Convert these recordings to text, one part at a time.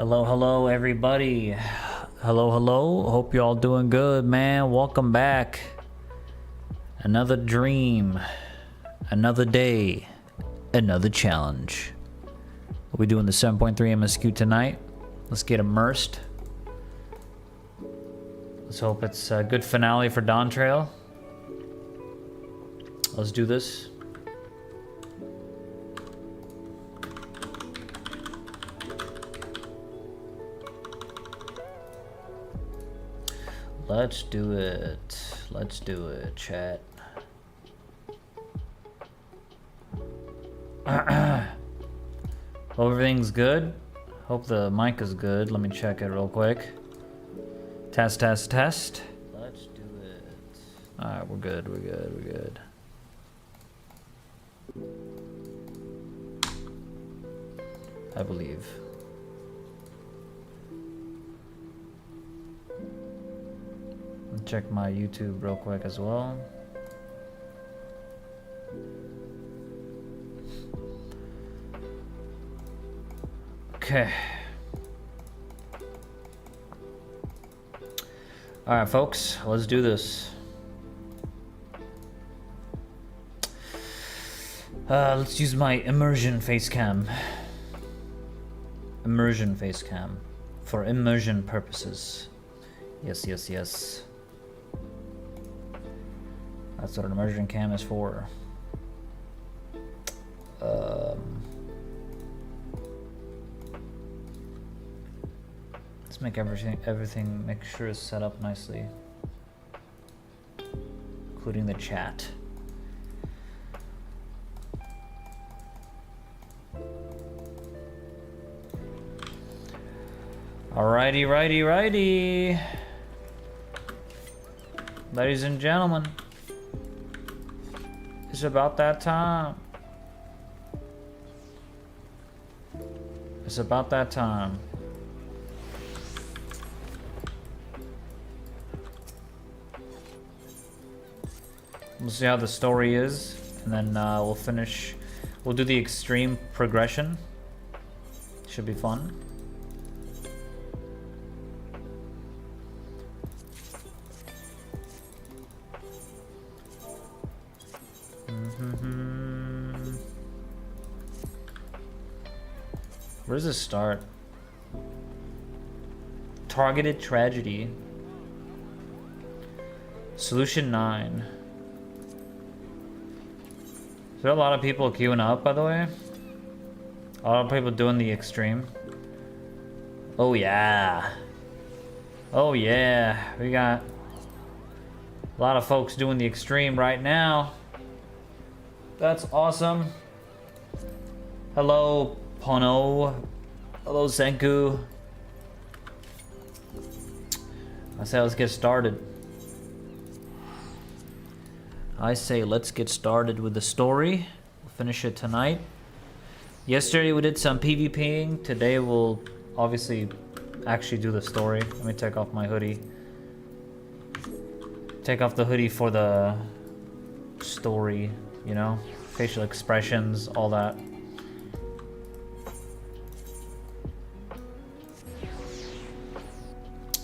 Hello, hello, everybody. Hello, hello. Hope you all doing good, man. Welcome back. Another dream, another day, another challenge. We'll be doing the 7.3 MSQ tonight. Let's get immersed. Let's hope it's a good finale for Dawntrail. Let's do this. Let's do it. Let's do it, chat. Hope everything's good. Hope the mic is good. Let me check it real quick. Test, test, test. Let's do it. Alright, we're good, we're good, we're good. I believe. Check my YouTube real quick as well. Okay. All right, folks, let's do this. Let's use my immersion face cam. Immersion face cam for immersion purposes. Yes, yes, yes. That's what an immersion cam is for. Let's make everything make sure it's set up nicely, including the chat. Alrighty, righty, righty. Ladies and gentlemen. It's about that time. It's about that time. We'll see how the story is, and then we'll finish. We'll do the extreme progression. Should be fun. Where does this start? Targeted tragedy. Solution 9. Is there a lot of people queuing up, by the way? A lot of people doing the extreme. Oh yeah. Oh yeah. We got a lot of folks doing the extreme right now. That's awesome. Hello, Pono. Hello, Senku. I say let's get started. I say let's get started with the story. We'll finish it tonight. Yesterday we did some PvPing. Today we'll obviously actually do the story. Let me take off my hoodie. Take off the hoodie for the story, you know? Facial expressions, all that.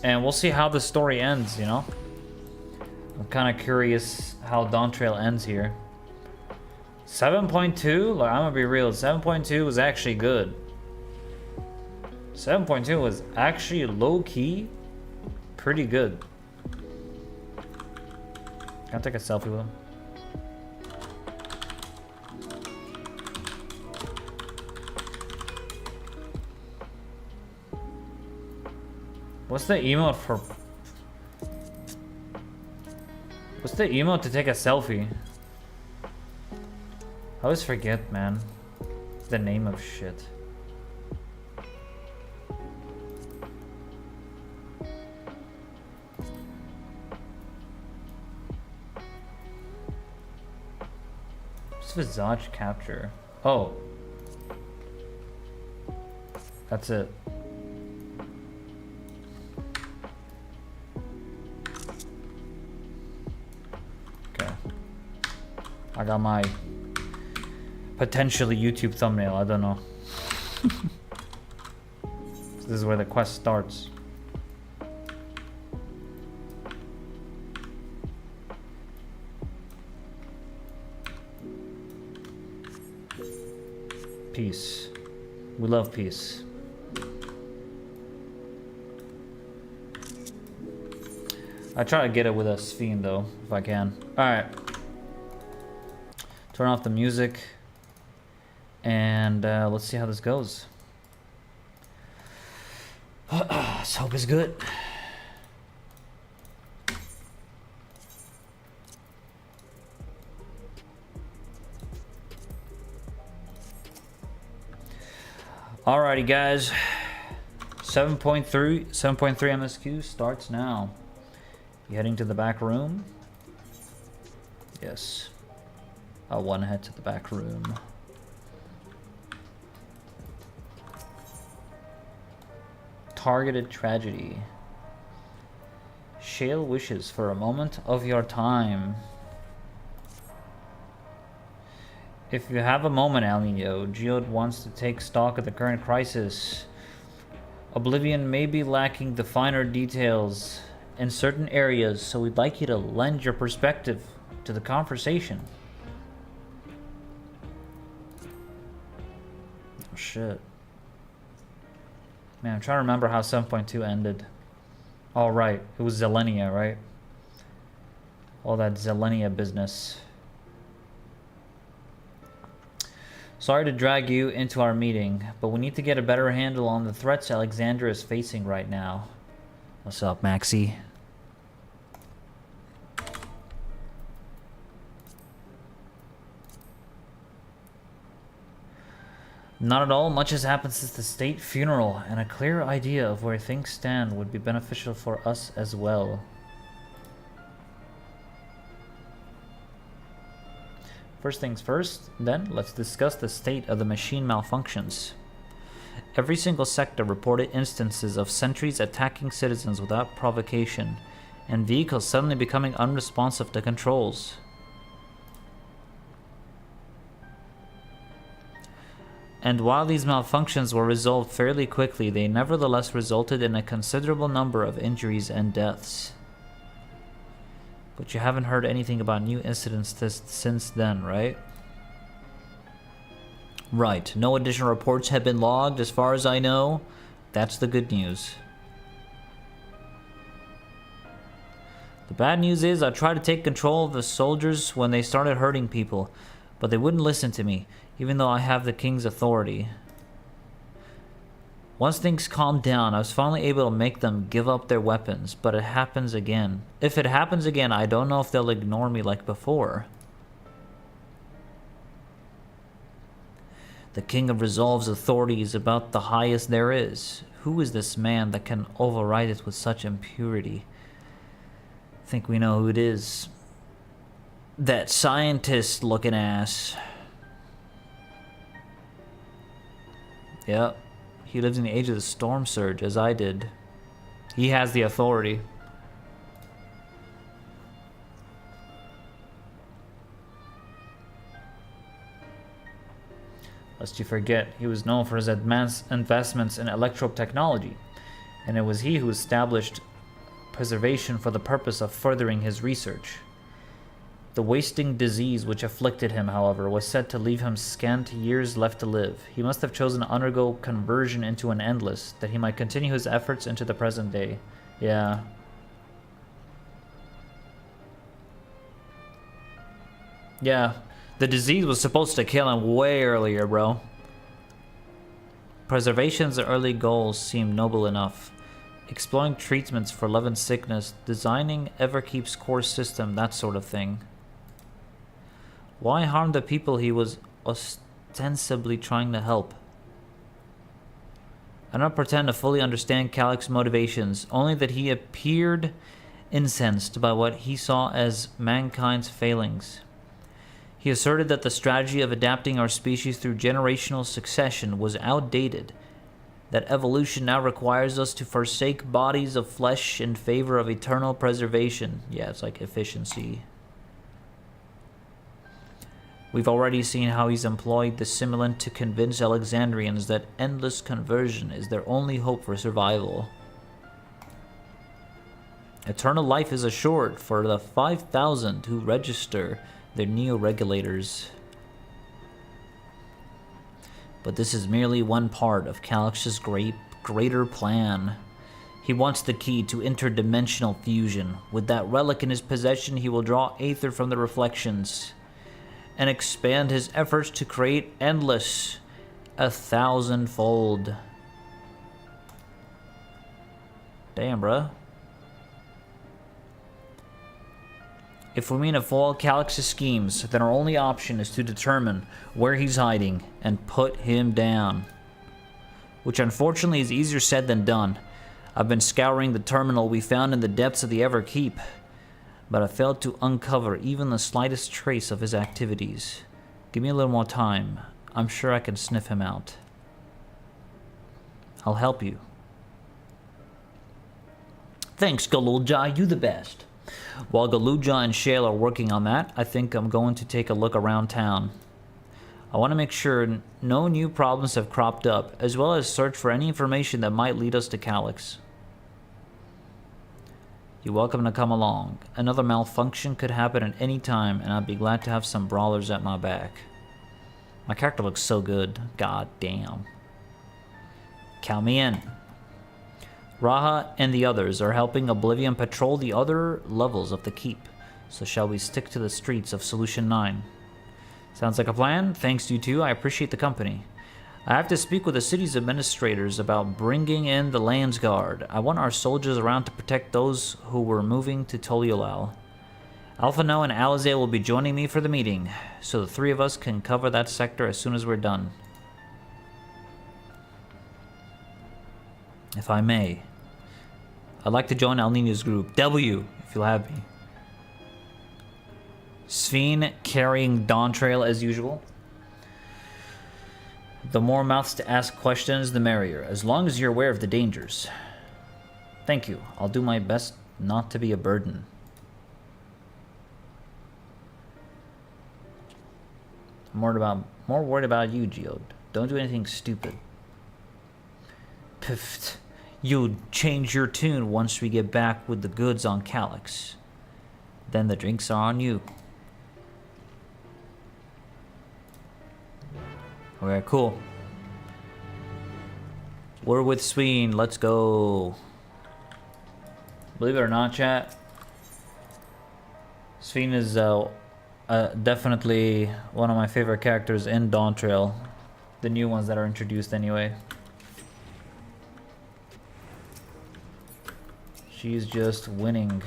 And we'll see how the story ends, you know? I'm kind of curious how Dawntrail ends here. 7.2? Like, I'm gonna be real, 7.2 was actually good. 7.2 was actually low-key pretty good. Can I take a selfie with him? What's the emote for? What's the emote to take a selfie? I always forget, man. The name of shit. What's visage capture? Oh. That's it. I got my potentially YouTube thumbnail, I don't know. is where the quest starts. Peace. We love peace. I try to get it with a Sphene though, if I can. Alright. Turn off the music. And let's see how this goes. Let's hope it's good. Alrighty guys. 7.3 MSQ starts now. You heading to the back room? Yes. I want to head to the back room. Targeted tragedy. Shale wishes for a moment of your time. If you have a moment, Alninio, Geode wants to take stock of the current crisis. Oblivion may be lacking the finer details in certain areas, so we'd like you to lend your perspective to the conversation. Oh shit. Man, I'm trying to remember how 7.2 ended. All right, it was Zelenia, right? All that Zelenia business. Sorry to drag you into our meeting, but we need to get a better handle on the threats Alexandria is facing right now. What's up, Maxie? Not at all. Much has happened since the state funeral, and a clear idea of where things stand would be beneficial for us as well. First things first, then, let's discuss the state of the machine malfunctions. Every single sector reported instances of sentries attacking citizens without provocation, and vehicles suddenly becoming unresponsive to controls. And while these malfunctions were resolved fairly quickly, they nevertheless resulted in a considerable number of injuries and deaths. But you haven't heard anything about new incidents since then, right? Right. No additional reports have been logged as far as I know. That's the good news. The bad news is I tried to take control of the soldiers when they started hurting people, but they wouldn't listen to me, even though I have the king's authority. Once things calmed down, I was finally able to make them give up their weapons, but it happens again. If it happens again, I don't know if they'll ignore me like before. The King of Resolve's authority is about the highest there is. Who is this man that can override it with such impurity? I think we know who it is. That scientist-looking ass. Yep. He lived in the age of the storm surge, as I did. He has the authority. Lest you forget, he was known for his advanced investments in electro technology, and it was he who established preservation for the purpose of furthering his research. The wasting disease which afflicted him, however, was said to leave him scant years left to live. He must have chosen to undergo conversion into an endless, that he might continue his efforts into the present day. Yeah. Yeah. The disease was supposed to kill him way earlier, bro. Preservation's early goals seem noble enough. Exploring treatments for love and sickness, designing Everkeep's core system, that sort of thing. Why harm the people he was ostensibly trying to help? I don't pretend to fully understand Calic's motivations, only that he appeared incensed by what he saw as mankind's failings. He asserted that the strategy of adapting our species through generational succession was outdated, that evolution now requires us to forsake bodies of flesh in favor of eternal preservation. Yeah, it's like efficiency. We've already seen how he's employed the simulant to convince Alexandrians that endless conversion is their only hope for survival. Eternal life is assured for the 5,000 who register their neo-regulators. But this is merely one part of Calyx's greater plan. He wants the key to interdimensional fusion. With that relic in his possession, he will draw aether from the reflections and expand his efforts to create endless 1,000-fold. Damn, bruh. If we mean to foil Calyx's schemes, then our only option is to determine where he's hiding and put him down. Which unfortunately is easier said than done. I've been scouring the terminal we found in the depths of the Everkeep, but I failed to uncover even the slightest trace of his activities. Give me a little more time. I'm sure I can sniff him out. I'll help you. Thanks, Galulja. You the best. While Galulja and Shale are working on that, I think I'm going to take a look around town. I want to make sure no new problems have cropped up, as well as search for any information that might lead us to Calyx. You're welcome to come along. Another malfunction could happen at any time, and I'd be glad to have some brawlers at my back. My character looks so good. God damn. Count me in. Raha and the others are helping Oblivion patrol the other levels of the keep. So shall we stick to the streets of Solution 9? Sounds like a plan. Thanks, you two. I appreciate the company. I have to speak with the city's administrators about bringing in the Lands Guard. I want our soldiers around to protect those who were moving to Toliolal. Alphano and Alize will be joining me for the meeting, so the three of us can cover that sector as soon as we're done. If I may, I'd like to join Alninio's group. W, if you'll have me. Sphene carrying Dawntrail as usual. The more mouths to ask questions, the merrier, as long as you're aware of the dangers. Thank you. I'll do my best not to be a burden. I'm more worried about you, Geode. Don't do anything stupid. Piffed. You'll change your tune once we get back with the goods on Calyx. Then the drinks are on you. Okay, cool. We're with Sphene. Let's go. Believe it or not, chat, Sphene is definitely one of my favorite characters in Dawntrail. The new ones that are introduced anyway. She's just winning.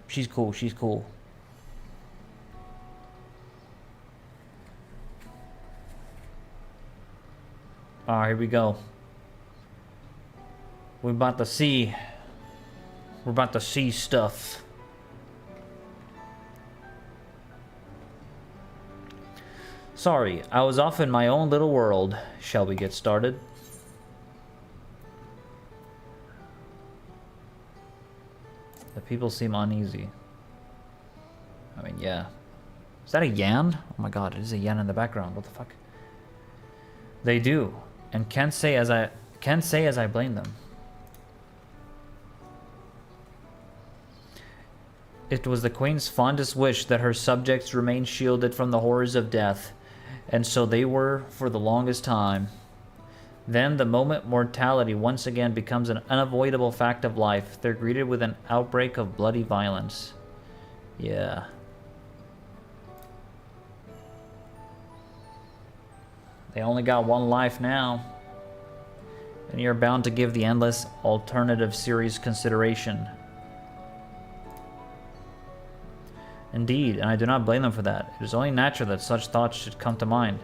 She's cool, she's cool. Alright, here we go. We're about to see stuff. Sorry, I was off in my own little world. Shall we get started? The people seem uneasy. I mean, yeah. Is that a Yan? Oh my god, it is a Yan in the background. What the fuck? They do, and can't say as I blame them. It was the Queen's fondest wish that her subjects remain shielded from the horrors of death, and so they were for the longest time. Then, the moment mortality once again becomes an unavoidable fact of life, they're greeted with an outbreak of bloody violence. Yeah. They only got one life now. And you're bound to give the endless alternative series consideration. Indeed, and I do not blame them for that. It is only natural that such thoughts should come to mind.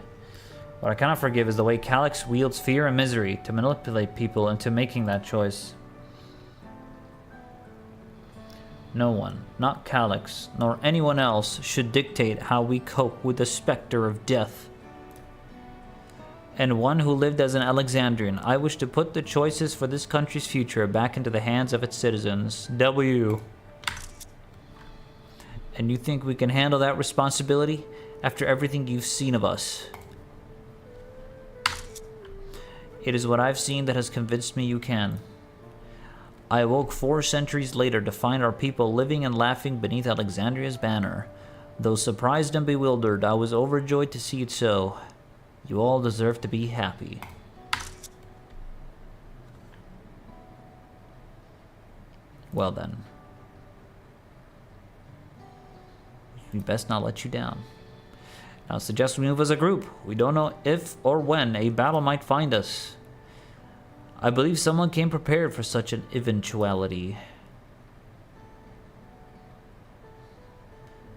What I cannot forgive is the way Calyx wields fear and misery to manipulate people into making that choice. No one, not Calyx, nor anyone else, should dictate how we cope with the specter of death. And one who lived as an Alexandrian, I wish to put the choices for this country's future back into the hands of its citizens. W. And you think we can handle that responsibility after everything you've seen of us? It is what I've seen that has convinced me you can. I awoke 4 centuries later to find our people living and laughing beneath Alexandria's banner. Though surprised and bewildered, I was overjoyed to see it so. You all deserve to be happy. Well then. We best not let you down. Now suggest we move as a group. We don't know if or when a battle might find us. I believe someone came prepared for such an eventuality.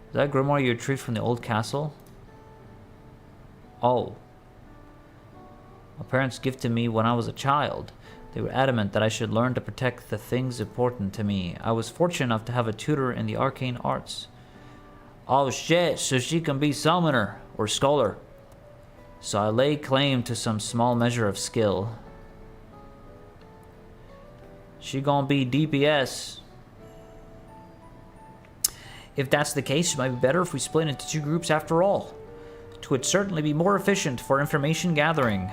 Is that grimoire you retrieved from the old castle? Oh. My parents gifted me when I was a child. They were adamant that I should learn to protect the things important to me. I was fortunate enough to have a tutor in the arcane arts. Oh shit, so she can be summoner or scholar. So I lay claim to some small measure of skill. She gonna be DPS. If that's the case, it might be better if we split into 2 groups after all. It would certainly be more efficient for information gathering.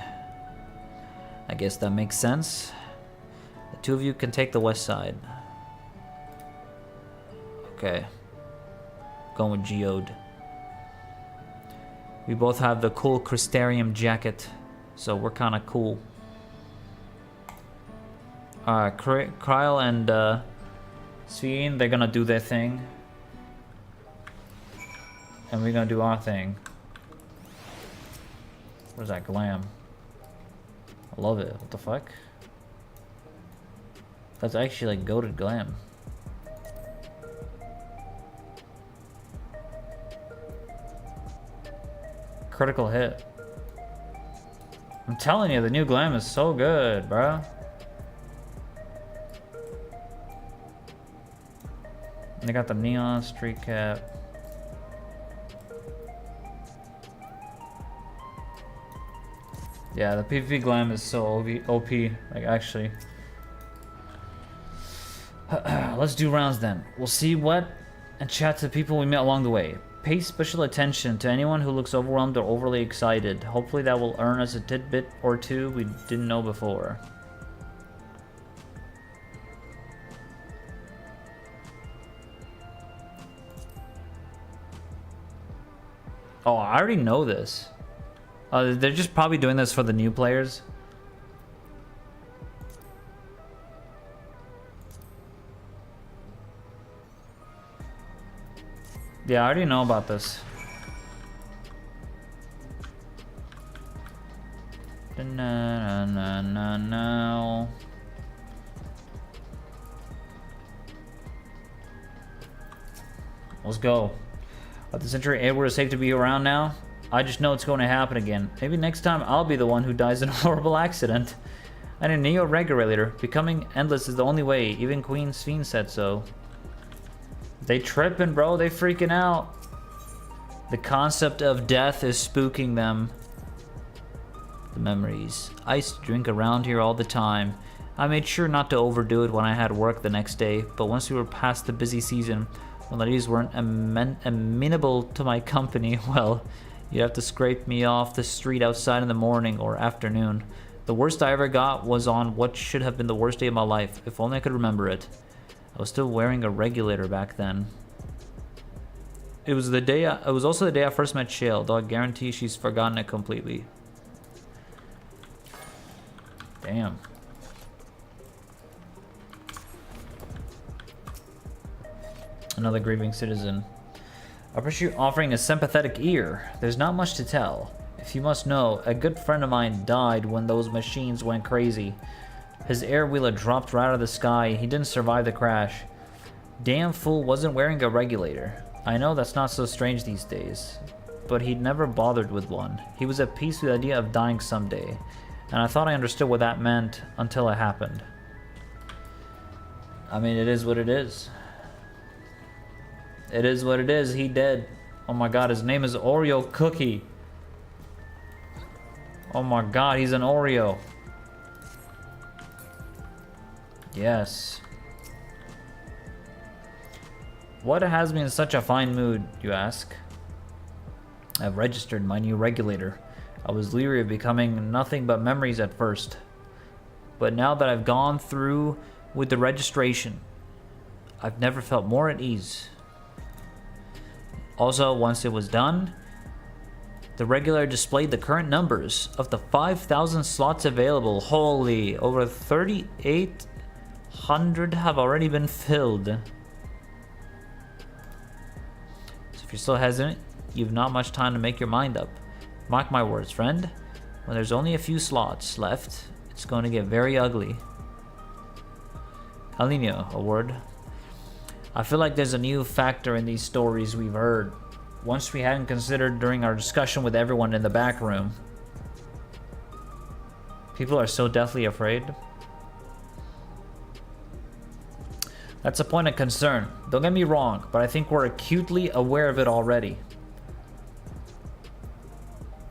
I guess that makes sense. The 2 of you can take the west side. Okay. Going with Geode. We both have the cool Crystarium jacket, so we're kind of cool. Alright, Kryle and Sveen, they're gonna do their thing. And we're gonna do our thing. What is that, glam? I love it. What the fuck? That's actually like goated glam. Critical hit. I'm telling you, the new glam is so good, bro. They got the neon street cap. Yeah, the PvP glam is so OP, like actually. Let's do rounds then. We'll see what and chat to the people we met along the way. Pay special attention to anyone who looks overwhelmed or overly excited. Hopefully that will earn us a tidbit or 2 we didn't know before. Oh, I already know this. They're just probably doing this for the new players. Yeah, I already know about this. No. Let's go. At the century, Edward is safe to be around now. I just know it's going to happen again. Maybe next time I'll be the one who dies in a horrible accident. And a neo-regulator. Becoming endless is the only way. Even Queen Sphene said so. They tripping, bro. They freaking out. The concept of death is spooking them. The memories. I used to drink around here all the time. I made sure not to overdo it when I had work the next day, but once we were past the busy season, when ladies weren't amenable to my company, well, you'd have to scrape me off the street outside in the morning or afternoon. The worst I ever got was on what should have been the worst day of my life, if only I could remember it. I was still wearing a regulator back then. It was also the day I first met Shale, though I guarantee she's forgotten it completely. Damn. Another grieving citizen. I appreciate you offering a sympathetic ear. There's not much to tell. If you must know, a good friend of mine died when those machines went crazy. His air wheeler dropped right out of the sky and he didn't survive the crash. Damn fool wasn't wearing a regulator. I know that's not so strange these days, but he'd never bothered with one. He was at peace with the idea of dying someday, and I thought I understood what that meant until it happened. I mean, it is what it is. It is what it is. He dead. Oh my god, his name is Oreo Cookie. Oh my god, he's an Oreo. Yes. What has me in such a fine mood, you ask? I've registered my new regulator. I was leery of becoming nothing but memories at first. But now that I've gone through with the registration, I've never felt more at ease. Also, once it was done, the regulator displayed the current numbers of the 5,000 slots available. Holy, over 3,800 have already been filled. So if you're still hesitant, you've not much time to make your mind up. Mark my words, friend. When there's only a few slots left, it's going to get very ugly. Alninio, a word. I feel like there's a new factor in these stories we've heard. Once we hadn't considered during our discussion with everyone in the back room. People are so deathly afraid. That's a point of concern. Don't get me wrong, but I think we're acutely aware of it already.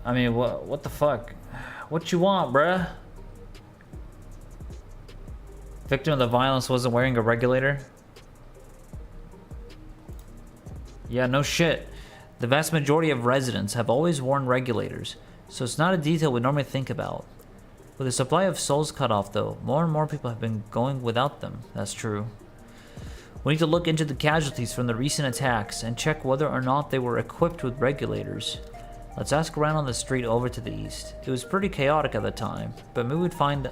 I mean, what the fuck? What you want, bruh? Victim of the violence wasn't wearing a regulator? Yeah, no shit. The vast majority of residents have always worn regulators, so it's not a detail we normally think about. With the supply of souls cut off, though, more and more people have been going without them. That's true. We need to look into the casualties from the recent attacks and check whether or not they were equipped with regulators. Let's ask around on the street over to the east. It was pretty chaotic at the time, but maybe we'd find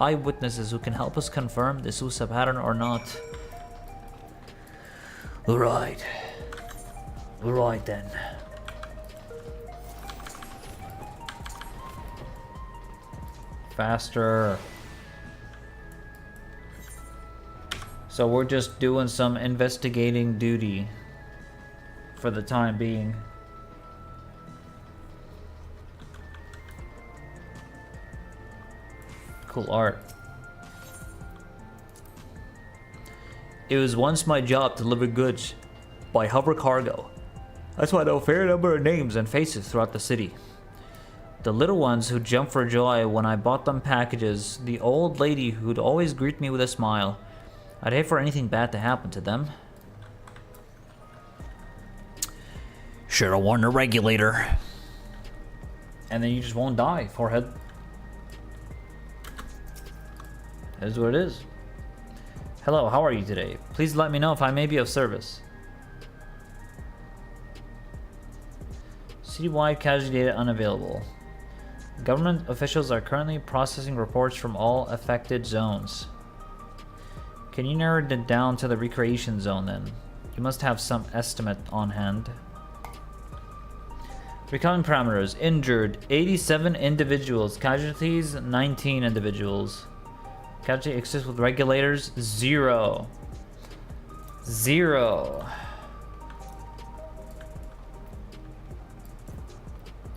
eyewitnesses who can help us confirm this was a pattern or not. Alright. Alright then. Faster. So we're just doing some investigating duty for the time being. Cool art. It was once my job to deliver goods by hover cargo. That's why I know a fair number of names and faces throughout the city. The little ones who jumped for joy when I bought them packages, the old lady who'd always greet me with a smile. I'd hate for anything bad to happen to them. Should've worn a regulator. And then you just won't die, forehead. That is what it is. Hello, how are you today? Please let me know if I may be of service. Citywide casualty data unavailable. Government officials are currently processing reports from all affected zones. Can you narrow it down to the recreation zone then? You must have some estimate on hand. Recalling parameters. Injured 87 individuals. Casualties 19 individuals. Casualty exists with regulators 0. 0.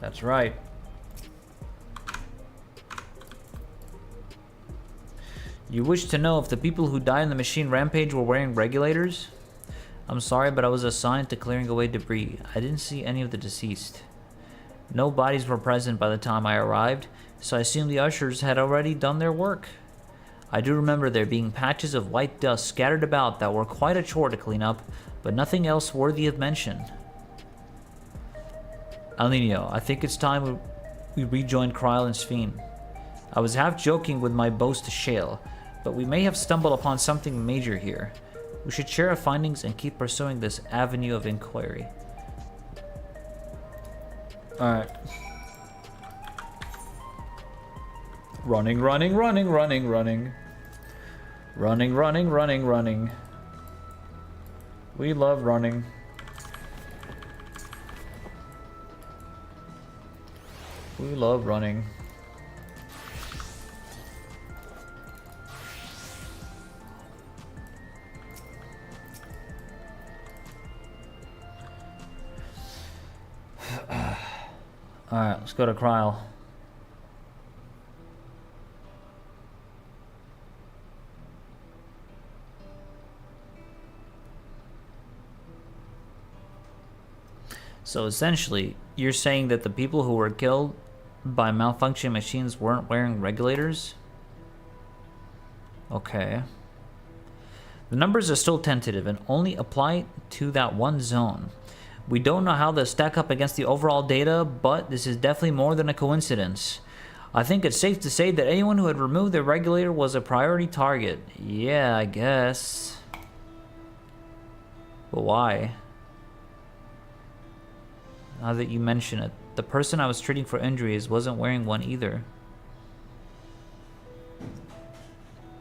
That's right. You wish to know if the people who died in the machine rampage were wearing regulators? I'm sorry, but I was assigned to clearing away debris. I didn't see any of the deceased. No bodies were present by the time I arrived, so I assumed the ushers had already done their work. I do remember there being patches of white dust scattered about that were quite a chore to clean up, but nothing else worthy of mention. Alninio, I think it's time we rejoined Kryl and Sphene. I was half joking with my boast to Shale, but we may have stumbled upon something major here. We should share our findings and keep pursuing this avenue of inquiry. Alright. Running, running, running, running, running. Running, running, running, running. We love running. We love running. Alright, let's go to Kryl. So essentially, you're saying that the people who were killed by malfunctioning machines weren't wearing regulators? Okay. The numbers are still tentative and only apply to that one zone. We don't know how they stack up against the overall data, but this is definitely more than a coincidence. I think it's safe to say that anyone who had removed their regulator was a priority target. Yeah, I guess. But why? Now that you mention it, the person I was treating for injuries wasn't wearing one either.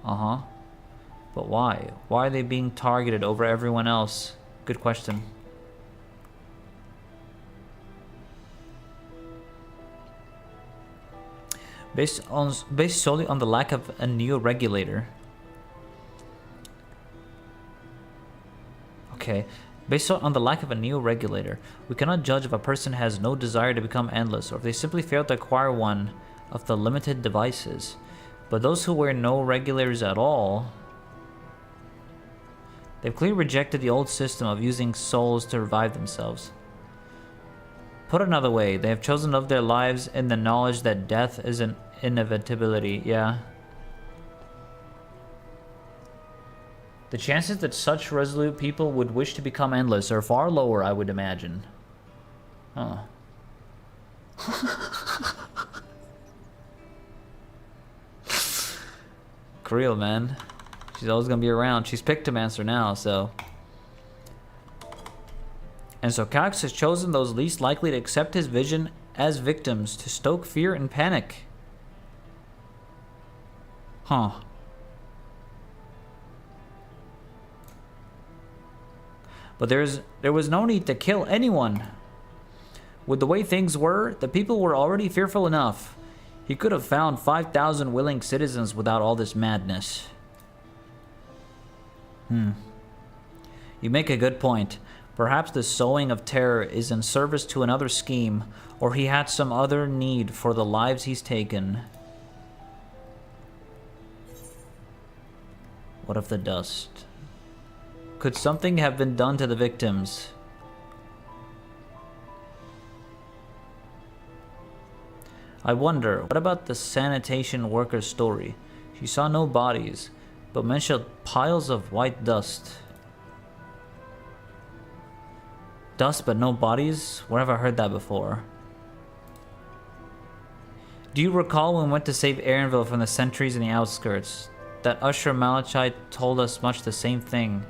Uh-huh. But why? Why are they being targeted over everyone else? Good question. Based solely on the lack of a neo regulator. Okay. Based on the lack of a neo regulator, we cannot judge if a person has no desire to become endless or if they simply fail to acquire one of the limited devices. But those who wear no regulators at all, they've clearly rejected the old system of using souls to revive themselves. Put another way, they have chosen to live their lives in the knowledge that death is an inevitability. Yeah. The chances that such resolute people would wish to become endless are far lower, I would imagine. Huh. Real, man. She's always gonna be around. She's Pictomancer now, so. And so Calyx has chosen those least likely to accept his vision as victims to stoke fear and panic. Huh. But there was no need to kill anyone. With the way things were, the people were already fearful enough. He could have found 5,000 willing citizens without all this madness. You make a good point. Perhaps the sowing of terror is in service to another scheme, or he had some other need for the lives he's taken. What of the dust? Could something have been done to the victims? I wonder, what about the sanitation worker's story? She saw no bodies, but mentioned piles of white dust. Dust but no bodies? Where have I heard that before? Do you recall when we went to save Aaronville from the sentries in the outskirts? That Usher Malachite told us much the same thing.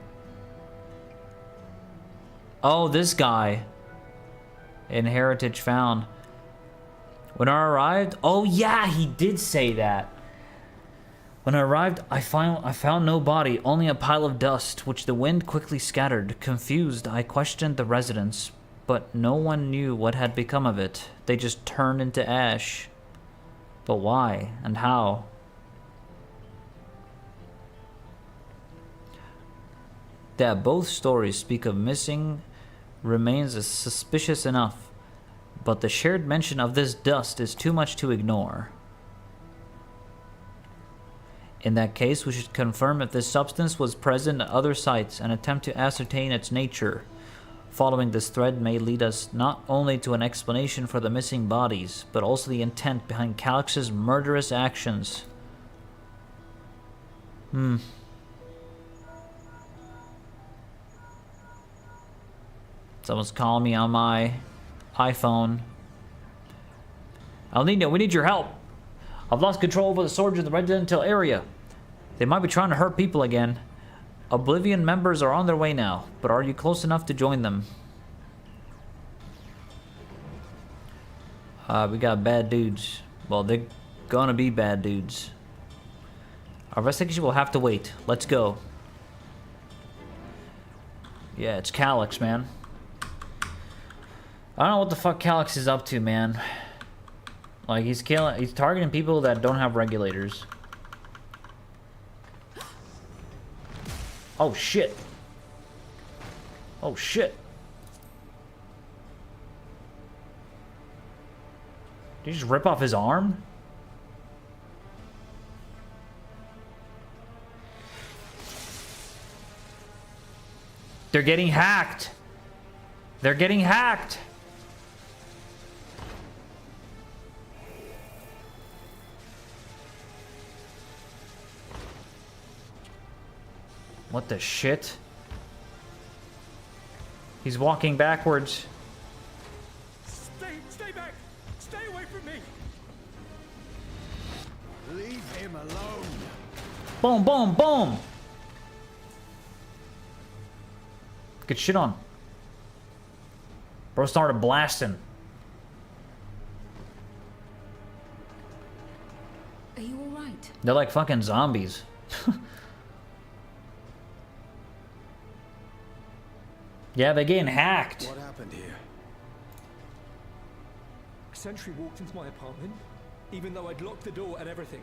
Oh, this guy. In Heritage Found. When I arrived... Oh, yeah, he did say that. When I arrived, I found no body, only a pile of dust, which the wind quickly scattered. Confused, I questioned the residents, but no one knew what had become of it. They just turned into ash. But why and how? That both stories speak of missing remains as suspicious enough, but the shared mention of this dust is too much to ignore. In that case, we should confirm if this substance was present at other sites and attempt to ascertain its nature. Following this thread may lead us not only to an explanation for the missing bodies, but also the intent behind Calyx's murderous actions. Someone's calling me on my iPhone. Alninio, we need your help. I've lost control over the soldiers in the residential area. They might be trying to hurt people again. Oblivion members are on their way now, but are you close enough to join them? We got bad dudes. Well, they're gonna be bad dudes. Our investigation will have to wait. Let's go. Yeah, it's Calyx, man. I don't know what the fuck Calyx is up to, man. Like, he's targeting people that don't have regulators. Oh, shit. Oh, shit. Did you just rip off his arm? They're getting hacked. They're getting hacked. What the shit? He's walking backwards. Stay back! Stay away from me! Leave him alone. Boom, boom, boom! Get shit on. Bro started blasting. Are you alright? They're like fucking zombies. Yeah, they're getting hacked. What happened here? A sentry walked into my apartment, even though I'd locked the door and everything.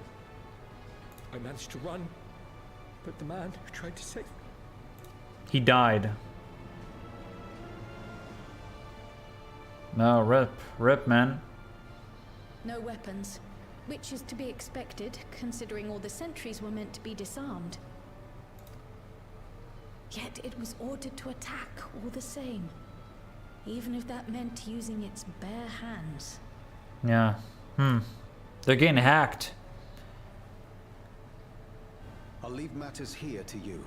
I managed to run, but the man who tried to save me... He died. No, rip, man. No weapons, which is to be expected, considering all the sentries were meant to be disarmed. Yet it was ordered to attack all the same, even if that meant using its bare hands. Yeah. They're getting hacked. I'll leave matters here to you.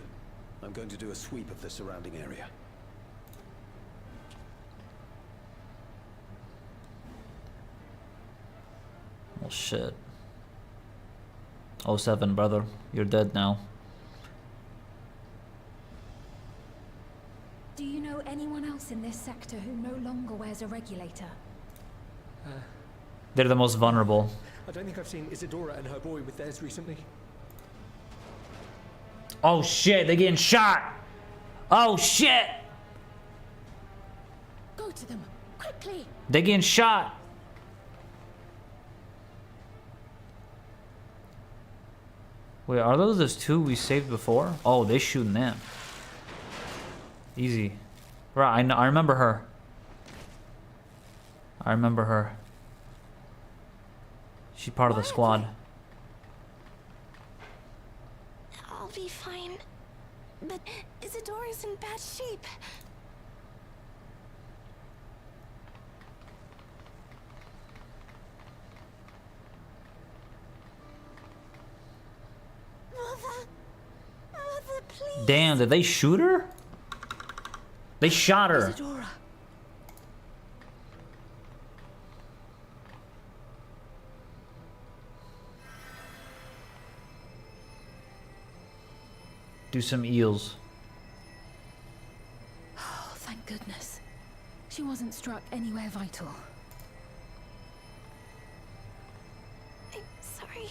I'm going to do a sweep of the surrounding area. Well, shit. 07, brother. You're dead now. Do you know anyone else in this sector who no longer wears a regulator? They're the most vulnerable. I don't think I've seen Isadora and her boy with theirs recently. Oh shit, they're getting shot! Oh shit! Go to them, quickly! They're getting shot! Wait, are those the two we saved before? Oh, they're shooting them. Easy. Right, I remember her. I remember her. She's part of the squad. I'll be fine. But Isadora's in bad shape. Mother, please. Damn, did they shoot her? They shot her. Isadora. Do some eels. Oh, thank goodness. She wasn't struck anywhere vital. I'm sorry.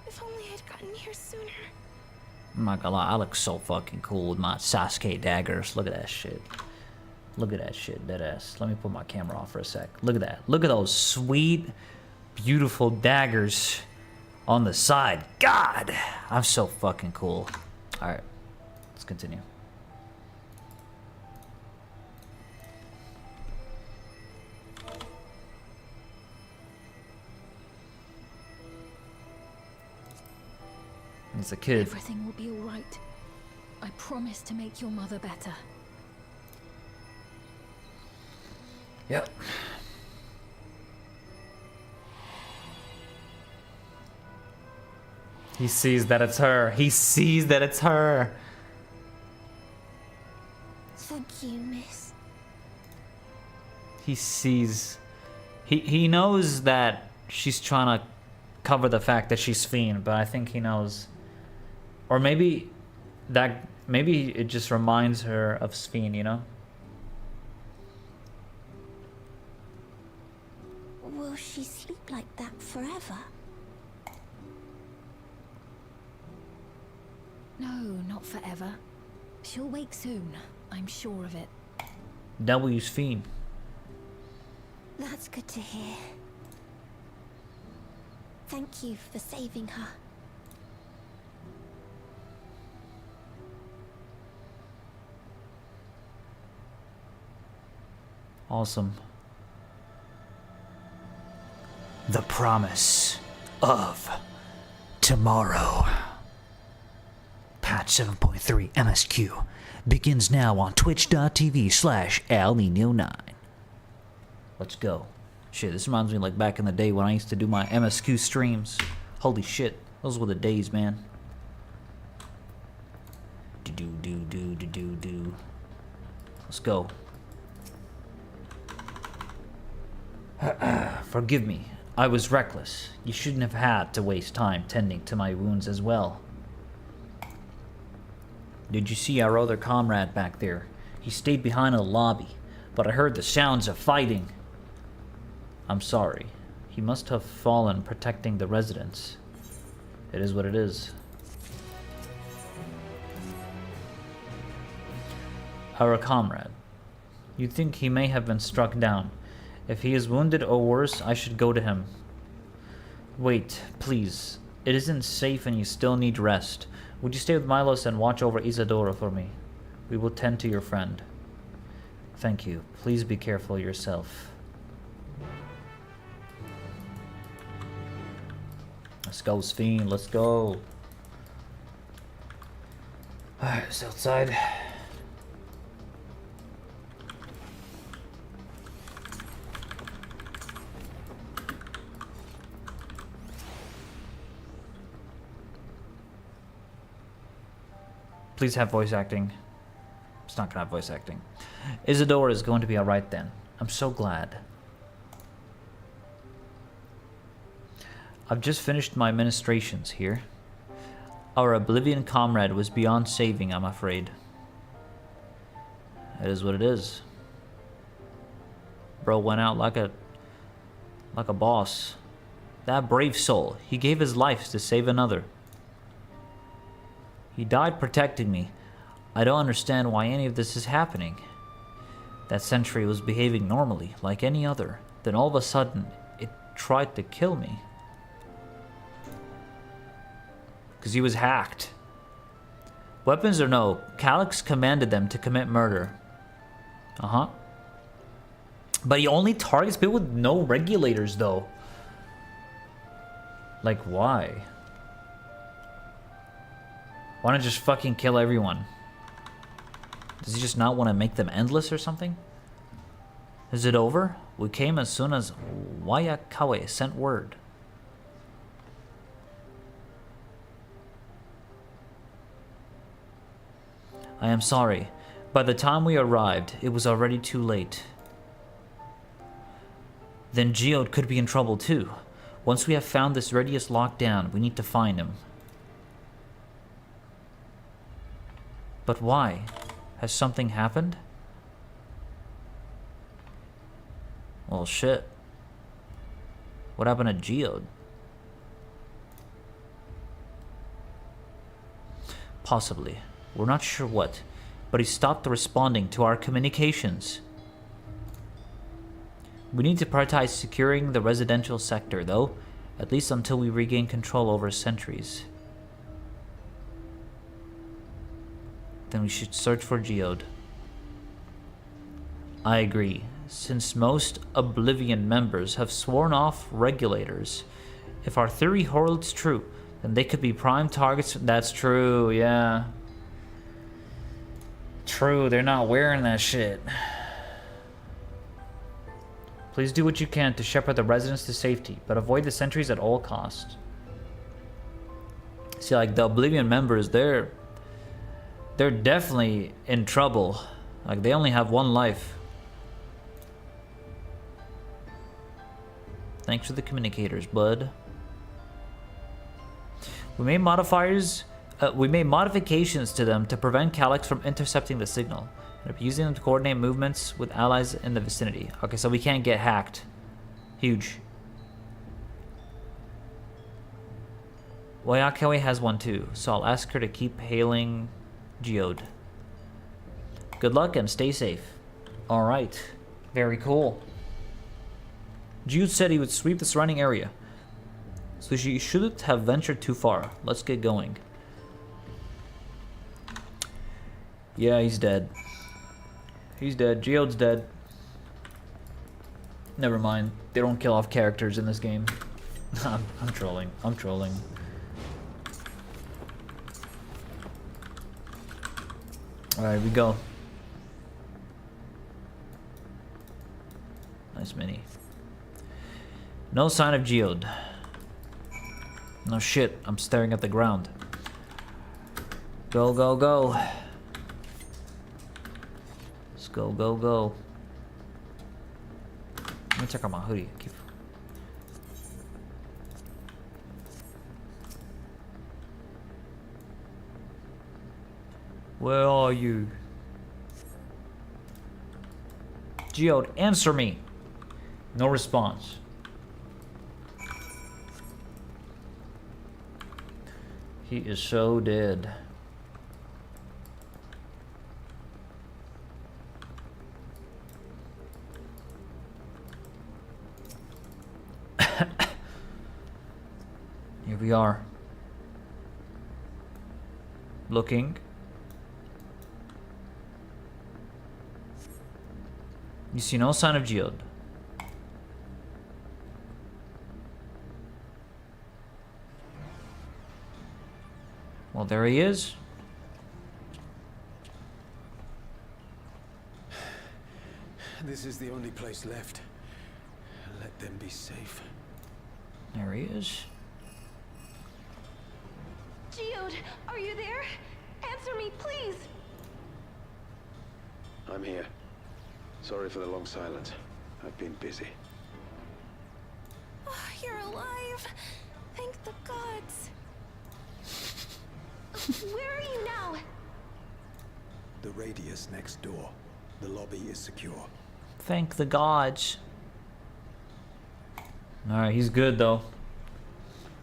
If only I'd gotten here sooner. I'm not gonna lie, I look so fucking cool with my Sasuke daggers. Look at that shit. Look at that shit, deadass. Let me put my camera off for a sec. Look at that. Look at those sweet, beautiful daggers on the side. God, I'm so fucking cool. Alright, let's continue. It's a kid. Everything will be all right. I promise to make your mother better. Yep. He sees that it's her. He sees that it's her. Thank you, miss. He sees. He knows that she's trying to cover the fact that she's Fiend, but I think he knows. Or maybe it just reminds her of Fiend, you know? Will she sleep like that forever? No, not forever. She'll wake soon. I'm sure of it. W's Fiend. That's good to hear. Thank you for saving her. Awesome. The promise of tomorrow. Patch 7.3 MSQ begins now on twitch.tv/Alninio9. Let's go. Shit, this reminds me like back in the day when I used to do my MSQ streams. Holy shit, those were the days, man. Let's go. Forgive me. I was reckless. You shouldn't have had to waste time tending to my wounds as well. Did you see our other comrade back there? He stayed behind in the lobby, but I heard the sounds of fighting. I'm sorry. He must have fallen protecting the residents. It is what it is. Our comrade. You think he may have been struck down. If he is wounded or worse, I should go to him. Wait, please. It isn't safe and you still need rest. Would you stay with Milos and watch over Isadora for me? We will tend to your friend. Thank you. Please be careful yourself. Let's go, Sphene. Let's go. Alright, it's outside. Please have voice acting. It's not gonna have voice acting. Isadora is going to be alright then. I'm so glad. I've just finished my ministrations here. Our Oblivion comrade was beyond saving, I'm afraid. It is what it is. Bro went out like a boss. That brave soul, he gave his life to save another. He died protecting me. I don't understand why any of this is happening. That sentry was behaving normally, like any other. Then all of a sudden, it tried to kill me. Because he was hacked. Weapons or no, Calyx commanded them to commit murder. Uh-huh. But he only targets people with no regulators, though. Like, why? Why not just fucking kill everyone? Does he just not want to make them endless or something? Is it over? We came as soon as Wayakawe sent word. I am sorry. By the time we arrived, it was already too late. Then Geode could be in trouble too. Once we have found this Radius locked down, we need to find him. But why? Has something happened? Well, shit. What happened to Geode? Possibly. We're not sure what, but he stopped responding to our communications. We need to prioritize securing the residential sector, though, at least until we regain control over sentries. Then we should search for Geode. I agree. Since most Oblivion members have sworn off regulators, if our theory holds true, then they could be prime targets. That's true, yeah. True, they're not wearing that shit. Please do what you can to shepherd the residents to safety, but avoid the sentries at all costs. See, like, the Oblivion members, they're definitely in trouble. Like, they only have one life. Thanks for the communicators, bud. We made modifications to them to prevent Calyx from intercepting the signal. And using them to coordinate movements with allies in the vicinity. Okay, so we can't get hacked. Huge. Wayakawe has one too, so I'll ask her to keep hailing Geode. Good luck and stay safe. Alright. Very cool. Jude said he would sweep the surrounding area. So she shouldn't have ventured too far. Let's get going. Yeah, he's dead. He's dead. Geode's dead. Never mind. They don't kill off characters in this game. I'm trolling. I'm trolling. Alright, we go. Nice mini. No sign of Geode. No shit, I'm staring at the ground. go, go, go. Let's go, go, go. Let me check out my hoodie. Where are you? Geode, answer me. No response. He is so dead. Here we are. Looking. You see no sign of Geode. Well, there he is. This is the only place left. Let them be safe. There he is. Geode, are you there? Answer me, please. I'm here. Sorry for the long silence. I've been busy. Oh, you're alive. Thank the gods. Where are you now? The radius next door. The lobby is secure. Thank the gods. Alright, he's good though.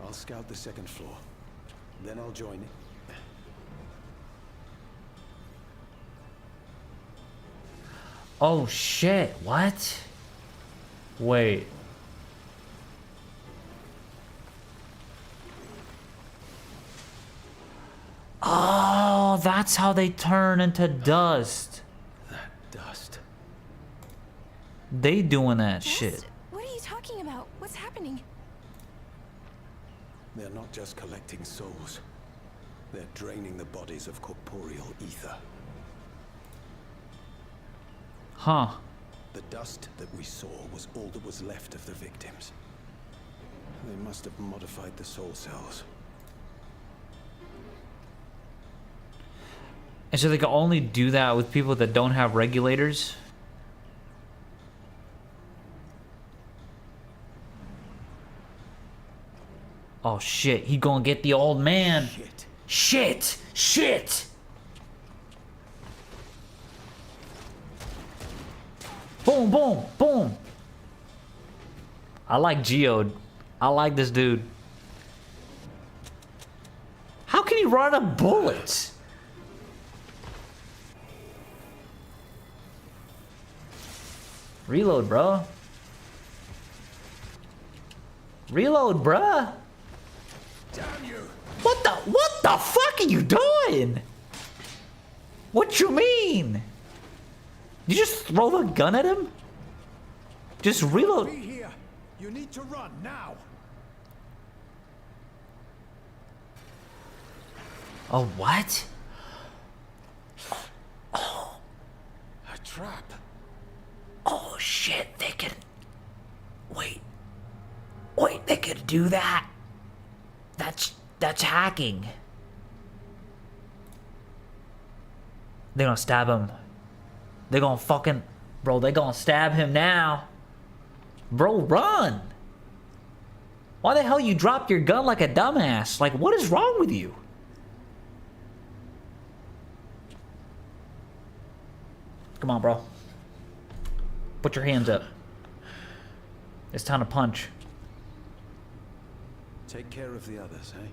I'll scout the second floor. Then I'll join it. Oh shit, what? Wait. Oh, that's how they turn into dust. That dust. They doing that Dust? shit. What are you talking about? What's happening? They're not just collecting souls. They're draining the bodies of corporeal ether. Huh. The dust that we saw was all that was left of the victims. They must have modified the soul cells. And so they can only do that with people that don't have regulators? Oh shit, he gonna get the old man. Shit. Shit! Shit! Boom, boom, boom! I like Geode. I like this dude. How can he run out of bullets? Reload, bro. Reload, bruh. Damn you! What the fuck are you doing? What you mean? You just throw the gun at him? Just reload. Be here. You need to run now. Oh, what? A trap. Oh shit, they can... Wait, they could do that? That's hacking. They're gonna stab him. They're gonna fucking... Bro, they're gonna stab him now. Bro, run! Why the hell you dropped your gun like a dumbass? Like, what is wrong with you? Come on, bro. Put your hands up. It's time to punch. Take care of the others, eh?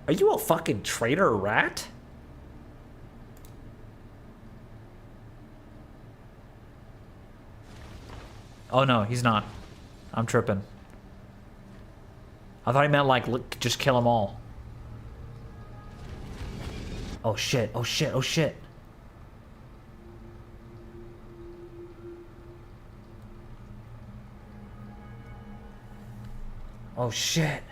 Are you a fucking traitor rat? Oh no, he's not. I'm tripping. I thought he meant like, look, just kill them all. Oh shit, oh shit, oh shit. Oh shit.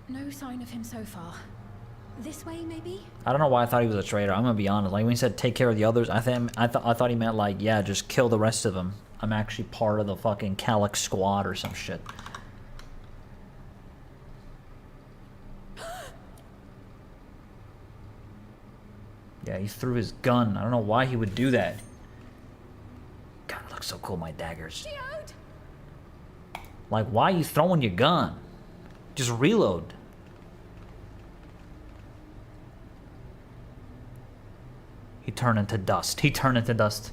No sign of him so far. This way, maybe? I don't know why I thought he was a traitor. I'm gonna be honest. Like when he said take care of the others, I thought he meant like, yeah, just kill the rest of them. I'm actually part of the fucking Calyx squad or some shit. Yeah, he threw his gun. I don't know why he would do that. God, it looks so cool, my daggers. Geode! Like, why are you throwing your gun? Just reload. He turned into dust. He turned into dust.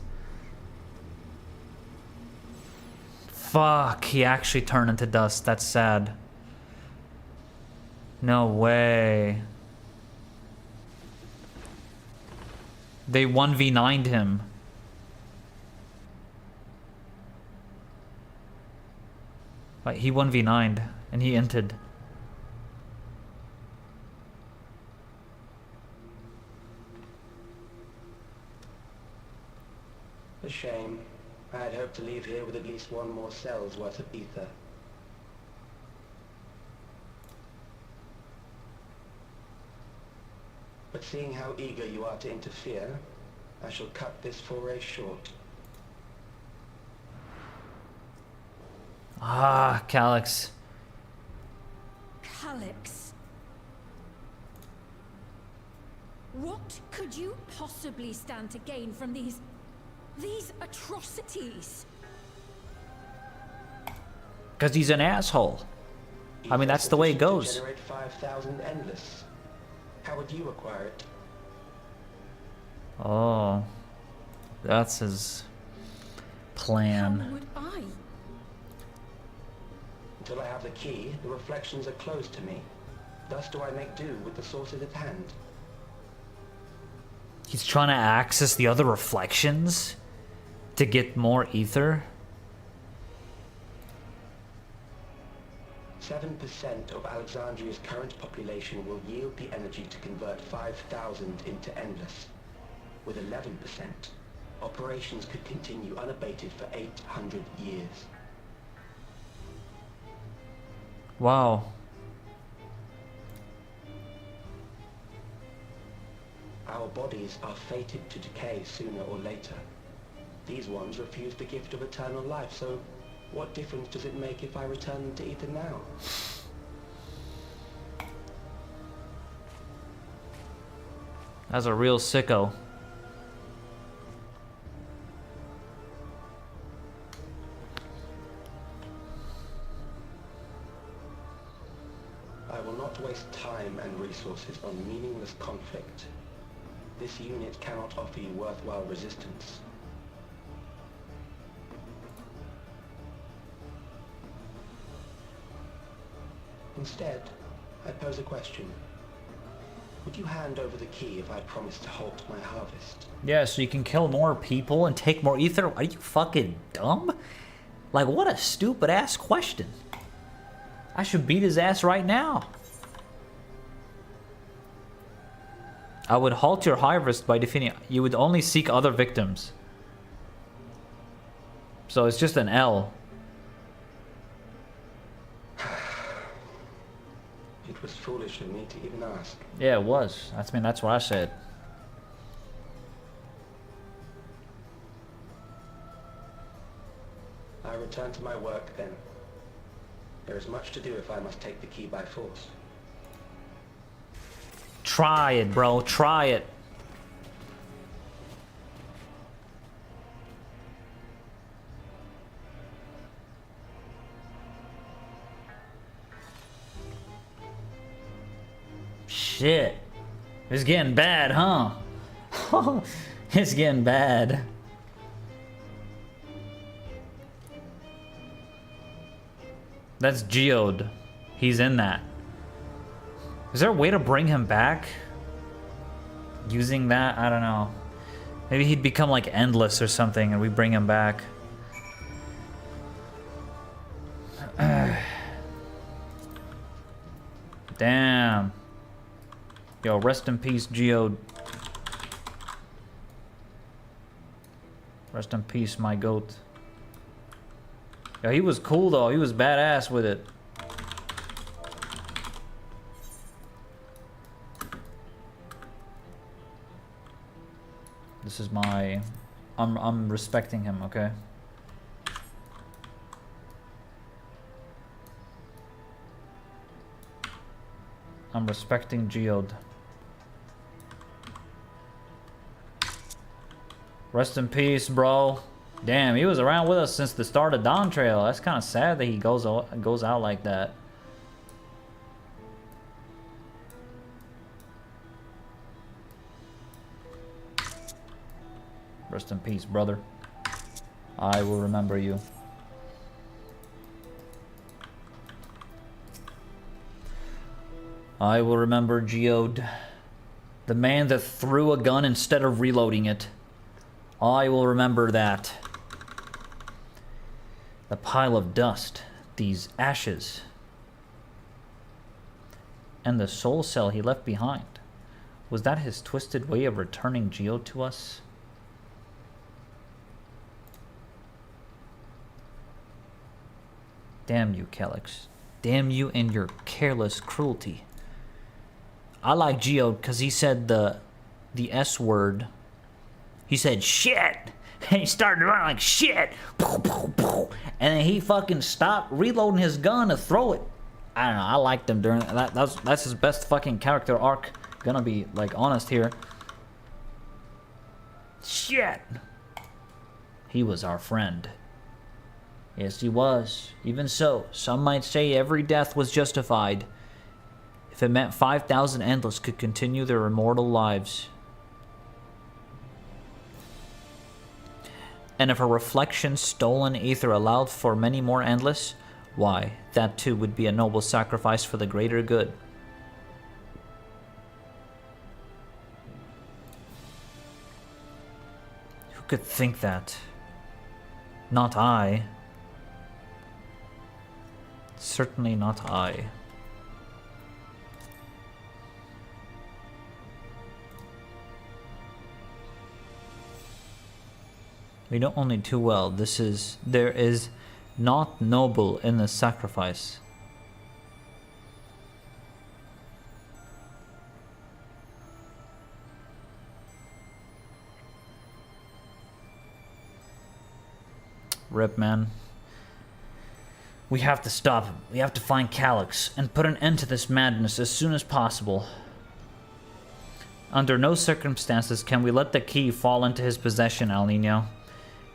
Fuck, he actually turned into dust. That's sad. No way. They 1v9'd him. Like, he 1v9'd and he entered. A shame. I had hoped to leave here with at least one more cell's worth of ether. But seeing how eager you are to interfere, I shall cut this foray short. Ah, Calyx. Calyx. What could you possibly stand to gain from these atrocities? Because he's an asshole. I mean, that's the way it goes. Generate 5,000 endless. How would you acquire it? Oh. That's his plan. How would I? Until I have the key, the reflections are closed to me. Thus do I make do with the sources at hand. He's trying to access the other reflections to get more ether. 7% of Alexandria's current population will yield the energy to convert 5,000 into endless. With 11%, operations could continue unabated for 800 years. Wow. Our bodies are fated to decay sooner or later. These ones refuse the gift of eternal life, so what difference does it make if I return them to ether now? That's a real sicko. I will not waste time and resources on meaningless conflict. This unit cannot offer you worthwhile resistance. Instead, I pose a question. Would you hand over the key if I promised to halt my harvest? Yeah, so you can kill more people and take more ether? Are you fucking dumb? Like, what a stupid ass question. I should beat his ass right now. I would halt your harvest by defeating. You would only seek other victims. So it's just an L. It was foolish of me to even ask. Yeah, it was. That's what I said. I return to my work then. There is much to do if I must take the key by force. Try it, bro. Try it. Shit. It's getting bad, huh? It's getting bad. That's Geode. He's in that. Is there a way to bring him back? Using that? I don't know. Maybe he'd become like endless or something and we bring him back. Damn. Yo, rest in peace, Geode. Rest in peace, my goat. Yo, he was cool though. He was badass with it. This is my... I'm respecting him, okay? I'm respecting Geode. Rest in peace, bro. Damn, he was around with us since the start of Dawntrail. That's kind of sad that he goes out like that. Rest in peace, brother. I will remember you. I will remember Geode. The man that threw a gun instead of reloading it. I will remember that. The pile of dust. These ashes. And the soul cell he left behind. Was that his twisted way of returning Geode to us? Damn you, Calyx. Damn you and your careless cruelty. I like Geode because he said the S word. He said shit. And he started running like shit. And then he fucking stopped reloading his gun to throw it. I don't know. I liked him during that. That's his best fucking character arc. Gonna be like honest here. Shit. He was our friend. Yes, he was. Even so, some might say every death was justified. If it meant 5,000 Endless could continue their immortal lives. And if a reflection stolen ether allowed for many more Endless, why, that too would be a noble sacrifice for the greater good. Who could think that? Not I. Certainly not I. We know only too well there is not noble in the sacrifice. Rip, man. We have to stop him. We have to find Calyx and put an end to this madness as soon as possible. Under no circumstances can we let the key fall into his possession, Alninio.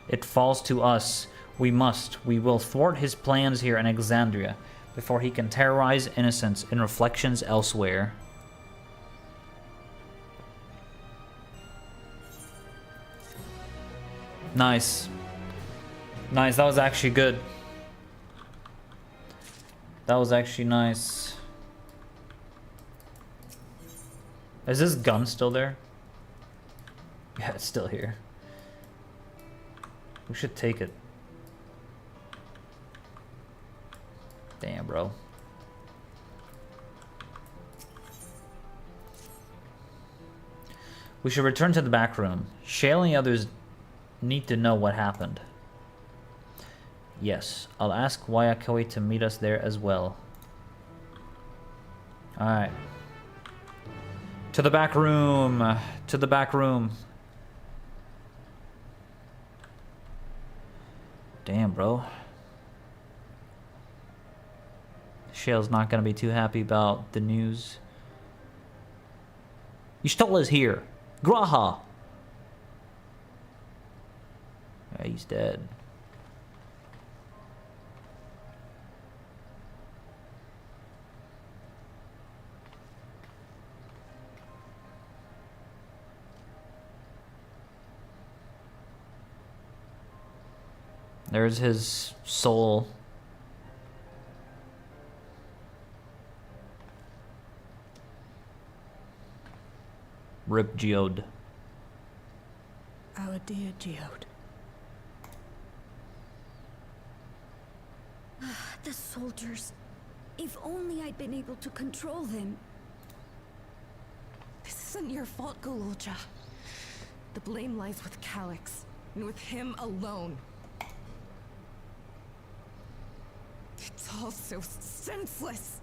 It falls to us. We will thwart his plans here in Exandria before he can terrorize innocents in reflections elsewhere. Nice. Nice, that was actually good. That was actually nice. Is this gun still there? Yeah, it's still here. We should take it. Damn, bro. We should return to the back room. Shale and the others need to know what happened. Yes, I'll ask Wayakoi to meet us there as well. Alright. To the back room. To the back room. Damn, bro. Shale's not gonna be too happy about the news. You stole us here. Graha! Yeah, he's dead. There's his soul. Rip Geode. Our dear Geode. The soldiers. If only I'd been able to control them. This isn't your fault, Golulja. The blame lies with Calyx, and with him alone. It's all so senseless.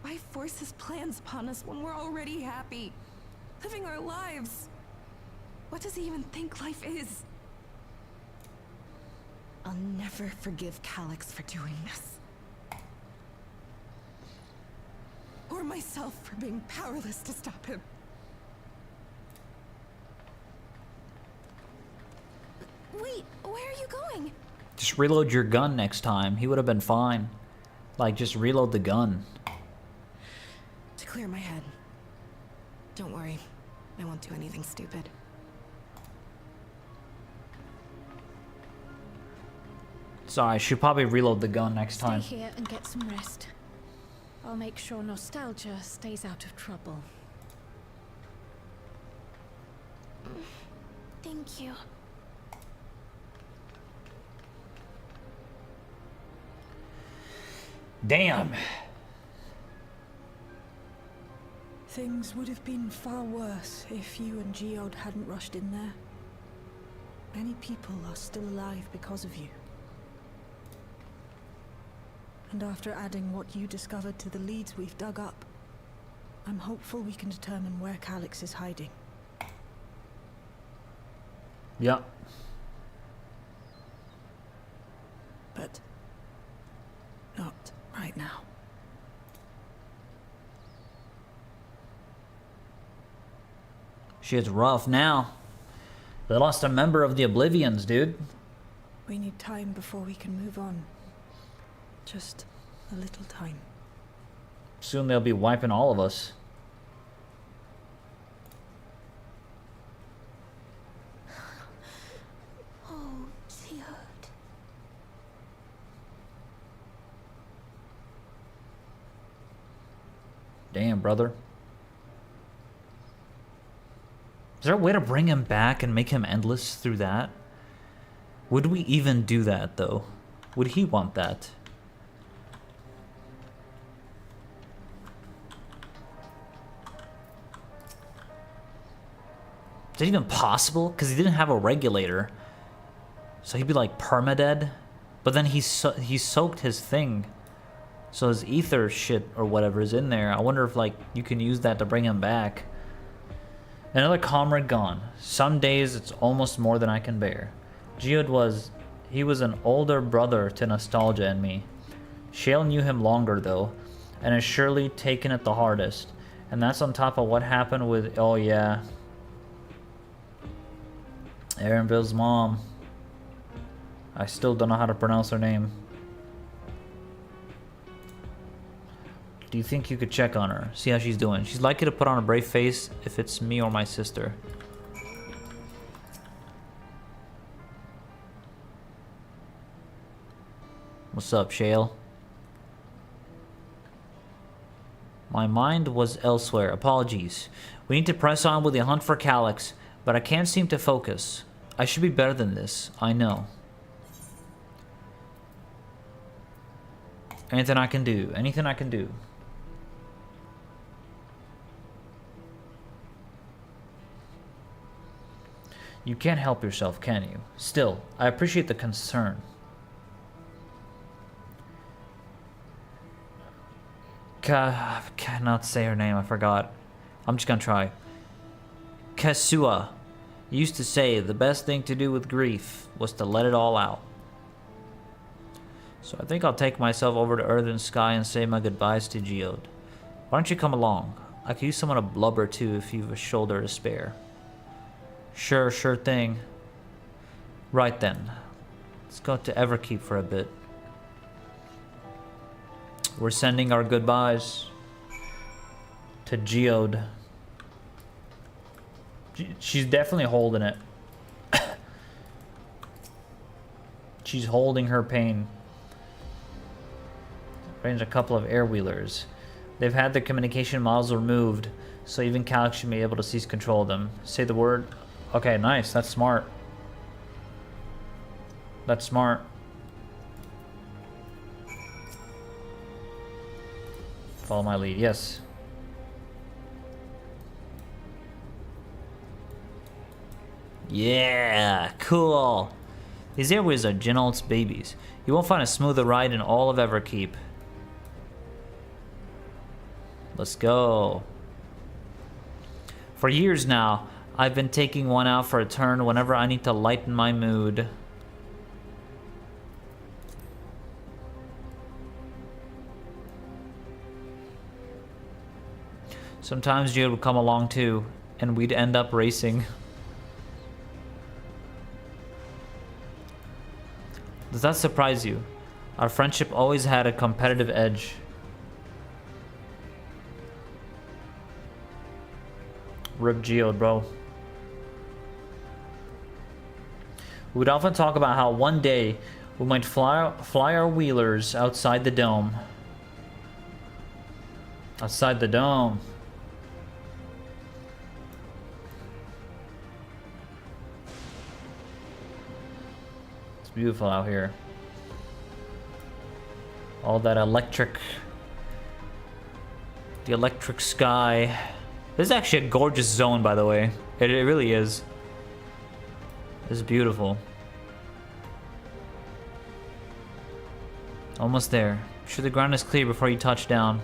Why force his plans upon us when we're already happy, living our lives? What does he even think life is? I'll never forgive Calyx for doing this. Or myself for being powerless to stop him. Wait, where are you going? Just reload your gun next time. He would have been fine. Like, just reload the gun. To clear my head. Don't worry, I won't do anything stupid. So I should probably reload the gun next time. Stay here and get some rest. I'll make sure nostalgia stays out of trouble. Thank you. Damn. Things would have been far worse if you and Geode hadn't rushed in there. Many people are still alive because of you. And after adding what you discovered to the leads we've dug up, I'm hopeful we can determine where Calyx is hiding. Yep. But not right now. Shit's rough now. They lost a member of the Oblivions, dude. We need time before we can move on. Just a little time. Soon they'll be wiping all of us. Oh, Geode. Damn, brother. Is there a way to bring him back and make him endless through that? Would we even do that, though? Would he want that? Is it even possible? Because he didn't have a regulator. So he'd be like permadead. But then he soaked his thing. So his ether shit or whatever is in there. I wonder if like you can use that to bring him back. Another comrade gone. Some days it's almost more than I can bear. Geode was an older brother to Nostalgia and me. Shale knew him longer though, and has surely taken it the hardest. And that's on top of what happened with, oh yeah, Aaron Bill's mom. I still don't know how to pronounce her name. Do you think you could check on her? See how she's doing? She's likely to put on a brave face if it's me or my sister. What's up, Shale? My mind was elsewhere. Apologies. We need to press on with the hunt for Calyx, but I can't seem to focus. I should be better than this. I know. Anything I can do. Anything I can do. You can't help yourself, can you? Still, I appreciate the concern. I cannot say her name, I forgot. I'm just gonna try. Kasua used to say the best thing to do with grief was to let it all out. So I think I'll take myself over to Earth and Sky and say my goodbyes to Geode. Why don't you come along? I could use someone to blubber too if you've a shoulder to spare. Sure thing. Right then. Let's go to Everkeep for a bit. We're sending our goodbyes to Geode. She's definitely holding it. She's holding her pain. Range a couple of air wheelers. They've had their communication models removed, so even Calyx should be able to seize control of them. Say the word. Okay, nice. That's smart. That's smart. Follow my lead. Yes. Yeah, cool. These airways are Genolt's babies. You won't find a smoother ride in all of Everkeep. Let's go. For years now, I've been taking one out for a turn whenever I need to lighten my mood. Sometimes Jude would come along too, and we'd end up racing. Does that surprise you? Our friendship always had a competitive edge. Rip Geode, bro. We would often talk about how one day we might fly our wheelers outside the dome. Outside the dome. It's beautiful out here. All that electric... The electric sky. This is actually a gorgeous zone, by the way. It really is. It's beautiful. Almost there. Be sure the ground is clear before you touch down.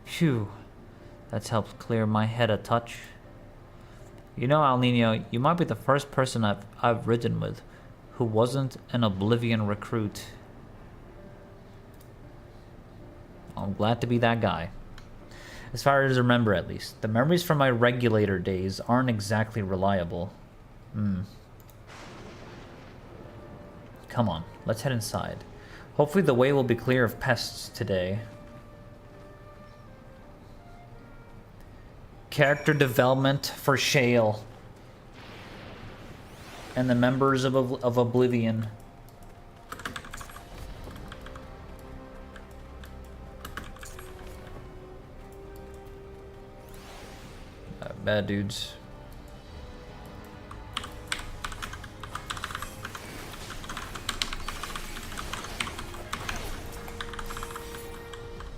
Phew. That's helped clear my head a touch. You know, Alninio, you might be the first person I've ridden with who wasn't an Oblivion recruit. I'm glad to be that guy. As far as I remember, at least. The memories from my regulator days aren't exactly reliable. Come on, let's head inside. Hopefully the way will be clear of pests today. Character development for Shale. And the members of Oblivion. Bad dudes.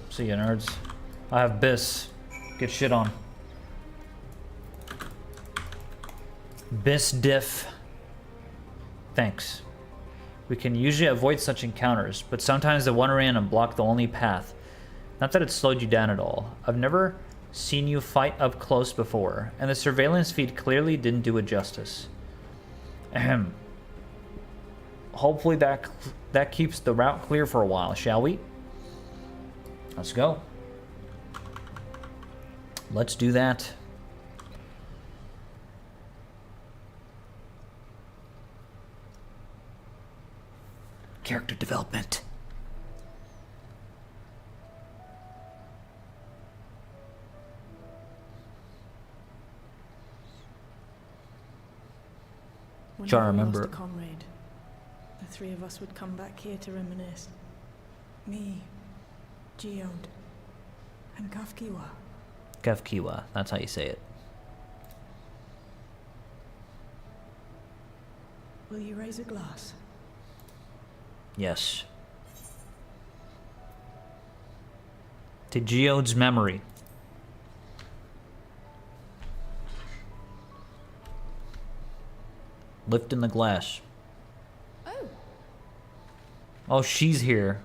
See ya, nerds. I have Biss. Get shit on. Biss diff. Thanks. We can usually avoid such encounters, but sometimes they wander in and block the only path. Not that it slowed you down at all. I've never seen you fight up close before, and the surveillance feed clearly didn't do it justice. Ahem. Hopefully that keeps the route clear for a while, shall we? Let's go. Let's do that. Character development. Whenever I we remember. lost a comrade, the three of us would come back here to reminisce. Me, Geode, and Kafkiwa. Kafkiwa, that's how you say it. Will you raise a glass? Yes. To Geode's memory. Lifting the glass. Oh, Oh, she's here.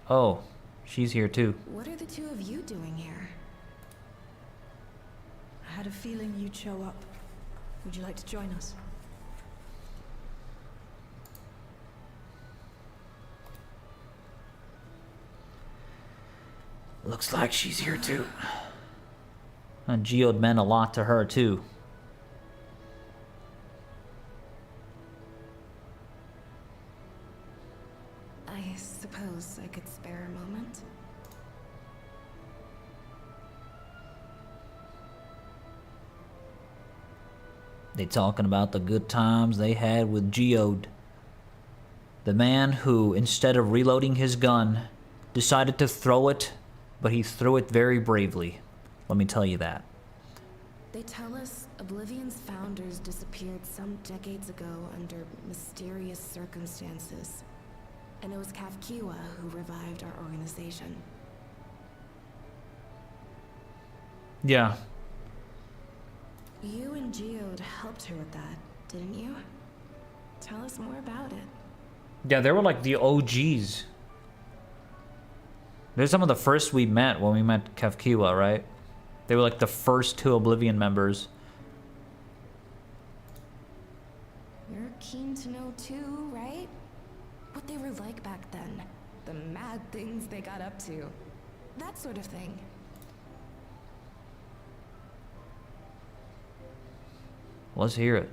Oh, she's here too. What are the two of you doing here? I had a feeling you'd show up. Would you like to join us? Looks like she's here too. And Geode meant a lot to her too. I suppose I could spare a moment. They talking about the good times they had with Geode. The man who, instead of reloading his gun, decided to throw it, but he threw it very bravely. Let me tell you that. They tell us Oblivion's founders disappeared some decades ago under mysterious circumstances. And it was Kafkiwa who revived our organization. Yeah. You and Geode helped her with that, didn't you? Tell us more about it. Yeah, they were like the OGs. They're some of the first we met when we met Kefkiwa, right? They were like the first 2 Oblivion members. You're keen to know too, right? What they were like back then. The mad things they got up to. That sort of thing. Let's hear it.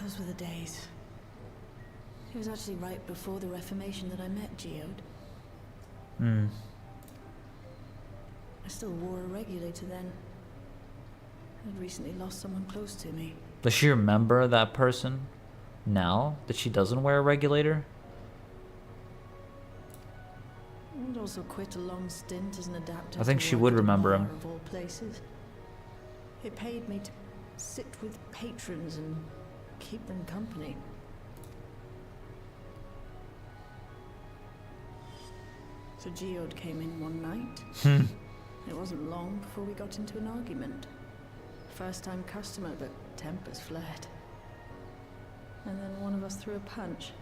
Those were the days. It was actually right before the Reformation that I met Geode. I still wore a regulator then. I'd recently lost someone close to me. Does she remember that person now that she doesn't wear a regulator? And also quit a long stint as an adapter. I think to she work would at the remember him. bar of all places. It paid me to sit with patrons and keep them company. So Geode came in one night. It wasn't long before we got into an argument. First time customer, but tempers flared. And then one of us threw a punch.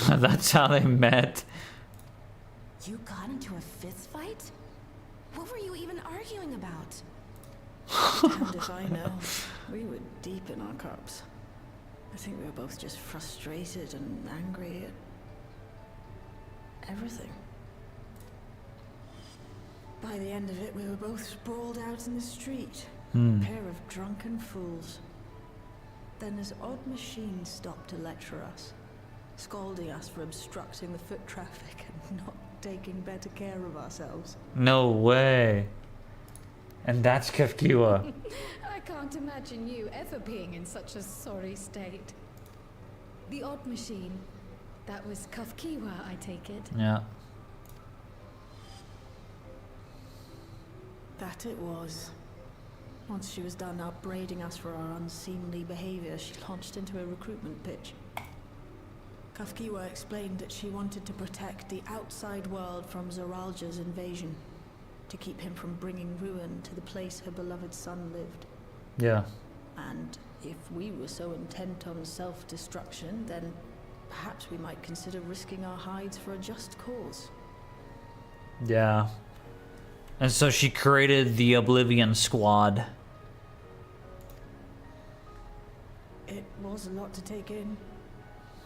That's how they met. You got into a fist fight? What were you even arguing about? And if I know, we were deep in our cups. I think we were both just frustrated and angry at everything. By the end of it, we were both sprawled out in the street. A pair of drunken fools. Then this odd machine stopped to lecture us, scolding us for obstructing the foot traffic and not taking better care of ourselves. No way. And that's Kefkiwa. I can't imagine you ever being in such a sorry state. The odd machine. That was Kafkiwa, I take it. Yeah. That it was. Once she was done upbraiding us for our unseemly behavior, she launched into a recruitment pitch. Kafkiwa explained that she wanted to protect the outside world from Zoralja's invasion, to keep him from bringing ruin to the place her beloved son lived. Yeah. And if we were so intent on self-destruction, then perhaps we might consider risking our hides for a just cause. Yeah. And so she created the Oblivion Squad. It was a lot to take in.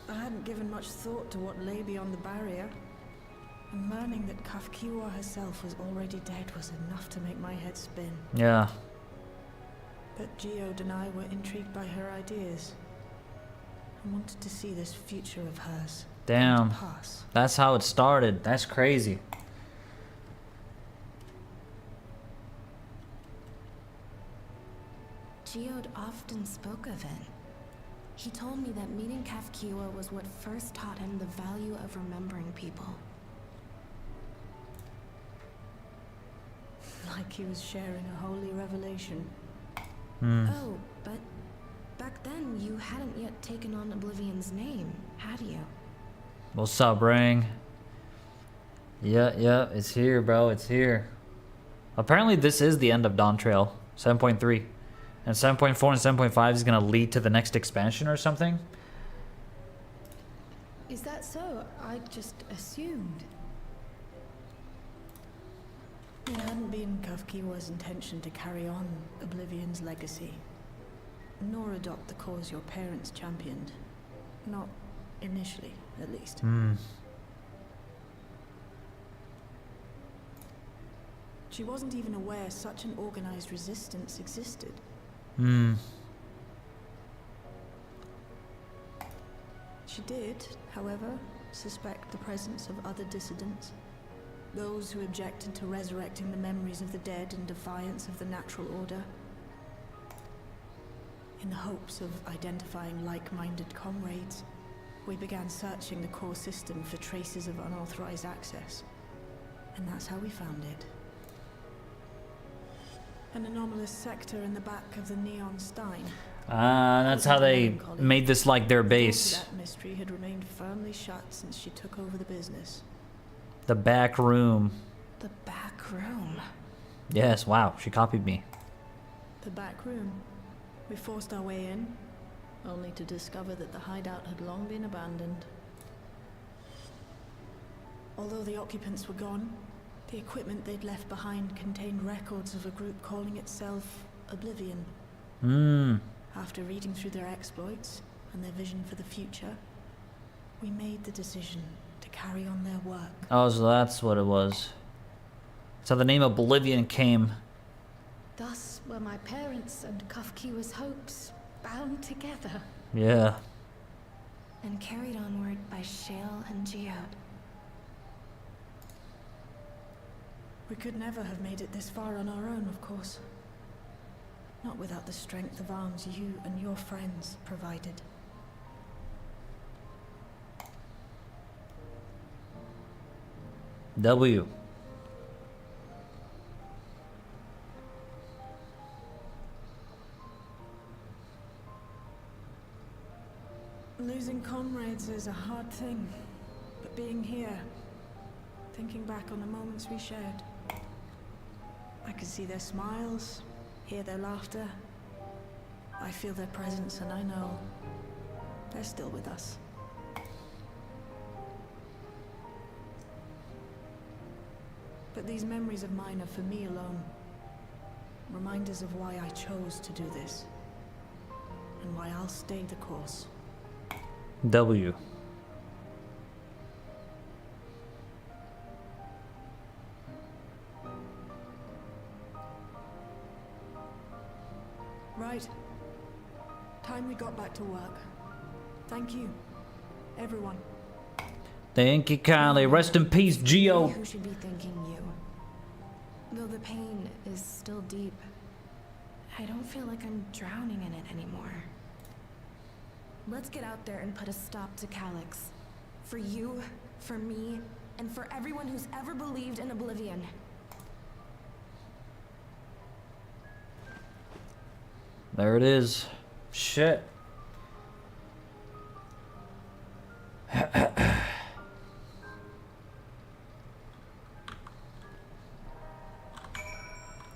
I hadn't given much thought to what lay beyond the barrier. And learning that Kafkiwa herself was already dead was enough to make my head spin. Yeah. But Geode and I were intrigued by her ideas. I wanted to see this future of hers. Damn. Pass. That's how it started. That's crazy. Geode often spoke of it. He told me that meeting Kafkiwa was what first taught him the value of remembering people. Like he was sharing a holy revelation. Oh, but back then you hadn't yet taken on Oblivion's name, had you? What's up, Ring? Yeah, it's here, bro. It's here. Apparently, this is the end of Dawntrail 7.3. And 7.4 and 7.5 is going to lead to the next expansion or something? Is that so? I just assumed. It hadn't been Kafkiwa's intention to carry on Oblivion's legacy, nor adopt the cause your parents championed. Not initially, at least. She wasn't even aware such an organized resistance existed. She did, however, suspect the presence of other dissidents. Those who objected to resurrecting the memories of the dead in defiance of the natural order. In the hopes of identifying like-minded comrades, we began searching the core system for traces of unauthorized access. And that's how we found it. An anomalous sector in the back of the Neon Stein. That's how they made this like their base. That mystery had remained firmly shut since she took over the business. The back room. The back room. Yes, wow, she copied me. The back room. We forced our way in, only to discover that the hideout had long been abandoned. Although the occupants were gone, the equipment they'd left behind contained records of a group calling itself Oblivion. After reading through their exploits and their vision for the future, we made the decision to carry on their work. Oh, so that's what it was. So the name Oblivion came. Thus were my parents' and Kafkiwa's hopes bound together. Yeah. And carried onward by Shale and Geo. We could never have made it this far on our own, of course. Not without the strength of arms you and your friends provided. W. Losing comrades is a hard thing, but being here, thinking back on the moments we shared, I can see their smiles, hear their laughter. I feel their presence and I know they're still with us. But these memories of mine are for me alone. Reminders of why I chose to do this. And why I'll stay the course. W. Right. Time we got back to work. Thank you, everyone. Thank you kindly. Rest in peace, Geo. Who should be thanking you? Though the pain is still deep, I don't feel like I'm drowning in it anymore. Let's get out there and put a stop to Calyx. For you, for me, and for everyone who's ever believed in Oblivion. There it is. Shit.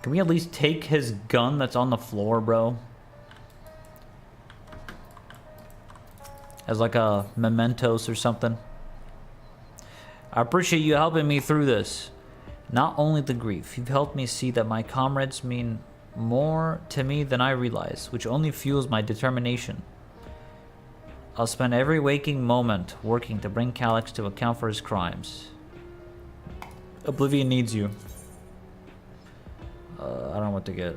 Can we at least take his gun that's on the floor, bro? As like a mementos or something. I appreciate you helping me through this. Not only the grief, you've helped me see that my comrades mean more to me than I realize, which only fuels my determination. I'll spend every waking moment working to bring Calyx to account for his crimes. Oblivion needs you. I don't know what to get.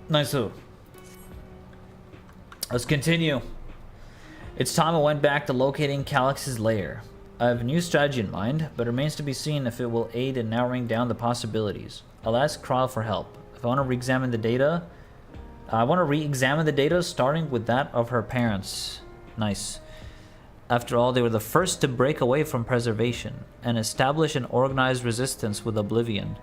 Nice. Let's continue. It's time I went back to locating Calyx's lair. I have a new strategy in mind, but it remains to be seen if it will aid in narrowing down the possibilities. I'll ask Krile for help. If I want to re-examine the data, starting with that of her parents. Nice. After all, they were the first to break away from preservation and establish an organized resistance with Oblivion.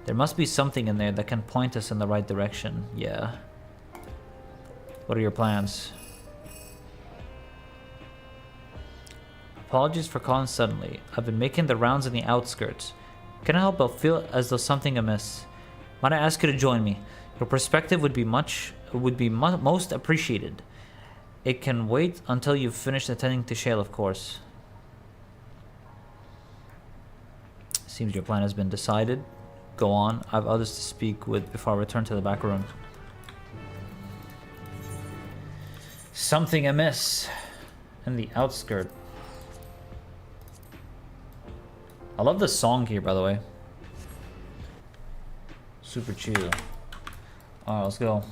There must be something in there that can point us in the right direction. Yeah. What are your plans? Apologies for calling suddenly. I've been making the rounds in the outskirts. Can't help but feel as though something amiss. Might I ask you to join me? Your perspective would be most appreciated. It can wait until you've finished attending to Shale, of course. Seems your plan has been decided. Go on. I have others to speak with before I return to the back room. Something amiss in the outskirt. I love the song here, by the way. Super chill. Alright, let's go.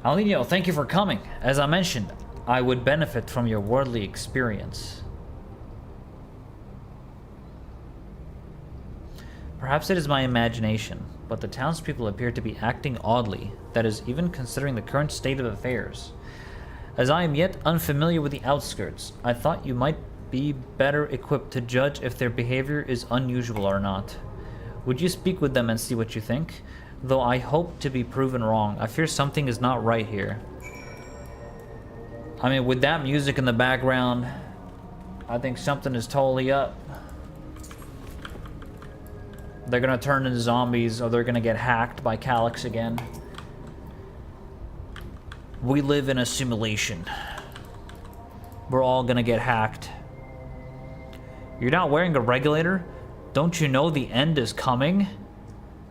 Alninio, thank you for coming. As I mentioned, I would benefit from your worldly experience. Perhaps it is my imagination, but the townspeople appear to be acting oddly, that is, even considering the current state of affairs. As I am yet unfamiliar with the outskirts, I thought you might be better equipped to judge if their behavior is unusual or not. Would you speak with them and see what you think? Though I hope to be proven wrong, I fear something is not right here. I mean, with that music in the background, I think something is totally up. They're gonna turn into zombies, or they're gonna get hacked by Calyx again. We live in a simulation. We're all gonna get hacked. You're not wearing a regulator? Don't you know the end is coming?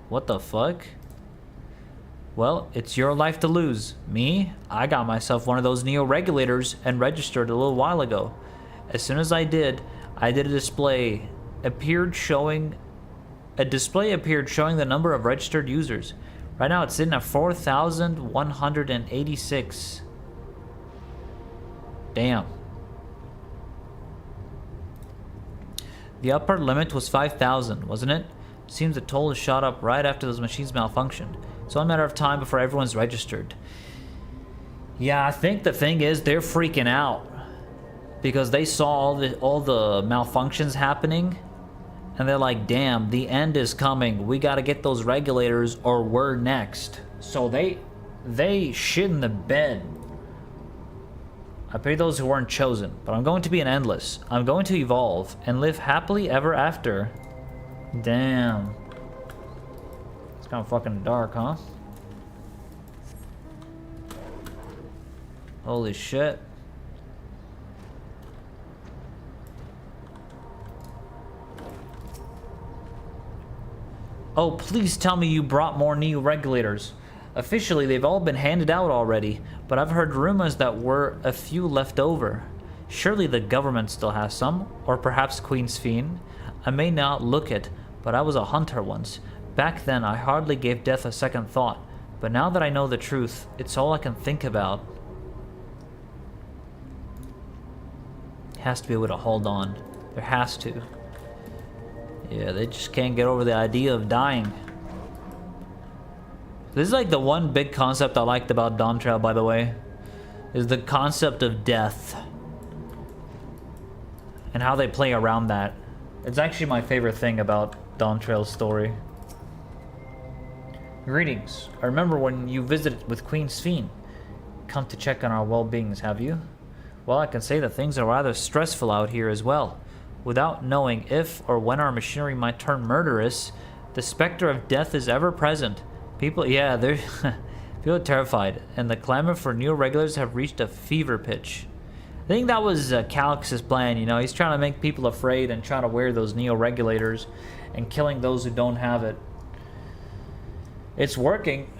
What the fuck? Well, it's your life to lose. Me? I got myself one of those Neo regulators and registered a little while ago. As soon as I did a display appeared showing the number of registered users. Right now it's sitting at 4,186. Damn. The upper limit was 5,000, wasn't it? Seems the toll has shot up right after those machines malfunctioned. It's only a matter of time before everyone's registered. Yeah, I think the thing is they're freaking out because they saw all the malfunctions happening, and they're like, damn, the end is coming. We gotta get those regulators or we're next. So they shit in the bed. I pity those who weren't chosen, but I'm going to be an endless. I'm going to evolve and live happily ever after. Damn. It's kind of fucking dark, huh? Holy shit. Oh, please tell me you brought more new regulators. Officially, they've all been handed out already, but I've heard rumors that were a few left over. Surely the government still has some, or perhaps Queen's Fiend. I may not look it, but I was a hunter once. Back then, I hardly gave death a second thought, but now that I know the truth, it's all I can think about. Has to be able to hold on. There has to. Yeah, they just can't get over the idea of dying. This is like the one big concept I liked about Dawntrail, by the way, is the concept of death and how they play around that. It's actually my favorite thing about Dawntrail's story. Greetings. I remember when you visited with Queen's Fiend. Come to check on our well-beings, have you? Well, I can say that things are rather stressful out here as well. Without knowing if or when our machinery might turn murderous, the specter of death is ever present. People, yeah, they're people are terrified, and the clamor for new regulars have reached a fever pitch. I think that was Calyx's plan, you know, he's trying to make people afraid and trying to wear those Neo regulators and killing those who don't have it. It's working.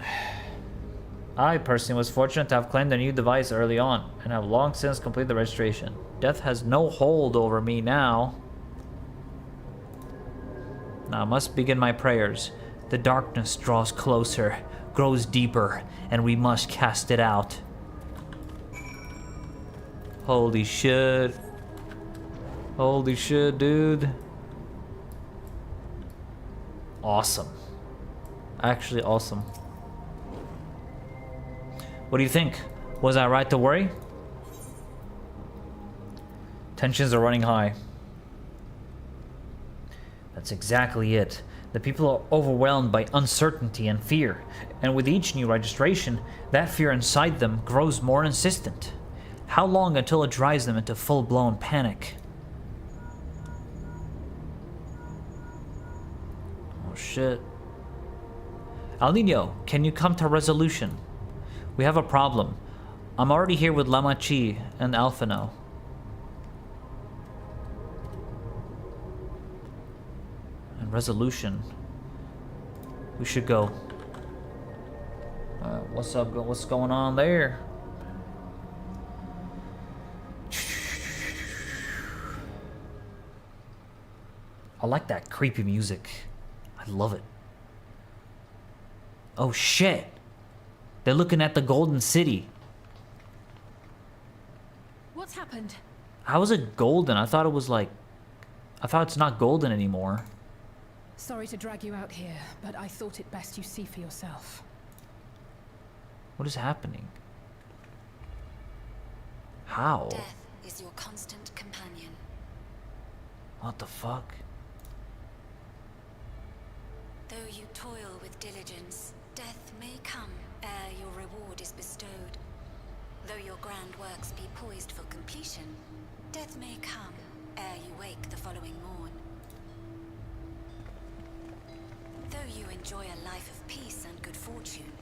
I personally was fortunate to have claimed a new device early on and have long since completed the registration. Death has no hold over me now. Now I must begin my prayers. The darkness draws closer, grows deeper, and we must cast it out. Holy shit. Holy shit, dude. Awesome. Actually awesome. What do you think? Was I right to worry? Tensions are running high. That's exactly it. The people are overwhelmed by uncertainty and fear, and with each new registration, that fear inside them grows more insistent. How long until it drives them into full-blown panic? Oh shit. Alninio, can you come to resolution? We have a problem. I'm already here with Lamachi and Alphino. And resolution. We should go. What's up? What's going on there? I like that creepy music. I love it. Oh shit. They're looking at the Golden City. What's happened? How is it golden? I thought it was like... I thought it's not golden anymore. Sorry to drag you out here, but I thought it best you see for yourself. What is happening? How? Death is your constant companion. What the fuck? Though you toil with diligence, death may come ere your reward is bestowed. Though your grand works be poised for completion, death may come ere you wake the following morn. Though you enjoy a life of peace and good fortune,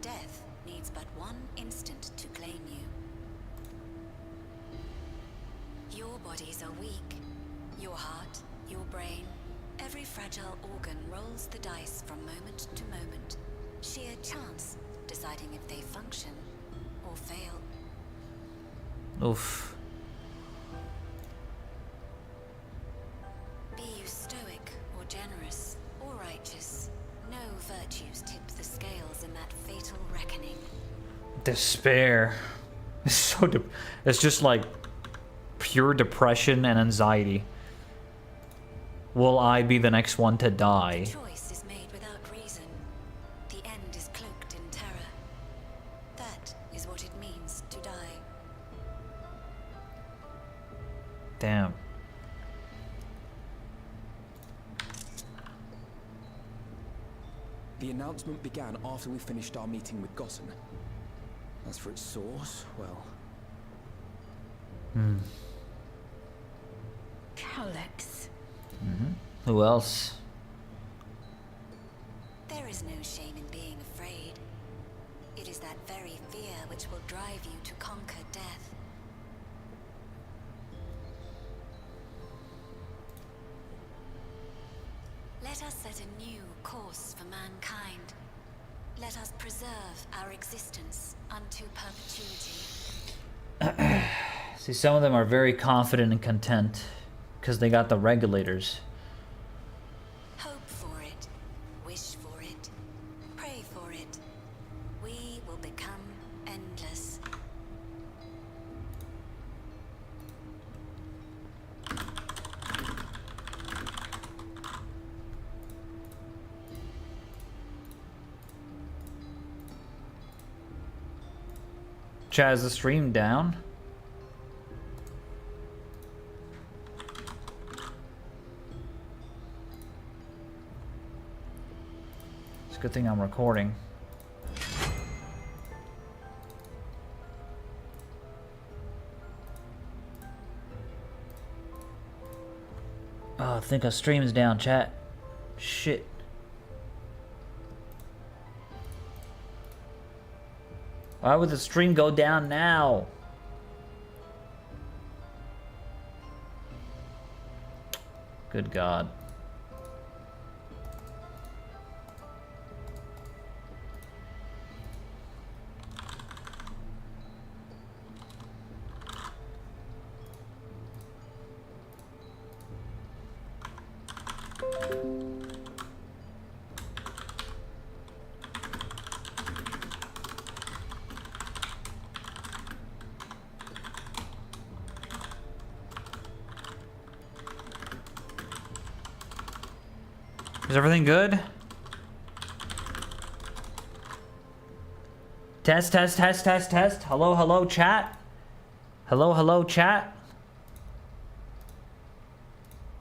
death needs but one instant to claim you. Your bodies are weak. Your heart, your brain, every fragile organ rolls the dice from moment to moment. Sheer chance deciding if they function or fail. Oof. Be you stoic or generous or righteous, no virtues tip the scales in that fatal reckoning. Despair. It's so it's just like pure depression and anxiety. Will I be the next one to die? Choice is made without reason. The end is cloaked in terror. That is what it means to die. Damn. The announcement began after we finished our meeting with Gossen. As for its source, well... Calyx. Who else? There is no shame in being afraid. It is that very fear which will drive you to conquer death. Let us set a new course for mankind. Let us preserve our existence unto perpetuity. See, some of them are very confident and content because they got the regulators. Hope for it, wish for it, pray for it. We will become endless. Chad, is the stream down? It's a good thing I'm recording. Oh, I think our stream is down, chat. Shit. Why would the stream go down now? Good God. Is everything good? Test, test, test, test, test. Hello, hello, chat. Hello, hello, chat.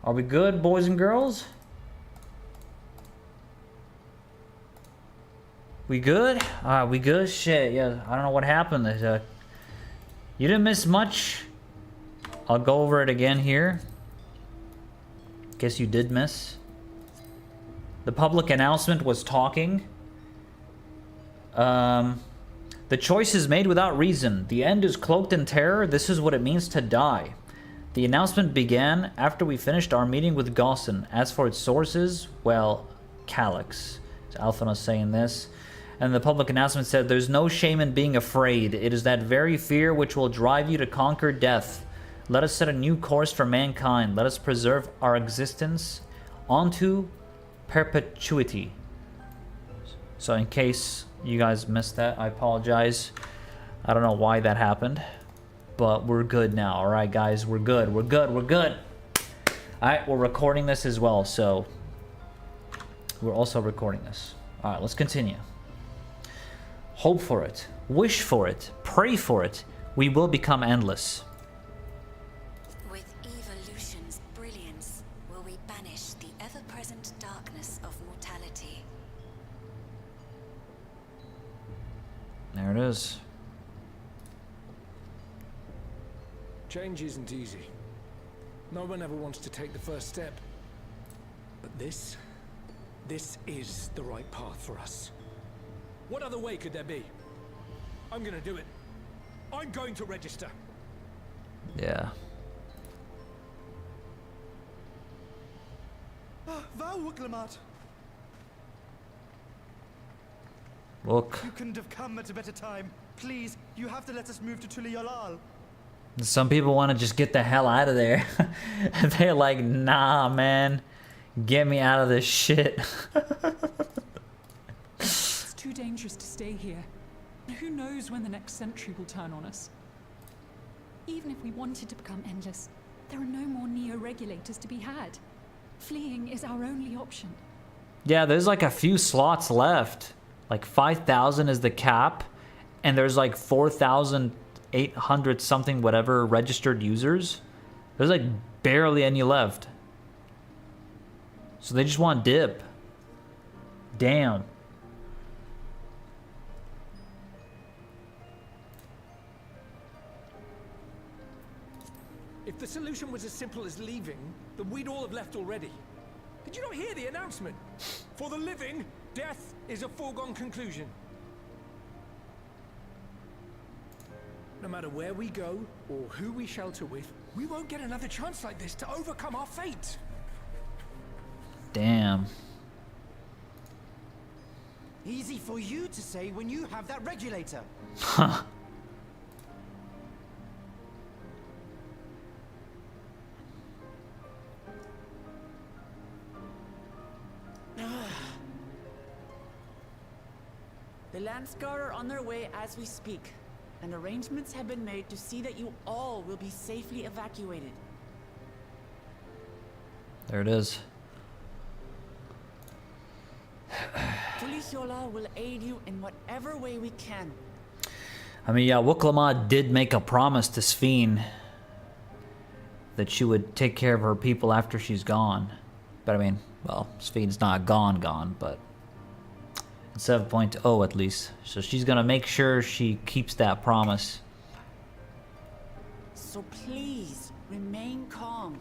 Are we good, boys and girls? We good? We good? Shit, yeah. I don't know what happened. You didn't miss much. I'll go over it again here. Guess you did miss. The public announcement was talking. The choice is made without reason. The end is cloaked in terror. This is what it means to die. The announcement began after we finished our meeting with Gossen. As for its sources, well, Calyx. So Alphina's saying this. And the public announcement said, there's no shame in being afraid. It is that very fear which will drive you to conquer death. Let us set a new course for mankind. Let us preserve our existence onto perpetuity. So in case you guys missed that, I apologize. I don't know why that happened, but we're good now. All right, guys, we're good. We're good. We're good. All right, we're recording this as well, so we're also recording this. All right, let's continue. Hope for it. Wish for it. Pray for it. We will become endless. With evolution's brilliance, will we banish the ever-present darkness of mortality. There it is. Change isn't easy. No one ever wants to take the first step. But this is the right path for us. What other way could there be? I'm gonna do it. I'm going to register. Yeah. Wow, Wuklamat. Look. You couldn't have come at a better time. Please, you have to let us move to Tuliolal. Some people want to just get the hell out of there. They're like, nah, man. Get me out of this shit. It's too dangerous to stay here. Who knows when the next century will turn on us? Even if we wanted to become endless, there are no more Neo-regulators to be had. Fleeing is our only option. Yeah, there's like a few slots left. Like 5,000 is the cap. And there's like 4,800 something whatever registered users. There's like barely any left. So they just want dip. Damn. If the solution was as simple as leaving, then we'd all have left already. Did you not hear the announcement? For the living, death is a foregone conclusion. No matter where we go, or who we shelter with, we won't get another chance like this to overcome our fate. Damn. Easy for you to say when you have that regulator. Huh. The Landsguard are on their way as we speak, and arrangements have been made to see that you all will be safely evacuated. There it is. Tulishola will aid you in whatever way we can. I mean, yeah, Wuklamat did make a promise to Sphene that she would take care of her people after she's gone. But I mean, well, Sphene's not gone, but 7.0 at least. So she's gonna make sure she keeps that promise. So please, remain calm.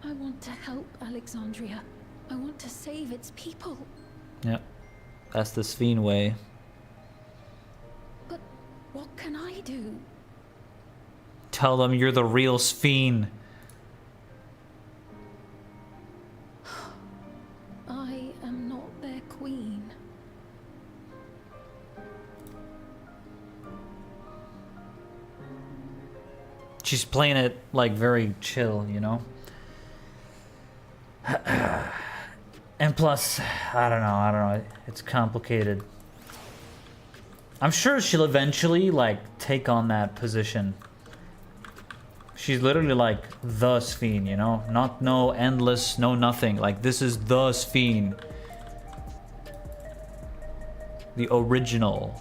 I want to help Alexandria. I want to save its people. Yep. That's the Sphene way. But what can I do? Tell them you're the real Sphene. I am not their queen. She's playing it like very chill, you know? And plus, I don't know, it's complicated. I'm sure she'll eventually like take on that position. She's literally like the Sphene, you know? Not no endless, no nothing. Like this is the Sphene. The original.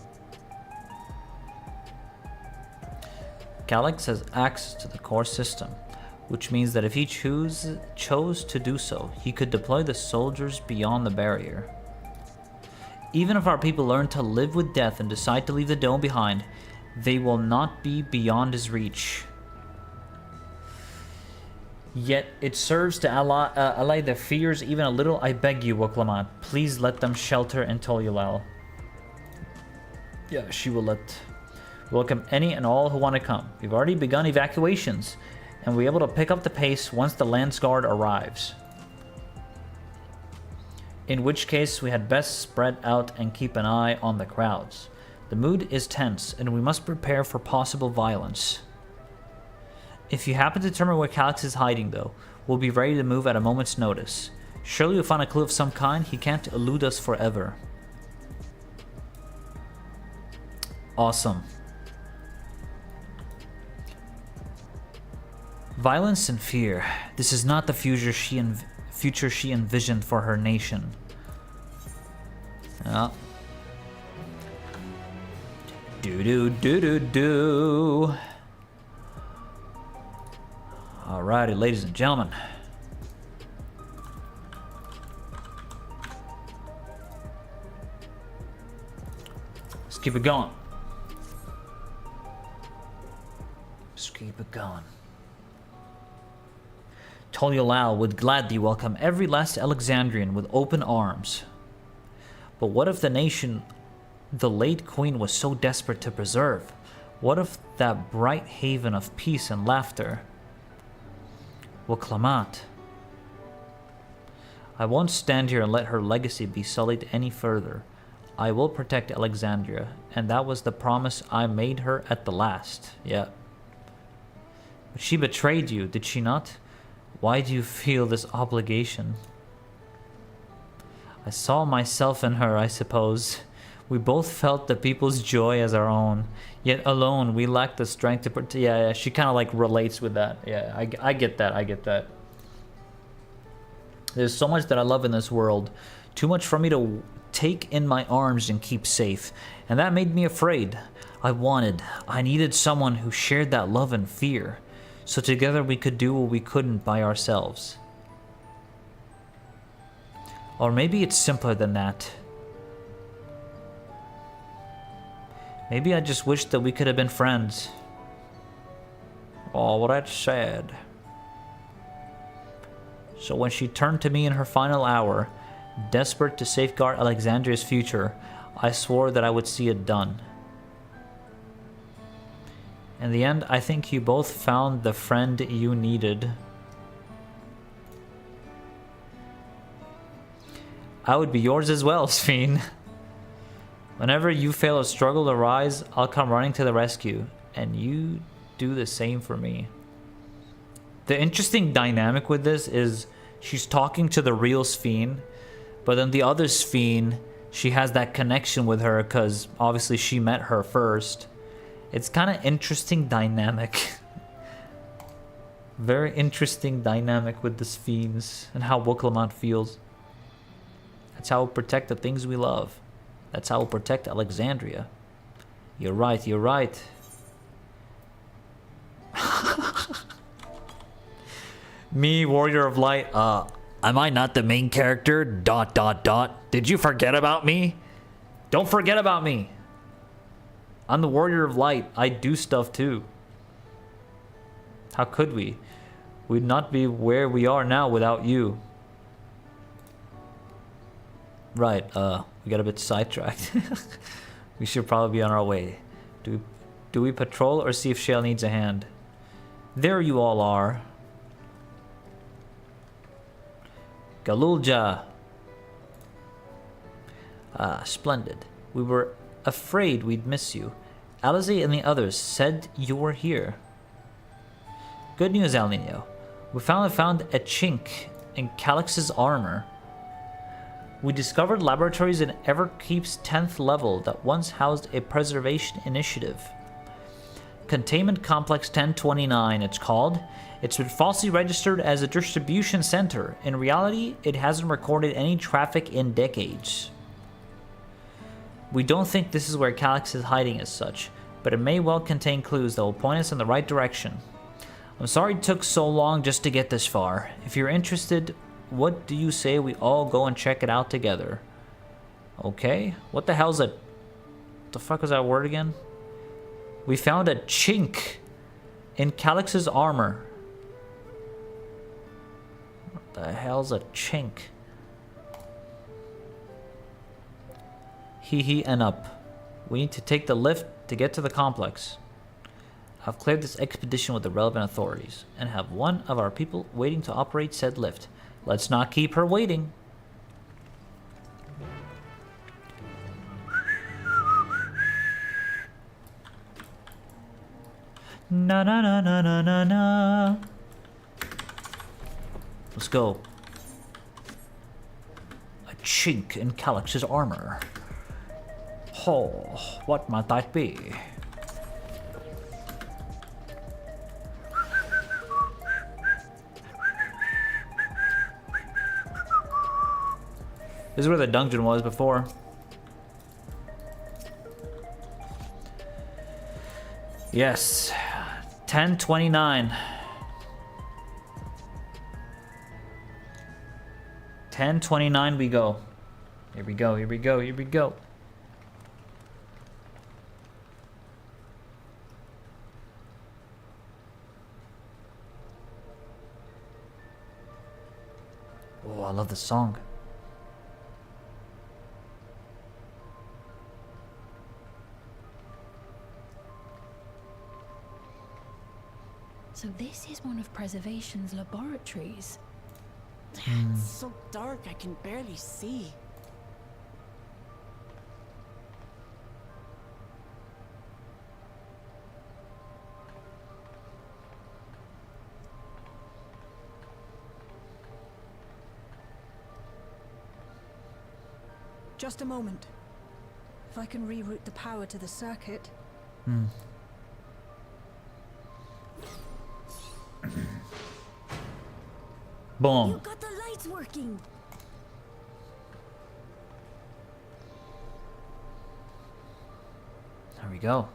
Calyx has access to the core system, which means that if he chose to do so, he could deploy the soldiers beyond the barrier. Even if our people learn to live with death and decide to leave the dome behind, they will not be beyond his reach. Yet it serves to allay their fears even a little. I beg you, Wuklamat, please let them shelter in Toliulal. Yeah, she will welcome any and all who want to come. We've already begun evacuations, and we'll be able to pick up the pace once the Landsguard arrives. In which case, we had best spread out and keep an eye on the crowds. The mood is tense, and we must prepare for possible violence. If you happen to determine where Calyx is hiding, though, we'll be ready to move at a moment's notice. Surely you'll find a clue of some kind. He can't elude us forever. Awesome. Violence and fear. This is not the future she envisioned for her nation. Oh. Do. Alrighty, ladies and gentlemen. keep it going. Just keep it going. Toliolal would gladly welcome every last Alexandrian with open arms. But what if the nation the late queen was so desperate to preserve? What if that bright haven of peace and laughter will clamat? I won't stand here and let her legacy be sullied any further. I will protect Alexandria, and that was the promise I made her at the last. Yeah. But she betrayed you, did she not? Why do you feel this obligation? I saw myself in her, I suppose. We both felt the people's joy as our own, yet alone we lacked the strength to protect. Yeah, she kind of like relates with that. Yeah, I get that, I get that. There's so much that I love in this world. Too much for me to take in my arms and keep safe. And that made me afraid. I needed someone who shared that love and fear. So together we could do what we couldn't by ourselves. Or maybe it's simpler than that. Maybe I just wish that we could have been friends. Oh, well, that's sad. So when she turned to me in her final hour, desperate to safeguard Alexandria's future, I swore that I would see it done. In the end, I think you both found the friend you needed. I would be yours as well, Sphene. Whenever you fail or struggle to rise, I'll come running to the rescue, and you do the same for me. The interesting dynamic with this is she's talking to the real Sphene, but then the other Sphene, she has that connection with her because obviously she met her first. It's kind of interesting dynamic. Very interesting dynamic with the Sphenes and how Wuklamant feels. That's how we'll protect the things we love. That's how we'll protect Alexandria. You're right, you're right. Me, Warrior of Light. Am I not the main character? ... Did you forget about me? Don't forget about me. I'm the Warrior of Light. I do stuff too. How could we? We'd not be where we are now without you. Right, we got a bit sidetracked. We should probably be on our way. Do we patrol or see if Shale needs a hand? There you all are. Galulja. Ah, splendid. We were afraid we'd miss you. Alize and the others said you were here. Good news, Alninio. We finally found a chink in Calix's armor. We discovered laboratories in Everkeep's 10th level that once housed a preservation initiative. Containment Complex 1029, it's called. It's been falsely registered as a distribution center. In reality, it hasn't recorded any traffic in decades. We don't think this is where Calix is hiding as such, but it may well contain clues that will point us in the right direction. I'm sorry it took so long just to get this far. If you're interested, what do you say we all go and check it out together? Okay, what the hell's that? The fuck was that word again? We found a chink in Calix's armor. What the hell's a chink? Hee and up. We need to take the lift to get to the complex. I've cleared this expedition with the relevant authorities and have one of our people waiting to operate said lift. Let's not keep her waiting. Na na na na na na na. Let's go. A chink in Calix's armor. Oh, what might that be? This is where the dungeon was before. Yes. 1029. 1029 we go. Here we go, here we go, here we go. Oh, I love this song. So this is one of Preservation's laboratories. It's so dark I can barely see. Just a moment. If I can reroute the power to the circuit. Boom. You got the lights working. There we go.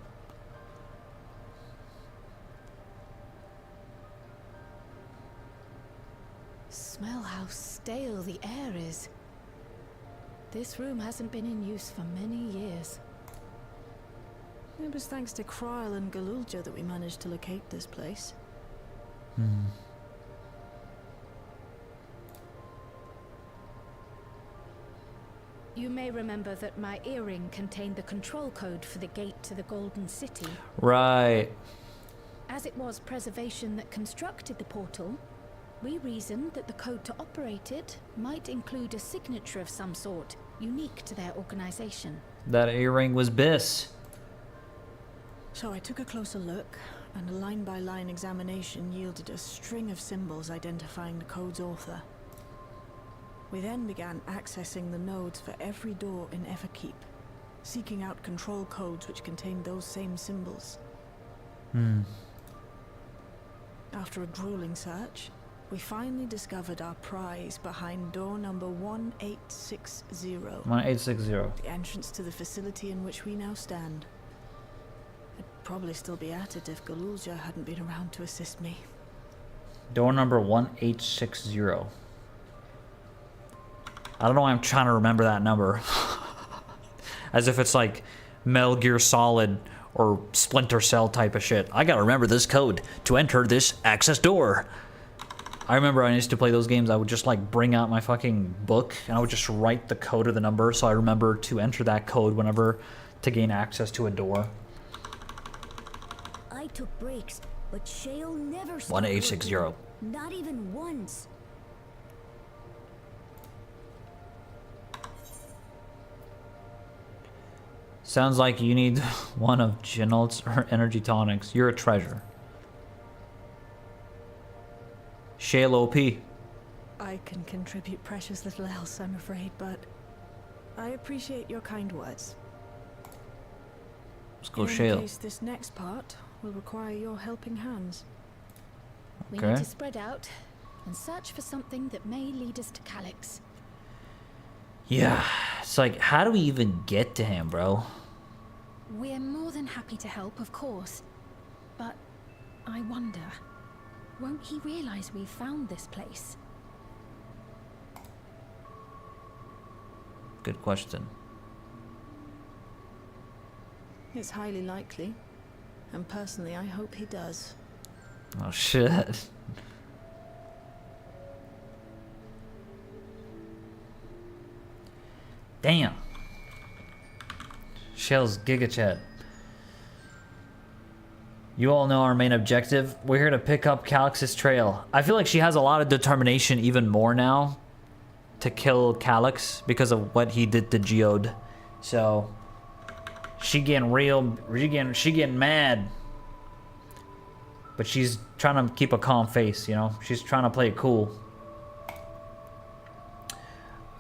Smell how stale the air is. This room hasn't been in use for many years. It was thanks to Kryl and Galulja that we managed to locate this place. You may remember that my earring contained the control code for the gate to the Golden City. Right. As it was Preservation that constructed the portal, we reasoned that the code to operate it might include a signature of some sort, unique to their organization. That earring was Biss. So I took a closer look, and a line-by-line examination yielded a string of symbols identifying the code's author. We then began accessing the nodes for every door in Everkeep, seeking out control codes which contained those same symbols. After a grueling search, we finally discovered our prize behind door number 1860. 1860. The entrance to the facility in which we now stand. I'd probably still be at it if Galulja hadn't been around to assist me. Door number 1860. I don't know why I'm trying to remember that number. As if it's like Metal Gear Solid or Splinter Cell type of shit. I gotta remember this code to enter this access door. I remember I used to play those games. I would just like bring out my fucking book and I would just write the code of the number so I remember to enter that code whenever to gain access to a door. I took breaks, but Shale never stopped 1860. working. Not even once. Sounds like you need one of Genolt's or energy tonics. You're a treasure. Shale OP. I can contribute precious little else, I'm afraid, but I appreciate your kind words. Let's go In Shale. case this next part will require your helping hands. We need to spread out and search for something that may lead us to Calyx. Yeah, it's like, how do we even get to him, bro? We're more than happy to help, of course. But I wonder, won't he realize we've found this place? Good question. It's highly likely. And personally, I hope he does. Oh, shit. Damn. Shell's Giga Chat. You all know our main objective. We're here to pick up Calyx's trail. I feel like she has a lot of determination even more now to kill Calyx because of what he did to Geode. So she getting real, she getting mad. But she's trying to keep a calm face, you know? She's trying to play it cool.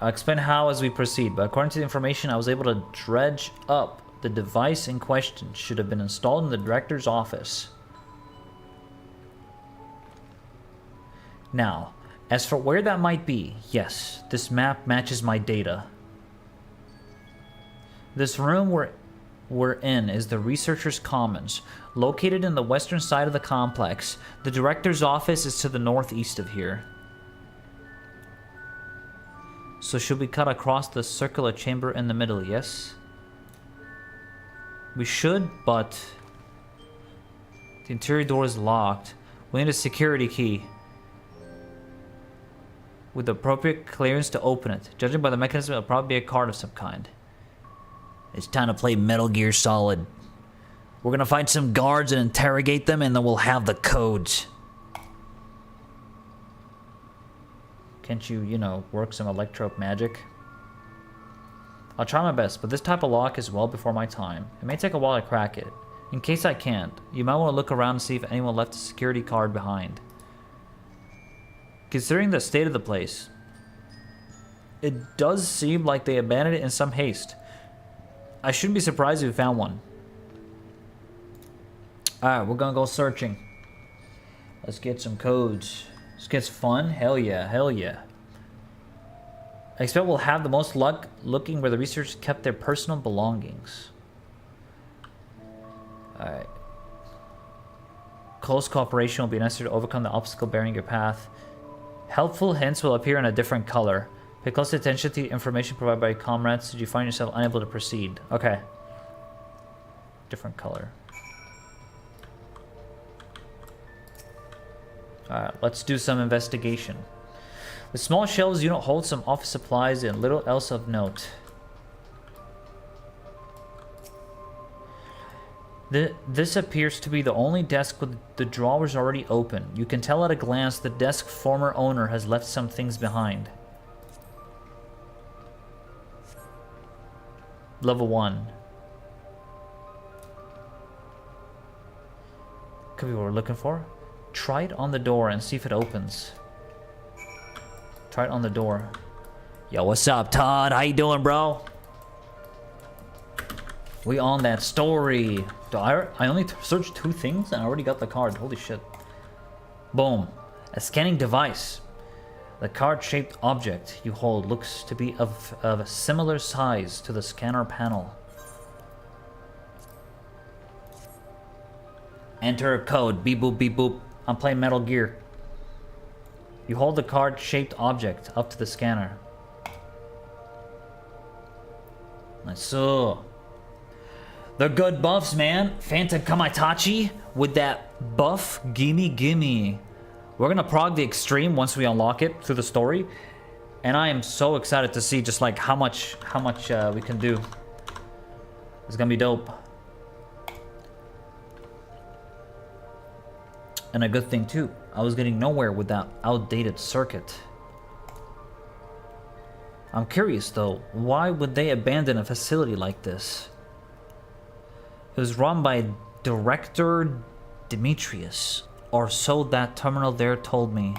I'll explain how as we proceed, but according to the information I was able to dredge up, the device in question should have been installed in the director's office. Now, as for where that might be, yes, this map matches my data. This room we're in is the Researcher's Commons, located in the western side of the complex. The director's office is to the northeast of here. So should we cut across the circular chamber in the middle? Yes. We should, but the interior door is locked. We need a security key. with the appropriate clearance to open it. Judging by the mechanism, it'll probably be a card of some kind. It's time to play Metal Gear Solid. We're gonna find some guards and interrogate them, and then we'll have the codes. Can't you, you know, work some electro magic? I'll try my best, but this type of lock is well before my time. It may take a while to crack it. In case I can't, you might want to look around and see if anyone left a security card behind. Considering the state of the place, it does seem like they abandoned it in some haste. I shouldn't be surprised if we found one. Alright, we're gonna go searching. Let's get some codes. This gets fun. Hell yeah, hell yeah. I expect we'll have the most luck looking where the researchers kept their personal belongings. Alright. Close cooperation will be necessary to overcome the obstacle bearing your path. Helpful hints will appear in a different color. Pay close attention to the information provided by your comrades should you find yourself unable to proceed. Okay. Different color. Alright, let's do some investigation. The small shelves unit holds some office supplies and little else of note. This appears to be the only desk with the drawers already open. You can tell at a glance the desk's former owner has left some things behind. Level 1. Could be what we're looking for. Try it on the door and see if it opens. Try it on the door. Yo, what's up, Todd? How you doing, bro? We on that story. I only searched 2 things and I already got the card. Holy shit. Boom. A scanning device. The card-shaped object you hold looks to be of a similar size to the scanner panel. Enter a code. Beep boop beep boop. I'm playing Metal Gear. You hold the card-shaped object up to the scanner. Nice. So, they're good buffs, man. Phantom Kamaitachi with that buff. Gimme, gimme. We're gonna prog the extreme once we unlock it through the story, and I am so excited to see just like how much we can do. It's gonna be dope. And a good thing too, I was getting nowhere with that outdated circuit. I'm curious though, why would they abandon a facility like this? It was run by Director Demetrius, or so that terminal there told me.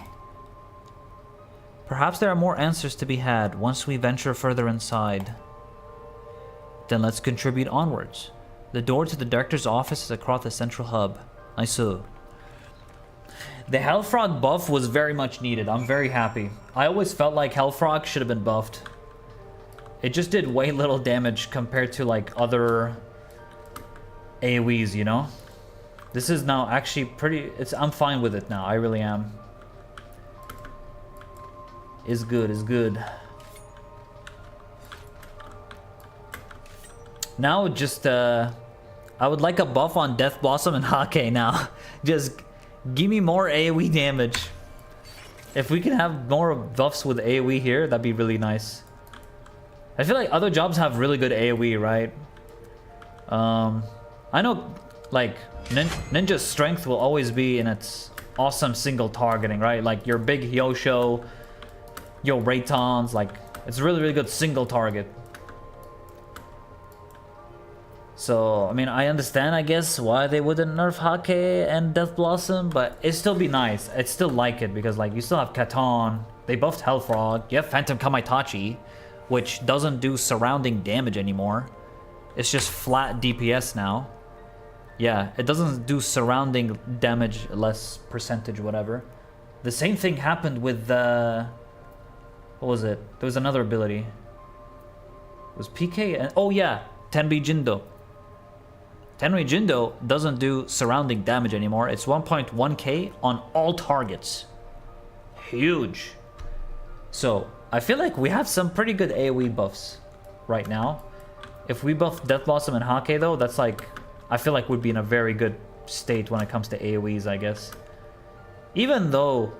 Perhaps there are more answers to be had once we venture further inside. Then let's contribute onwards. The door to the director's office is across the central hub. I saw. The Hellfrog buff was very much needed. I'm very happy. I always felt like Hellfrog should have been buffed. It just did way little damage compared to like other AoEs, you know? This is now actually pretty... I'm fine with it now. I really am. It's good, it's good. Now just, I would like a buff on Death Blossom and Hake now. Just give me more AoE damage. If we can have more buffs with AoE here, that'd be really nice. I feel like other jobs have really good AoE, right? I know, like, Ninja's strength will always be in its awesome single targeting, right? Like your big Hyosho, your Raytons, like, it's really, really good single target. So, I mean, I understand, I guess, why they wouldn't nerf Hake and Death Blossom, but it'd still be nice. I'd still like it, because, like, you still have Katon, they buffed Hellfrog, you have Phantom Kamaitachi, which doesn't do surrounding damage anymore. It's just flat DPS now. Yeah, it doesn't do surrounding damage, less percentage, whatever. The same thing happened with, what was it? There was another ability. It was PK and, oh yeah, Tenri Jindo. Tenri Jindo doesn't do surrounding damage anymore. It's 1.1k on all targets. Huge. So, I feel like we have some pretty good AoE buffs right now. If we buff Death Blossom and Hake though, that's like, I feel like we'd be in a very good state when it comes to AoEs, I guess. Even though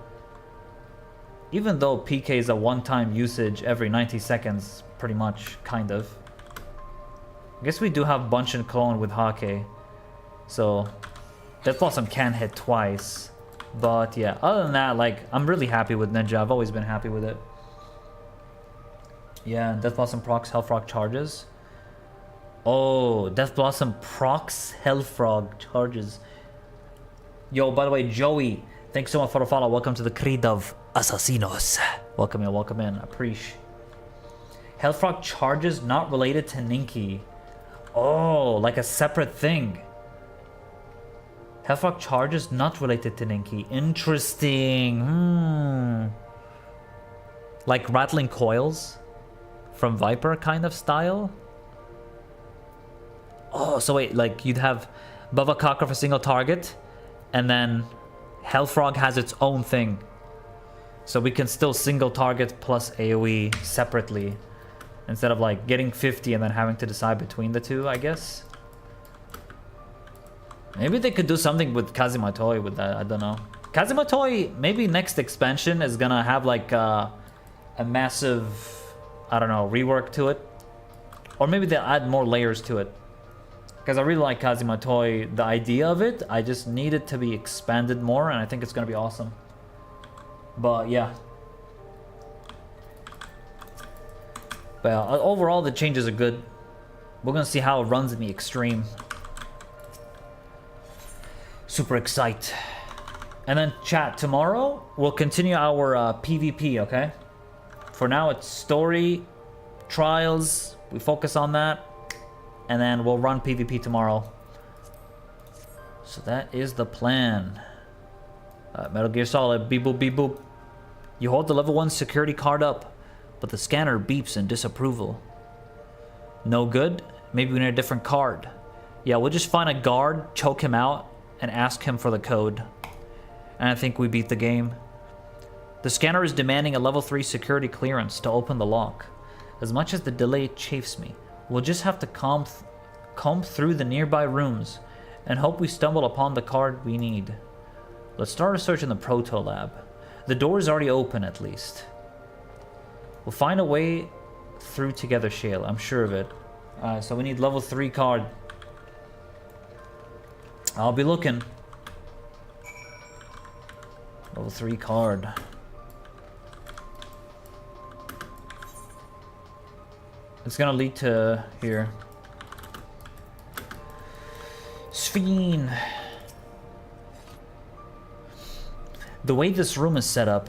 Even though PK is a one-time usage every 90 seconds, pretty much, kind of. I guess we do have Bunch and Clone with Hake. So, Death Blossom can hit twice. But yeah, other than that, like, I'm really happy with Ninja. I've always been happy with it. Yeah, Death Blossom procs Hellfrog charges. Oh, Death Blossom procs Hellfrog charges. Yo, by the way, Joey, thanks so much for the follow. Welcome to the Creed of Assassinos. Welcome in, welcome in. Appreciate. Hellfrog charges not related to Ninki. Oh, like a separate thing. Hellfrog charges not related to Ninki. Interesting. Like rattling coils from Viper kind of style. Oh, so wait, like you'd have Bava Kaka for single target, and then Hellfrog has its own thing. So we can still single target plus AoE separately, instead of like getting 50 and then having to decide between the two, I guess. Maybe they could do something with Kazimatoi with that, I don't know. Kazimatoi, maybe next expansion is gonna have like a massive, I don't know, rework to it. Or maybe they'll add more layers to it. Because I really like Kazimatoi, the idea of it. I just need it to be expanded more, and I think it's gonna be awesome. But yeah. But overall, the changes are good. We're gonna see how it runs in the extreme. Super excited. And then chat, tomorrow we'll continue our PvP, okay? For now it's story, trials, we focus on that. And then we'll run PvP tomorrow. So that is the plan. Metal Gear Solid, beep boop, beep boop. You hold the level 1 security card up, but the scanner beeps in disapproval. No good? Maybe we need a different card. Yeah, we'll just find a guard, choke him out, and ask him for the code. And I think we beat the game. The scanner is demanding a level 3 security clearance to open the lock. As much as the delay chafes me, we'll just have to comb through the nearby rooms and hope we stumble upon the card we need. Let's start a search in the Proto Lab. The door is already open, at least. We'll find a way through together, Shale. I'm sure of it. So we need level 3 card. I'll be looking. Level 3 card. It's gonna lead to here. Sphene. The way this room is set up,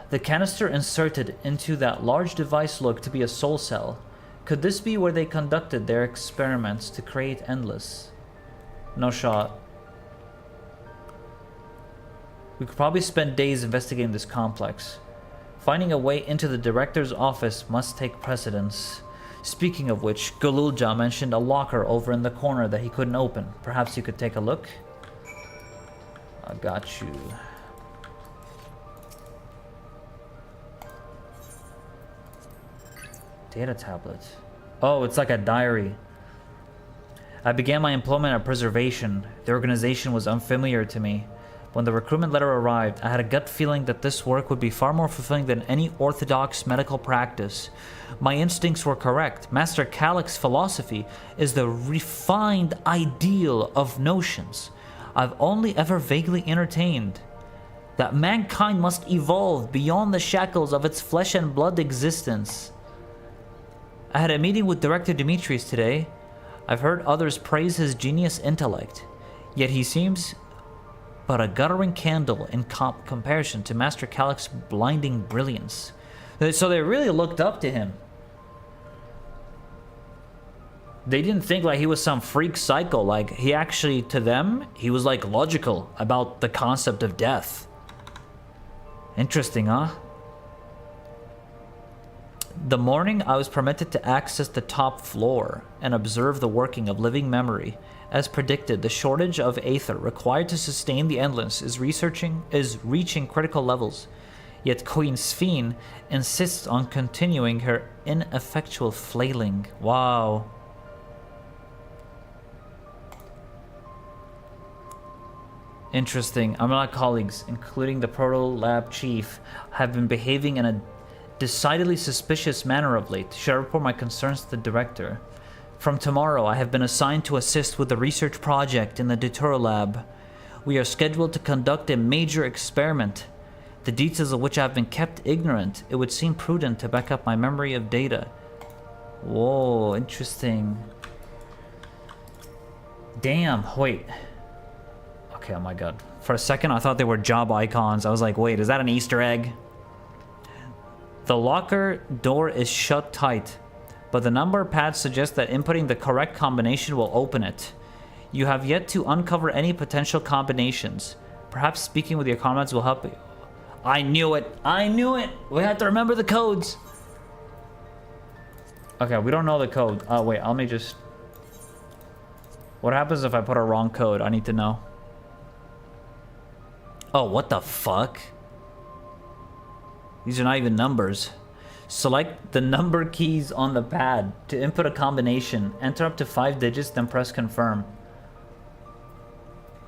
the canister inserted into that large device looked to be a soul cell. Could this be where they conducted their experiments to create Endless? No shot. We could probably spend days investigating this complex. Finding a way into the director's office must take precedence. Speaking of which, Galulja mentioned a locker over in the corner that he couldn't open. Perhaps you could take a look? I got you. Data tablet. Oh, it's like a diary. I began my employment at Preservation. The organization was unfamiliar to me. When the recruitment letter arrived, I had a gut feeling that this work would be far more fulfilling than any orthodox medical practice. My instincts were correct. Master Calic's philosophy is the refined ideal of notions I've only ever vaguely entertained. That mankind must evolve beyond the shackles of its flesh and blood existence. I had a meeting with Director Demetrius today. I've heard others praise his genius intellect, yet he seems but a guttering candle in comparison to Master Calic's blinding brilliance. So they really looked up to him. They didn't think like he was some freak psycho. Like he actually, to them, he was like logical about the concept of death. Interesting, huh? The morning I was permitted to access the top floor and observe the working of living memory. As predicted, the shortage of aether required to sustain the Endless is reaching critical levels. Yet Queen Sphene insists on continuing her ineffectual flailing. Wow. Interesting. Umbrella colleagues, including the Proto Lab chief, have been behaving in a decidedly suspicious manner of late. Should I report my concerns to the director? From tomorrow, I have been assigned to assist with the research project in the Dawntrail lab. We are scheduled to conduct a major experiment, the details of which I have been kept ignorant. It would seem prudent to back up my memory of data. Whoa, interesting. Damn, wait. Okay, oh my god. For a second, I thought they were job icons. I was like, wait, is that an Easter egg? The locker door is shut tight, but the number pad suggests that inputting the correct combination will open it. You have yet to uncover any potential combinations. Perhaps speaking with your comrades will help you. I knew it! I knew it! We have to remember the codes! Okay, we don't know the code. Oh, wait, let me just... What happens if I put a wrong code? I need to know. Oh, what the fuck? These are not even numbers. Select the number keys on the pad to input a combination. Enter up to 5 digits, then press confirm.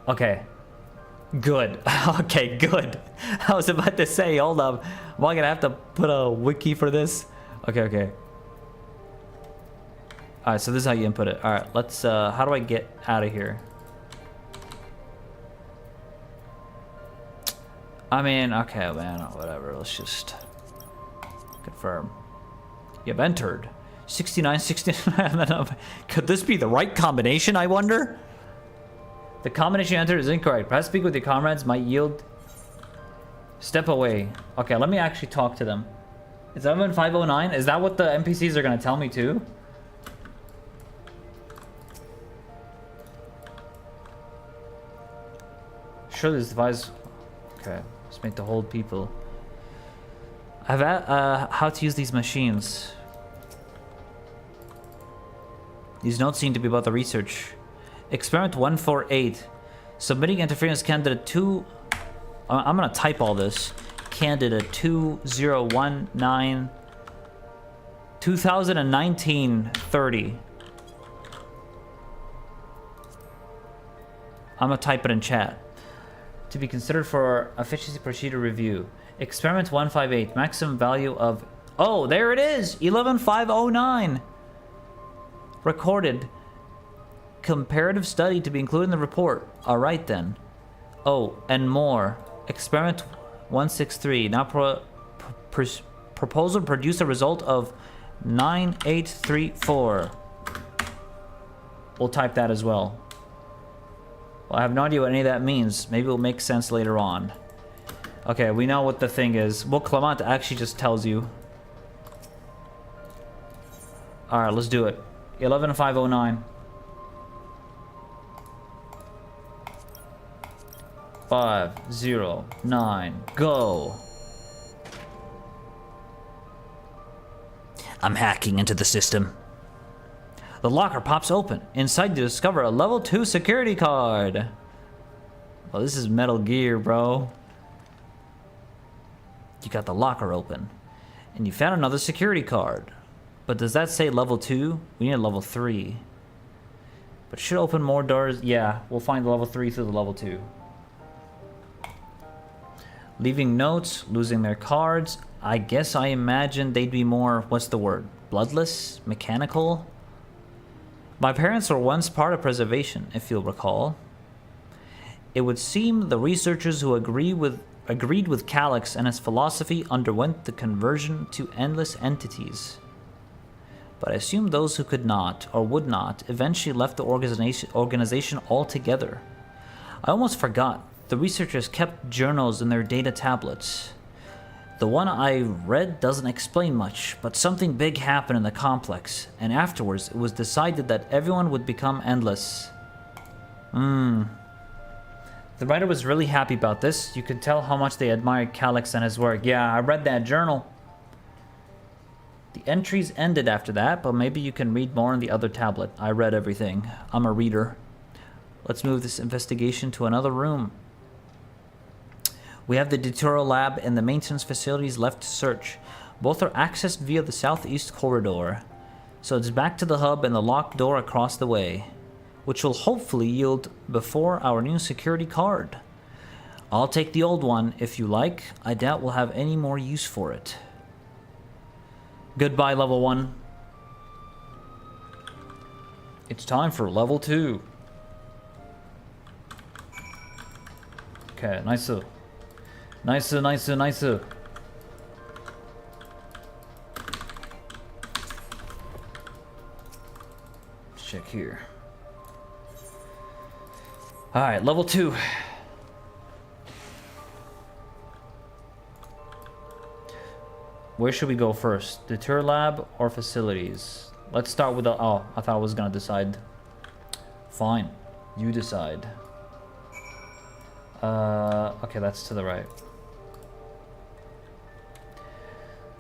Okay. Good. Okay, good. I was about to say, hold up. Am I gonna have to put a wiki for this? Okay, okay. Alright, so this is how you input it. Alright, let's, how do I get out of here? I mean, okay, man, whatever. Let's just confirm. You've entered 69, 69. Could this be the right combination, I wonder? The combination you entered is incorrect. Perhaps speak with your comrades might yield. Step away. Okay, let me actually talk to them. Is that 509? Is that what the NPCs are going to tell me too? Sure, this device. Okay. It's made to hold people. I've how to use these machines. These notes seem to be about the research. Experiment 148. Submitting interference candidate 2. I'm gonna type all this. Candidate 2019 2019-30. I'm gonna type it in chat. To be considered for efficiency procedure review. Experiment 158. Maximum value of... Oh, there it is! 11509! Recorded. Comparative study to be included in the report. Alright then. Oh, and more. Experiment 163. Now proposal produce a result of 9834. We'll type that as well. Well, I have no idea what any of that means. Maybe it'll make sense later on. Okay, we know what the thing is. Well, Clement actually just tells you. Alright, let's do it. 11509. 509. Go. I'm hacking into the system. The locker pops open. Inside you discover a level 2 security card. Well, this is Metal Gear, bro. You got the locker open. And you found another security card. But does that say level 2? We need a level 3. But should open more doors. Yeah, we'll find the level 3 through the level 2. Leaving notes, losing their cards. I guess I imagine they'd be more, what's the word? Bloodless? Mechanical? My parents were once part of preservation, if you'll recall. It would seem the researchers who agreed with Calyx and his philosophy underwent the conversion to endless entities. But I assume those who could not, or would not, eventually left the organization altogether. I almost forgot. The researchers kept journals in their data tablets. The one I read doesn't explain much, but something big happened in the complex, and afterwards it was decided that everyone would become endless. The writer was really happy about this. You could tell how much they admired Calyx and his work. Yeah, I read that journal. The entries ended after that, but maybe you can read more in the other tablet. I read everything. I'm a reader. Let's move this investigation to another room. We have the Dawntrail lab and the maintenance facilities left to search. Both are accessed via the southeast corridor. So it's back to the hub and the locked door across the way, which will hopefully yield before our new security card. I'll take the old one if you like. I doubt we'll have any more use for it. Goodbye, level 1. It's time for level 2. Okay, nice. Nice. Check here. Alright, level 2. Where should we go first? Deter lab or facilities? Let's start with the... Oh, I thought I was gonna decide. Fine. You decide. Okay, that's to the right.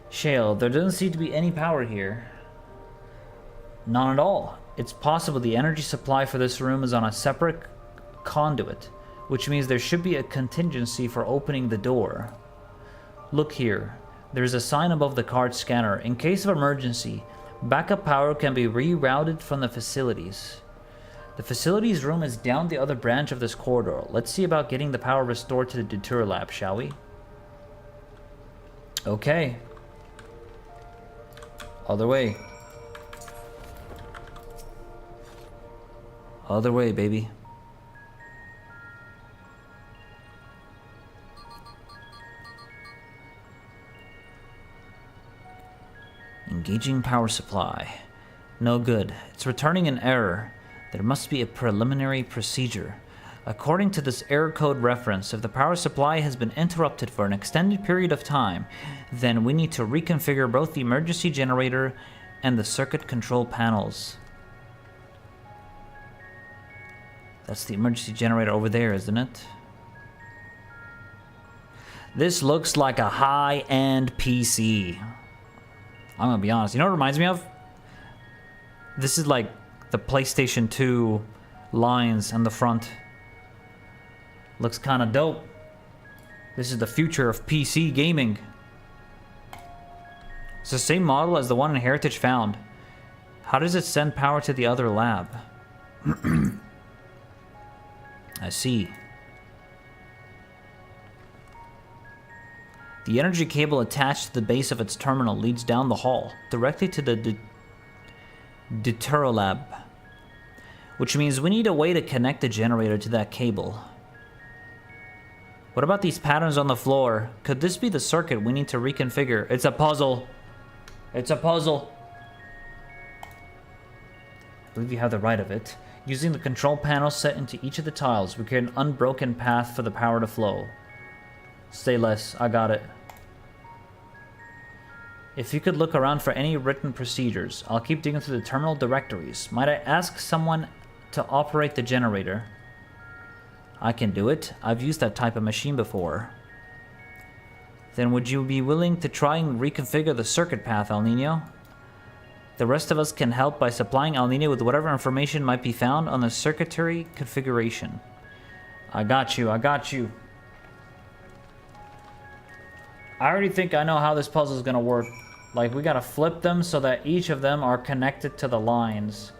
Shale, there doesn't seem to be any power here. None at all. It's possible the energy supply for this room is on a separate conduit, which means there should be a contingency for opening the door. Look here. There's a sign above the card scanner. In case of emergency, backup power can be rerouted from the facilities. The facilities room is down the other branch of this corridor. Let's see about getting the power restored to the Deter lab, shall we? Okay. Other way. Other way, baby. Engaging power supply. No good. It's returning an error. There must be a preliminary procedure. According to this error code reference, if the power supply has been interrupted for an extended period of time, then we need to reconfigure both the emergency generator and the circuit control panels. That's the emergency generator over there, isn't it? This looks like a high-end PC. I'm gonna be honest. You know what it reminds me of? This is like the PlayStation 2 lines on the front. Looks kind of dope. This is the future of PC gaming. It's the same model as the one in Heritage found. How does it send power to the other lab? I see. The energy cable attached to the base of its terminal leads down the hall, directly to the Deter lab. Which means we need a way to connect the generator to that cable. What about these patterns on the floor? Could this be the circuit we need to reconfigure? It's a puzzle. It's a puzzle. I believe you have the right of it. Using the control panel set into each of the tiles, we create an unbroken path for the power to flow. Stay less. I got it. If you could look around for any written procedures, I'll keep digging through the terminal directories. Might I ask someone to operate the generator? I can do it. I've used that type of machine before. Then would you be willing to try and reconfigure the circuit path, Alninio? The rest of us can help by supplying Alninio with whatever information might be found on the circuitry configuration. I got you. I got you. I already think I know how this puzzle is going to work. Like, we got to flip them so that each of them are connected to the lines.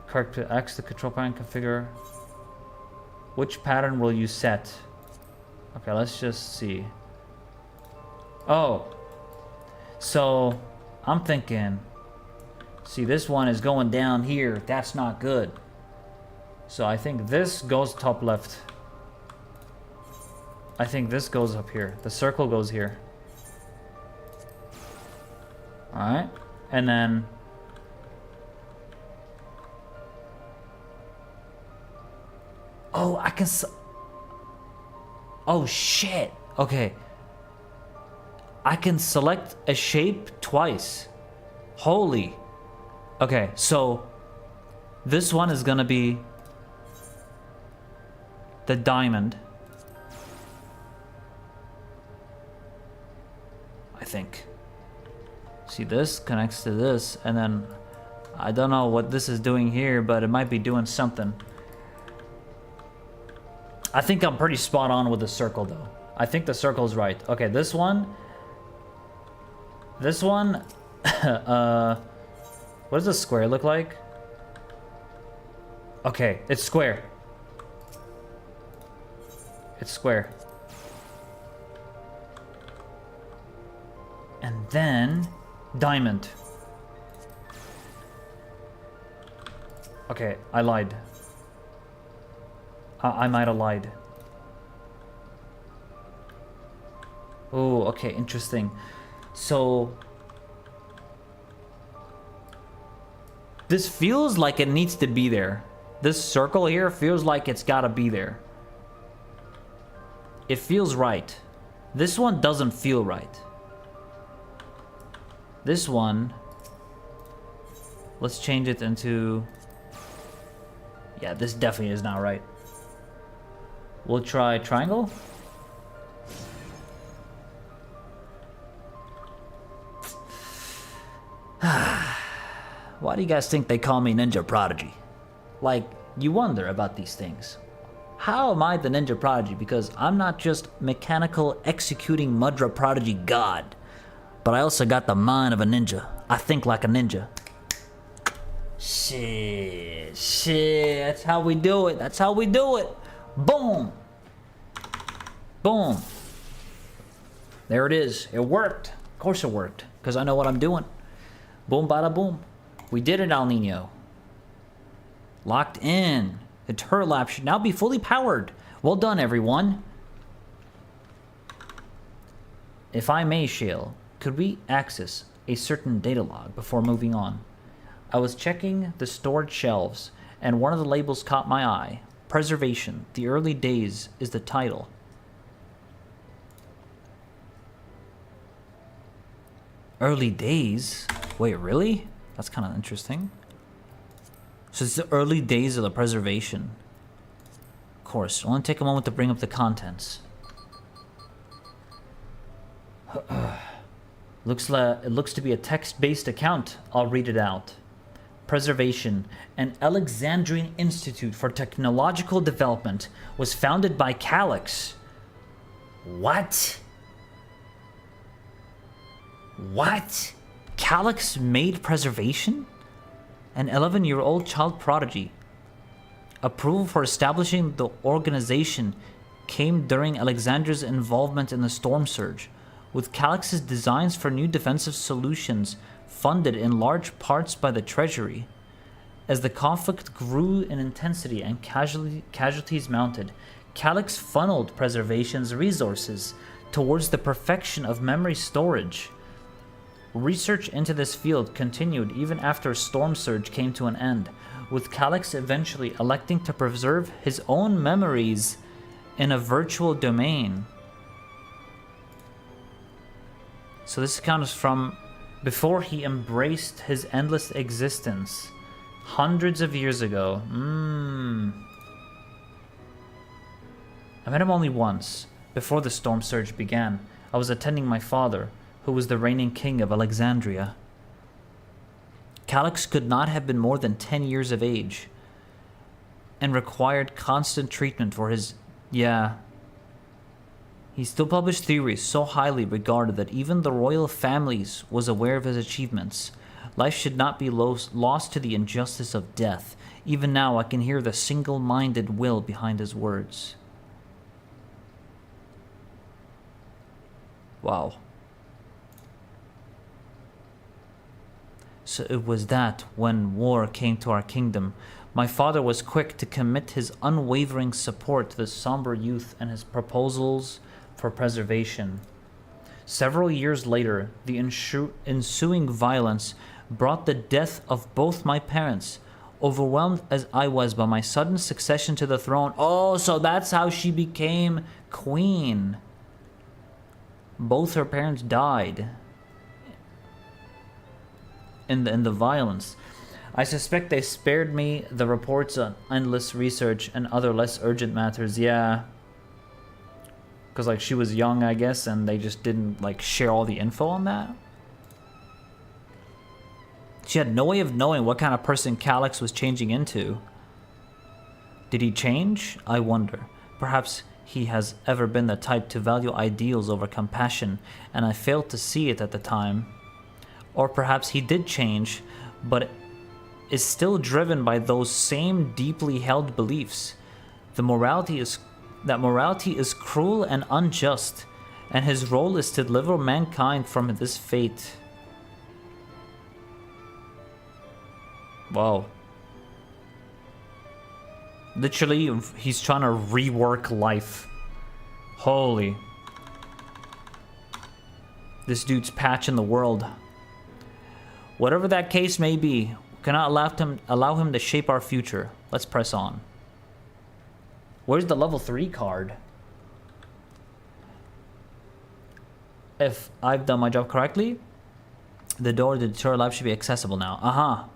Correct to X, the control panel configure. Which pattern will you set? Okay, let's just see. Oh. So, I'm thinking... See, this one is going down here. That's not good. So I think this goes top left. I think this goes up here. The circle goes here. Alright. And then... Oh, I can... Oh, shit. Okay. I can select a shape twice. Holy. Okay, so... This one is gonna be... the diamond. I think. See, this connects to this, and then... I don't know what this is doing here, but it might be doing something. I think I'm pretty spot on with the circle, though. I think the circle's right. Okay, this one... This one... what does the square look like? Okay, it's square. It's square. And then diamond. Okay, I lied. I might have lied. Oh, okay, interesting. So this feels like it needs to be there. This circle here feels like it's gotta be there. It feels right. This one doesn't feel right. This one, let's change it into... Yeah, this definitely is not right. We'll try triangle. Why do you guys think they call me Ninja Prodigy? Like, you wonder about these things. How am I the Ninja Prodigy? Because I'm not just mechanical executing Mudra Prodigy god, but I also got the mind of a ninja. I think like a ninja. Shit, that's how we do it. That's how we do it. Boom. Boom. There it is. It worked. Of course it worked, because I know what I'm doing. Boom, bada boom. We did it, Alninio. Locked in. The turret lab should now be fully powered. Well done, everyone. If I may, Shale, could we access a certain data log before moving on? I was checking the storage shelves, and one of the labels caught my eye. Preservation, the early days is the title. Early days? Wait, really? That's kind of interesting. So it's the early days of the preservation. Of course, it'll only take a moment to bring up the contents. It looks to be a text-based account. I'll read it out. Preservation, an Alexandrian Institute for Technological Development, was founded by Calyx. What? What? Calyx made preservation? An 11-year-old child prodigy. Approval for establishing the organization came during Alexandra's involvement in the storm surge, with Calyx's designs for new defensive solutions funded in large parts by the Treasury. As the conflict grew in intensity and casualties mounted, Calyx funneled preservation's resources towards the perfection of memory storage. Research into this field continued even after Storm Surge came to an end, with Calyx eventually electing to preserve his own memories in a virtual domain. So this account is from before he embraced his endless existence, hundreds of years ago. I met him only once, before the Storm Surge began. I was attending my father, who was the reigning king of Alexandria. Calyx could not have been more than 10 years of age, and required constant treatment for his... Yeah. He still published theories so highly regarded that even the royal families was aware of his achievements. Life should not be lost to the injustice of death. Even now I can hear the single-minded will behind his words. Wow. So it was that when war came to our kingdom, my father was quick to commit his unwavering support to the somber youth and his proposals for preservation. Several years later, the ensuing violence brought the death of both my parents. Overwhelmed as I was by my sudden succession to the throne. Oh, so that's how she became queen. Both her parents died in the violence. I suspect they spared me the reports on endless research and other less urgent matters. Yeah, because like she was young, I guess, and they just didn't like share all the info on that. She had no way of knowing what kind of person Calyx was changing into. Did he change? I wonder. Perhaps he has ever been the type to value ideals over compassion, and I failed to see it at the time. Or perhaps he did change, but is still driven by those same deeply held beliefs. That morality is cruel and unjust, and his role is to deliver mankind from this fate. Wow. Literally, he's trying to rework life. Holy. This dude's patching the world. Whatever that case may be, we cannot allow him to shape our future. Let's press on. Where's the level 3 card? If I've done my job correctly, the door to the Dawntrail lab should be accessible now. Aha.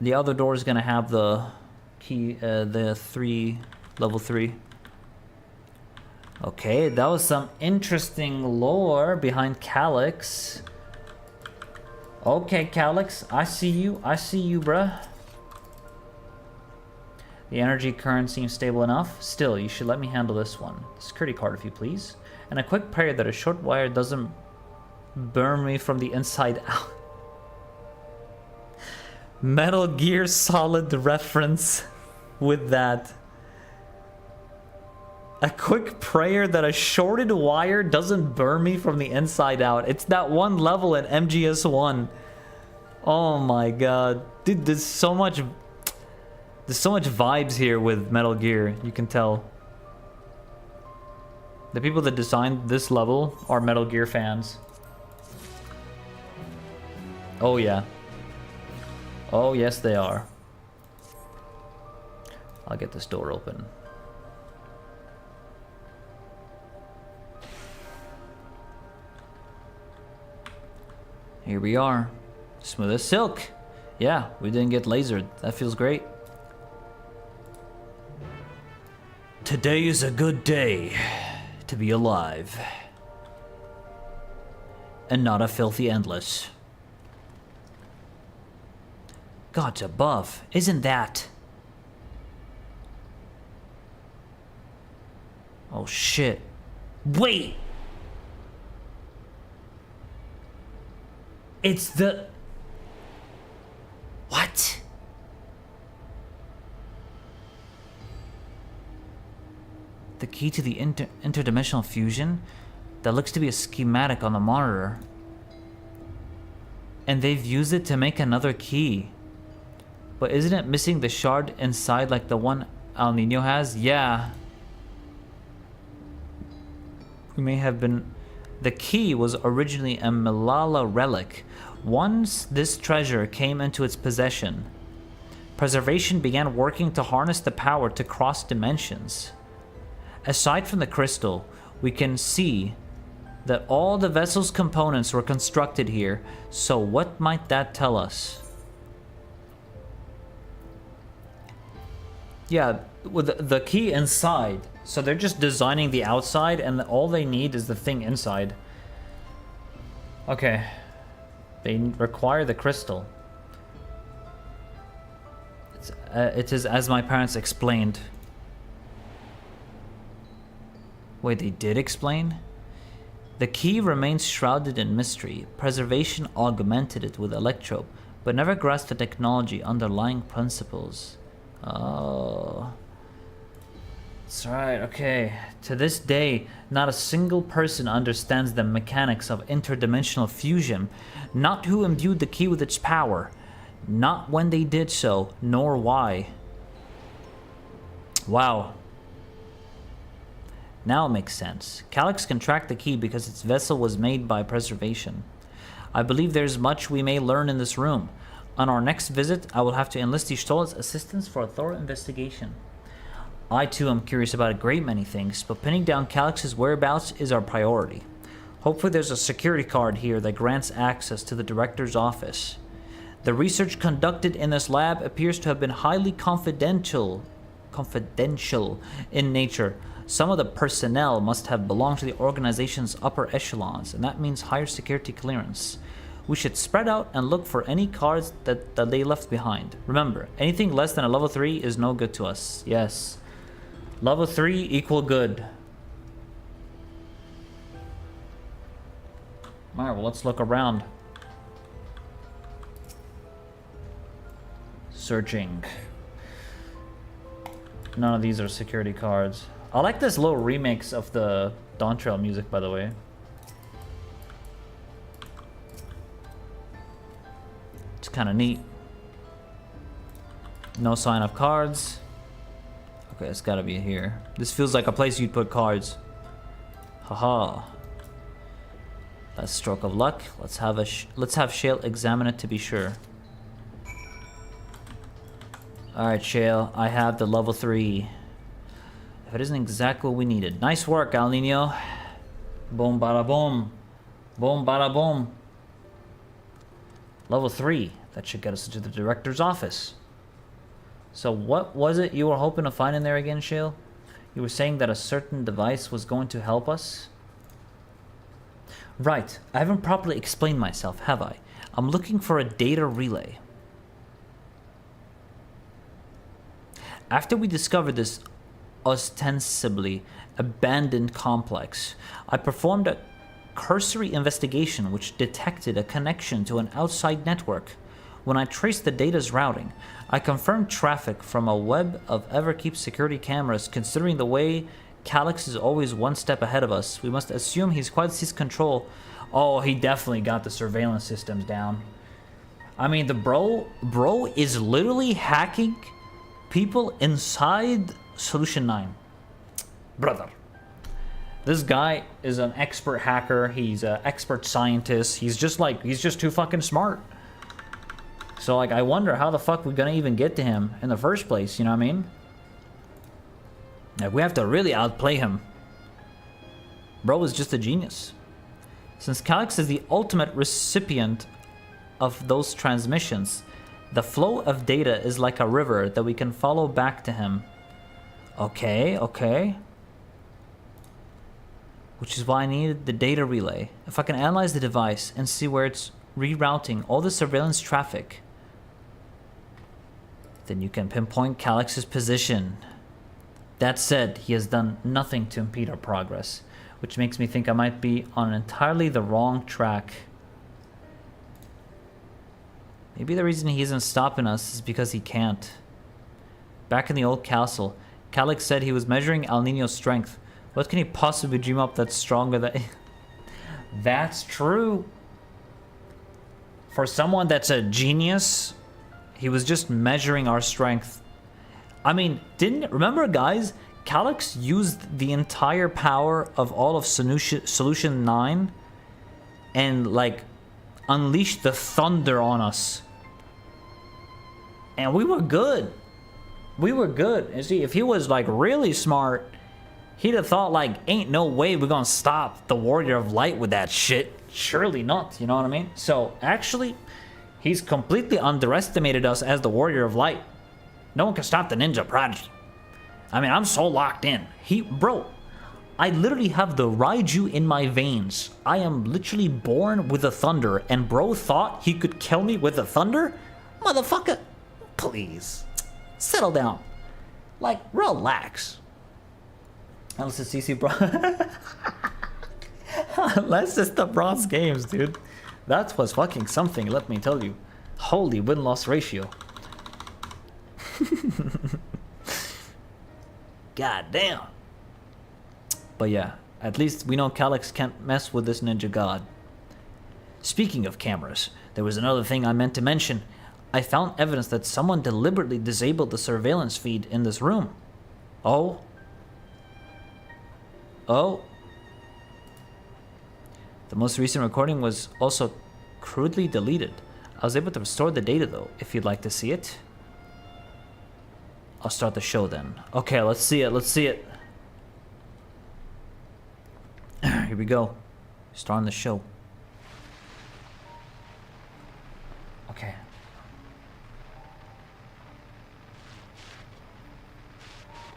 The other door is gonna have the key, level 3. Okay, that was some interesting lore behind Calyx. Okay, Calyx, I see you, bruh. The energy current seems stable enough. Still, you should let me handle this one. Security card, if you please. And a quick prayer that a short wire doesn't burn me from the inside out. Metal Gear Solid reference with that. A quick prayer that a shorted wire doesn't burn me from the inside out. It's that one level in MGS1. Oh my god. Dude, there's so much vibes here with Metal Gear, you can tell. The people that designed this level are Metal Gear fans. Oh yeah. Oh yes they are. I'll get this door open. Here we are. Smooth as silk. Yeah, we didn't get lasered. That feels great. Today is a good day to be alive. And not a filthy endless. Gods above, isn't that? Oh shit. Wait! It's the... What? The key to the interdimensional fusion? That looks to be a schematic on the monitor. And they've used it to make another key. But isn't it missing the shard inside like the one Alninio has? Yeah. We may have been... The key was originally a Malala relic. Once this treasure came into its possession, preservation began working to harness the power to cross dimensions. Aside from the crystal, we can see that all the vessel's components were constructed here. So what might that tell us? Yeah, with the key inside. So they're just designing the outside and all they need is the thing inside. Okay. They require the crystal. It is as my parents explained. Wait, they did explain? The key remains shrouded in mystery. Preservation augmented it with electrobe, but never grasped the technology underlying principles. Oh. That's right, okay. To this day, not a single person understands the mechanics of interdimensional fusion, not who imbued the key with its power, not when they did so, nor why. Wow. Now it makes sense. Calyx can track the key because its vessel was made by preservation. I believe there's much we may learn in this room. On our next visit, I will have to enlist the Stoll's assistance for a thorough investigation. I too am curious about a great many things, but pinning down Calyx's whereabouts is our priority. Hopefully there's a security card here that grants access to the director's office. The research conducted in this lab appears to have been highly confidential in nature. Some of the personnel must have belonged to the organization's upper echelons, and that means higher security clearance. We should spread out and look for any cards that they left behind. Remember, anything less than a level 3 is no good to us. Yes. Level 3 equal good. Alright, well, let's look around. Searching. None of these are security cards. I like this little remix of the Dawntrail music, by the way. It's kind of neat. No sign of cards. Okay, it's gotta be here. This feels like a place you'd put cards. Haha. Last stroke of luck. Let's have Shale examine it to be sure. Alright, Shale, I have the level 3. If it isn't exactly what we needed. Nice work, Alninio. Boom, bada boom. Boom, bada boom. Level 3. That should get us to the director's office. So what was it you were hoping to find in there again, Shale? You were saying that a certain device was going to help us? Right. I haven't properly explained myself, have I? I'm looking for a data relay. After we discovered this ostensibly abandoned complex, I performed a cursory investigation which detected a connection to an outside network. When I traced the data's routing, I confirmed traffic from a web of Everkeep security cameras. Considering the way Calyx is always one step ahead of us, we must assume he's quite seized control. Oh, he definitely got the surveillance systems down. I mean, the bro is literally hacking people inside Solution 9. Brother. This guy is an expert hacker. He's an expert scientist. He's just too fucking smart. So, like, I wonder how the fuck we're gonna even get to him in the first place, you know what I mean? Like, we have to really outplay him. Bro is just a genius. Since Calyx is the ultimate recipient of those transmissions, the flow of data is like a river that we can follow back to him. Okay, okay. Which is why I needed the data relay. If I can analyze the device and see where it's rerouting all the surveillance traffic, then you can pinpoint Calyx's position. That said, he has done nothing to impede our progress, which makes me think I might be on entirely the wrong track. Maybe the reason he isn't stopping us is because he can't. Back in the old castle, Calyx said he was measuring Alninio's strength. What can he possibly dream up that's stronger than... That's true. For someone that's a genius, he was just measuring our strength. I mean, remember, guys? Calyx used the entire power of all of Solution 9 and, like, unleashed the thunder on us. And we were good. We were good. And see, if he was, like, really smart, he'd have thought, like, ain't no way we're gonna stop the Warrior of Light with that shit. Surely not, you know what I mean? So, actually, he's completely underestimated us as the Warrior of Light. No one can stop the Ninja Prodigy. I mean, I'm so locked in. Bro, I literally have the Raiju in my veins. I am literally born with the thunder, and bro thought he could kill me with the thunder? Motherfucker, please, settle down. Like, relax. Unless it's CC, bro. Unless it's the bronze games, dude. That was fucking something, let me tell you. Holy win-loss ratio. God damn. But yeah, at least we know Calyx can't mess with this ninja god. Speaking of cameras, there was another thing I meant to mention. I found evidence that someone deliberately disabled the surveillance feed in this room. Oh. Oh. The most recent recording was also crudely deleted. I was able to restore the data though, if you'd like to see it. I'll start the show then. Okay, let's see it, let's see it. Here we go. Starting the show. Okay.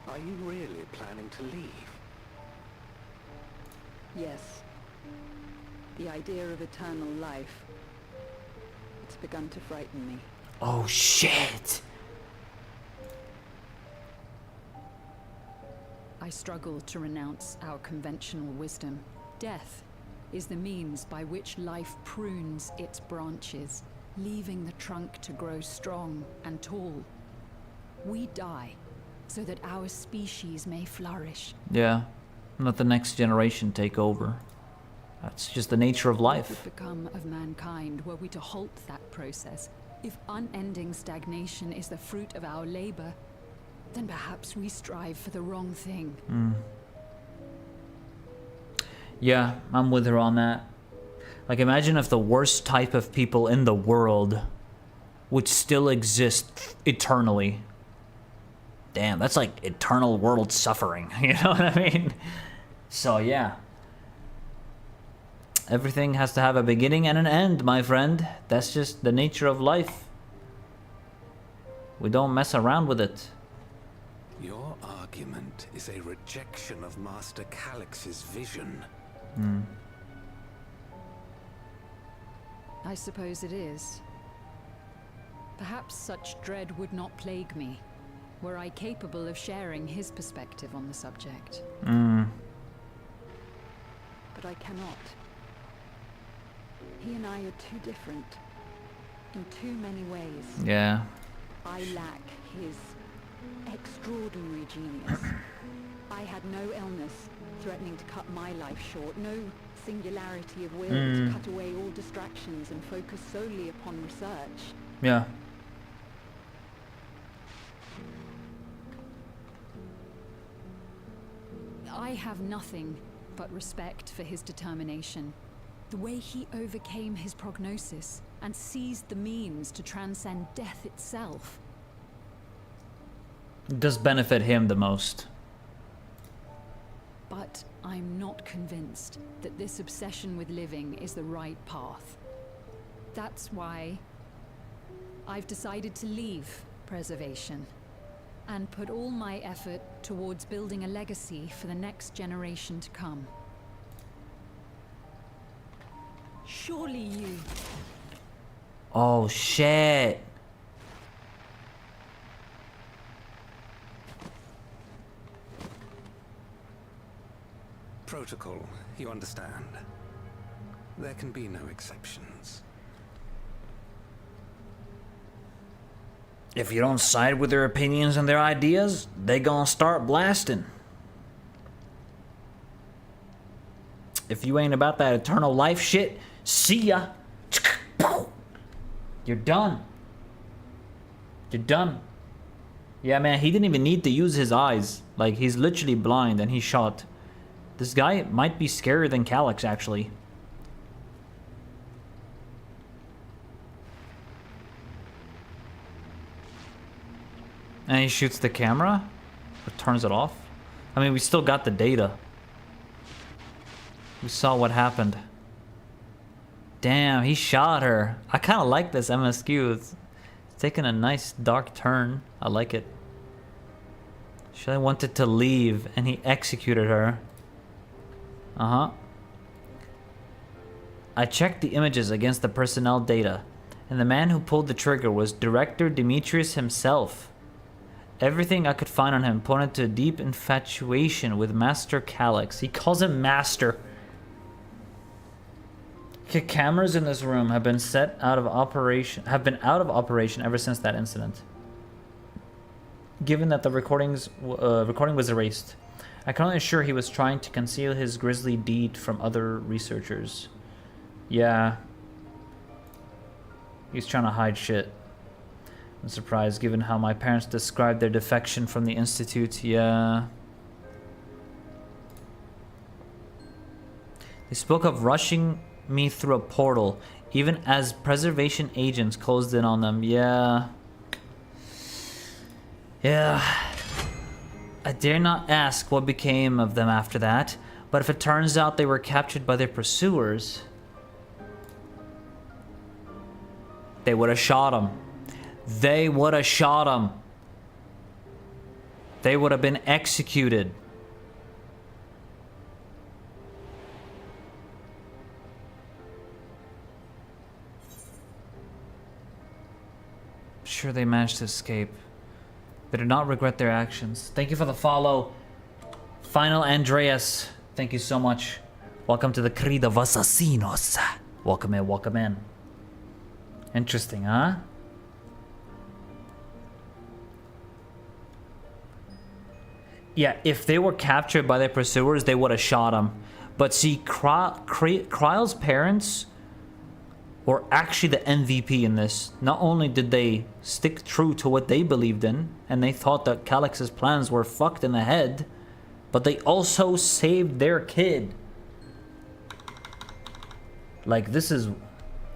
Are you really planning to leave? Yes. The idea of eternal life. It's begun to frighten me. Oh shit! I struggle to renounce our conventional wisdom. Death is the means by which life prunes its branches. leaving the trunk to grow strong and tall. We die so that our species may flourish. Yeah, let the next generation take over. That's just the nature of life. What would become of mankind were we to halt that process? If unending stagnation is the fruit of our labor, then perhaps we strive for the wrong thing. Yeah, I'm with her on that. Like, imagine if the worst type of people in the world would still exist eternally. Damn, that's like eternal world suffering, you know what I mean? So, yeah. Everything has to have a beginning and an end, my friend. That's just the nature of life. We don't mess around with it. Your argument is a rejection of Master Calix's vision. I suppose it is. Perhaps such dread would not plague me, were I capable of sharing his perspective on the subject. But I cannot. He and I are too different. In too many ways. Yeah. I lack his extraordinary genius. I had no illness threatening to cut my life short, no singularity of will to cut away all distractions and focus solely upon research. Yeah. I have nothing but respect for his determination. The way he overcame his prognosis and seized the means to transcend death itself. It does benefit him the most. But I'm not convinced that this obsession with living is the right path. That's why I've decided to leave preservation and put all my effort towards building a legacy for the next generation to come. Surely you... Oh, shit. Protocol, you understand. There can be no exceptions. If you don't side with their opinions and their ideas, they gonna start blasting. If you ain't about that eternal life shit, see ya. You're done. You're done. Yeah, man, he didn't even need to use his eyes. Like, he's literally blind and he shot. This guy might be scarier than Calix, actually. And he shoots the camera? Or turns it off? I mean, we still got the data. We saw what happened. Damn, he shot her. I kind of like this MSQ. It's taking a nice dark turn. I like it. She wanted to leave, and he executed her. I checked the images against the personnel data, and the man who pulled the trigger was Director Demetrius himself. Everything I could find on him pointed to a deep infatuation with Master Calix. He calls him Master. The cameras in this room have been out of operation ever since that incident. Given that the recording was erased, I can only assure he was trying to conceal his grisly deed from other researchers. Yeah. He's trying to hide shit. I'm surprised given how my parents described their defection from the Institute. Yeah. They spoke of rushing me through a portal, even as preservation agents closed in on them. Yeah. Yeah. I dare not ask what became of them after that, but if it turns out they were captured by their pursuers, they would have shot him. They would have shot him. They would have been executed. Sure, they managed to escape. They did not regret their actions. Thank you for the follow. Final Andreas, thank you so much. Welcome to the Creed of Assassinos. Welcome in, welcome in. Interesting, huh? Yeah, if they were captured by their pursuers, they would have shot him. But see, Kryle's parents were actually the MVP in this. Not only did they stick true to what they believed in, and they thought that Calix's plans were fucked in the head, but they also saved their kid. Like, this is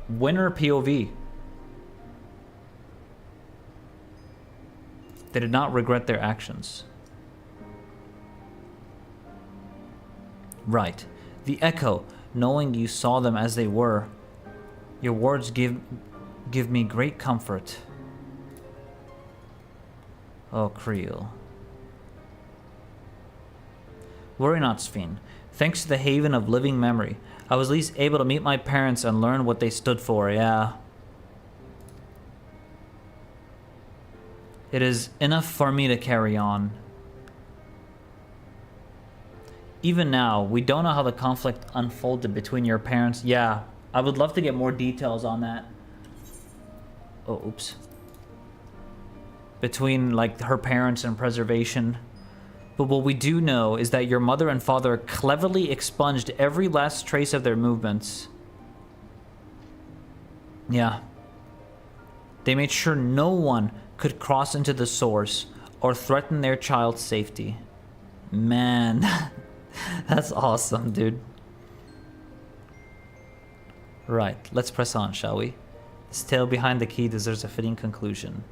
winner POV. They did not regret their actions. Right. The echo, knowing you saw them as they were. Your words give me great comfort. Oh, Creel. Worry not, Sphene. Thanks to the haven of living memory, I was at least able to meet my parents and learn what they stood for, yeah. It is enough for me to carry on. Even now, we don't know how the conflict unfolded between your parents. Yeah, I would love to get more details on that. Oh, oops. Between, like, her parents and preservation. But what we do know is that your mother and father cleverly expunged every last trace of their movements. Yeah. They made sure no one could cross into the source or threaten their child's safety. Man, that's awesome, dude. Right, let's press on, shall we? This tale behind the key deserves a fitting conclusion.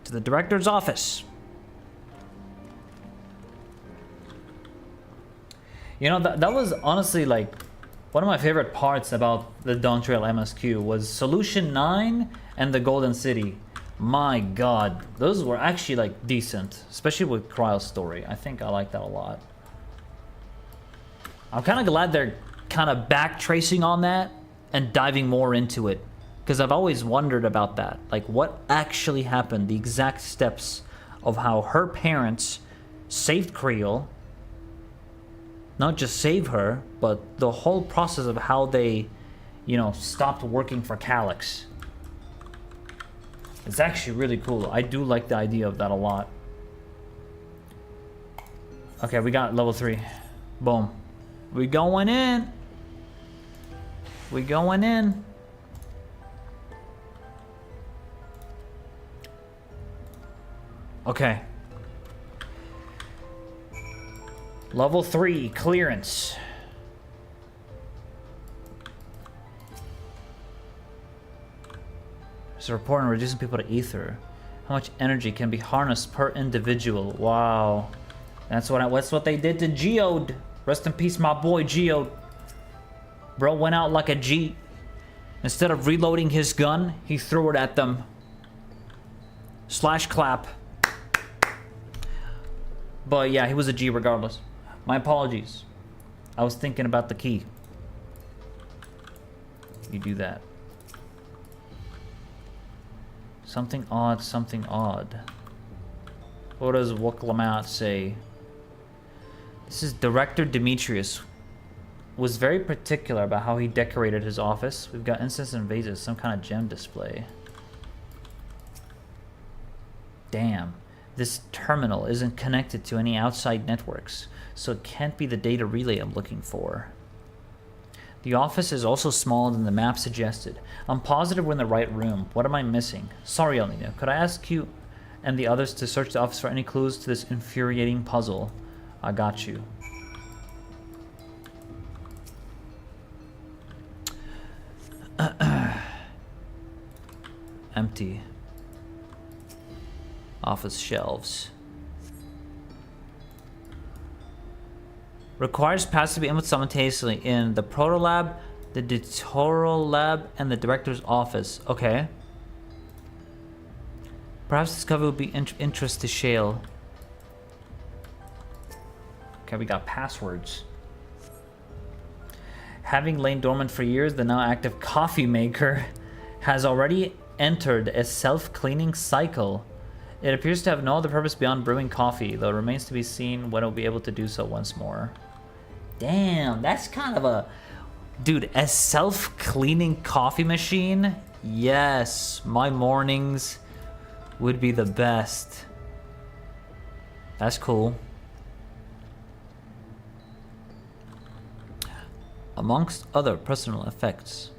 To the director's office. You know, that was honestly like one of my favorite parts about the Dawntrail MSQ was Solution 9 and the Golden City. My god, those were actually like decent, especially with Kryle's story. I think I like that a lot. I'm kind of glad they're kind of backtracing on that and diving more into it, because I've always wondered about that. Like, what actually happened, the exact steps of how her parents saved Creel. Not just save her, but the whole process of how they, you know, stopped working for Calix. It's actually really cool. I do like the idea of that a lot. Okay, we got level 3. Boom. We going in. We going in. Okay. Level 3, clearance. There's a report on reducing people to ether. How much energy can be harnessed per individual? Wow. That's what they did to Geode. Rest in peace, my boy Geode. Bro went out like a G. Instead of reloading his gun, he threw it at them. Slash clap. But yeah, he was a G regardless. My apologies. I was thinking about the key. You do that. Something odd, something odd. What does Woklamat say? This is Director Demetrius. Was very particular about how he decorated his office. We've got incense and vases, some kind of gem display. Damn. This terminal isn't connected to any outside networks, so it can't be the data relay I'm looking for. The office is also smaller than the map suggested. I'm positive we're in the right room. What am I missing? Sorry, Alninio. Could I ask you and the others to search the office for any clues to this infuriating puzzle? I got you. Empty. Office shelves. Requires paths to be input simultaneously in the Proto Lab, the Tutorial Lab, and the Director's Office. Okay. Perhaps discovery would be interest to Shale. Okay, we got passwords. Having lain dormant for years, the now active coffee maker has already entered a self-cleaning cycle. It appears to have no other purpose beyond brewing coffee, though it remains to be seen when it will be able to do so once more. Damn, that's kind of a Dude, a self-cleaning coffee machine? Yes, my mornings would be the best. That's cool. Amongst other personal effects,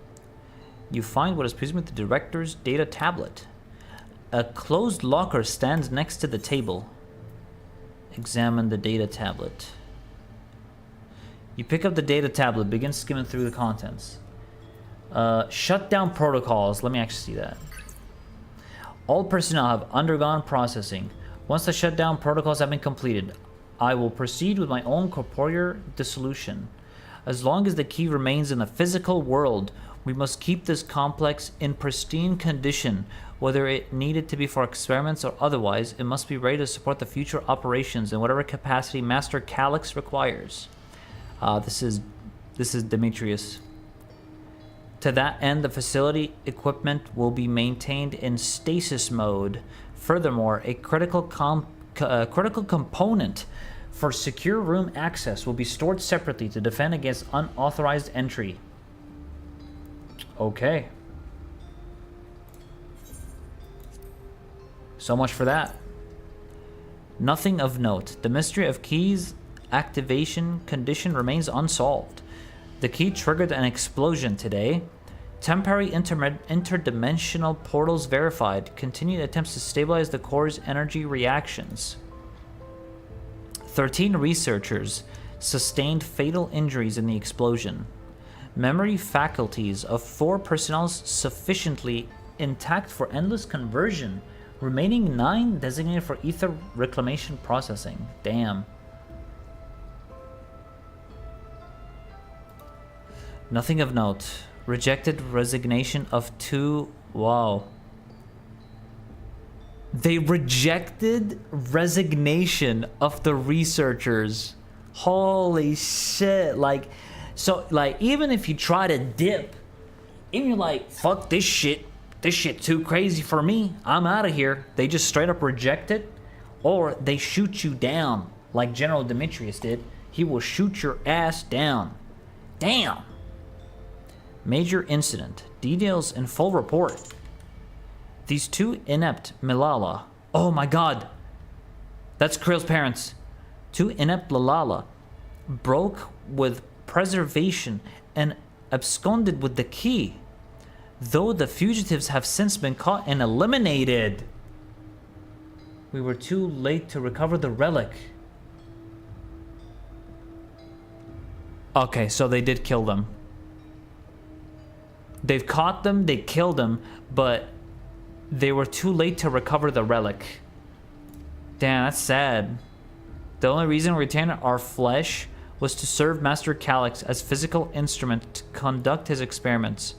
you find what is presumably the director's data tablet. A closed locker stands next to the table. Examine the data tablet. You pick up the data tablet, begin skimming through the contents. Shutdown protocols. Let me actually see that. All personnel have undergone processing. Once the shutdown protocols have been completed, I will proceed with my own corporeal dissolution. As long as the key remains in the physical world, we must keep this complex in pristine condition. Whether it needed to be for experiments or otherwise, it must be ready to support the future operations in whatever capacity Master Calyx requires. This is Demetrius. To that end, the facility equipment will be maintained in stasis mode. Furthermore, a critical component for secure room access will be stored separately to defend against unauthorized entry. Okay. So much for that. Nothing of note. The mystery of Key's activation condition remains unsolved. The key triggered an explosion today. Temporary interdimensional portals verified. Continued attempts to stabilize the core's energy reactions. 13 researchers sustained fatal injuries in the explosion. Memory faculties of 4 personnel sufficiently intact for endless conversion. Remaining 9 designated for ether reclamation processing. Damn. Nothing of note. Rejected resignation of 2. Wow. They rejected resignation of the researchers. Holy shit. Like, so, like, even if you try to dip, even you're like, fuck this shit too crazy for me, I'm out of here, they just straight up reject it, or they shoot you down, like General Demetrius did. He will shoot your ass down. Damn. Major incident. Details in full report. These 2 inept Milala. Oh my god. That's Krill's parents. 2 inept Milala broke with preservation and absconded with the key. Though the fugitives have since been caught and eliminated. We were too late to recover the relic. Okay, so they did kill them. They've caught them, they killed them, but they were too late to recover the relic. Damn, that's sad. The only reason we retained our flesh was to serve Master Calyx as physical instrument to conduct his experiments.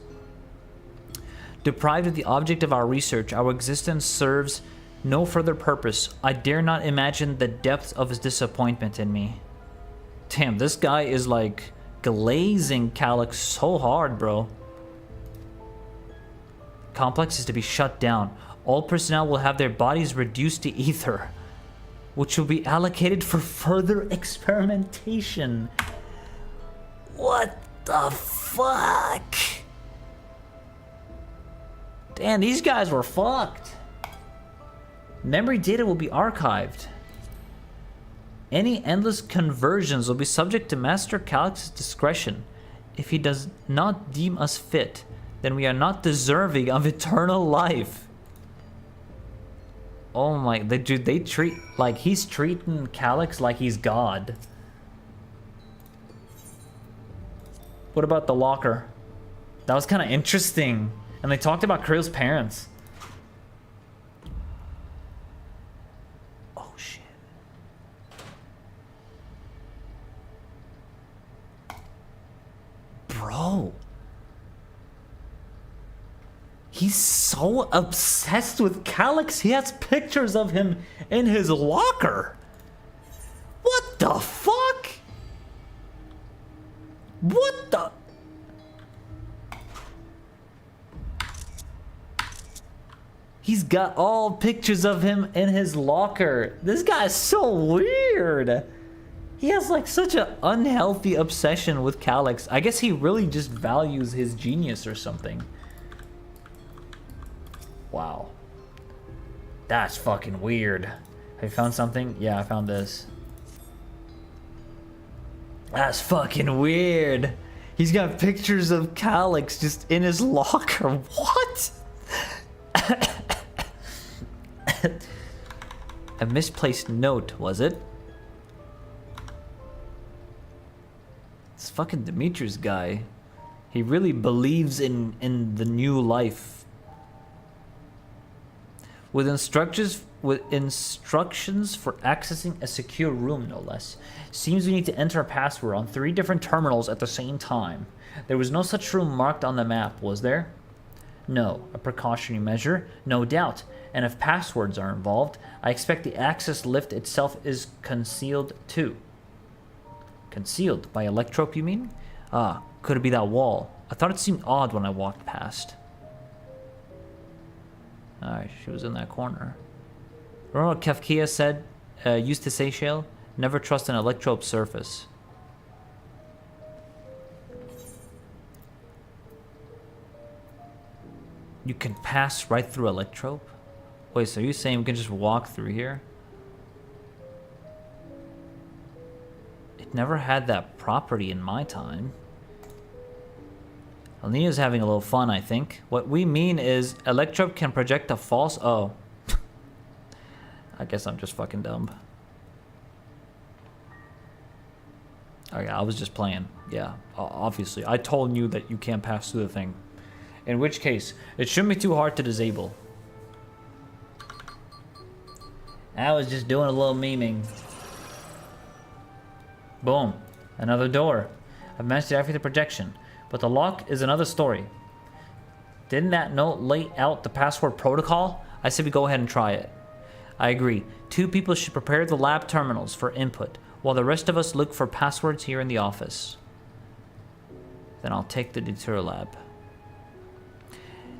Deprived of the object of our research, our existence serves no further purpose. I dare not imagine the depth of his disappointment in me. Damn, this guy is like glazing Calyx so hard, bro. Complex is to be shut down. All personnel will have their bodies reduced to ether, which will be allocated for further experimentation. What the fuck? Damn, these guys were fucked. Memory data will be archived. Any endless conversions will be subject to Master Calyx's discretion. If he does not deem us fit, then we are not deserving of eternal life. Oh my, dude, they treat, like, he's treating Calyx like he's God. What about the locker? That was kind of interesting. And they talked about Krill's parents. Oh shit. Bro. He's so obsessed with Calyx, he has pictures of him in his locker. What the fuck? What the? He's got all pictures of him in his locker. This guy's so weird. He has like such an unhealthy obsession with Calyx. I guess he really just values his genius or something. Wow. That's fucking weird. Have you found something? Yeah, I found this. That's fucking weird. He's got pictures of Calyx just in his locker. What? A misplaced note, was it? This fucking Demetrius guy. He really believes in the new life. With instructions for accessing a secure room, no less. Seems we need to enter a password on 3 different terminals at the same time. There was no such room marked on the map, was there? No. A precautionary measure? No doubt. And if passwords are involved, I expect the access lift itself is concealed too. Concealed? By electrope, you mean? Ah, could it be that wall? I thought it seemed odd when I walked past. Alright, she was in that corner. Remember what Kafkia said, used to say, Shale? Never trust an electrope surface. You can pass right through electrope? Wait, so are you saying we can just walk through here? It never had that property in my time. Alninio's having a little fun, I think. What we mean is electrope can project a false... Oh. I guess I'm just fucking dumb. Oh yeah, I was just playing. Yeah, obviously. I told you that you can't pass through the thing. In which case, it shouldn't be too hard to disable. I was just doing a little memeing. Boom. Another door. I've managed to activate the projection. But the lock is another story. Didn't that note lay out the password protocol? I said we go ahead and try it. I agree. 2 people should prepare the lab terminals for input, while the rest of us look for passwords here in the office. Then I'll take the deter lab.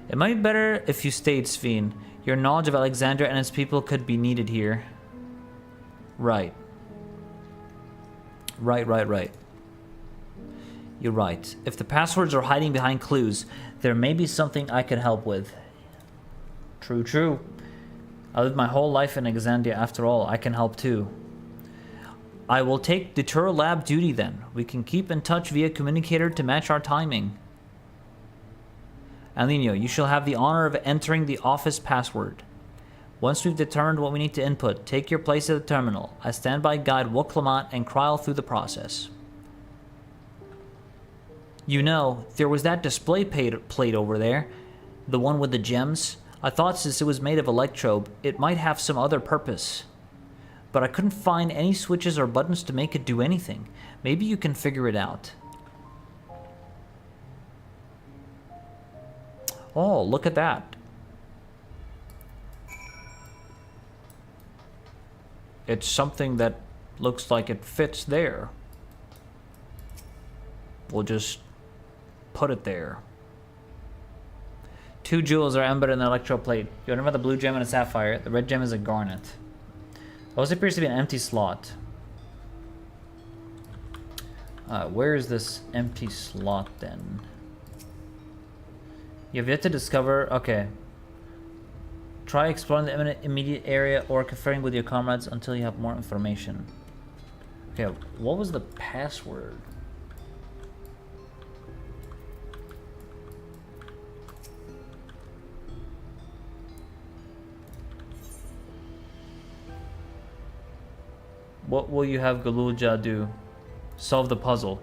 It might be better if you stayed, Sphene. Your knowledge of Alexander and his people could be needed here. Right. Right. You're right. If the passwords are hiding behind clues, there may be something I could help with. True. I lived my whole life in Alexandria after all. I can help too. I will take deter lab duty then. We can keep in touch via communicator to match our timing. Alninio, you shall have the honor of entering the office password. Once we've determined what we need to input, take your place at the terminal. I stand by guide Woklamant and Kryl through the process. You know, there was that display plate over there. The one with the gems. I thought since it was made of electrobe, it might have some other purpose. But I couldn't find any switches or buttons to make it do anything. Maybe you can figure it out. Oh, look at that. It's something that looks like it fits there. We'll just put it there. 2 jewels are embedded in the electroplate. You remember the blue gem and a sapphire. The red gem is a garnet. It also appears to be an empty slot. Where is this empty slot then? You have yet to discover... Okay. Try exploring the immediate area or conferring with your comrades until you have more information. Okay, what was the password? What will you have Galulja do? Solve the puzzle.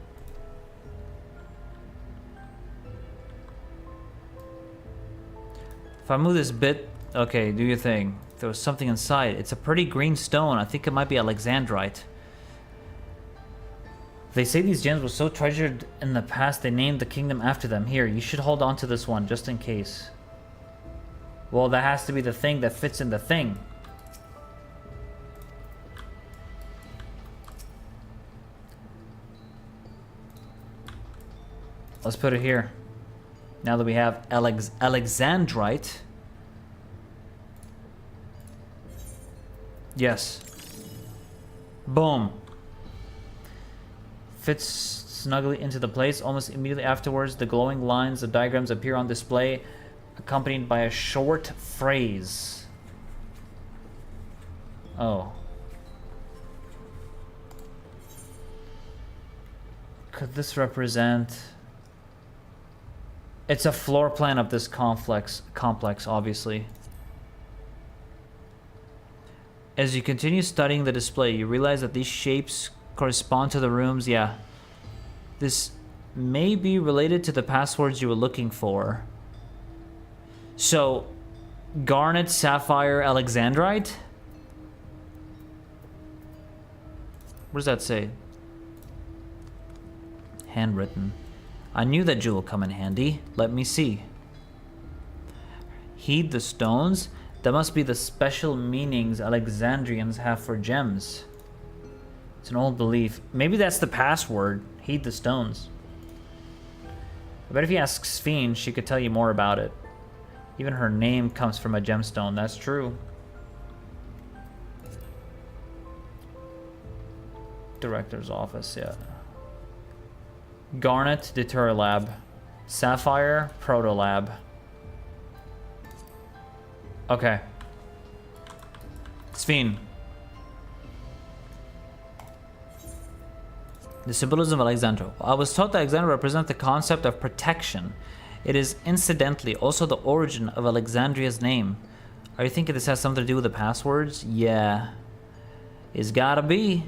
If I move this bit... Okay, do your thing. There was something inside. It's a pretty green stone. I think it might be Alexandrite. They say these gems were so treasured in the past they named the kingdom after them. Here, you should hold on to this one just in case. Well, that has to be the thing that fits in the thing. Let's put it here. Now that we have Alexandrite. Yes. Boom. fits snugly into the place. Almost immediately afterwards, the glowing lines of diagrams appear on display, accompanied by a short phrase. Oh. Could this represent... It's a floor plan of this complex, obviously. As you continue studying the display, you realize that these shapes correspond to the rooms. Yeah. This may be related to the passwords you were looking for. So, garnet, sapphire, alexandrite? What does that say? Handwritten. I knew that jewel would come in handy. Let me see. Heed the stones? That must be the special meanings Alexandrians have for gems. It's an old belief. Maybe that's the password. Heed the stones. I bet if you ask Sphene, she could tell you more about it. Even her name comes from a gemstone. That's true. Director's office, yeah. Garnet, Deterralab. Sapphire, Protolab. Okay. Sphene. The symbolism of Alexandria. I was taught that Alexandria represents the concept of protection. It is incidentally also the origin of Alexandria's name. Are you thinking this has something to do with the passwords? Yeah. It's gotta be.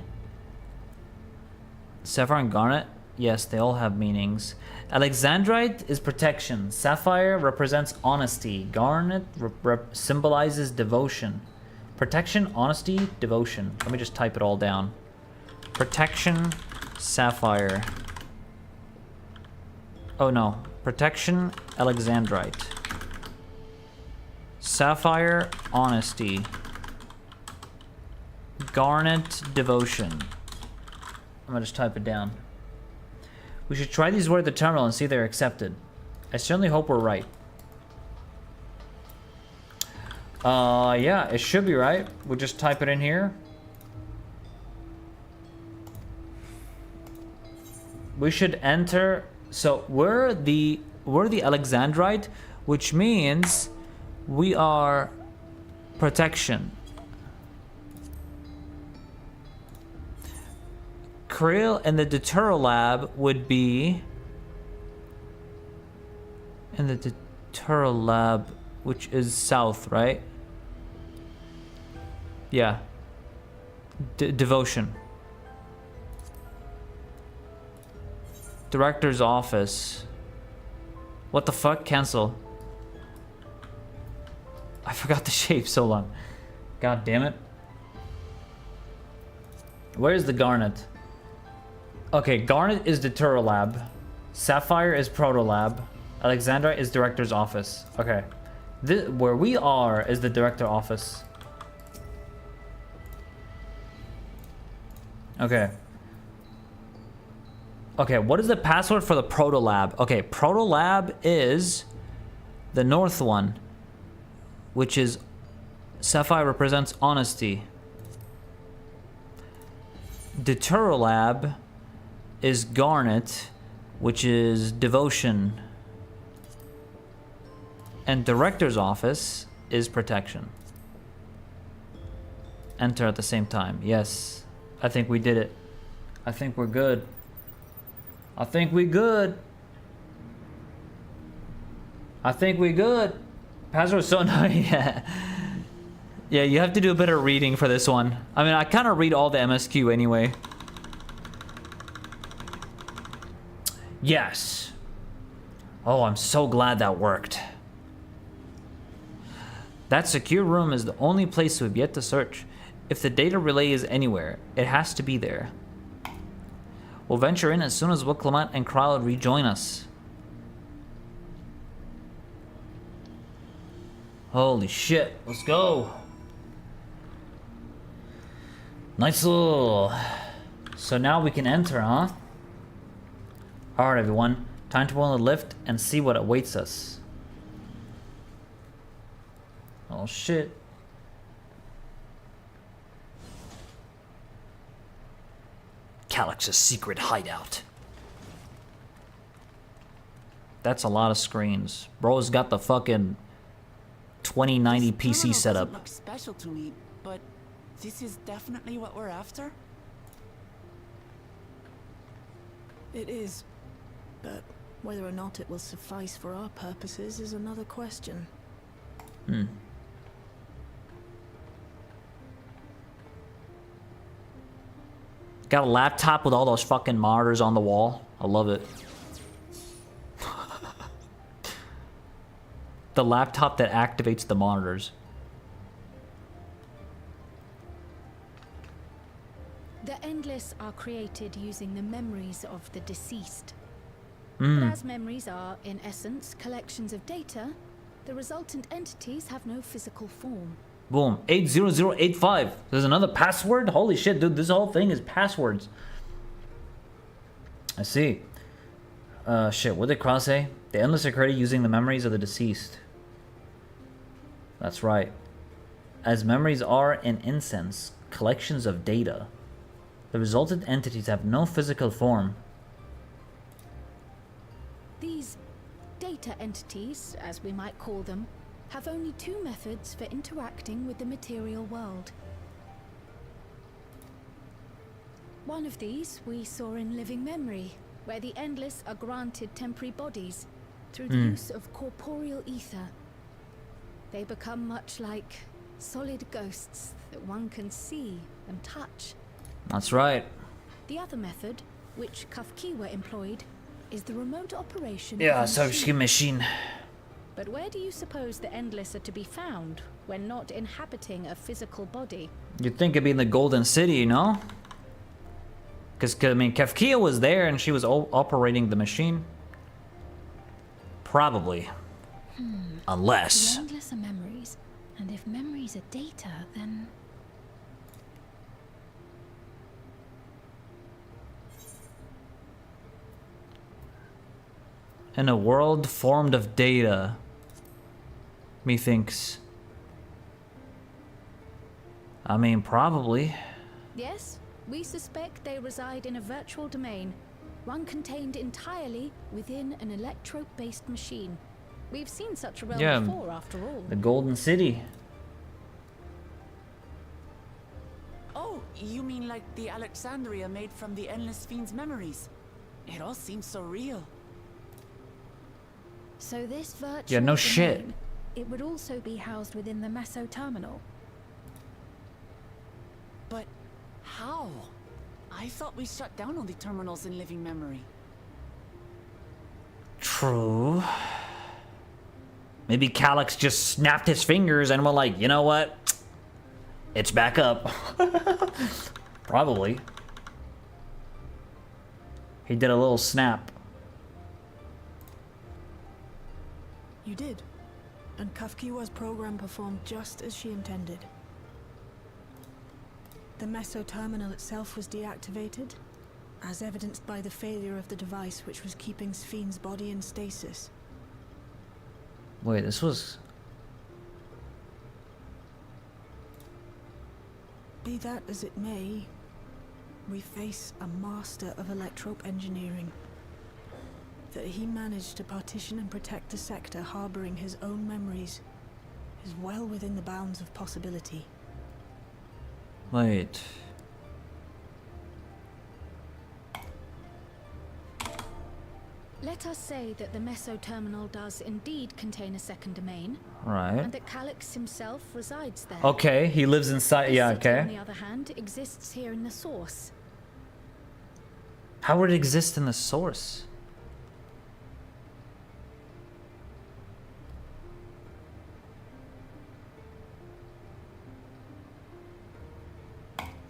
Sapphire and Garnet? Yes, they all have meanings. Alexandrite is protection. Sapphire represents honesty. Garnet symbolizes devotion. Protection, honesty, devotion. Let me just type it all down. Protection, sapphire. Oh no. Protection, alexandrite. Sapphire, honesty. Garnet, devotion. I'm gonna just type it down. We should try these words at the terminal and see if they're accepted. I certainly hope we're right. Yeah, it should be right. We'll just type it in here. We should enter. So we're the Alexandrite, which means we are protection. Krill and the Deterralab would be in the Deterralab, which is south, right? Yeah. Devotion. Director's office. What the fuck? Cancel. I forgot the shape so long. God damn it. Where's the Garnet? Okay, Garnet is Deterralab. Sapphire is Protolab. Alexandra is Director's office. Okay. Where we are is the Director office. Okay. Okay, what is the password for the Protolab? Okay, Protolab is the north one, which is Sapphire represents honesty. Deterralab is Garnet, which is devotion. And Director's office is protection. Enter at the same time. Yes. I think we did it. I think we're good. I think we good. I think we good. Password's so nice. Yeah. Yeah, you have to do a better reading for this one. I mean, I kind of read all the MSQ anyway. Yes. Oh, I'm so glad that worked. That secure room is the only place we've yet to search. If the data relay is anywhere, it has to be there. We'll venture in as soon as Wilclamant and Kryle rejoin us. Holy shit, let's go. Nice little... So now we can enter, huh? Alright everyone, time to go on the lift and see what awaits us. Oh shit. Calyx's secret hideout. That's a lot of screens. Bro's got the fucking 2090 PC setup. Doesn't look special to me, but this is definitely what we're after? It is. But whether or not it will suffice for our purposes is another question. Got a laptop with all those fucking monitors on the wall. I love it. The laptop that activates the monitors. The Endless are created using the memories of the deceased. But as memories are, in essence, collections of data, the resultant entities have no physical form. Boom. 80085. There's another password? Holy shit, dude. This whole thing is passwords. I see. Shit. What did Cross say? The Endless are created using the memories of the deceased. That's right. As memories are, in essence, collections of data, the resultant entities have no physical form. These data entities, as we might call them, have only two methods for interacting with the material world. One of these we saw in Living Memory, where the Endless are granted temporary bodies through the use of corporeal ether. They become much like solid ghosts that one can see and touch. That's right. The other method, which Kafkiwa employed, is the remote operation Yeah, of a so machine. But where do you suppose the Endless are to be found when not inhabiting a physical body? You'd think it'd be in the Golden City, you know? Because, I mean, Kafkia was there and she was operating the machine. Probably. Unless... The Endless are memories, and if memories are data, then... In a world formed of data, methinks. I mean, probably. Yes, we suspect they reside in a virtual domain, one contained entirely within an electrope-based machine. We've seen such a realm before, after all. The Golden City. Oh, you mean like the Alexandria made from the Endless Fiend's memories? It all seems so real. So this virtual Yeah, no domain, shit. it would also be housed within the Meso terminal. But how? I thought we shut down all the terminals in Living Memory. True. Maybe Calyx just snapped his fingers and we're like, you know what? It's back up. Probably. He did a little snap. You did. And Kafkiwa's program performed just as she intended. The Meso terminal itself was deactivated, as evidenced by the failure of the device which was keeping Spheen's body in stasis. Wait, this was... Be that as it may, we face a master of electrope engineering. That he managed to partition and protect the sector harboring his own memories is well within the bounds of possibility. Wait. Let us say that the Meso terminal does indeed contain a second domain, Right. and that Calyx himself resides there. Okay, he lives inside... The Yeah, city, on okay. the other hand, exists here in the source. How would it exist in the source?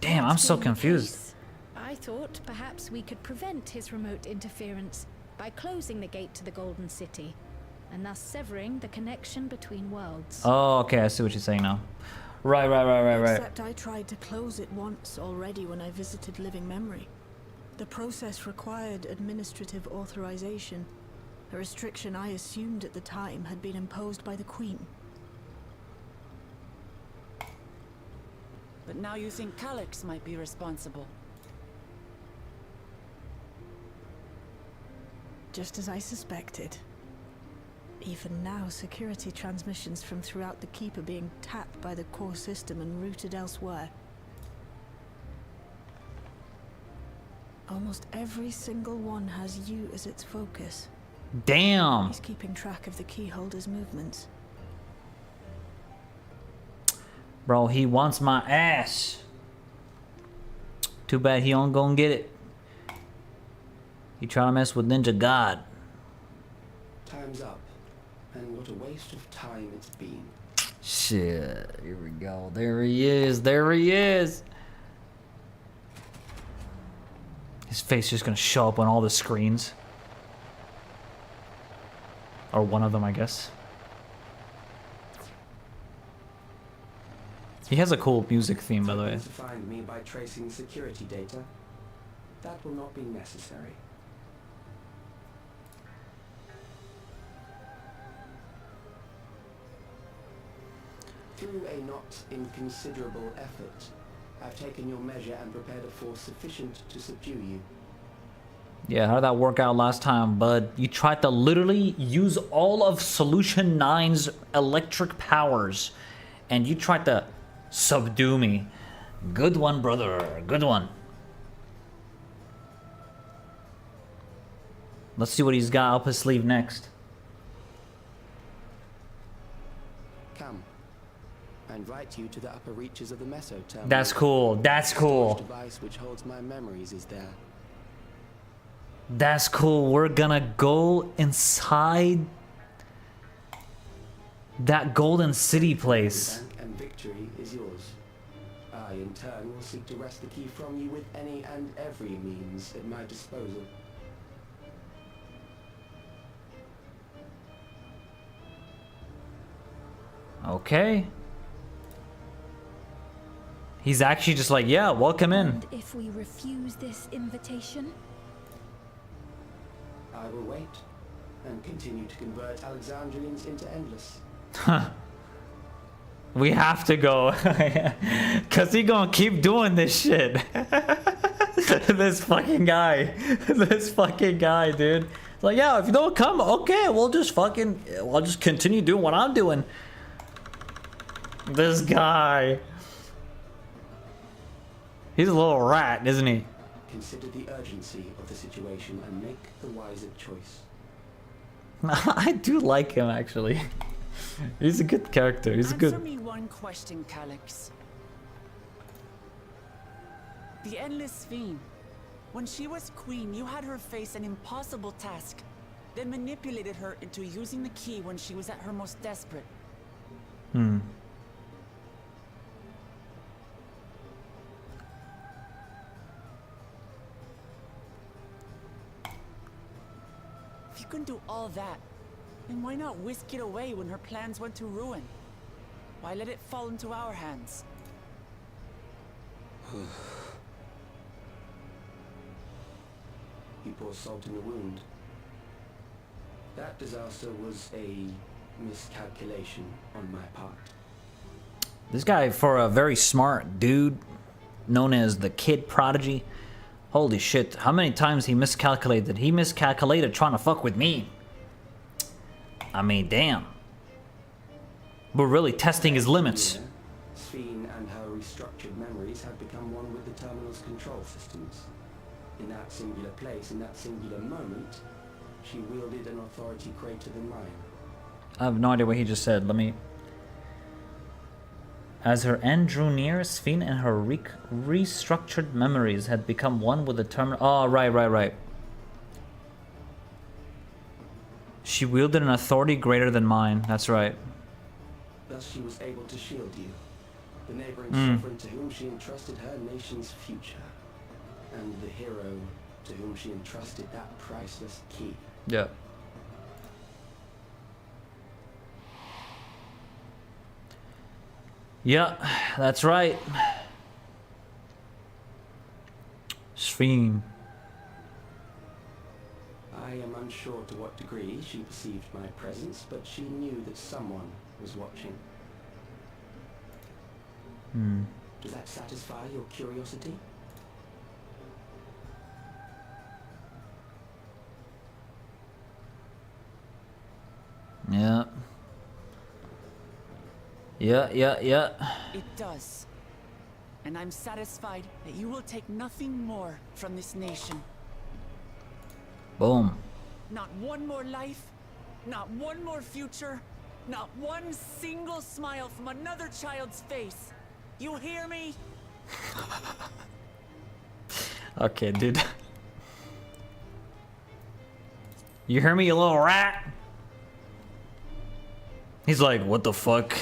Damn, I'm so Being the confused. case, I thought perhaps we could prevent his remote interference by closing the gate to the Golden City, and thus severing the connection between worlds. Oh, okay, I see what you're saying now. Right. Except I tried to close it once already when I visited Living Memory. The process required administrative authorization, a restriction I assumed at the time had been imposed by the Queen. But now you think Calyx might be responsible. Just as I suspected. Even now, security transmissions from throughout the keep are being tapped by the core system and routed elsewhere. Almost every single one has you as its focus. Damn. He's keeping track of the key holder's movements. Bro, he wants my ass. Too bad he ain't gonna get it. He trying to mess with Ninja God. Time's up. And what a waste of time it's been. Shit, here we go. There he is. There he is. His face is just gonna show up on all the screens. Or one of them, I guess. He has a cool music theme, by the way. To find me by tracing security data. That will not be necessary. Through a not inconsiderable effort, I've taken your measure and prepared a force sufficient to subdue you. Yeah, how did that work out last time, bud? You tried to literally use all of Solution 9's electric powers, and you tried to subdue me. Good one, brother. Good one. Let's see what he's got up his sleeve next. Come. I invite you to the upper reaches of the meso terminal. That's cool. That's cool. The device which holds my memories is there. That's cool. We're gonna go inside that Golden City place. Bank and victory is yours. I, in turn, will seek to wrest the key from you with any and every means at my disposal. Okay. He's actually just like, yeah, welcome in. And if we refuse this invitation? I will wait and continue to convert Alexandrians into endless. We have to go. Cause he gonna keep doing this shit. This fucking guy. This fucking guy, dude. It's like, yeah, if you don't come, okay, we'll just continue doing what I'm doing. This guy. He's a little rat, isn't he? Consider the urgency of the situation and make the wiser choice. I do like him, actually. He's a good character. He's Answer good. me one question, Calyx. The Endless Fiend. When she was queen, you had her face an impossible task, then manipulated her into using the key when she was at her most desperate. Hmm. If you can do all that, then why not whisk it away when her plans went to ruin? Why let it fall into our hands? You pour salt in the wound. That disaster was a miscalculation on my part. This guy, for a very smart dude, known as the Kid Prodigy, holy shit, how many times he miscalculated? He miscalculated trying to fuck with me. I mean, damn. We're really testing his limits. Sphene and her restructured memories have become one with the terminal's control systems. In that singular place, in that singular moment, she wielded an authority greater than mine. I have no idea what he just said. Let me... As her end drew near, Sphene and her restructured memories had become one with the terminal... Oh, right. She wielded an authority greater than mine. That's right. Thus she was able to shield you, the neighboring sovereign to whom she entrusted her nation's future, and the hero to whom she entrusted that priceless key. Yeah. Yeah, that's right. Sphene. I am unsure to what degree she perceived my presence, but she knew that someone was watching. Does that satisfy your curiosity? Yeah. Yeah. It does. And I'm satisfied that you will take nothing more from this nation. Boom. Not one more life, not one more future, not one single smile from another child's face. You hear me? Okay, dude. You hear me, you little rat? He's like, what the fuck?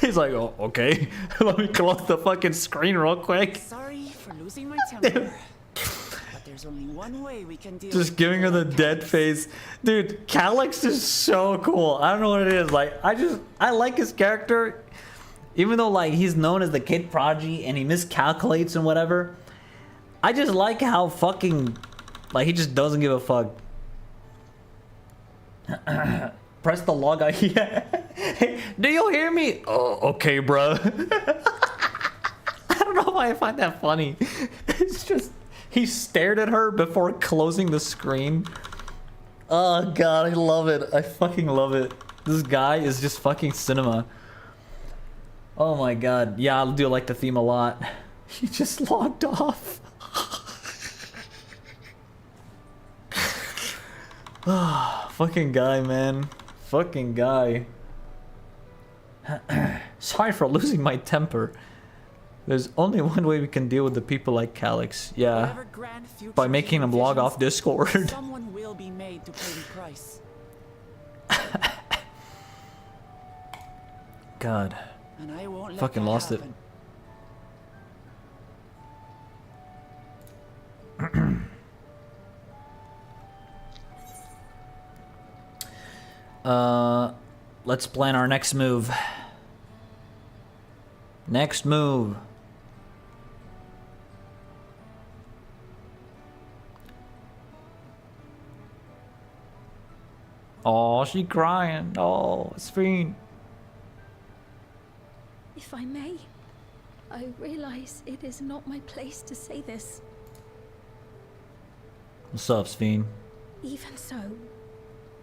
He's like, oh, okay. Let me close the fucking screen real quick. Sorry for losing my temper. But there's only one way we can deal Just with giving her the dead face. Dude, Calyx is so cool. I don't know what it is. Like, I like his character. Even though, like, he's known as the kid prodigy and he miscalculates and whatever. I just like how fucking, like, he just doesn't give a fuck. Press the log eye. Yeah. Hey, do you hear me? Oh, okay, bro. I don't know why I find that funny. It's just, he stared at her before closing the screen. Oh, God, I love it. I fucking love it. This guy is just fucking cinema. Oh, my God. Yeah, I do like the theme a lot. He just logged off. Fucking guy, man. Fucking guy. Sorry for losing my temper. There's only one way we can deal with the people like Calyx. Yeah. By making them log off Discord. Someone will be made to pay the price. God. And I won't let Fucking that lost happen. Let's plan our next move. Next move. Oh, she crying. Oh, Sphene. If I may, I realize it is not my place to say this. What's up, Sphene? Even so,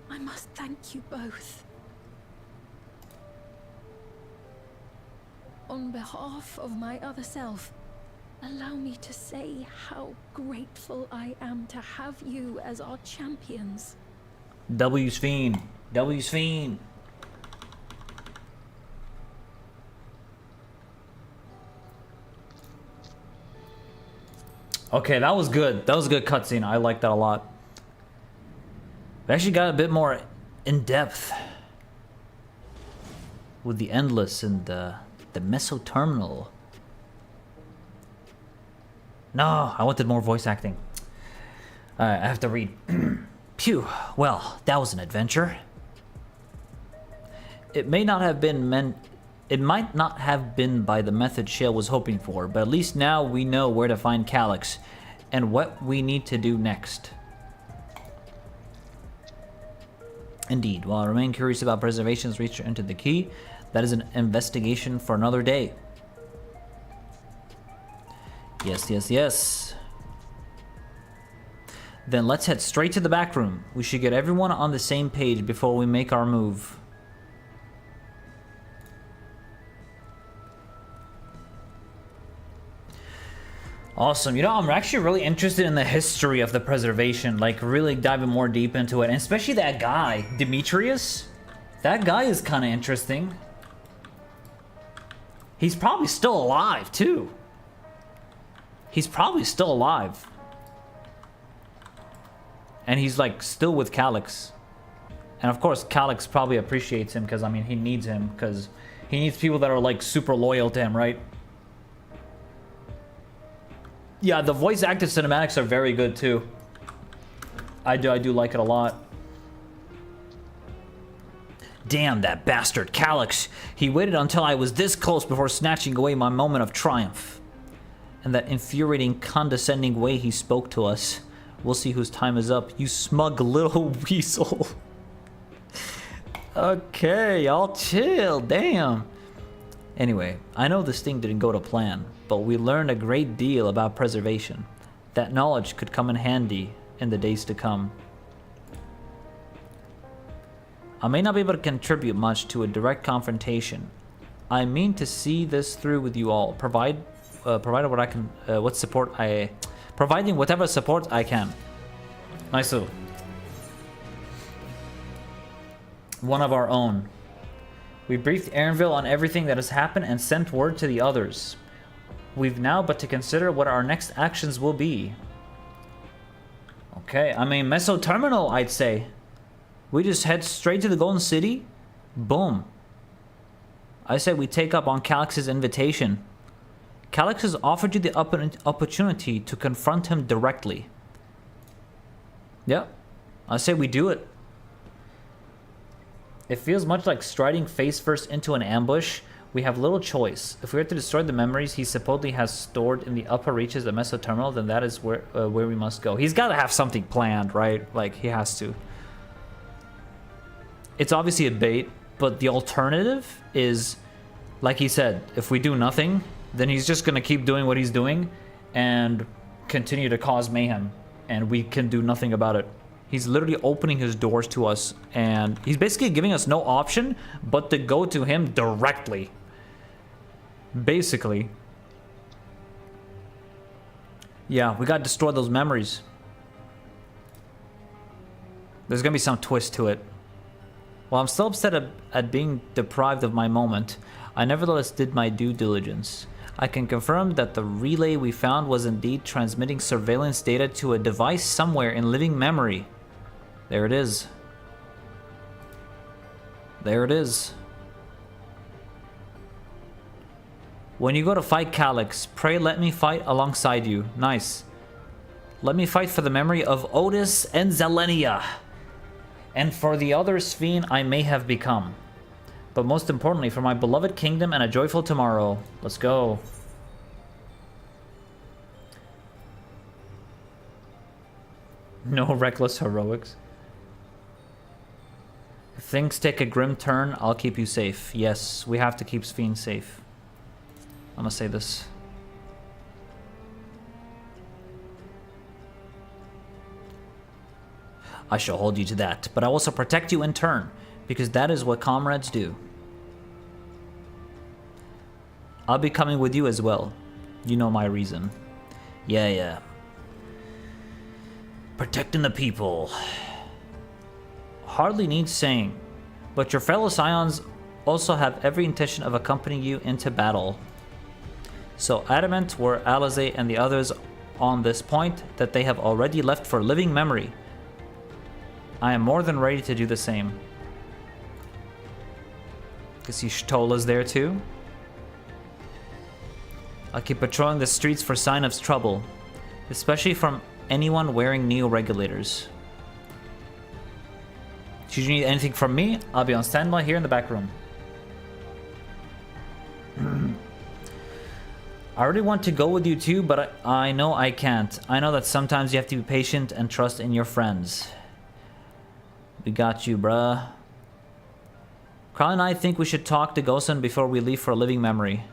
I must thank you both. On behalf of my other self, allow me to say how grateful I am to have you as our champions. W Sphene. W Sphene. Okay, that was good. That was a good cutscene. I like that a lot. We actually got a bit more in depth with the Endless and the Meso Terminal. No, I wanted more voice acting. Alright, I have to read. Phew, well, that was an adventure. It might not have been by the method Shale was hoping for, but at least now we know where to find Calyx and what we need to do next. Indeed, while I remain curious about Preservation's reach into the key, that is an investigation for another day. Yes. Then let's head straight to the back room. We should get everyone on the same page before we make our move. Awesome. You know, I'm actually really interested in the history of the Preservation, like really diving more deep into it, and especially that guy, Demetrius. That guy is kind of interesting. He's probably still alive, too. He's probably still alive. And he's, like, still with Calyx. And, of course, Calyx probably appreciates him because, I mean, he needs him because he needs people that are, like, super loyal to him, right? Yeah, the voice-acted cinematics are very good, too. I do like it a lot. Damn that bastard, Calyx. He waited until I was this close before snatching away my moment of triumph. And that infuriating, condescending way he spoke to us. We'll see whose time is up. You smug little weasel. Okay, y'all chill. Damn. Anyway, I know this thing didn't go to plan, but we learned a great deal about Preservation. That knowledge could come in handy in the days to come. I may not be able to contribute much to a direct confrontation. I mean to see this through with you all. Providing whatever support I can. Nice. One of our own. We briefed Aaronville on everything that has happened and sent word to the others. We've now but to consider what our next actions will be. Okay, I mean, Meso Terminal, I'd say. We just head straight to the Golden City. Boom. I say we take up on Calix's invitation. Calix has offered you the opportunity to confront him directly. Yep. I say we do it. It feels much like striding face first into an ambush. We have little choice. If we are to destroy the memories he supposedly has stored in the upper reaches of Meso Terminal, then that is where we must go. He's got to have something planned, right? Like, he has to. It's obviously a bait, but the alternative is, like he said, if we do nothing, then he's just going to keep doing what he's doing and continue to cause mayhem, and we can do nothing about it. He's literally opening his doors to us, and he's basically giving us no option but to go to him directly. Basically. Yeah, we gotta destroy those memories. There's gonna be some twist to it. While I'm still upset at being deprived of my moment, I nevertheless did my due diligence. I can confirm that the relay we found was indeed transmitting surveillance data to a device somewhere in living memory. There it is. There it is. When you go to fight Calix, pray let me fight alongside you. Nice. Let me fight for the memory of Otis and Zelenia, and for the other Sphene I may have become. But most importantly, for my beloved kingdom and a joyful tomorrow. Let's go. No reckless heroics. If things take a grim turn, I'll keep you safe. Yes, we have to keep Sphene safe. I'm gonna say this. I shall hold you to that, but I will also protect you in turn, because that is what comrades do. I'll be coming with you as well. You know my reason. Yeah. Protecting the people. Hardly needs saying, but your fellow Scions also have every intention of accompanying you into battle. So adamant were Alizé and the others on this point that they have already left for living memory. I am more than ready to do the same. You see Shtola's there too. I'll keep patrolling the streets for sign of trouble, especially from anyone wearing neo-regulators. Should you need anything from me, I'll be on standby here in the back room. I really want to go with you too, but I know I can't. I know that sometimes you have to be patient and trust in your friends. We got you, bruh. Carl and I think we should talk to Gosen before we leave for a living memory.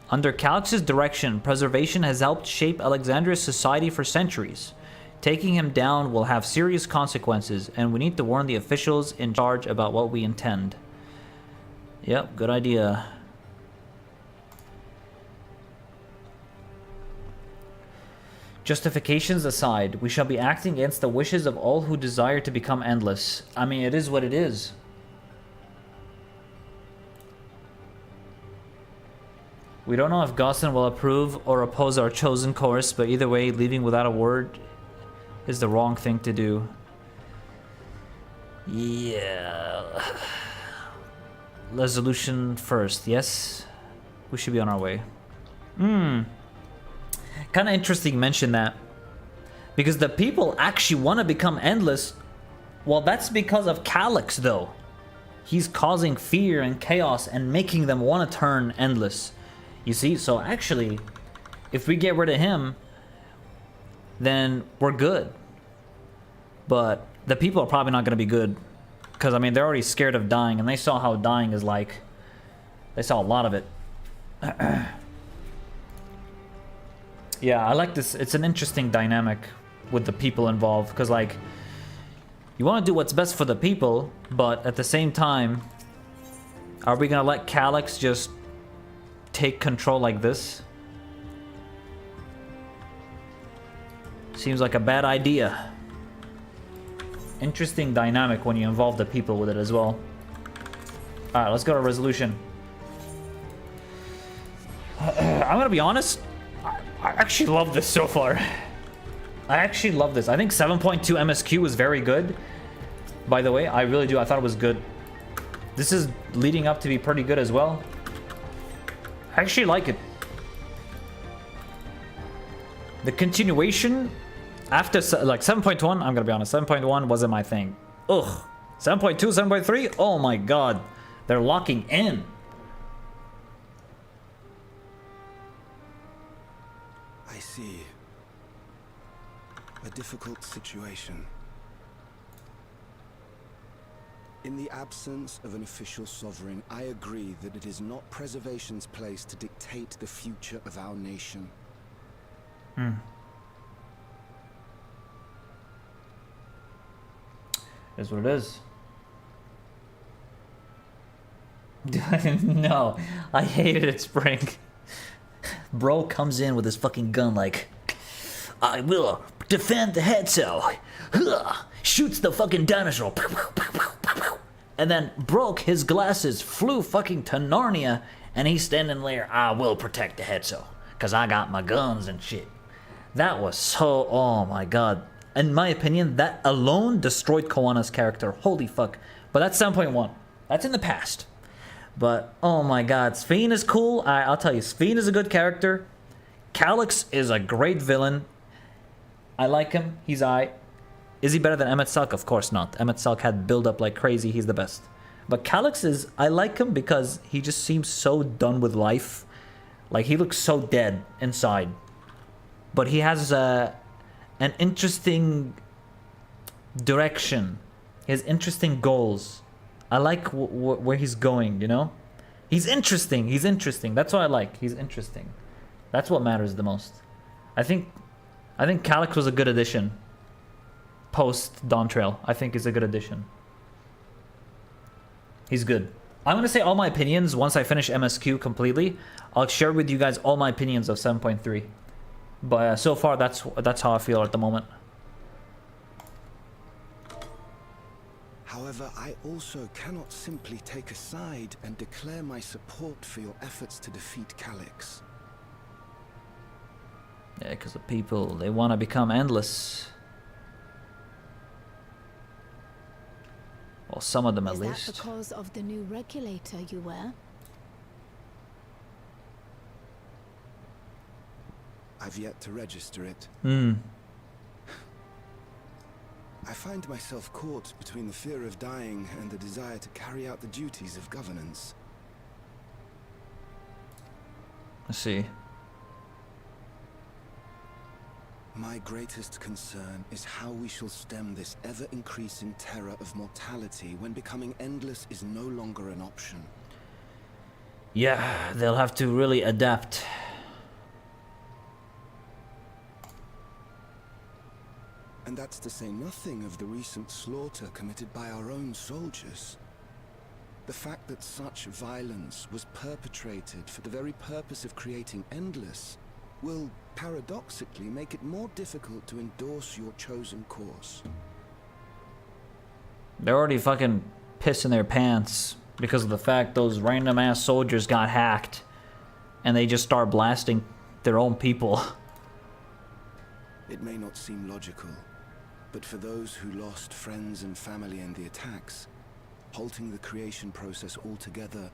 Under Calix's direction, preservation has helped shape Alexandria's society for centuries. Taking him down will have serious consequences, and we need to warn the officials in charge about what we intend. Yep, good idea. Justifications aside, we shall be acting against the wishes of all who desire to become endless. I mean, it is what it is. We don't know if Gosen will approve or oppose our chosen course, but either way, leaving without a word is the wrong thing to do. Yeah. Resolution first, yes? We should be on our way. Kind of interesting you mention that. Because the people actually want to become endless. Well, that's because of Calix, though. He's causing fear and chaos and making them want to turn endless. You see? So actually, if we get rid of him, then we're good. But the people are probably not going to be good. Because, I mean, they're already scared of dying. And they saw how dying is like. They saw a lot of it. Yeah, I like this. It's an interesting dynamic with the people involved. Because, like, You want to do what's best for the people, but at the same time, are we gonna let Calyx just take control like this? Seems like a bad idea. Interesting dynamic when you involve the people with it as well. Alright, let's go to resolution. I'm gonna be honest, I actually love this so far. I actually love this. I think 7.2 MSQ is very good. By the way, I really do. I thought it was good. This is leading up to be pretty good as well. I actually like it. The continuation after like 7.1, I'm gonna be honest, 7.1 wasn't my thing. Ugh. 7.2, 7.3, oh my god. They're locking in. I see. A difficult situation. In the absence of an official sovereign, I agree that it is not preservation's place to dictate the future of our nation. Is what it is. No, I hated it, Spring. Bro comes in with his fucking gun like, I will defend the head cell. Shoots the fucking dinosaur. And then broke his glasses, flew fucking to Narnia, and he's standing there, I will protect the head cell. Cause I got my guns and shit. That was so, oh my god. In my opinion, that alone destroyed Koana's character. Holy fuck. But that's 7.1. That's in the past. But, oh my god, Sphene is cool. I'll tell you, Sphene is a good character. Calyx is a great villain. I like him. He's aight. Is he better than Emmet Salk? Of course not. Emmet Salk had build up like crazy. He's the best. But Calyx is, I like him because he just seems so done with life. Like, he looks so dead inside. But he has an interesting direction. He has interesting goals. I like where he's going, you know? He's interesting. He's interesting. That's what I like. He's interesting. That's what matters the most. I think Calyx was a good addition. Post Dawntrail. I think is a good addition. He's good. I'm going to say all my opinions once I finish MSQ completely. I'll share with you guys all my opinions of 7.3. But so far, that's how I feel at the moment. However, I also cannot simply take a side and declare my support for your efforts to defeat Calyx. Yeah, because the people, they want to become endless. Well, some of them at least. Is that because of the new regulator you wear? I've yet to register it. I find myself caught between the fear of dying and the desire to carry out the duties of governance. I see. My greatest concern is how we shall stem this ever-increasing terror of mortality when becoming endless is no longer an option. Yeah, they'll have to really adapt. And that's to say nothing of the recent slaughter committed by our own soldiers. The fact that such violence was perpetrated for the very purpose of creating Endless will paradoxically make it more difficult to endorse your chosen course. They're already fucking pissing their pants because of the fact those random ass soldiers got hacked and they just start blasting their own people. It may not seem logical, but for those who lost friends and family in the attacks, halting the creation process altogether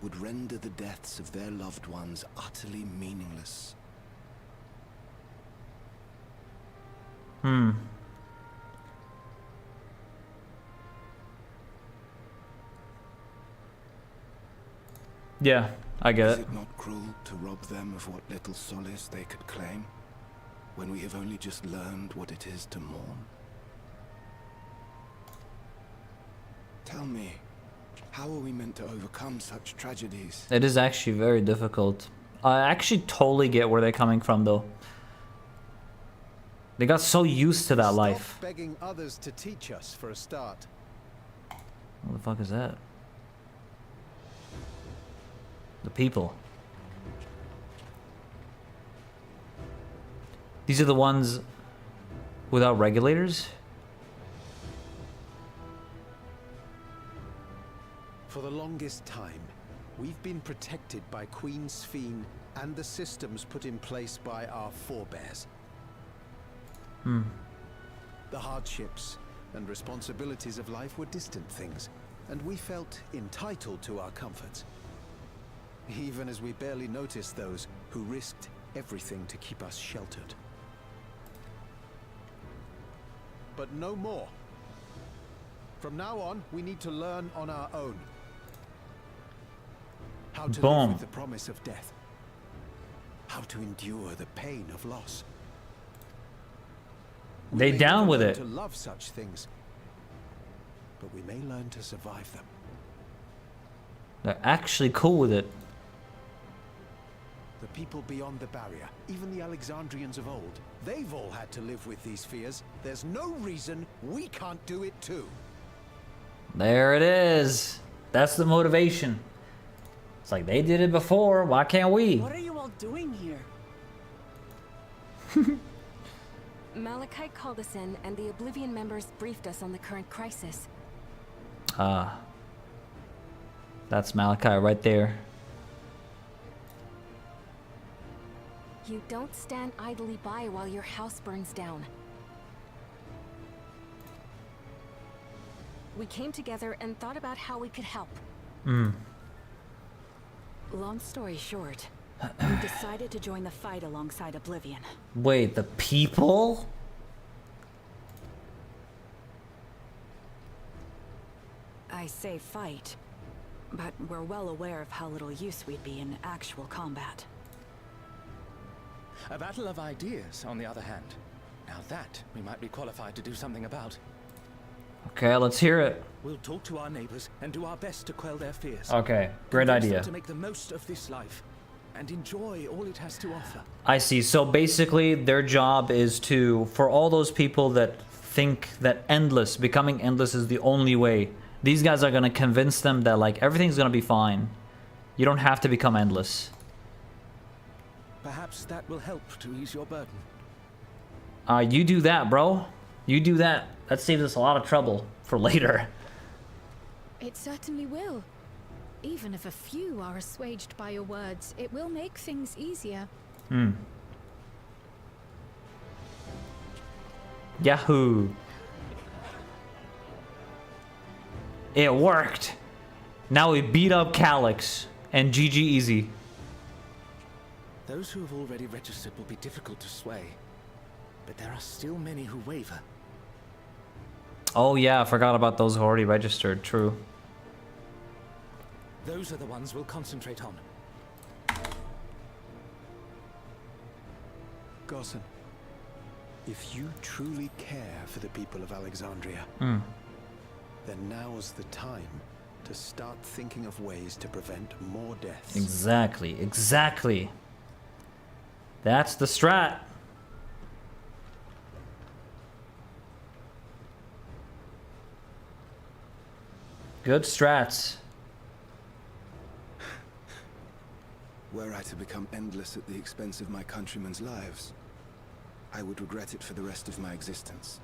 would render the deaths of their loved ones utterly meaningless. Yeah, I get it. Is it not cruel to rob them of what little solace they could claim, when we have only just learned what it is to mourn? Tell me, how are we meant to overcome such tragedies? It is actually very difficult. I actually totally get where they're coming from, though. They got so used to that Stop life. begging others to teach us for a start. What the fuck is that? The people. These are the ones without regulators? For the longest time, we've been protected by Queen Sphene and the systems put in place by our forebears. The hardships and responsibilities of life were distant things, and we felt entitled to our comforts. Even as we barely noticed those who risked everything to keep us sheltered. But no more. From now on, we need to learn on our own. How to live with the promise of death. How to endure the pain of loss. They down with it. To love such things, but we may learn to survive them. They're actually cool with it. The people beyond the barrier, even the Alexandrians of old, they've all had to live with these fears. There's no reason we can't do it too. There it is. That's the motivation. It's like they did it before. Why can't we? What are you all doing here? Malachi called us in, and the Oblivion members briefed us on the current crisis. Ah. That's Malachi right there. You don't stand idly by while your house burns down. We came together and thought about how we could help. Long story short, we decided to join the fight alongside Oblivion. Wait, the people? I say fight, but we're well aware of how little use we'd be in actual combat. A battle of ideas, on the other hand. Now that we might be qualified to do something about. Okay, let's hear it. We'll talk to our neighbors and do our best to quell their fears. Okay, great Convince idea. them to make the most of this life and enjoy all it has to offer. I see. So basically, their job is to, for all those people that think that becoming endless is the only way, these guys are going to convince them that, like, everything's going to be fine. You don't have to become endless. Perhaps that will help to ease your burden. You do that, bro. You do that. That saves us a lot of trouble for later. It certainly will. Even if a few are assuaged by your words, it will make things easier. Yahoo! It worked! Now we beat up Calyx and GG easy. Those who have already registered will be difficult to sway, but there are still many who waver. Oh yeah, I forgot about those who already registered, true. Those are the ones we'll concentrate on. Garson, if you truly care for the people of Alexandria, then now's the time to start thinking of ways to prevent more deaths. Exactly, exactly. That's the strat. Good strats. Were I to become endless at the expense of my countrymen's lives, I would regret it for the rest of my existence.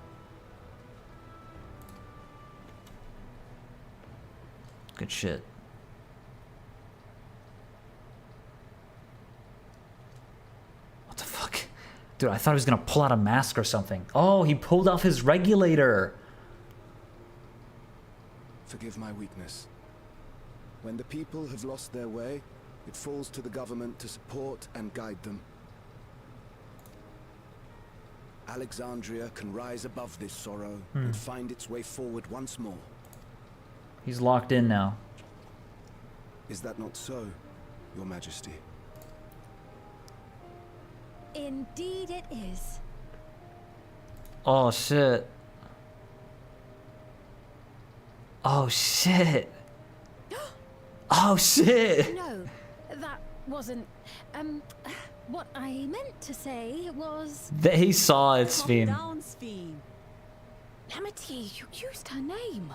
Good shit. What the fuck? Dude, I thought he was gonna pull out a mask or something. Oh, he pulled off his regulator. Forgive my weakness. When the people have lost their way, it falls to the government to support and guide them. Alexandria can rise above this sorrow and find its way forward once more. He's locked in now. Is that not so, Your Majesty? Indeed it is. Oh shit. Oh shit. Oh shit. No, that wasn't... What I meant to say was... He saw it, Sphene. Calm down, Sphene. Lamity, you used her name.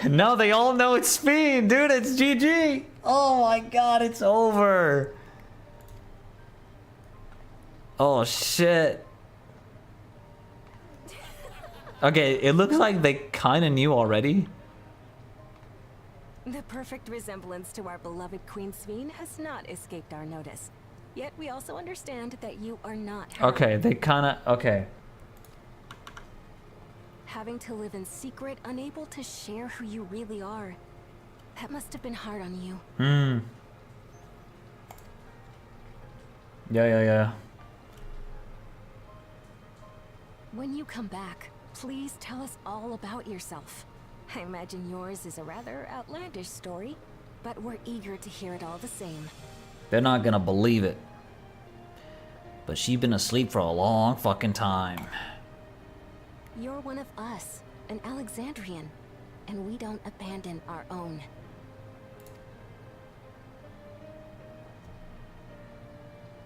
No, they all know it's Sphene, dude. It's GG. Oh my god, it's over. Oh shit. Okay, it looks like they kind of knew already. The perfect resemblance to our beloved Queen Sphene has not escaped our notice. Yet we also understand that you are not her. Okay, they kind of... Okay. Having to live in secret, unable to share who you really are. That must have been hard on you. Hmm. Yeah. When you come back, please tell us all about yourself. I imagine yours is a rather outlandish story, but we're eager to hear it all the same. They're not gonna believe it. But she's been asleep for a long fucking time. You're one of us, an Alexandrian, and we don't abandon our own.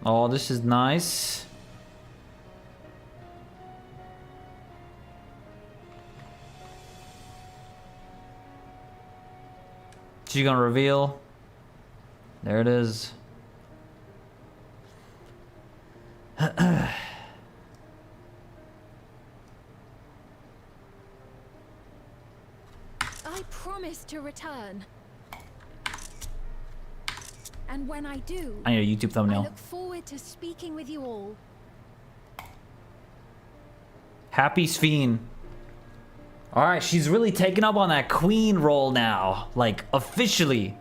Oh, this is nice. She gonna reveal? There it is. I promise to return. And when I do, I need a YouTube thumbnail. I look forward to speaking with you all. Happy Sphene. Alright, she's really taken up on that queen role now. Like, officially.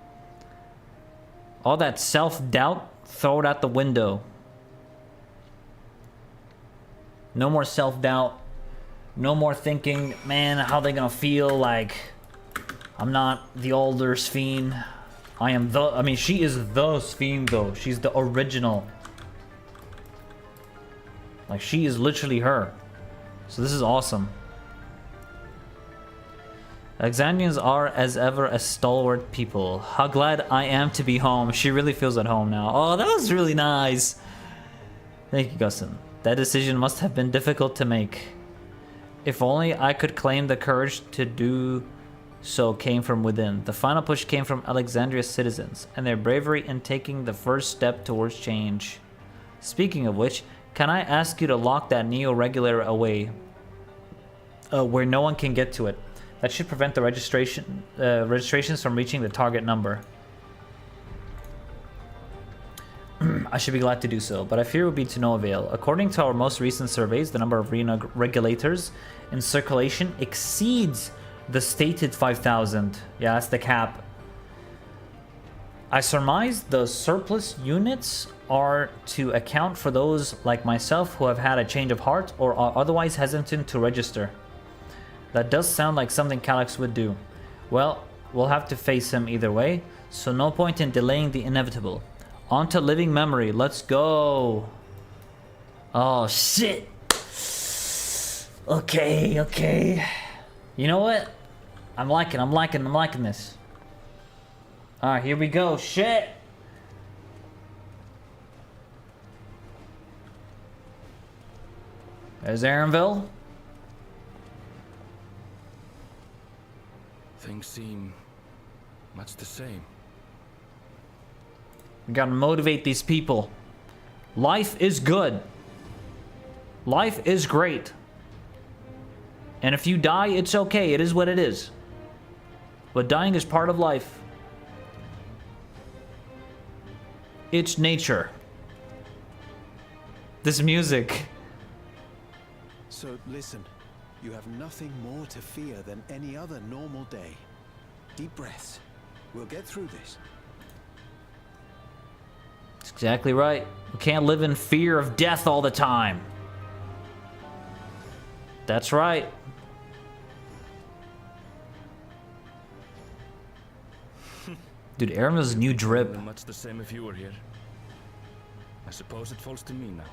All that self-doubt, throw it out the window. No more self-doubt. No more thinking, man, how they gonna feel like I'm not the older Sphene. I mean, she is the Sphene though. She's the original. Like, she is literally her. So this is awesome. Alexandrians are, as ever, a stalwart people. How glad I am to be home. She really feels at home now. Oh, that was really nice. Thank you, Gustin. That decision must have been difficult to make. If only I could claim the courage to do so came from within. The final push came from Alexandria's citizens, and their bravery in taking the first step towards change. Speaking of which, can I ask you to lock that Neo-Regulator away, where no one can get to it? That should prevent the registrations from reaching the target number. I should be glad to do so, but I fear it would be to no avail. According to our most recent surveys, the number of regulators in circulation exceeds the stated 5,000. Yeah, that's the cap. I surmise the surplus units are to account for those like myself who have had a change of heart or are otherwise hesitant to register. That does sound like something Calyx would do. Well, we'll have to face him either way, so no point in delaying the inevitable. On to living memory, let's go! Oh, shit! Okay. You know what? I'm liking this. Alright, here we go, shit! There's Aaronville. Things seem much the same. We gotta motivate these people. Life is good. Life is great. And if you die, it's okay. It is what it is. But dying is part of life. It's nature. This music. So listen, you have nothing more to fear than any other normal day. Deep breaths. We'll get through this. That's exactly right. We can't live in fear of death all the time. That's right. Dude, Aaron's new drip. Much the same if you were here. I suppose it falls to me now.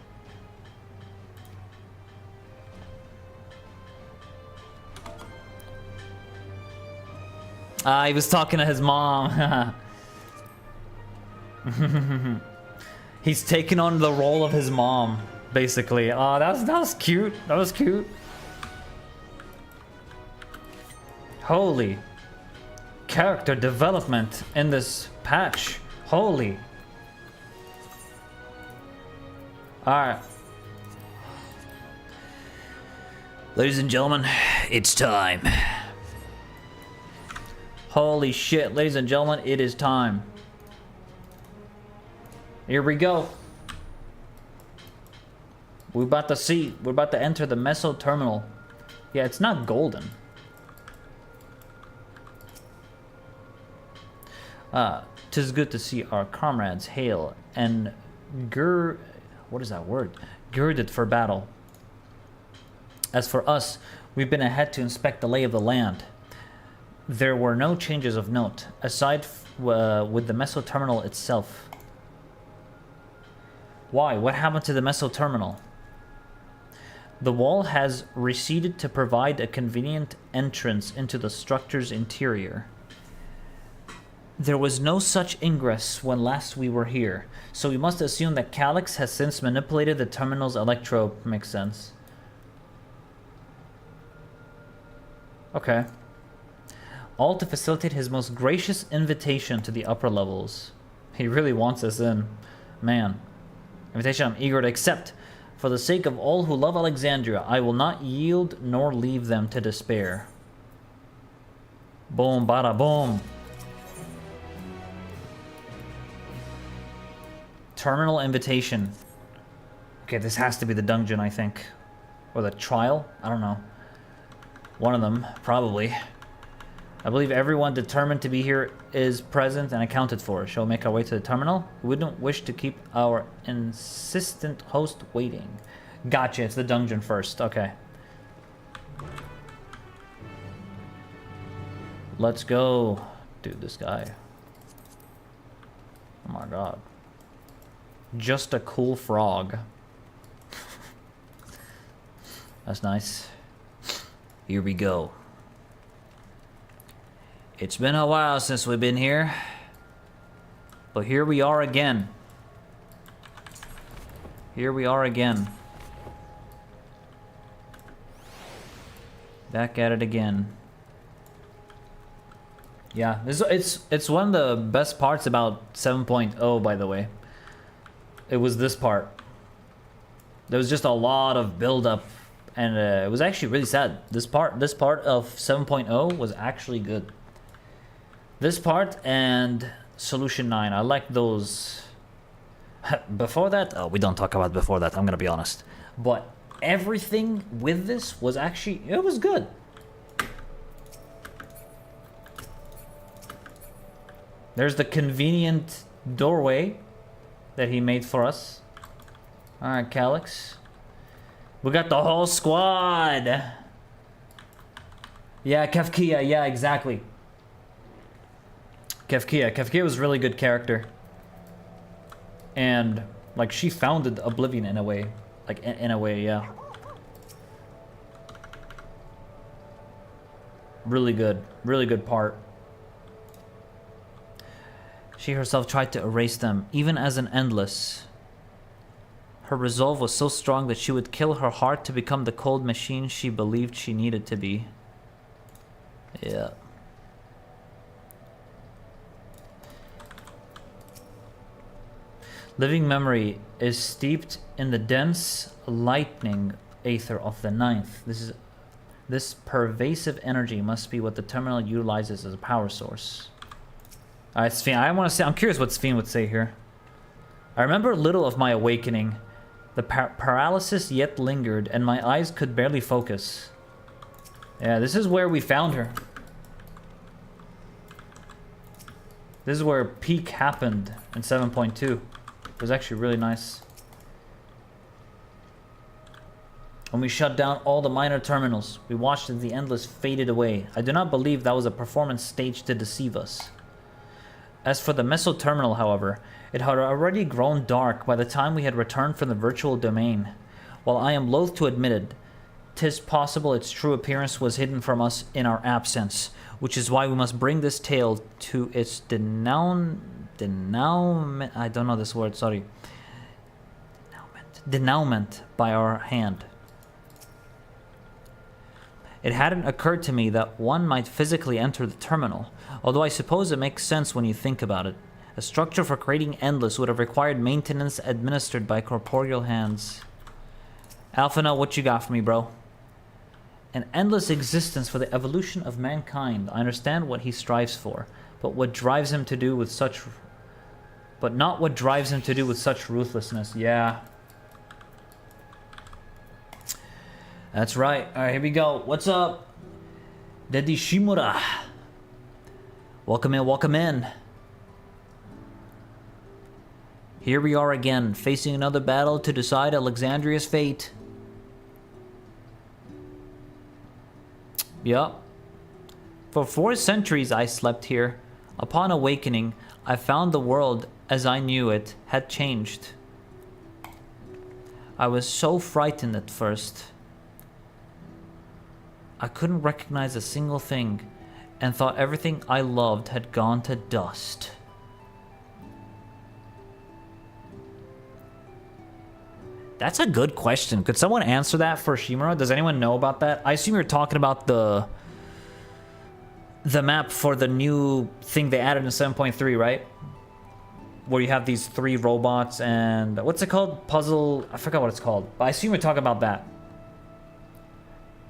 He was talking to his mom. He's taking on the role of his mom, basically. Oh, that was cute. That was cute. Holy. Character development in this patch. Holy. Alright. Ladies and gentlemen, it's time. Holy shit, ladies and gentlemen, it is time. Here we go. We're about to enter the Meso Terminal. Yeah, it's not golden. Tis good to see our comrades hail and what is that word? Girded for battle. As for us, we've been ahead to inspect the lay of the land. There were no changes of note, aside with the Meso Terminal itself. Why? What happened to the Meso Terminal? The wall has receded to provide a convenient entrance into the structure's interior. There was no such ingress when last we were here, so we must assume that Calyx has since manipulated the terminal's electro... Makes sense. Okay. All to facilitate his most gracious invitation to the upper levels. He really wants us in. Man. Invitation I'm eager to accept. For the sake of all who love Alexandria, I will not yield nor leave them to despair. Boom, bada boom. Terminal invitation. Okay, this has to be the dungeon, I think. Or the trial? I don't know. One of them, probably. I believe everyone determined to be here is present and accounted for. Shall we make our way to the terminal? We wouldn't wish to keep our insistent host waiting. Gotcha, it's the dungeon first. Okay. Let's go. Dude, this guy. Oh my god. Just a cool frog. That's nice. Here we go. It's been a while since we've been here, but here we are again. Here we are again. Back at it again. Yeah, it's one of the best parts about 7.0, by the way. It was this part. There was just a lot of build-up, and it was actually really sad. This part of 7.0 was actually good. This part and Solution 9, I like those. Before that, oh, we don't talk about before that, I'm gonna be honest. But everything with this was actually, it was good. There's the convenient doorway that he made for us. Alright, Calyx. We got the whole squad. Yeah, Kefkia, yeah, exactly. Kefkia was a really good character. And, like, she founded Oblivion in a way. Like, in a way, yeah. Really good part. She herself tried to erase them, even as an endless. Her resolve was so strong that she would kill her heart to become the cold machine she believed she needed to be. Yeah. Living memory is steeped in the dense lightning aether of the ninth. This pervasive energy must be what the terminal utilizes as a power source. Alright, Sphene, I'm curious what Sphene would say here. I remember little of my awakening. The paralysis yet lingered, and my eyes could barely focus. Yeah, this is where we found her. This is where peak happened in 7.2. It was actually really nice. When we shut down all the minor terminals, we watched as the Endless faded away. I do not believe that was a performance staged to deceive us. As for the Meso Terminal, however, it had already grown dark by the time we had returned from the virtual domain. While I am loath to admit it, 'tis possible its true appearance was hidden from us in our absence, which is why we must bring this tale to its I don't know this word, sorry. denouement by our hand. It hadn't occurred to me that one might physically enter the terminal, although I suppose it makes sense when you think about it. A structure for creating Endless would have required maintenance administered by corporeal hands. Alphina, what you got for me, bro? An endless existence for the evolution of mankind. I understand what he strives for, but not what drives him to do with such ruthlessness. Yeah. That's right. All right, here we go. What's up? Dedi Shimura. Welcome in, welcome in. Here we are again, facing another battle to decide Alexandria's fate. Yup. For 4 centuries I slept here. Upon awakening, I found the world as I knew it had changed. I was so frightened at first. I couldn't recognize a single thing, and thought everything I loved had gone to dust. That's a good question. Could someone answer that for Shimura? Does anyone know about that? I assume you're talking about the map for the new thing they added in 7.3, right? Where you have these 3 robots and... what's it called? Puzzle... I forgot what it's called. But I assume you're talking about that.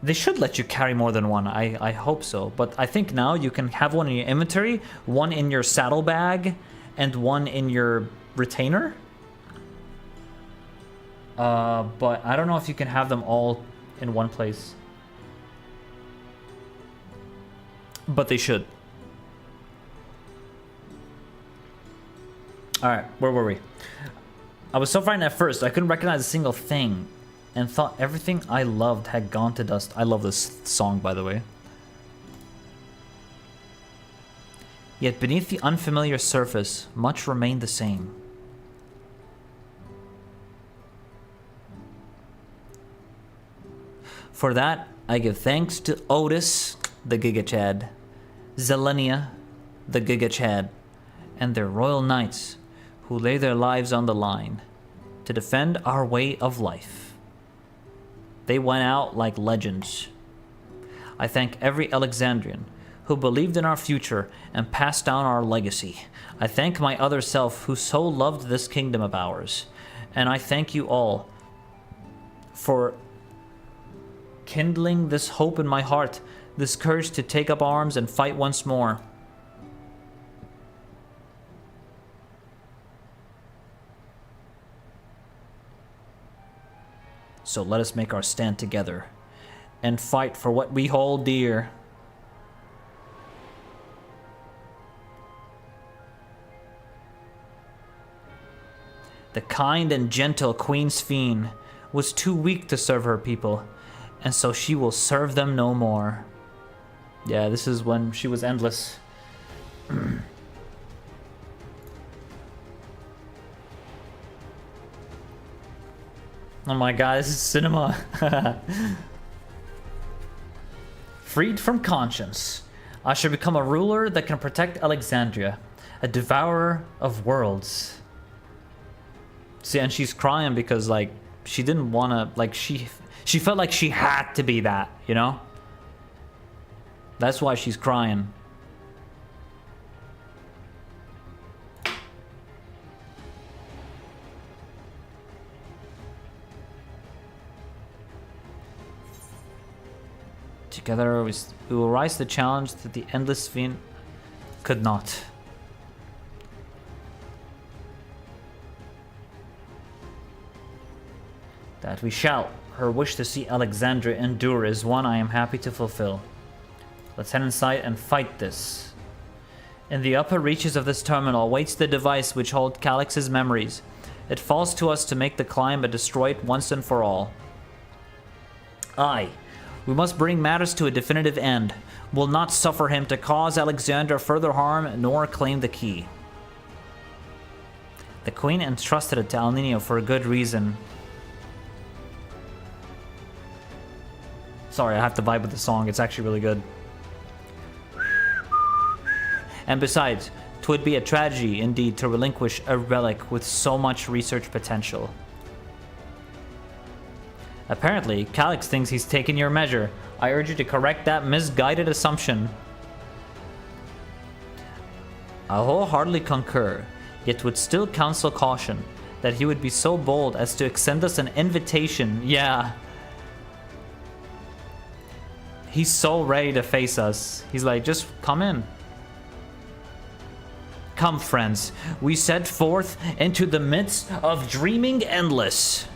They should let you carry more than one. I hope so. But I think now you can have one in your inventory, one in your saddlebag, and one in your retainer. But I don't know if you can have them all in one place. But they should. Alright, where were we? I was so frightened at first, I couldn't recognize a single thing, and thought everything I loved had gone to dust. I love this song, by the way. Yet beneath the unfamiliar surface, much remained the same. For that, I give thanks to Otis, the Giga Chad, Zelenia, the Giga Chad, and their royal knights who lay their lives on the line to defend our way of life. They went out like legends. I thank every Alexandrian who believed in our future and passed down our legacy. I thank my other self who so loved this kingdom of ours. And I thank you all for kindling this hope in my heart, this courage to take up arms and fight once more. So let us make our stand together and fight for what we hold dear. The kind and gentle Queen Sphene was too weak to serve her people, and so she will serve them no more. Yeah, this is when she was endless. Oh my god, this is cinema. Freed from conscience, I shall become a ruler that can protect Alexandria, a devourer of worlds. See, and she's crying because, like, she didn't want to, like, she felt like she had to be that, you know? That's why she's crying. Together we will rise to the challenge that the Endless Sphene could not. That we shall. Her wish to see Alexandria endure is one I am happy to fulfill. Let's head inside and fight this. In the upper reaches of this terminal waits the device which holds Calix's memories. It falls to us to make the climb and destroy it once and for all. Aye. We must bring matters to a definitive end. We'll not suffer him to cause Alexandria further harm, nor claim the key. The Queen entrusted it to Alninio for a good reason. Sorry, I have to vibe with the song. It's actually really good. And besides, 'twould be a tragedy indeed to relinquish a relic with so much research potential. Apparently, Calyx thinks he's taken your measure. I urge you to correct that misguided assumption. I wholeheartedly concur, yet would still counsel caution that he would be so bold as to extend us an invitation. Yeah. He's so ready to face us. He's like, just come in. Come, friends. We set forth into the midst of dreaming endless.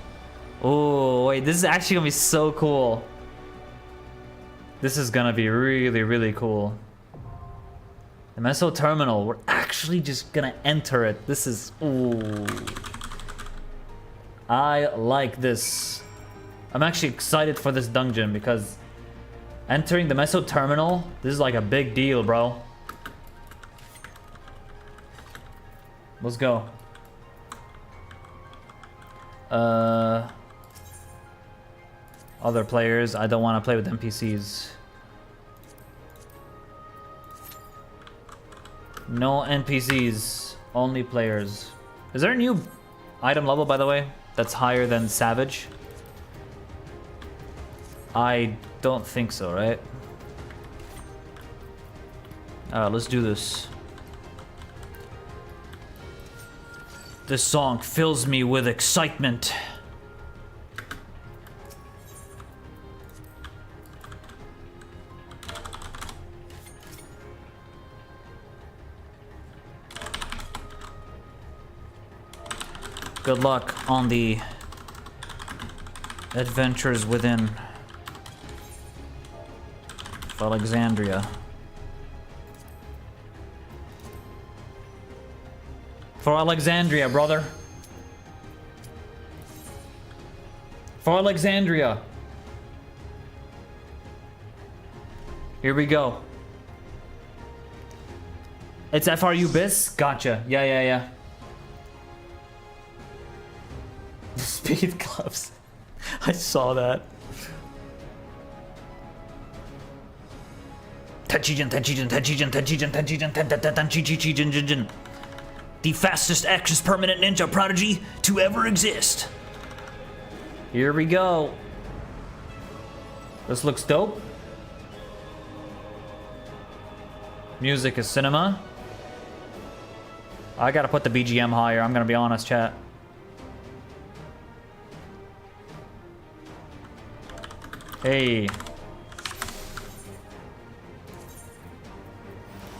Oh, wait, this is actually gonna be so cool. This is gonna be really, really cool. The Meso Terminal, we're actually just gonna enter it. This is, ooh. I like this. I'm actually excited for this dungeon because entering the Meso Terminal, this is like a big deal, bro. Let's go. Other players, I don't want to play with NPCs. No NPCs, only players. Is there a new item level, by the way, that's higher than Savage? I don't think so, right? Alright, let's do this. This song fills me with excitement. Good luck on the adventures within Alexandria. For Alexandria, brother. For Alexandria. Here we go. It's FRU Bis? Gotcha. Yeah. Speed clubs. I saw that. The fastest Axis permanent ninja prodigy to ever exist. Here we go. This looks dope. Music is cinema. I gotta put the BGM higher, I'm gonna be honest, chat. Hey.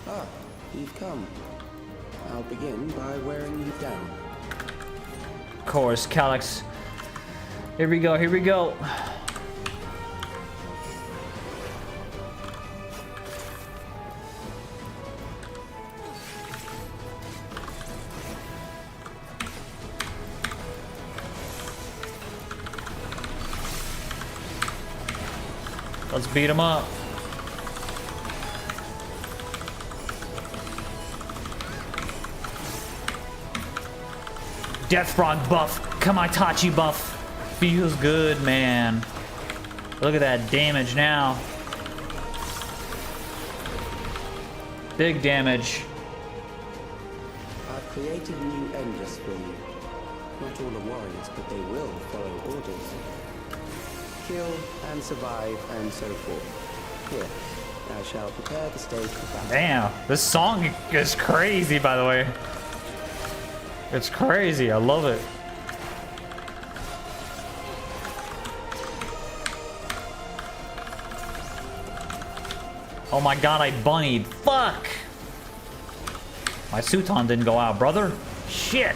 Ah, you've come. I'll begin by wearing you down. Of course, Calyx. Here we go, here we go. Let's beat him up. Death Frog buff, Kamaitachi buff. Feels good, man. Look at that damage now. Big damage. I've created new endless for you. Not all are warriors, but they will follow orders. Kill and survive and so forth. Here, I shall prepare the stage for battle. Damn, this song is crazy, by the way. It's crazy, I love it. Oh my god, I bunnied. Fuck! My Suton didn't go out, brother. Shit!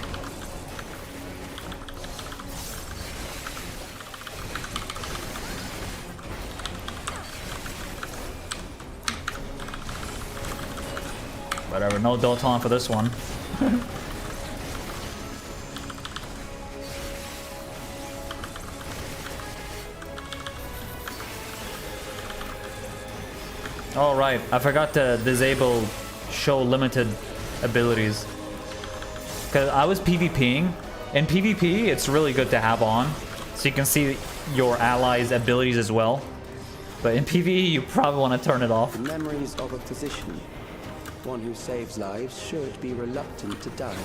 Whatever, no Doton for this one. Oh right, I forgot to disable show limited abilities. Cause I was PvPing. In PvP, it's really good to have on, so you can see your allies' abilities as well. But in PvE, you probably want to turn it off. The memories of a physician. One who saves lives should be reluctant to die.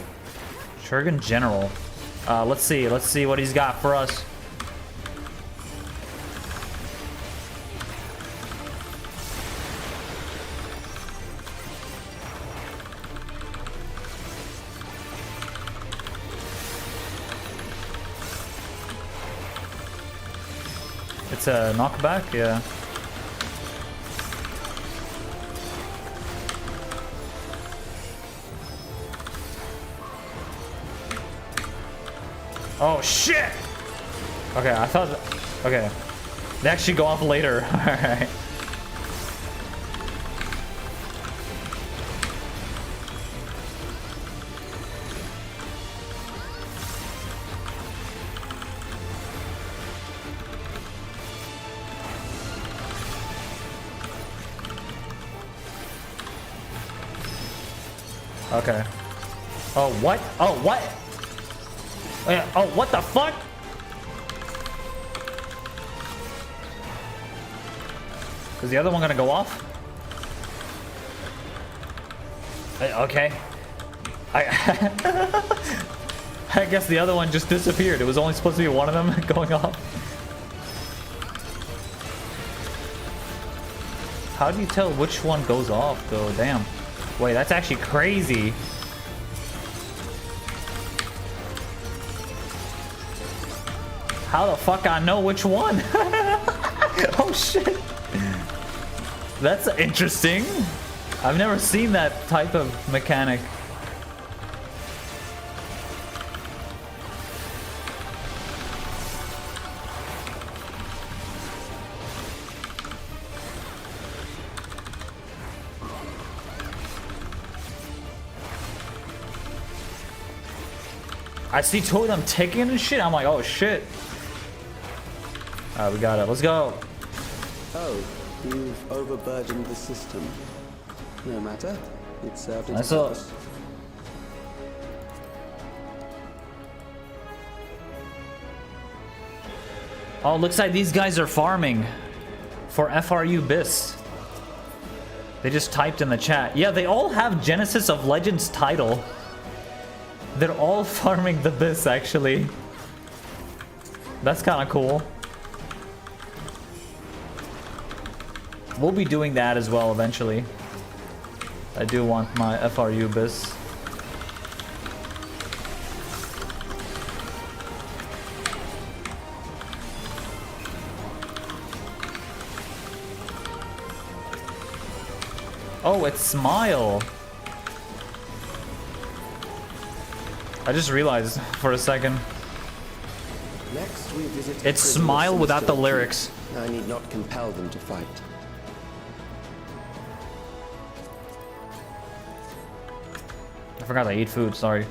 Shuriken General. Let's see what he's got for us. It's a knockback, yeah. Oh shit! Okay, I thought. Okay, they actually go off later. All right. Okay. Oh, what? Oh, what? Oh, what the fuck? Is the other one gonna go off? Okay. I guess the other one just disappeared. It was only supposed to be one of them going off. How do you tell which one goes off, though? Damn. Wait, that's actually crazy. How the fuck I know which one? Oh shit. That's interesting. I've never seen that type of mechanic. I see two of them taking and shit. I'm like, oh shit. Alright, we got it. Let's go. Oh, you've overburdened the system. No matter. It served its Nice purpose. Oh, looks like these guys are farming for FRU BIS. They just typed in the chat. Yeah, they all have Genesis of Legends title. They're all farming the BIS, actually. That's kind of cool. We'll be doing that as well eventually. I do want my FRU BIS. Oh, it's Smile. I just realized for a second. Next, we visit It's Smile without the lyrics. I need not compel them to fight. I forgot I eat food, sorry.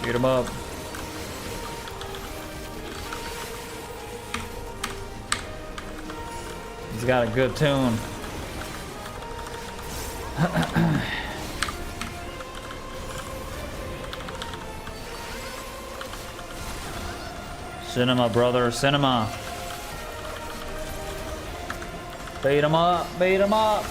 Beat him up. He's got a good tune. Cinema, brother, cinema. Beat him up, beat him up.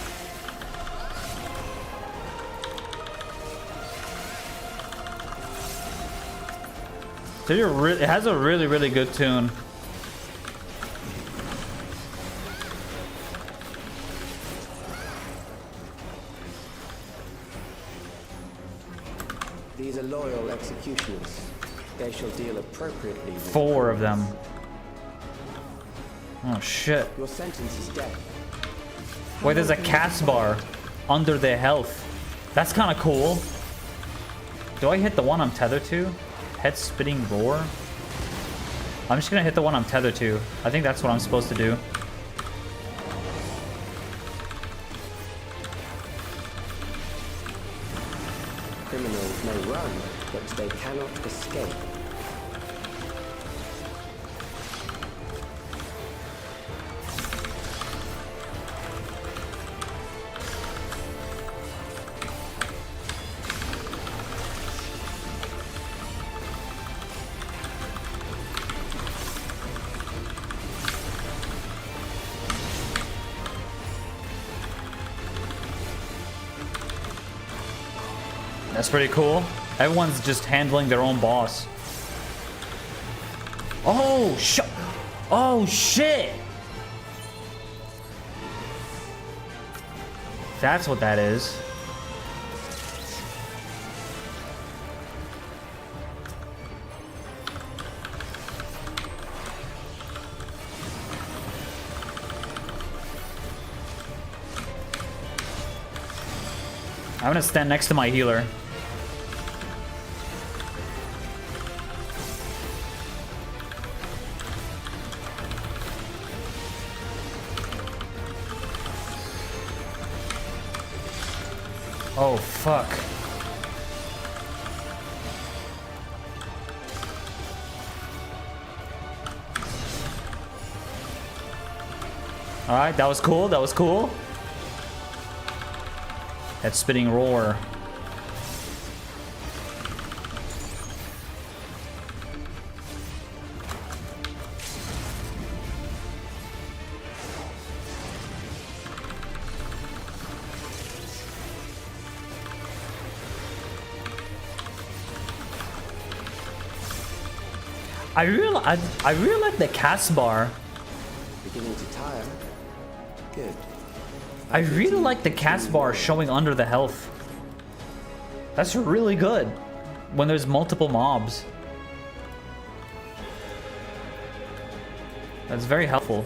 Dude, it has a really, really good tune. These are loyal executioners. They shall deal appropriately. 4 of them. Oh shit. Your sentence is death. Wait, there's a cast bar under their health. That's kind of cool. Do I hit the one I'm tethered to? Head spitting roar? I'm just gonna hit the one I'm tethered to. I think that's what I'm supposed to do. Criminals may run, but they cannot escape. That's pretty cool. Everyone's just handling their own boss. Oh, oh shit! That's what that is. I'm gonna stand next to my healer. Oh, fuck. Alright, that was cool, that was cool. That spitting roar. I really like the cast bar. Beginning to tire. Good. I really like the cast bar showing under the health. That's really good when there's multiple mobs. That's very helpful.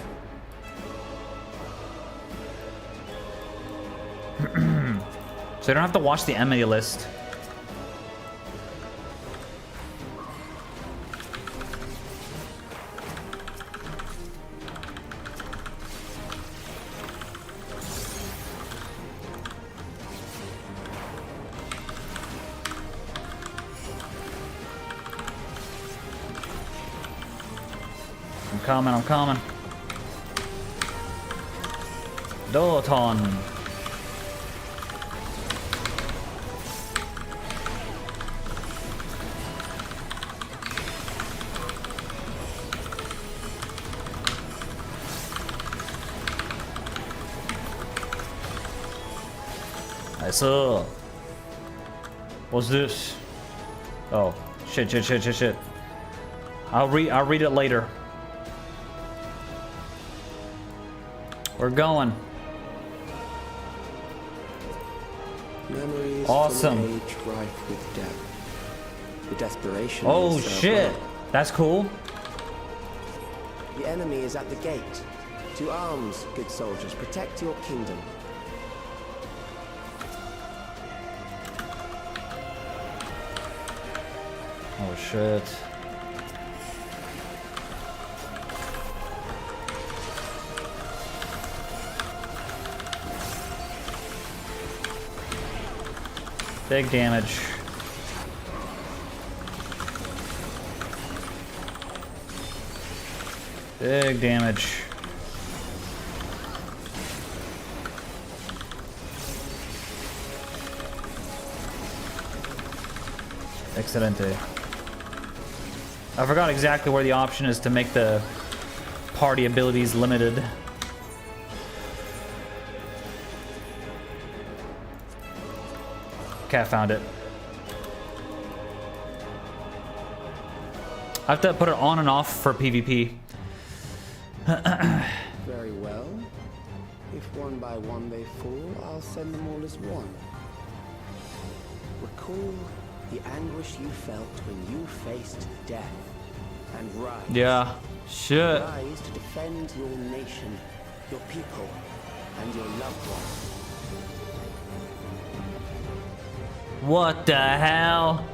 So you don't have to watch the enemy list. I'm coming. Doton. I saw. What's this? Oh, shit. I'll read it later. We're going. Memories awesome. From an age rife with death. The desperation. Oh shit! Well. That's cool. The enemy is at the gate. To arms, good soldiers. Protect your kingdom. Oh shit. Big damage. Big damage. Excelente. I forgot exactly where the option is to make the party abilities limited. Okay, I found it. I have to put it on and off for PvP. Very well. If one by one they fall, I'll send them all as one. Recall the anguish you felt when you faced death, and rise. Yeah, shit. Rise to defend your nation, your people, and your loved ones. What the hell?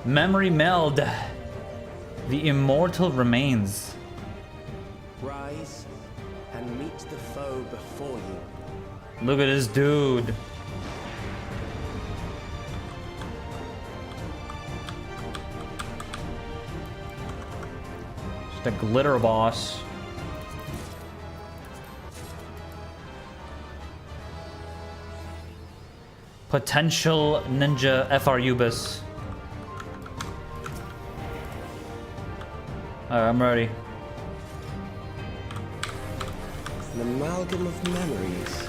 Memory meld. The immortal remains. Rise and meet the foe before you. Look at this dude. Just a glitter boss. Potential ninja FRUbus. Alright, I'm ready. An amalgam of memories.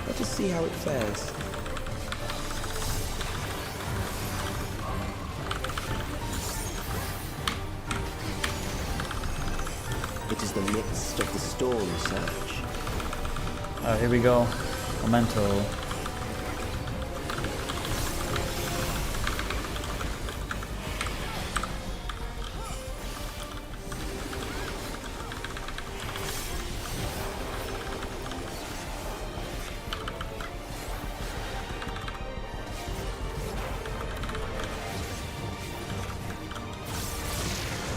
Let us see how it fares. It is the midst of the storm, Surge. Alright, here we go. Memento.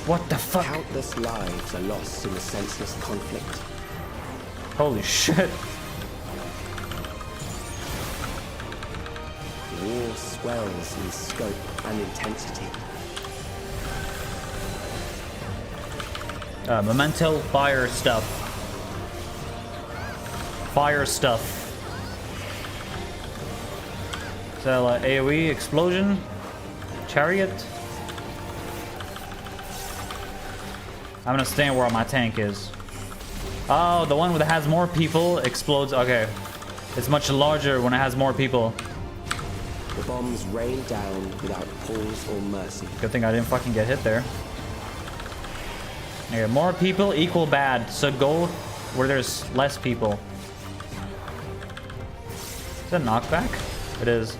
What the fuck? Countless lives are lost in the senseless conflict. Holy shit. War swells in scope and intensity. Memento, fire stuff. Fire stuff. Is that like AoE explosion? Chariot? I'm gonna stand where my tank is. Oh, the one that has more people explodes. Okay. It's much larger when it has more people. The bombs rain down without pause or mercy. Good thing I didn't fucking get hit there. Okay, more people equal bad. So go where there's less people. Is that a knockback? It is.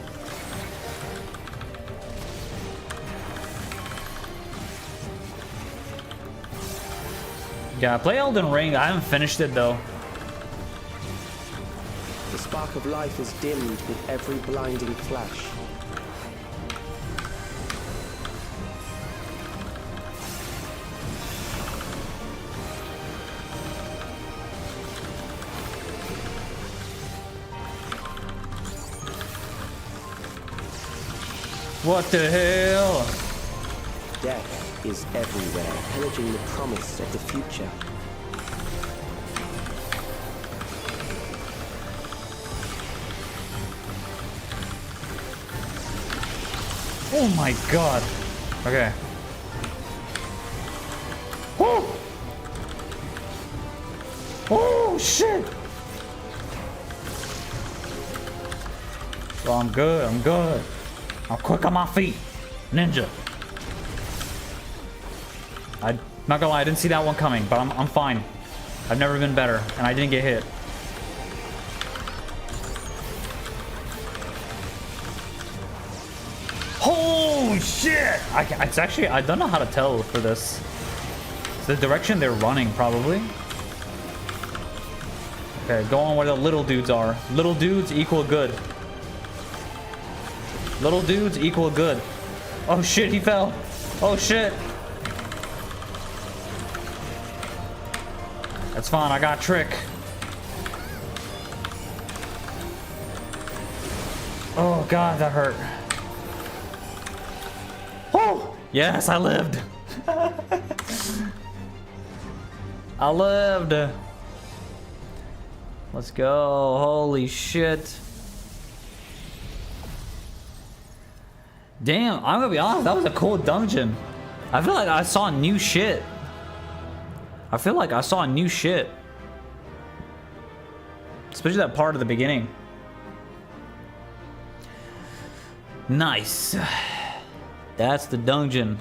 Yeah, play Elden Ring. I haven't finished it though. The spark of life is dimmed with every blinding flash. What the hell? Death is everywhere, pillaging the promise of the future. Oh my god. Okay. Oh! Oh shit! Well, I'm good, I'm good. I'm quick on my feet. Ninja. I'm not gonna lie, I didn't see that one coming, but I'm fine. I've never been better, and I didn't get hit. Holy shit! It's actually, I don't know how to tell for this. It's the direction they're running, probably. Okay, go on where the little dudes are. Little dudes equal good. Little dudes equal good. Oh shit, he fell. Oh shit. That's fine, I got trick. Oh god, that hurt. Oh! Yes, I lived. I lived. Let's go. Holy shit. Damn, I'm gonna be honest, that was a cool dungeon. I feel like I saw new shit. I feel like I saw new shit. Especially that part of the beginning. Nice. That's the dungeon.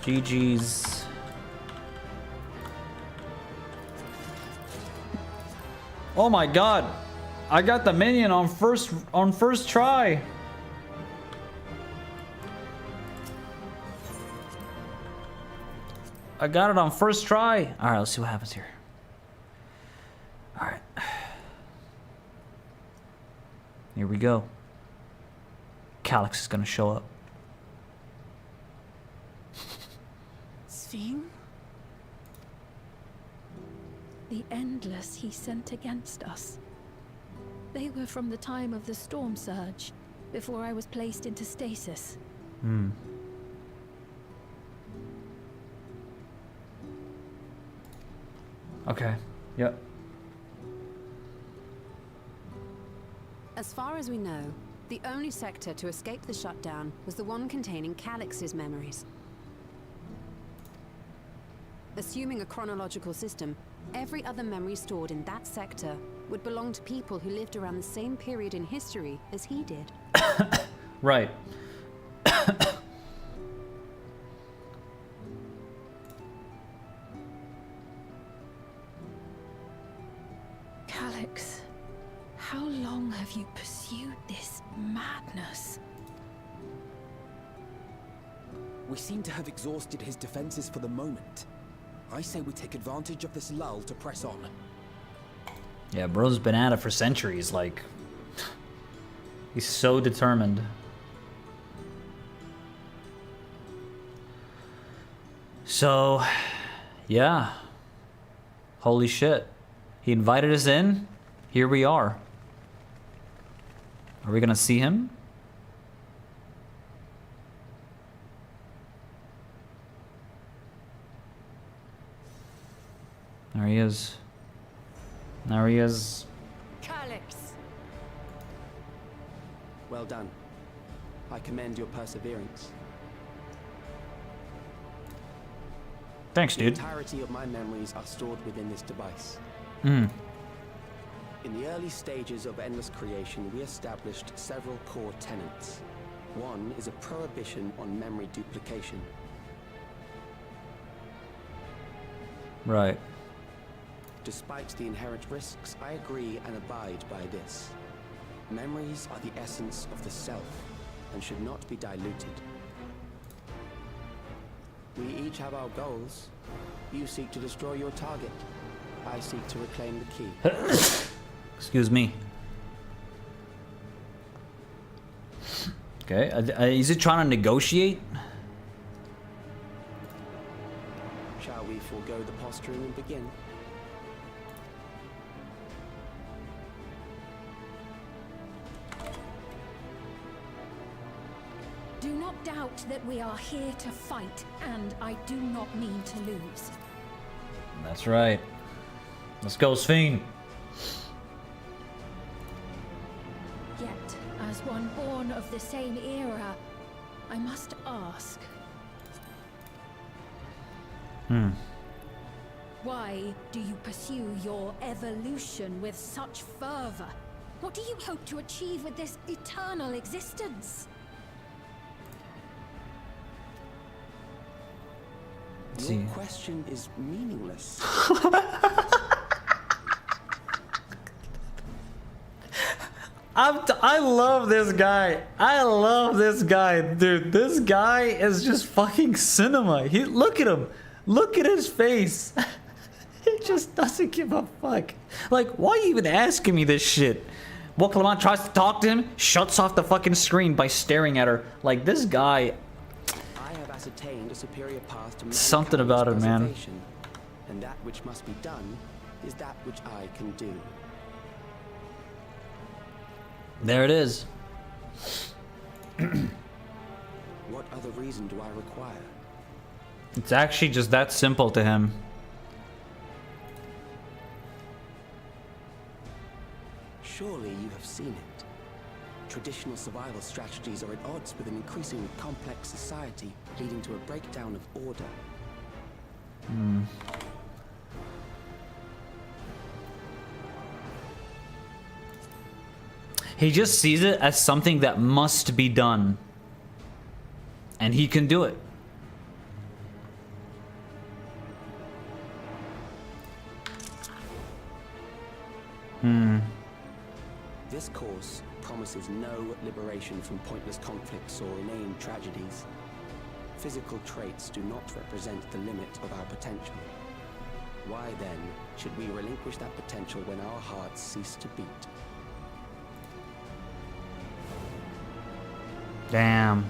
GG's. Oh my god. I got the minion on first try. I got it on first try. All right, let's see what happens here. All right. Here we go. Calyx is gonna show up. Sven? The Endless he sent against us. They were from the time of the storm surge, before I was placed into stasis. Hmm. Okay. Yep. As far as we know, the only sector to escape the shutdown was the one containing Calyx's memories. Assuming a chronological system, every other memory stored in that sector would belong to people who lived around the same period in history as he did. Right. Alex, how long have you pursued this madness? We seem to have exhausted his defenses for the moment. I say we take advantage of this lull to press on. Yeah, bro's been at it for centuries, like... He's so determined. So... Yeah. Holy shit. He invited us in. Here we are. Are we gonna see him? There he is. There he is. Alex. Well done. I commend your perseverance. Thanks, dude. The entirety of my memories are stored within this device. Mm. In the early stages of Endless creation, we established several core tenets. One is a prohibition on memory duplication. Right. Despite the inherent risks, I agree and abide by this. Memories are the essence of the self and should not be diluted. We each have our goals. You seek to destroy your target. I seek to reclaim the key. Excuse me. Okay, is it trying to negotiate? Shall we forego the posturing and begin? Do not doubt that we are here to fight, and I do not mean to lose. That's right. Let's go, Sphene. Yet, as one born of the same era, I must ask. Why do you pursue your evolution with such fervor? What do you hope to achieve with this eternal existence? Your question is meaningless. I love this guy. I love this guy, dude. This guy is just fucking cinema. Look at him. Look at his face. He just doesn't give a fuck. Like, why are you even asking me this shit? Well, Clement tries to talk to him, shuts off the fucking screen by staring at her. Like, this guy... I have ascertained a superior path to Something about it, man. And that which must be done is that which I can do. There it is. What other reason do I require? It's actually just that simple to him. Surely you have seen it. Traditional survival strategies are at odds with an increasingly complex society, leading to a breakdown of order. He just sees it as something that must be done. And he can do it. This course promises no liberation from pointless conflicts or inane tragedies. Physical traits do not represent the limit of our potential. Why then should we relinquish that potential when our hearts cease to beat? Damn.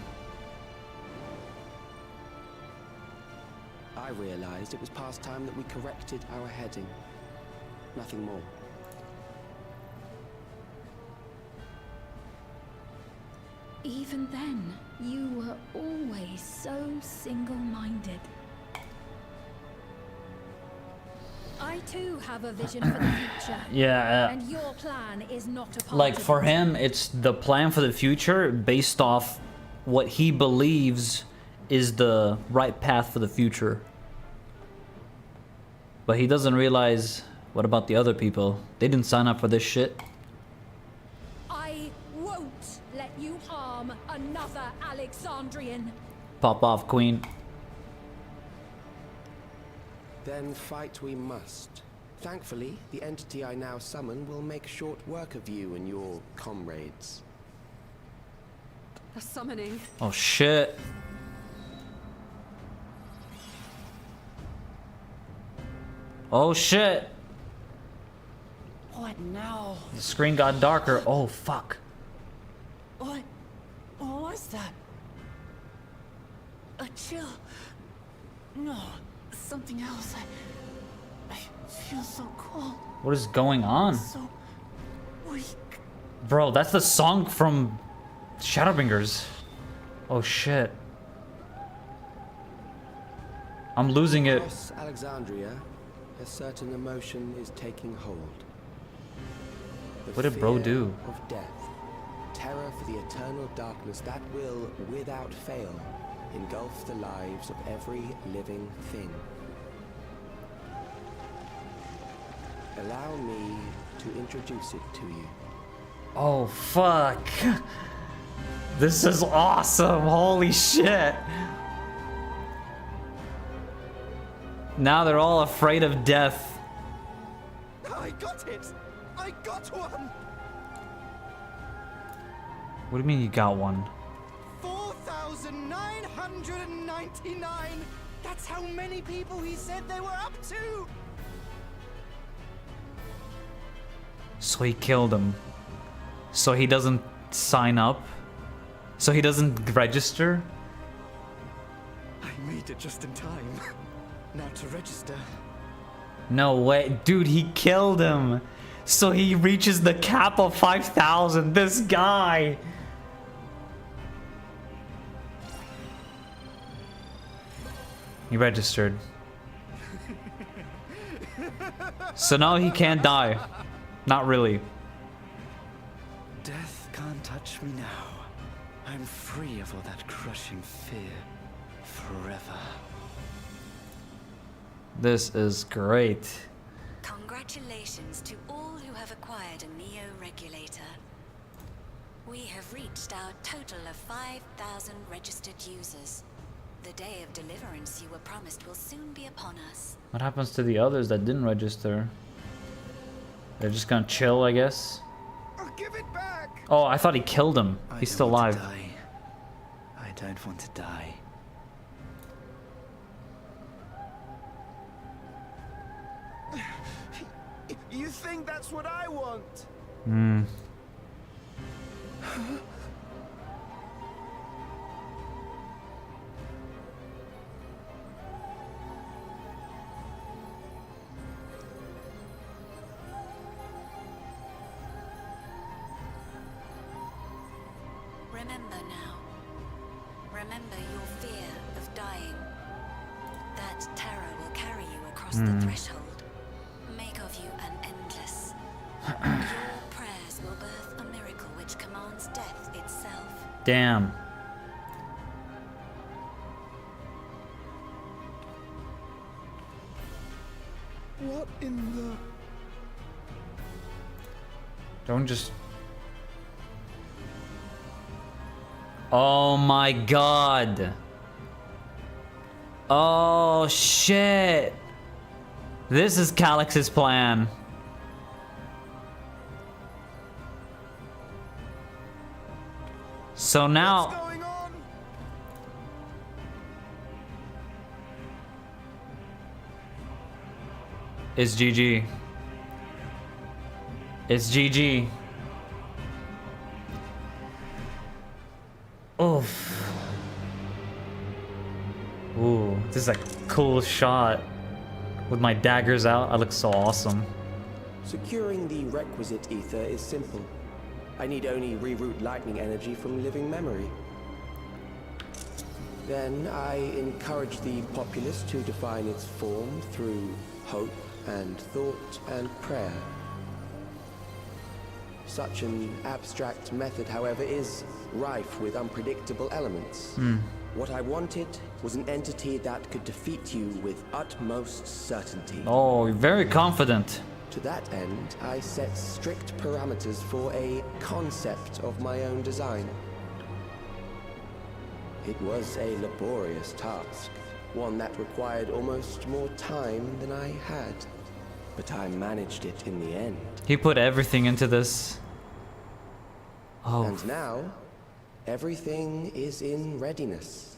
I realized it was past time that we corrected our heading. Nothing more. Even then, you were always so single-minded. I too have a vision for the future. Yeah. And your plan is not a part Like, of for it. him, it's the plan for the future based off what he believes is the right path for the future. But he doesn't realize, what about the other people? They didn't sign up for this shit. I won't let you harm another Alexandrian. Pop off, queen. Then fight we must. Thankfully, the entity I now summon will make short work of you and your comrades. A summoning. Oh shit. Oh shit. What now? The screen got darker. Oh fuck. What was that? A chill? No, something else. I feel so cold. What is going on? So weak. Bro, that's the song from Shadowbringers. Oh shit. I'm losing it. Across Alexandria, a certain emotion is taking hold. The What did bro fear do? Of death. Terror for the eternal darkness that will, without fail, engulf the lives of every living thing. Allow me to introduce it to you. Oh fuck. This is awesome. Holy shit. Now they're all afraid of death. I got it! I got one! What do you mean you got one? 4,999! That's how many people he said they were up to! So he killed him. So he doesn't sign up. So he doesn't register. I made it just in time. Now to register. No way. Dude, he killed him. So he reaches the cap of 5,000. This guy. He registered. So now he can't die. Not really. Death can't touch me now. I'm free of all that crushing fear. Forever. This is great. Congratulations to all who have acquired a Neo-regulator. We have reached our total of 5,000 registered users. The day of deliverance you were promised will soon be upon us. What happens to the others that didn't register? They're just gonna chill, I guess. I'll give it back. Oh, I thought he killed him. He's still alive. I don't want to die. You think that's what I want? Hmm. Remember now. Remember your fear of dying. That terror will carry you across the threshold. Make of you an endless. Your prayers will birth a miracle which commands death itself. Damn. What in the... Don't just... Oh my god. Oh shit. This is Calyx's plan. So now... What's going on? It's GG. It's GG. Oof. Ooh, this is a cool shot. With my daggers out, I look so awesome. Securing the requisite ether is simple. I need only reroute lightning energy from living memory. Then I encourage the populace to define its form through hope and thought and prayer. Such an abstract method, however, is rife with unpredictable elements. What I wanted was an entity that could defeat you with utmost certainty. Oh, you're very confident. To that end, I set strict parameters for a concept of my own design. It was a laborious task, one that required almost more time than I had. but I managed it in the end. He put everything into this. Oh. And now, everything is in readiness.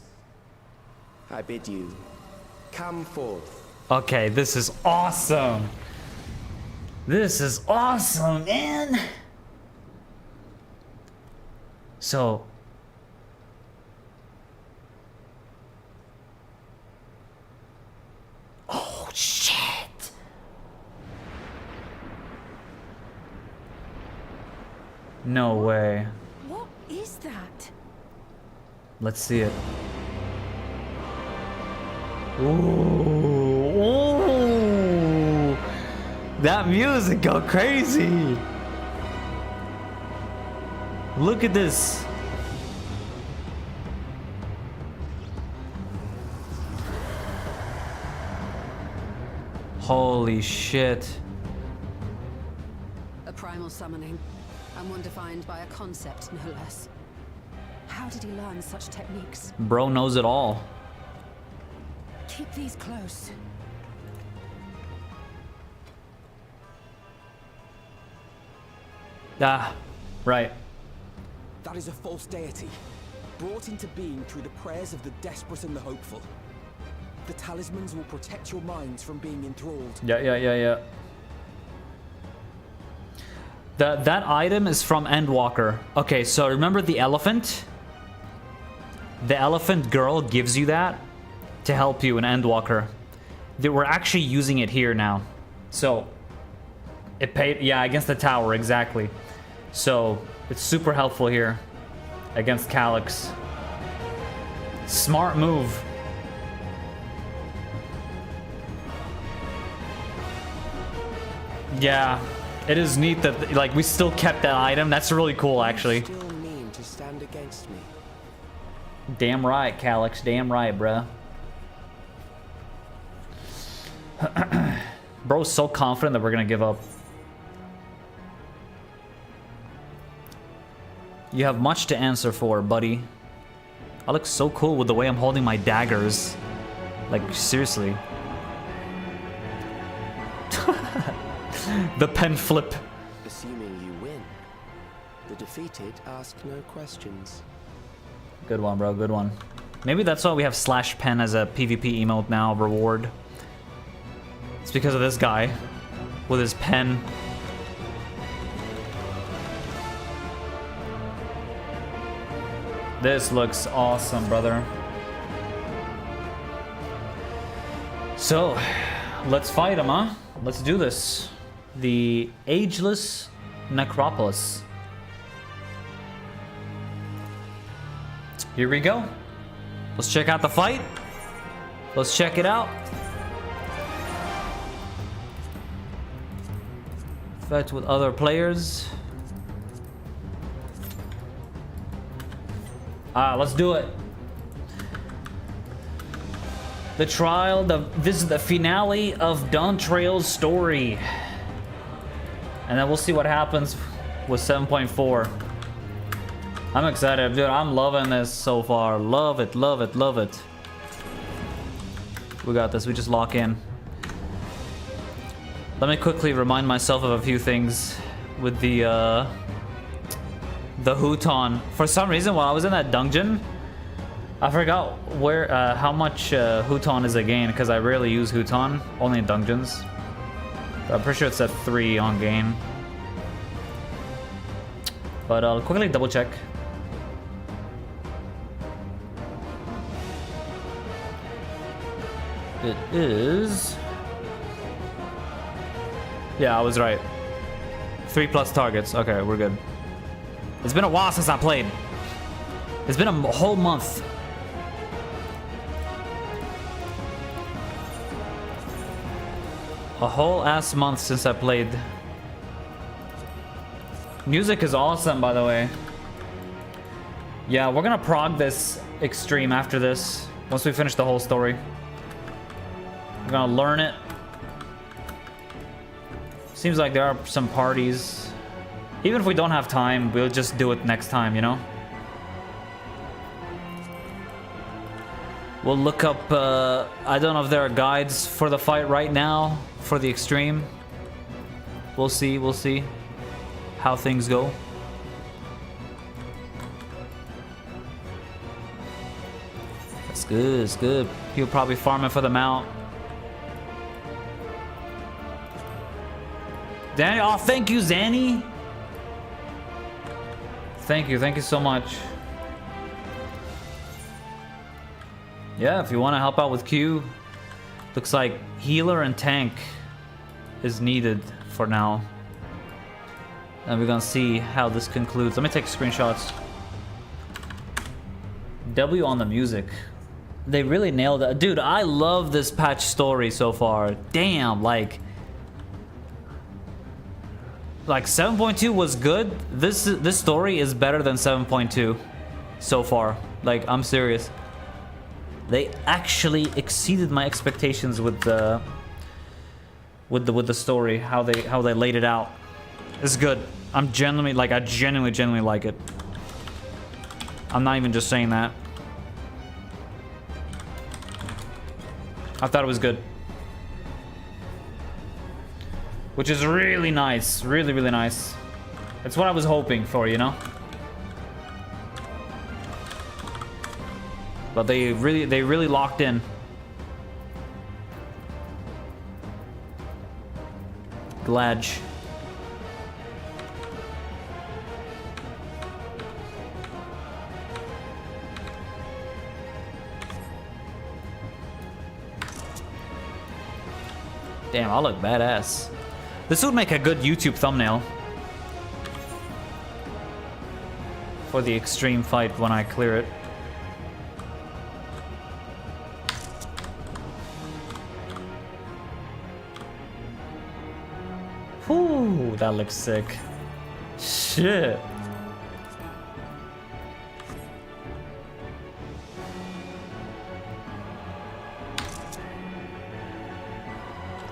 I bid you, come forth. Okay, this is awesome. This is awesome, man. So. Oh, shit. No way. What is that? Let's see it. Ooh, ooh. That music go crazy. Look at this. Holy shit. A primal summoning, and one defined by a concept, no less. How did he learn such techniques? Bro knows it all. Keep these close. Ah, right. That is a false deity, brought into being through the prayers of the desperate and the hopeful. The talismans will protect your minds from being enthralled. Yeah. That item is from Endwalker. Okay, so remember the elephant? The elephant girl gives you that to help you in Endwalker. We're actually using it here now. So, it paid, yeah, against the tower, exactly. So, it's super helpful here against Calyx. Smart move. Yeah, it is neat that like we still kept that item. That's really cool, actually. You still mean to stand against me? Damn right, Calyx. Damn right, bruh. Bro's so confident that we're gonna give up. You have much to answer for, buddy. I look so cool with the way I'm holding my daggers. Like, seriously. The pen flip. Assuming you win, the defeated ask no questions. Good one, bro. Good one. Maybe that's why we have slash pen as a PvP emote now, reward. It's because of this guy with his pen. This looks awesome, brother. So, let's fight him, huh? Let's do this. The Ageless Necropolis. Here we go. Let's check out the fight. Let's check it out. Fight with other players. Let's do it. The trial, this is the finale of Dawntrail's story. And then we'll see what happens with 7.4. I'm excited, dude. I'm loving this so far. Love it, love it, love it. We got this. We just lock in. Let me quickly remind myself of a few things with the Houton. For some reason, while I was in that dungeon, I forgot where how much Houton is a gain, because I rarely use Houton, only in dungeons. But I'm pretty sure it's at 3 on gain. But I'll quickly double check. It is... Yeah, I was right. 3+ targets. Okay, we're good. It's been a while since I played. It's been a whole month. A whole ass month since I played. Music is awesome, by the way. Yeah, we're gonna prog this extreme after this. Once we finish the whole story. We're gonna learn it. Seems like there are some parties. Even if we don't have time, we'll just do it next time, you know? We'll look up, I don't know if there are guides for the fight right now, for the extreme. We'll see how things go. That's good, it's good. He'll probably farming for the mount. Danny, oh, thank you, Zanny. Thank you so much. Yeah, if you want to help out with Q, looks like healer and tank is needed for now. And we're gonna see how this concludes. Let me take screenshots. W on the music. They really nailed it. Dude, I love this patch story so far. Damn, like 7.2 was good. This story is better than 7.2 so far. Like, I'm serious. They actually exceeded my expectations with the story, how they laid it out. It's good. I'm genuinely like, I genuinely like it. I'm not even just saying that. I thought it was good. Which is really nice. Really, really nice. It's what I was hoping for, you know? But they really locked in. Glad. Damn, I look badass. This would make a good YouTube thumbnail for the extreme fight when I clear it. Whew, that looks sick. Shit.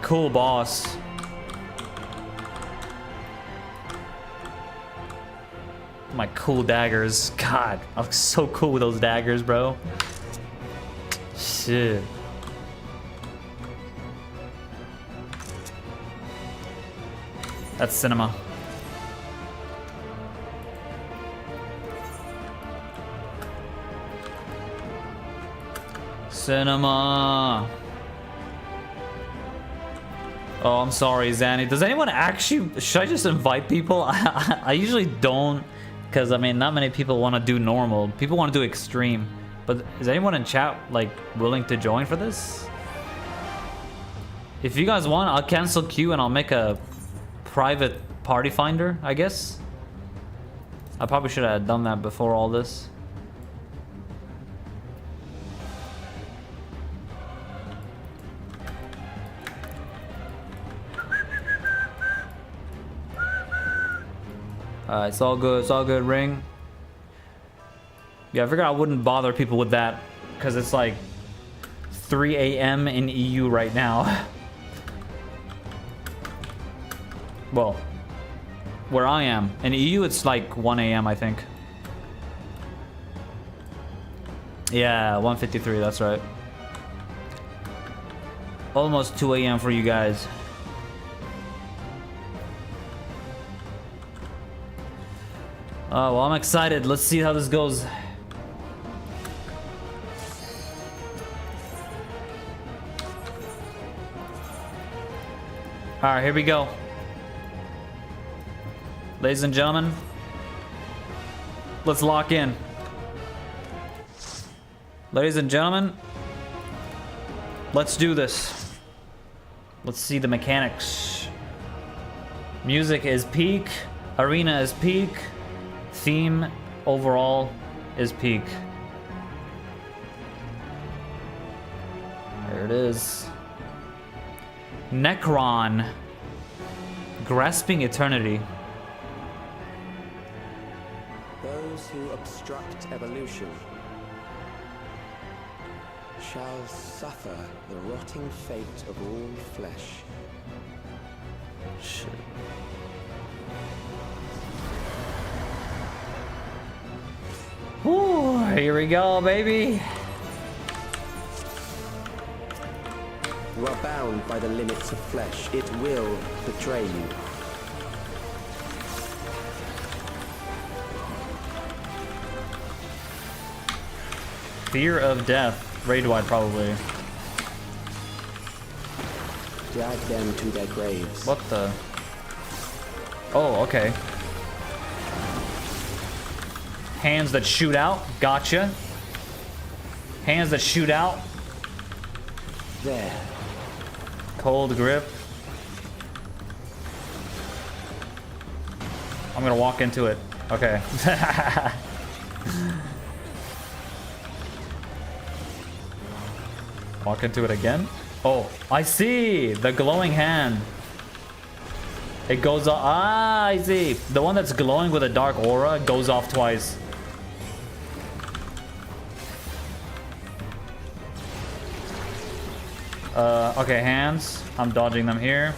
Cool boss. My cool daggers. God, I look so cool with those daggers, bro. Shit. That's cinema. Cinema. Oh, I'm sorry, Zanny. Does anyone actually... Should I just invite people? I usually don't, because, I mean, not many people want to do normal. People want to do extreme. But is anyone in chat, like, willing to join for this? If you guys want, I'll cancel Q and I'll make a private party finder, I guess. I probably should have done that before all this. It's all good, Ring. Yeah, I figured I wouldn't bother people with that, because it's like 3 a.m. in EU right now. Well, where I am. In EU, it's like 1 a.m., I think. Yeah, 1:53, that's right. Almost 2 a.m. for you guys. Oh, well, I'm excited. Let's see how this goes. Alright, here we go. Ladies and gentlemen, let's lock in. Ladies and gentlemen, let's do this. Let's see the mechanics. Music is peak. Arena is peak. Theme overall is peak. There it is. Necron. Grasping Eternity. Those who obstruct evolution shall suffer the rotting fate of all flesh. Shit. Ooh, here we go, baby. You are bound by the limits of flesh. It will betray you. Fear of death. Raid-wide, probably. Drag them to their graves. What the? Oh, okay. Hands that shoot out. Gotcha. Hands that shoot out. There. Cold grip. I'm gonna walk into it. Okay. Walk into it again. Oh, I see! The glowing hand. It goes off. Ah, I see. The one that's glowing with a dark aura goes off twice. Okay, hands. I'm dodging them here.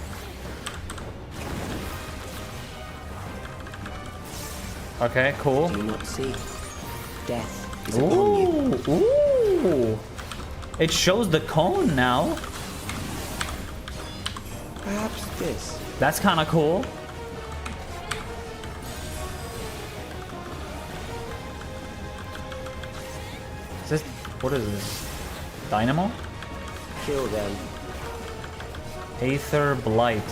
Okay, cool. Do you not see? Death is upon you. Ooh! It shows the cone now. Perhaps this. That's kind of cool. Is this... What is this? Dynamo? Kill them. Aether Blight.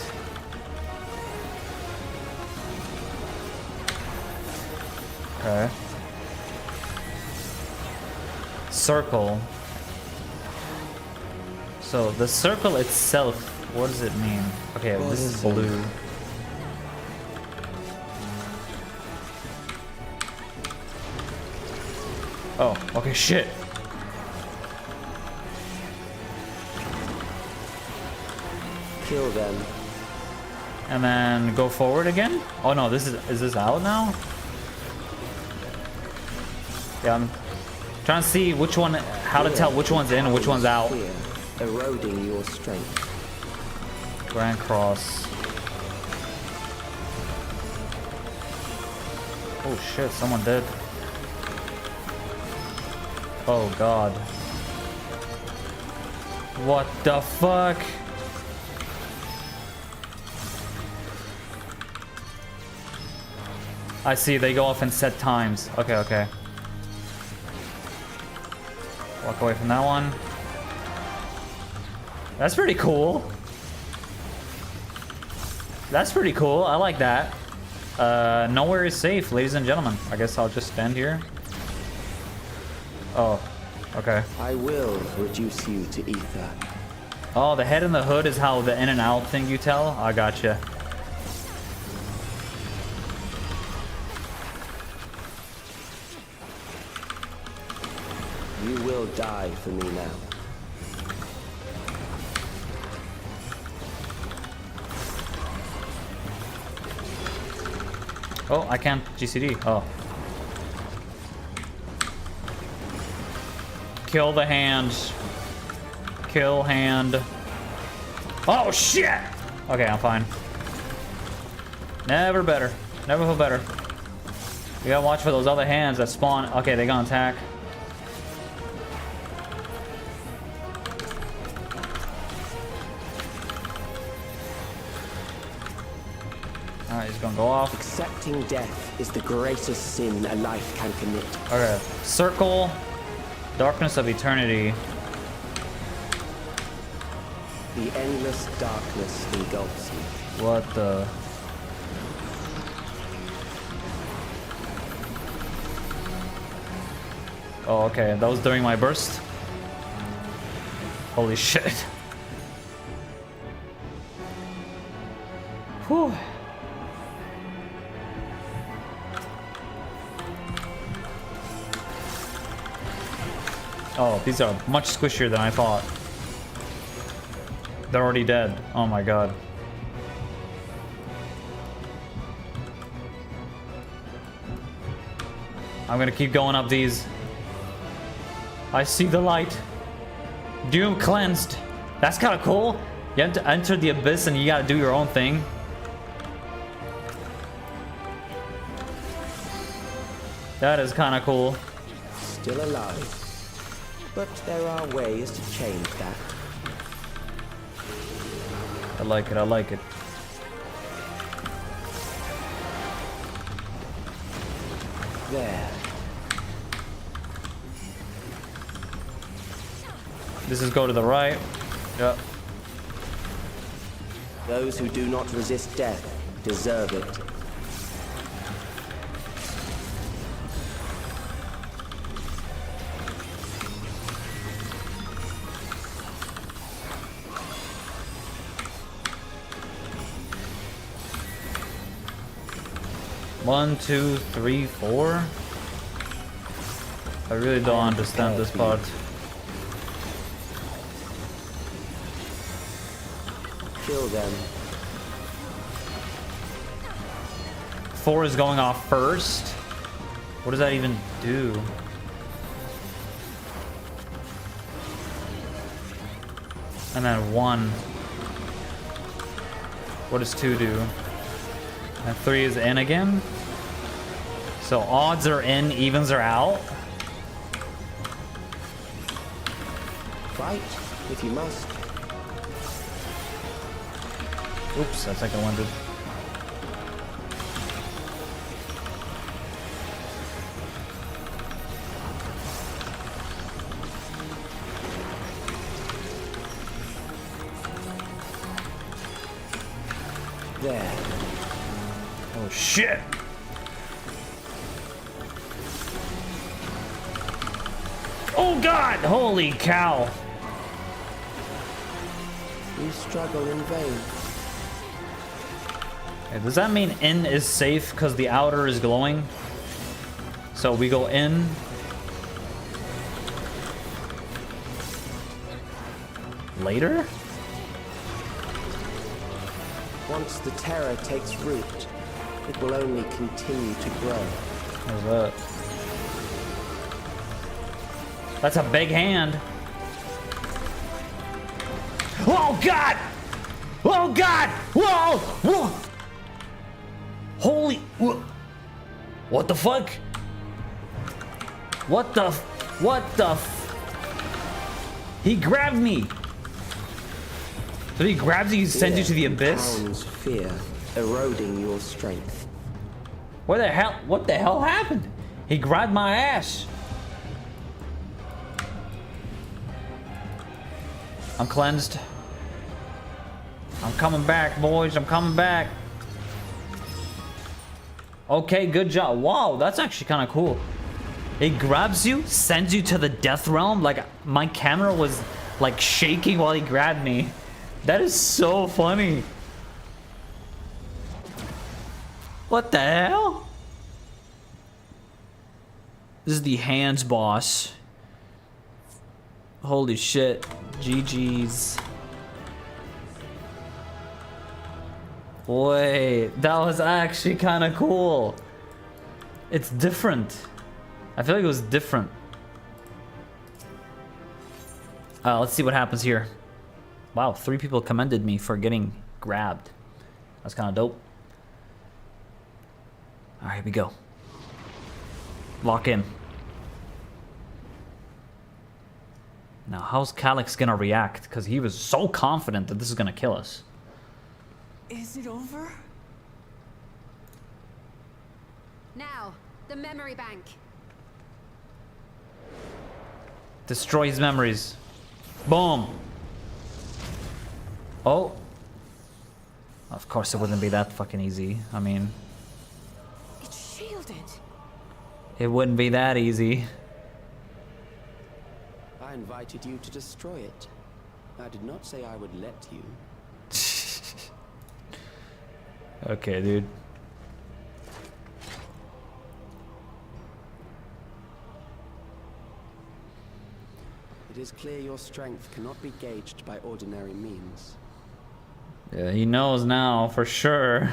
Okay. Circle. So the circle itself, what does it mean? Okay, well, this is blue. Oh, okay, shit. Kill them. And then go forward again? Oh no, is this out now? Yeah, I'm trying to see which one, how to tell which one's in and which one's out. Here, eroding your strength. Grand Cross. Oh shit, someone did. Oh god. What the fuck? I see, they go off in set times. Okay, okay. Walk away from that one. That's pretty cool. That's pretty cool. I like that. Nowhere is safe, ladies and gentlemen. I guess I'll just stand here. Oh, okay. I will reduce you to ether. Oh, the head and the hood is how the in and out thing you tell? I gotcha. You will die for me now. Oh, I can't GCD. Oh. Kill the hand. Kill hand. Oh, shit! Okay, I'm fine. Never better. Never feel better. You gotta watch for those other hands that spawn. Okay, they gonna attack. Alright, he's gonna go off. Accepting death is the greatest sin a life can commit. Okay. Circle. Darkness of Eternity. The endless darkness engulfs you. What the... Oh, okay. That was during my burst. Holy shit. Whew. Oh, these are much squishier than I thought. They're already dead. Oh my god. I'm gonna keep going up these. I see the light. Doom cleansed. That's kind of cool. You have to enter the abyss and you gotta do your own thing. That is kind of cool. Still alive. But there are ways to change that. I like it, I like it. There. This is go to the right. Yep. Those who do not resist death deserve it. One, two, three, four. I really don't understand this part. Kill them. 4 is going off first. What does that even do? And then 1. What does 2 do? And 3 is in again. So odds are in, evens are out. Fight if you must. Oops, that second one did. There. Oh shit! Oh god! Holy cow! You struggle in vain. Okay, does that mean in is safe because the outer is glowing? So we go in. Later? Once the terror takes root, it will only continue to grow. What's that? That's a big hand. Oh god! Oh god! Whoa! Whoa! Holy! What the fuck? What the? What the? He grabbed me. So he grabs you, he sends you to the abyss. Fear eroding your strength. Where the hell? What the hell happened? He grabbed my ass. I'm cleansed. I'm coming back, boys. I'm coming back. Okay, good job. Wow, that's actually kind of cool. It grabs you, sends you to the death realm. Like, my camera was, like, shaking while he grabbed me. That is so funny. What the hell? This is the hands boss. Holy shit. GG's. Wait, that was actually kind of cool. It's different. I feel like it was different. Let's see what happens here. Wow, 3 people commended me for getting grabbed. That's kind of dope. All right, here we go. Lock in. Now, how's Calyx gonna react? Because he was so confident that this is gonna kill us. Is it over? Now, the memory bank. Destroy his memories. Boom. Oh. Of course it wouldn't be that fucking easy. I mean, It's shielded. it wouldn't be that easy. I invited you to destroy it. I did not say I would let you. Okay, dude. It is clear your strength cannot be gauged by ordinary means. Yeah, he knows now for sure.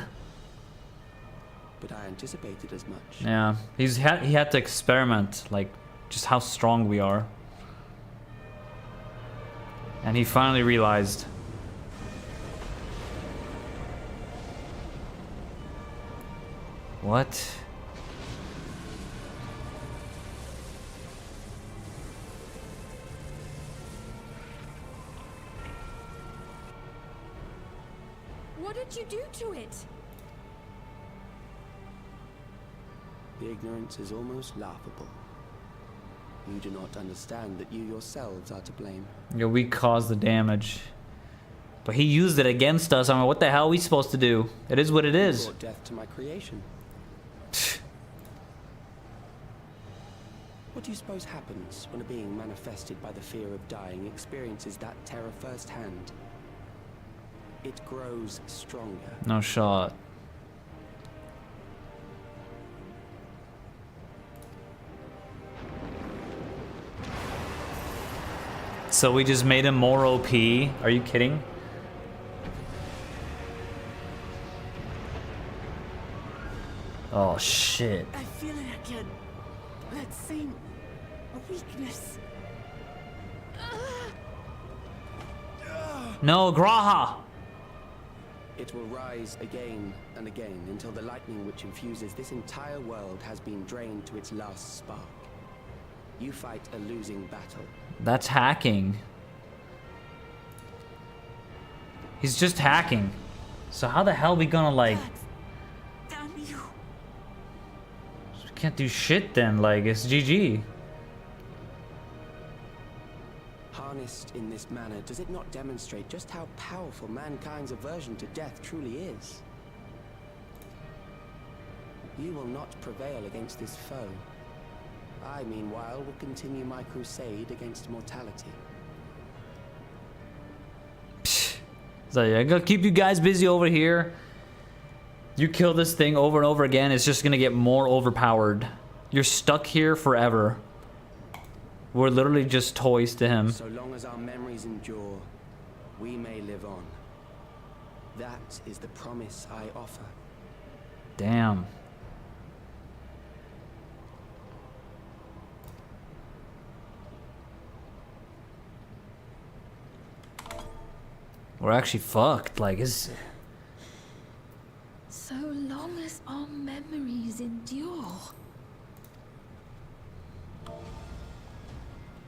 But I anticipated as much. Yeah, he had to experiment, like, just how strong we are. And he finally realized. What? What did you do to it? The ignorance is almost laughable. You do not understand that you yourselves are to blame. Yeah, we caused the damage. But he used it against us. I mean, what the hell are we supposed to do? It is what it is. You brought death to my creation. What do you suppose happens when a being manifested by the fear of dying experiences that terror firsthand? It grows stronger. No shot. So we just made him more OP? Are you kidding? Oh shit. I feel it again. That same weakness. No, Graha! It will rise again and again until the lightning which infuses this entire world has been drained to its last spark. You fight a losing battle. That's hacking. He's just hacking. So how the hell are we gonna like... Damn you. We can't do shit then, like, it's GG. Harnessed in this manner, does it not demonstrate just how powerful mankind's aversion to death truly is? You will not prevail against this foe. I, meanwhile, will continue my crusade against mortality. So yeah, I'm gonna keep you guys busy over here. You kill this thing over and over again, it's just gonna get more overpowered. You're stuck here forever. We're literally just toys to him. So long as our memories endure, we may live on. That is the promise I offer. Damn. We're actually fucked, like, it's... So long as our memories endure.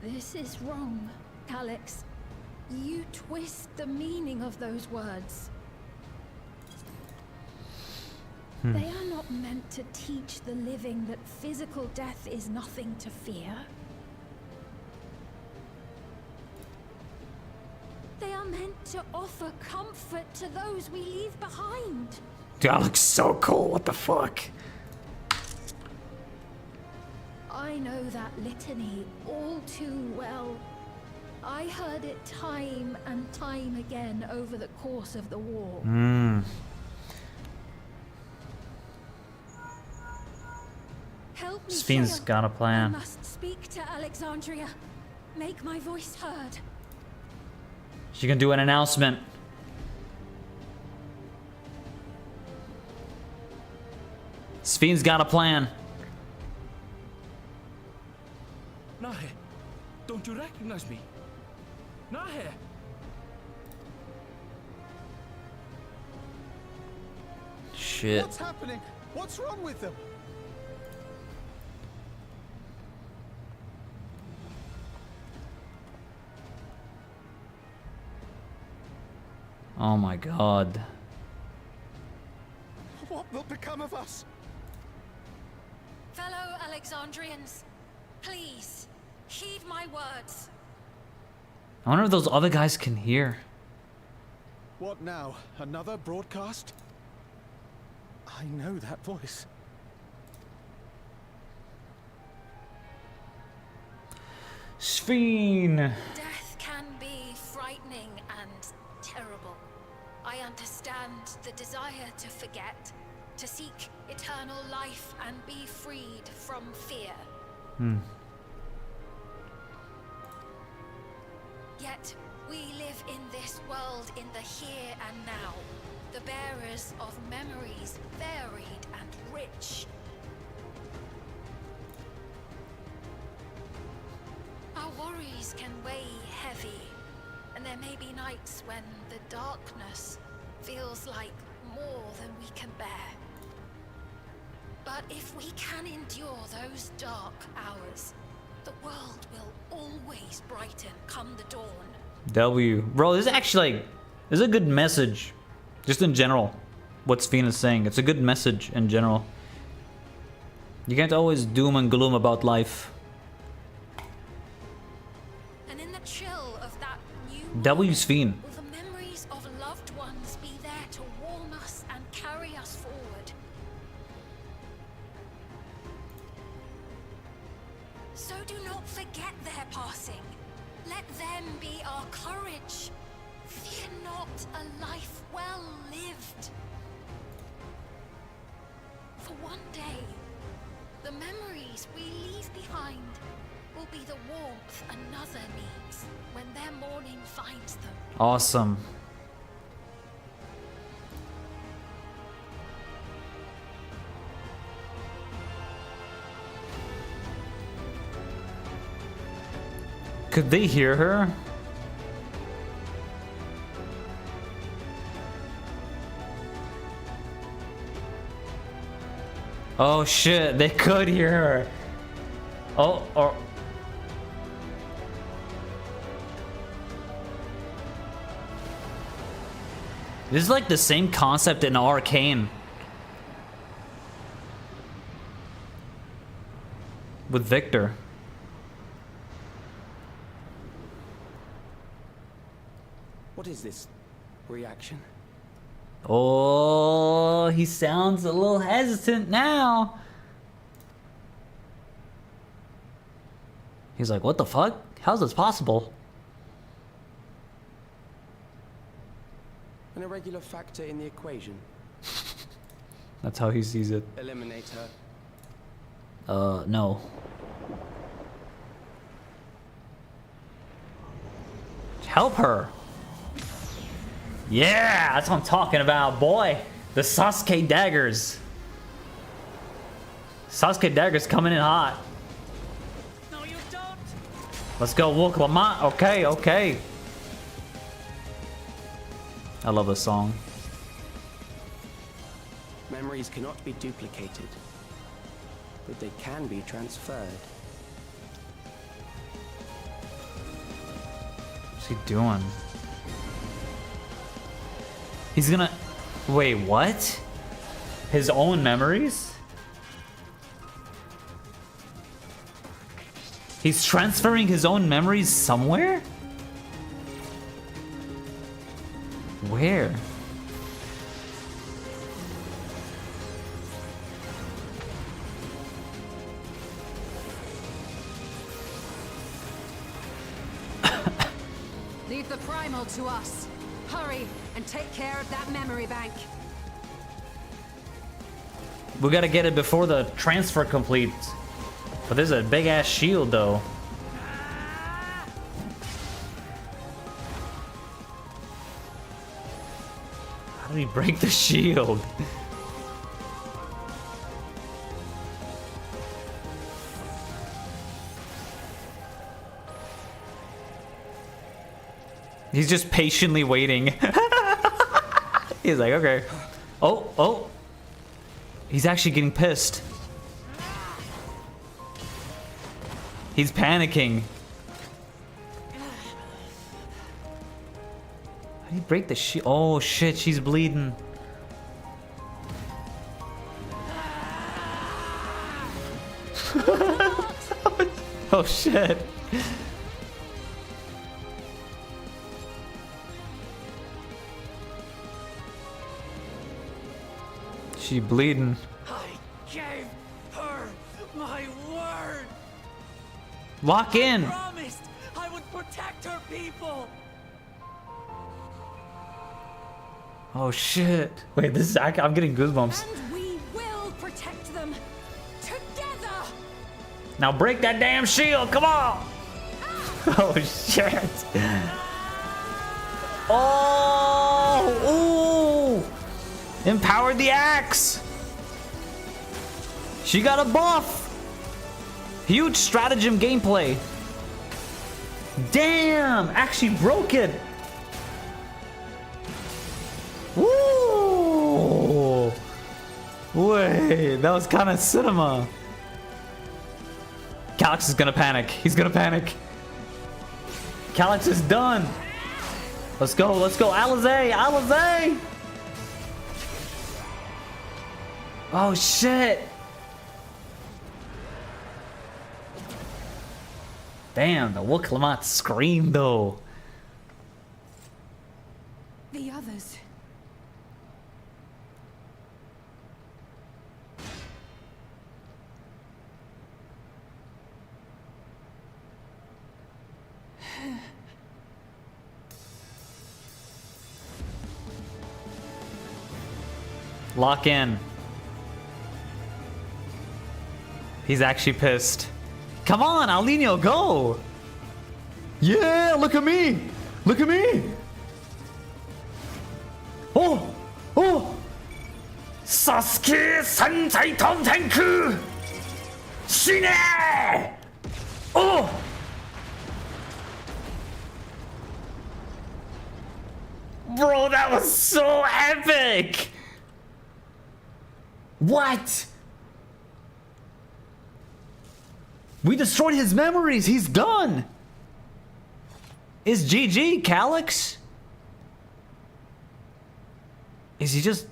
This is wrong, Alex. You twist the meaning of those words. They are not meant to teach the living that physical death is nothing to fear. They are meant to offer comfort to those we leave behind. That looks so cool, what the fuck? I know that litany all too well. I heard it time and time again over the course of the war. Help me, Sven's Shale. got a plan. I must speak to Alexandria. Make my voice heard. She can do an announcement. Sven's got a plan. Nahe, don't you recognize me? Nahe! Shit. What's happening? What's wrong with them? Oh my god. What will become of us? Fellow Alexandrians, please, heed my words. I wonder if those other guys can hear. What now? Another broadcast? I know that voice. Sven! Death can be frightening and terrible. I understand the desire to forget, to seek eternal life and be freed from fear. Yet, we live in this world in the here and now, the bearers of memories varied and rich. Our worries can weigh heavy, and there may be nights when the darkness feels like more than we can bear. But if we can endure those dark hours, the world will always brighten come the dawn. W. Bro, this is actually like, this is a good message. Just in general. What Sven is saying. It's a good message in general. You can't always doom and gloom about life. W's fiend. Will the memories of loved ones be there to warm us and carry us forward? So do not forget their passing. Let them be our courage. Fear not a life well lived. For one day, the memories we leave behind will be the warmth another needs when their morning finds them. Awesome. Could they hear her? Oh shit, they could hear her. Oh, or... This is like the same concept in Arcane. With Victor. What is this reaction? Oh, he sounds a little hesitant now. He's like, what the fuck? How's this possible? An irregular factor in the equation. That's how he sees it. Eliminate her. No. Help her. Yeah, that's what I'm talking about, boy. The Sasuke daggers. Sasuke daggers coming in hot. No, you don't. Let's go, Wolf Lamont. Okay, okay. I love this song. Memories cannot be duplicated, but they can be transferred. What's he doing? He's gonna... Wait, what? His own memories? He's transferring his own memories somewhere? Where? Leave the primal to us. Hurry and take care of that memory bank. We gotta get it before the transfer completes. But there's a big ass shield though. How did he break the shield? He's just patiently waiting. He's like, okay. Oh, oh. He's actually getting pissed. He's panicking. How did he break the shield? Oh shit, she's bleeding. Oh shit. She bleeding. I gave her my word. Lock in. I promised I would protect her people. Oh shit. Wait, this is I'm getting goosebumps. And we will protect them together. Now break that damn shield. Come on. Oh shit. Oh, ooh. Empowered the axe. She got a buff. Huge stratagem gameplay. Damn, actually broke it. Woo. Wait, that was kind of cinema. Calyx is gonna panic. He's gonna panic. Calyx is done. Let's go, Alizé, Alizé! Oh shit! Damn, the Wook Lamont scream though. The others. Lock in. He's actually pissed. Come on, Alninio, go! Yeah, look at me! Look at me! Oh! Oh! Sasuke Santai Tontenku! Shine! Oh! Bro, that was so epic! What? We destroyed his memories. He's done. Is GG, Calyx? Is he just...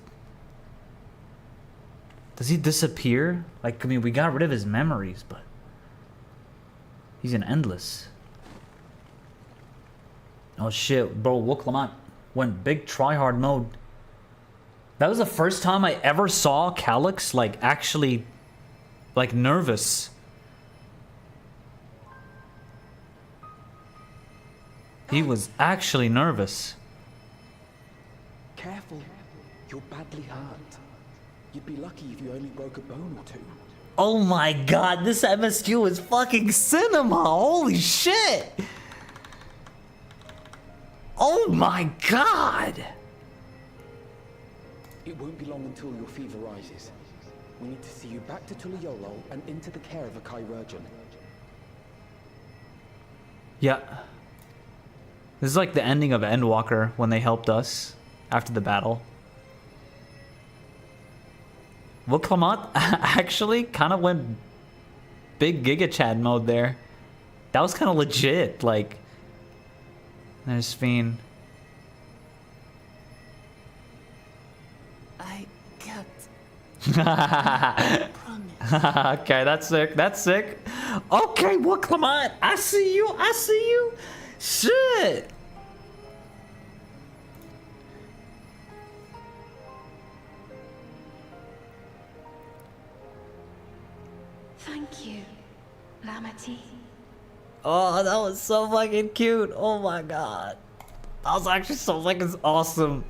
Does he disappear? Like, I mean, we got rid of his memories, but... He's an endless. Oh shit, bro, Wooklamont went big tryhard mode. That was the first time I ever saw Calyx, like, actually, like, nervous. He was actually nervous. Careful. You're badly hurt. You'd be lucky if you only broke a bone or two. Oh my god, this MSQ is fucking cinema! Holy shit! Oh my god! It won't be long until your fever rises. We need to see you back to Tuliolo and into the care of a chirurgeon. Yeah. This is like the ending of Endwalker when they helped us after the battle. Wooklamont actually kind of went big Giga Chad mode there. That was kind of legit. Like, there's Fiend. I can't. Okay, that's sick. That's sick. Okay, Wooklamont, I see you. I see you. Shit. Thank you, Lamity. Oh, that was so fucking cute. Oh my god. That was actually so fucking awesome.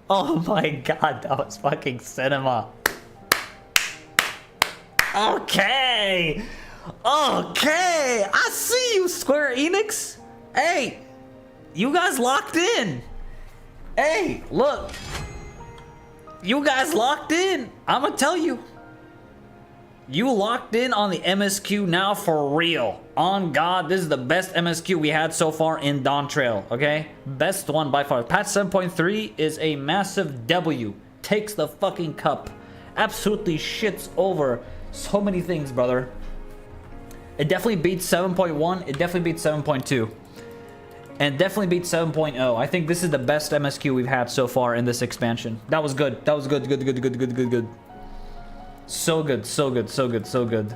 Oh my god, that was fucking cinema. Okay. Okay. I see you, Square Enix. Hey, you guys locked in. Hey, look. You guys locked in. I'm gonna tell you. You locked in on the MSQ now for real. On God, this is the best MSQ we had so far in Dawntrail, okay? Best one by far. Patch 7.3 is a massive W. Takes the fucking cup. Absolutely shits over so many things, brother. It definitely beats 7.1. It definitely beats 7.2. And definitely beats 7.0. I think this is the best MSQ we've had so far in this expansion. That was good. That was good. Good. So good. So good. So good. So good.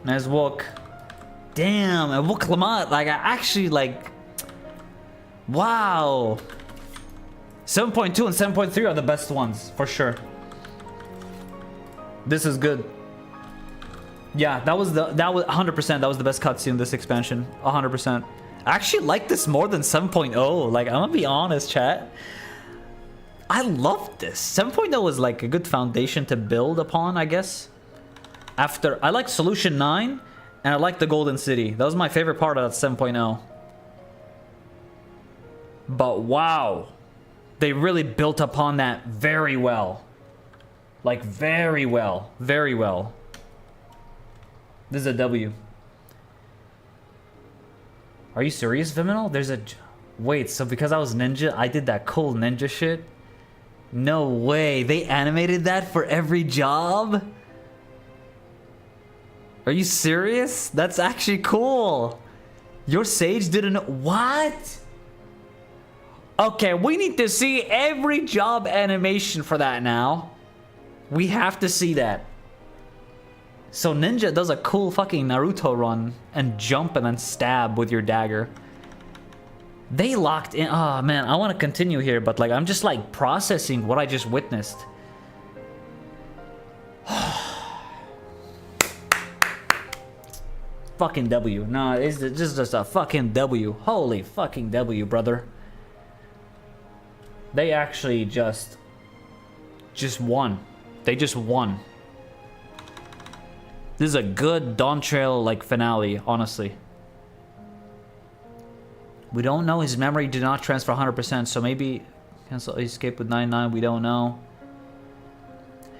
Nice Wook. Damn. And Wooklamont. Like, I actually, like... Wow. 7.2 and 7.3 are the best ones. For sure. This is good. Yeah, that was 100%. That was the best cutscene in this expansion. 100%. I actually like this more than 7.0. Like, I'm gonna be honest, chat. I love this. 7.0 was like a good foundation to build upon, I guess. After, I like Solution 9, and I like the Golden City. That was my favorite part of that 7.0. But wow, they really built upon that very well. Like, very well. Very well. This is a W. Are you serious, Viminal? There's a... Wait, so because I was ninja, I did that cool ninja shit? No way. They animated that for every job? Are you serious? That's actually cool. Your Sage didn't... What? Okay, we need to see every job animation for that now. We have to see that. So Ninja does a cool fucking Naruto run and jump and then stab with your dagger. They locked in. Oh man, I want to continue here, but like I'm just like processing what I just witnessed. Fucking W. No, it's just a fucking W. Holy fucking W, brother. They actually just won. They just won. This is a good Dawntrail like finale, honestly. We don't know. His memory did not transfer 100%, so maybe cancel escape with 99. We don't know.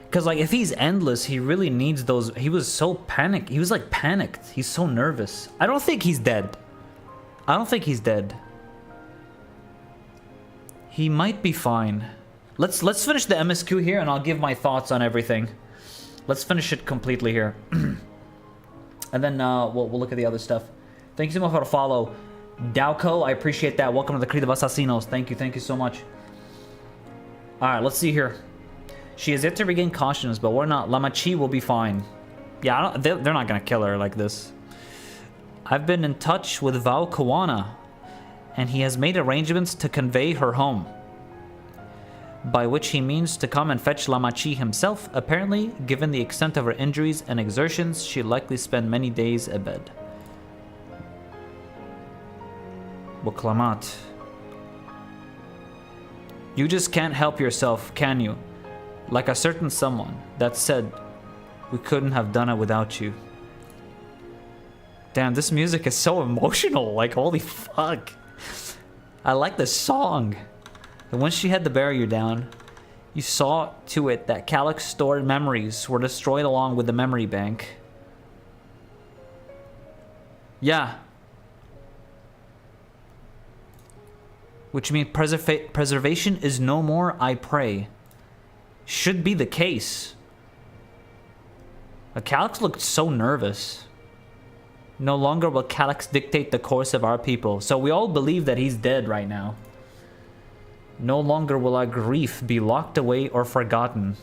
Because like if he's endless, he really needs those. He was so panicked. He was like panicked. He's so nervous. I don't think he's dead. I don't think he's dead. He might be fine. Let's finish the MSQ here, and I'll give my thoughts on everything. Let's finish it completely here, and then we'll look at the other stuff. Thank you so much for the follow, Dowco. I appreciate that. Welcome to the Creed of Assassinos. Thank you so much. All right, let's see here. She is yet to regain consciousness, but we're not. Lamachi will be fine. Yeah, they're not gonna kill her like this. I've been in touch with Val Kawana, and he has made arrangements to convey her home. By which he means to come and fetch Lamachi himself. Apparently, given the extent of her injuries and exertions, she'll likely spend many days abed. Buklamat. You just can't help yourself, can you? Like a certain someone that said, we couldn't have done it without you. Damn, this music is so emotional. Like, holy fuck. I like this song. And once she had the barrier down, you saw to it that Calyx's stored memories were destroyed along with the memory bank. Yeah. Which means preservation is no more, I pray. Should be the case. Calyx looked so nervous. No longer will Calyx dictate the course of our people. So we all believe that he's dead right now. No longer will our grief be locked away or forgotten.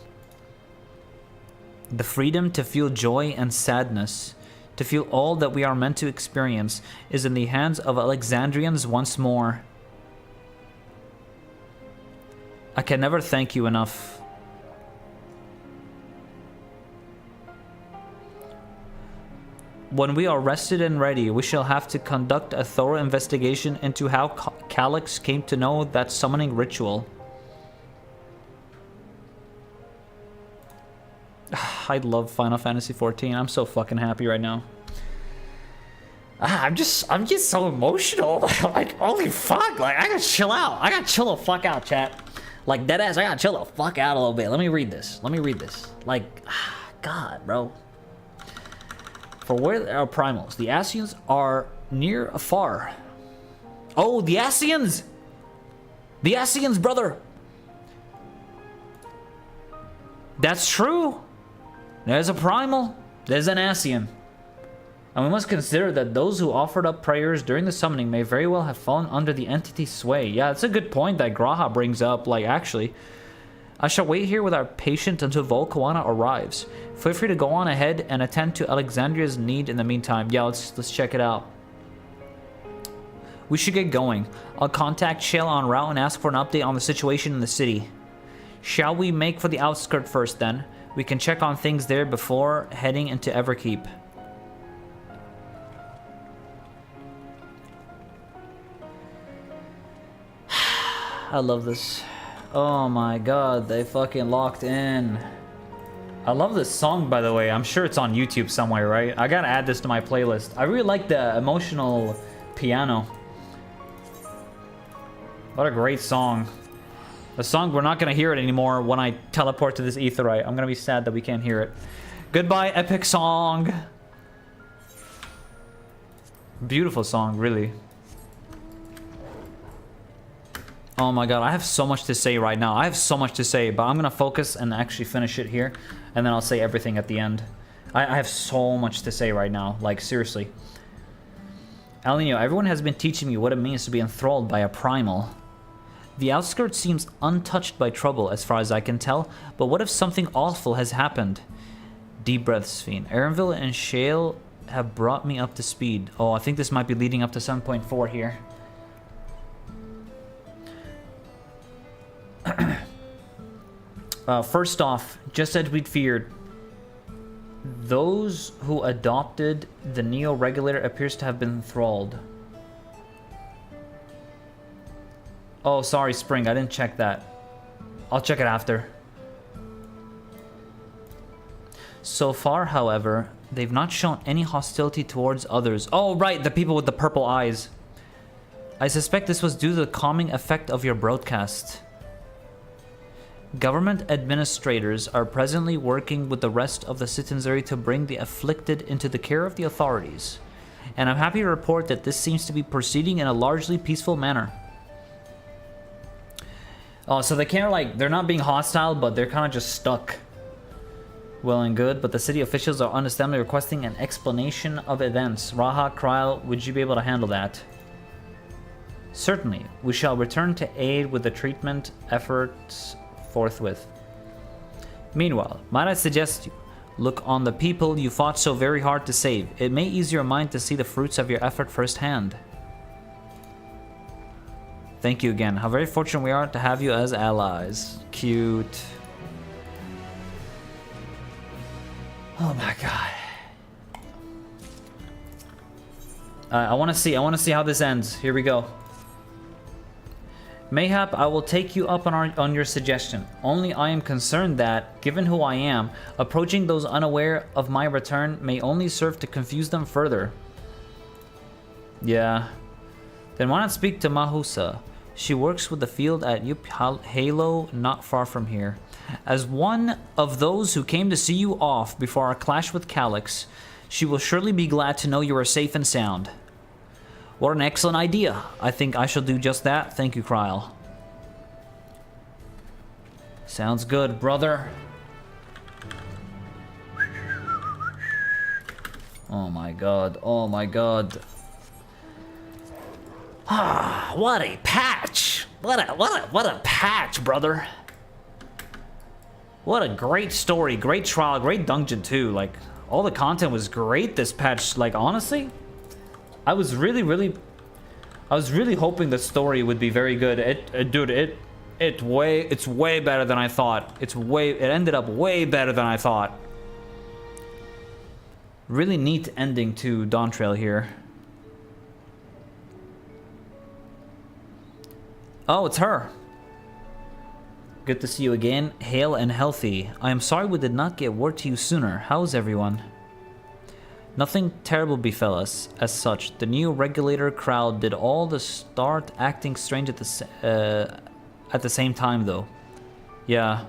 The freedom to feel joy and sadness, to feel all that we are meant to experience, is in the hands of Alexandrians once more. I can never thank you enough. When we are rested and ready, we shall have to conduct a thorough investigation into how Calyx came to know that summoning ritual. I love Final Fantasy XIV. I'm so fucking happy right now. I'm just so emotional. Like, holy fuck. Like, I gotta chill out. I gotta chill the fuck out, chat. Like, deadass, I gotta chill the fuck out a little bit. Let me read this. Like, God, bro. For where are primals? The Ascians are near afar. Oh, the Ascians! The Ascians, brother! That's true. There's a primal. There's an Ascian. And we must consider that those who offered up prayers during the summoning may very well have fallen under the entity's sway. Yeah, it's a good point that Graha brings up, like, actually. I shall wait here with our patient until Volkawana arrives. Feel free to go on ahead and attend to Alexandria's need in the meantime. Yeah, let's check it out. We should get going. I'll contact Shayla en route and ask for an update on the situation in the city. Shall we make for the outskirts first then? We can check on things there before heading into Everkeep. I love this. Oh my god, they fucking locked in. I love this song, by the way. I'm sure it's on YouTube somewhere, right? I gotta add this to my playlist. I really like the emotional piano. What a great song. The song, we're not gonna hear it anymore when I teleport to this aetheryte. I'm gonna be sad that we can't hear it. Goodbye, epic song. Beautiful song, really. Oh my god, I have so much to say right now. I have so much to say, but I'm gonna focus and actually finish it here, and then I'll say everything at the end. I have so much to say right now, like, seriously. Alninio, everyone has been teaching me what it means to be enthralled by a primal. The outskirts seems untouched by trouble as far as I can tell, but what if something awful has happened? Deep breaths, Fiend. Aaronville and Shale have brought me up to speed. Oh, I think this might be leading up to 7.4 here. First off, just as we'd feared, those who adopted the Neo-Regulator appears to have been enthralled. Oh, sorry, Spring, I didn't check that. I'll check it after. So far, however, they've not shown any hostility towards others. Oh, right, the people with the purple eyes. I suspect this was due to the calming effect of your broadcast. Government administrators are presently working with the rest of the citizenry to bring the afflicted into the care of the authorities. And I'm happy to report that this seems to be proceeding in a largely peaceful manner. Oh, so they can't, like, they're not being hostile, but they're kind of just stuck. Well and good, but the city officials are understandably requesting an explanation of events. Raha, Kryl, would you be able to handle that? Certainly. We shall return to aid with the treatment efforts forthwith. Meanwhile, might I suggest you look on the people you fought so very hard to save. It may ease your mind to see the fruits of your effort firsthand. Thank you again. How very fortunate we are to have you as allies. Cute. Oh my god. I want to see how this ends. Here we go. Mayhap I will take you up on your suggestion. Only I am concerned that, given who I am, approaching those unaware of my return may only serve to confuse them further. Yeah. Then why not speak to Mahusa? She works with the field at Halo, not far from here. As one of those who came to see you off before our clash with Calyx, she will surely be glad to know you are safe and sound. What an excellent idea. I think I shall do just that. Thank you, Kryl. Sounds good, brother. Oh my god. Oh my god. Ah, what a patch. What a patch, brother. What a great story, great trial, great dungeon too. Like, all the content was great this patch. Like, honestly, I was really hoping the story would be very good. It's way better than I thought. It ended up way better than I thought. Really neat ending to Dawntrail here. Oh, it's her. Good to see you again, hale and healthy. I am sorry we did not get word to you sooner. How's everyone? Nothing terrible befell us, as such. The new regulator crowd did all the start acting strange at the same time, though. Yeah.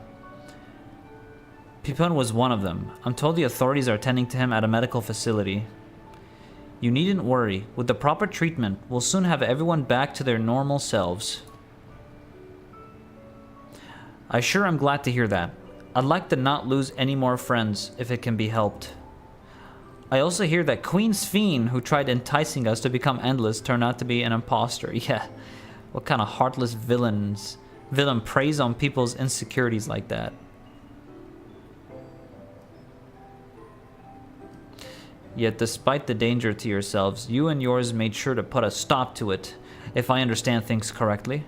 Pipon was one of them. I'm told the authorities are attending to him at a medical facility. You needn't worry. With the proper treatment, we'll soon have everyone back to their normal selves. I sure am glad to hear that. I'd like to not lose any more friends, if it can be helped. I also hear that Queen Sphene, who tried enticing us to become endless, turned out to be an imposter. Yeah, what kind of heartless villain preys on people's insecurities like that? Yet despite the danger to yourselves, you and yours made sure to put a stop to it, if I understand things correctly.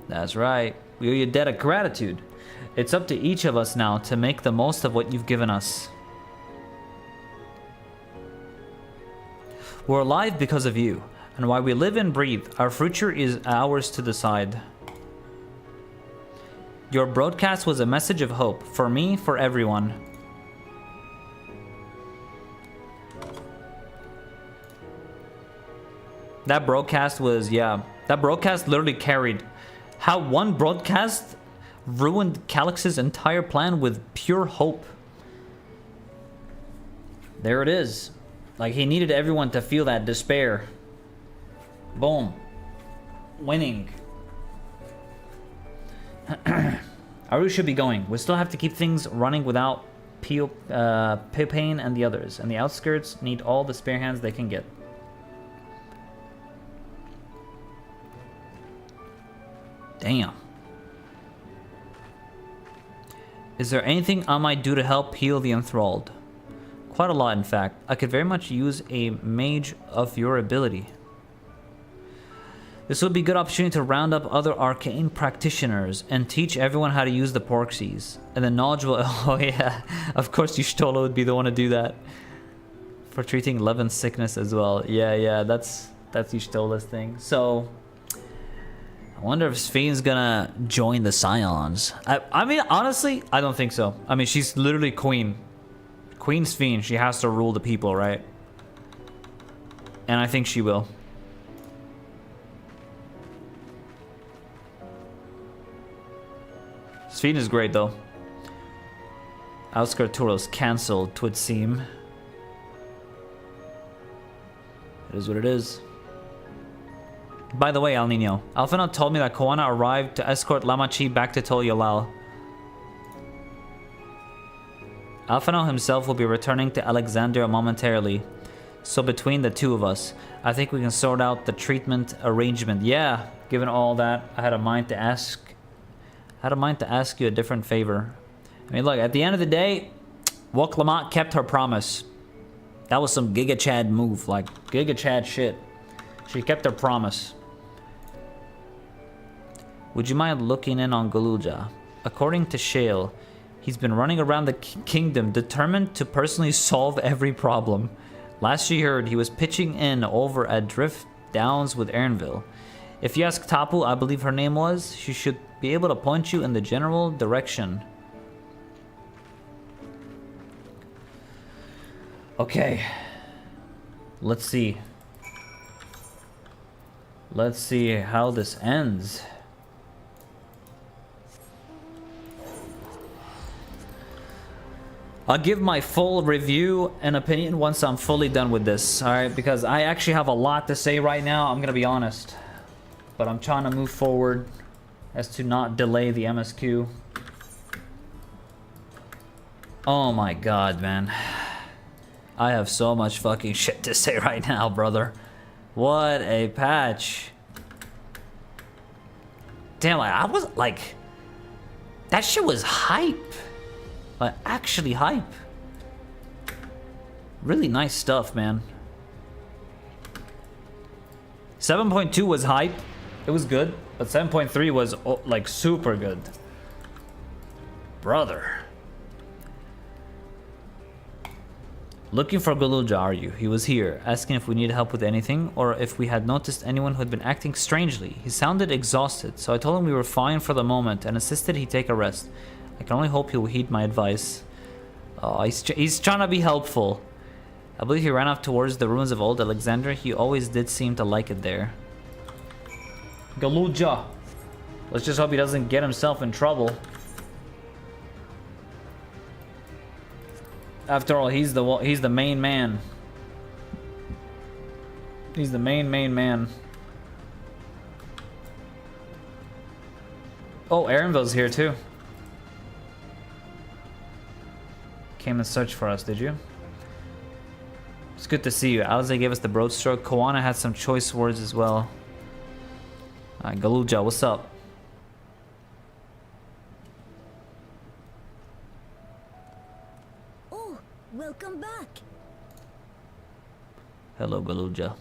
That's right. We owe you a debt of gratitude. It's up to each of us now to make the most of what you've given us. We're alive because of you, and while we live and breathe, our future is ours to decide. Your broadcast was a message of hope, for me, for everyone. That broadcast was, yeah, that broadcast literally carried. How one broadcast ruined Calyx's entire plan with pure hope. There it is. Like, he needed everyone to feel that despair. Boom. Winning. Aru should be going. We still have to keep things running without Pipane and the others. And the outskirts need all the spare hands they can get. Damn. Is there anything I might do to help heal the enthralled? Quite a lot, in fact. I could very much use a mage of your ability. This would be a good opportunity to round up other arcane practitioners and teach everyone how to use the Porxies. And the knowledgeable... Oh yeah, of course Y'shtola would be the one to do that. For treating Levin's sickness as well. Yeah, that's Y'shtola's thing. So... I wonder if Sphaine's gonna join the Scions. I mean, honestly, I don't think so. I mean, she's literally queen. Queen Sphine. She has to rule the people, right? And I think she will. Sphine is great, though. Auscarturo's cancelled, twould seem. It is what it is. By the way, Alninio, Alphinaud told me that Koana arrived to escort Lamachi back to Tol Yolal. Alphinaud himself will be returning to Alexandria momentarily. So between the two of us, I think we can sort out the treatment arrangement. Yeah, given all that, I had a mind to ask you a different favor. I mean, look, at the end of the day, Wok Lamont kept her promise. That was some Giga Chad move, like Giga Chad shit. She kept her promise. Would you mind looking in on Galuja? According to Shale, he's been running around the kingdom determined to personally solve every problem. Last she heard, he was pitching in over at Drift Downs with Erinville. If you ask Tapu, I believe her name was, she should be able to point you in the general direction. Okay. Let's see. Let's see how this ends. I'll give my full review and opinion once I'm fully done with this, alright? Because I actually have a lot to say right now, I'm gonna be honest. But I'm trying to move forward as to not delay the MSQ. Oh my god, man. I have so much fucking shit to say right now, brother. What a patch. Damn, like, I was like... That shit was hype. Like, actually hype. Really nice stuff, man. 7.2 was hype. It was good. But 7.3 was, like, super good. Brother. Looking for Galuja, are you? He was here, asking if we needed help with anything, or if we had noticed anyone who had been acting strangely. He sounded exhausted, so I told him we were fine for the moment and insisted he take a rest. I can only hope he'll heed my advice. Oh, he's trying to be helpful. I believe he ran off towards the ruins of old Alexandria. He always did seem to like it there. Galuja. Let's just hope he doesn't get himself in trouble. After all, he's the main man. He's the main man. Oh, Erinville's here too. Came and searched for us, did you? It's good to see you. Alize gave us the broad stroke. Koana had some choice words as well. Alright, Galuja, what's up? Oh, welcome back. Hello, Galuja.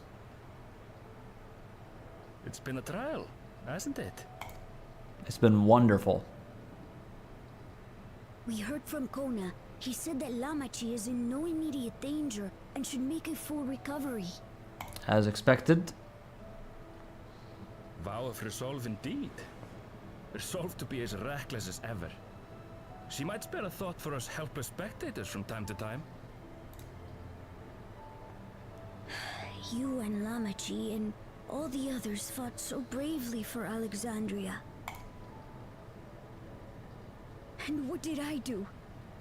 It's been a trial, hasn't it? It's been wonderful. We heard from Kona. He said that Lamachi is in no immediate danger and should make a full recovery. As expected. Vow of resolve indeed. Resolve to be as reckless as ever. She might spare a thought for us helpless spectators from time to time. You and Lamachi and all the others fought so bravely for Alexandria. And what did I do?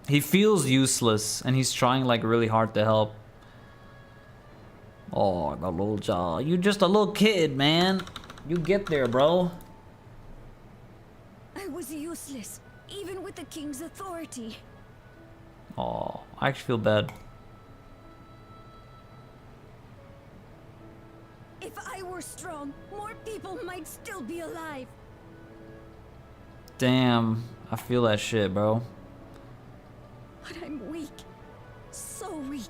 He feels useless, and he's trying like really hard to help. Oh, Galuja, you just a little kid, man. You get there, bro. I was useless, even with the king's authority. Oh, I actually feel bad. If I were strong, more people might still be alive. Damn, I feel that shit, bro. But I'm weak. So weak.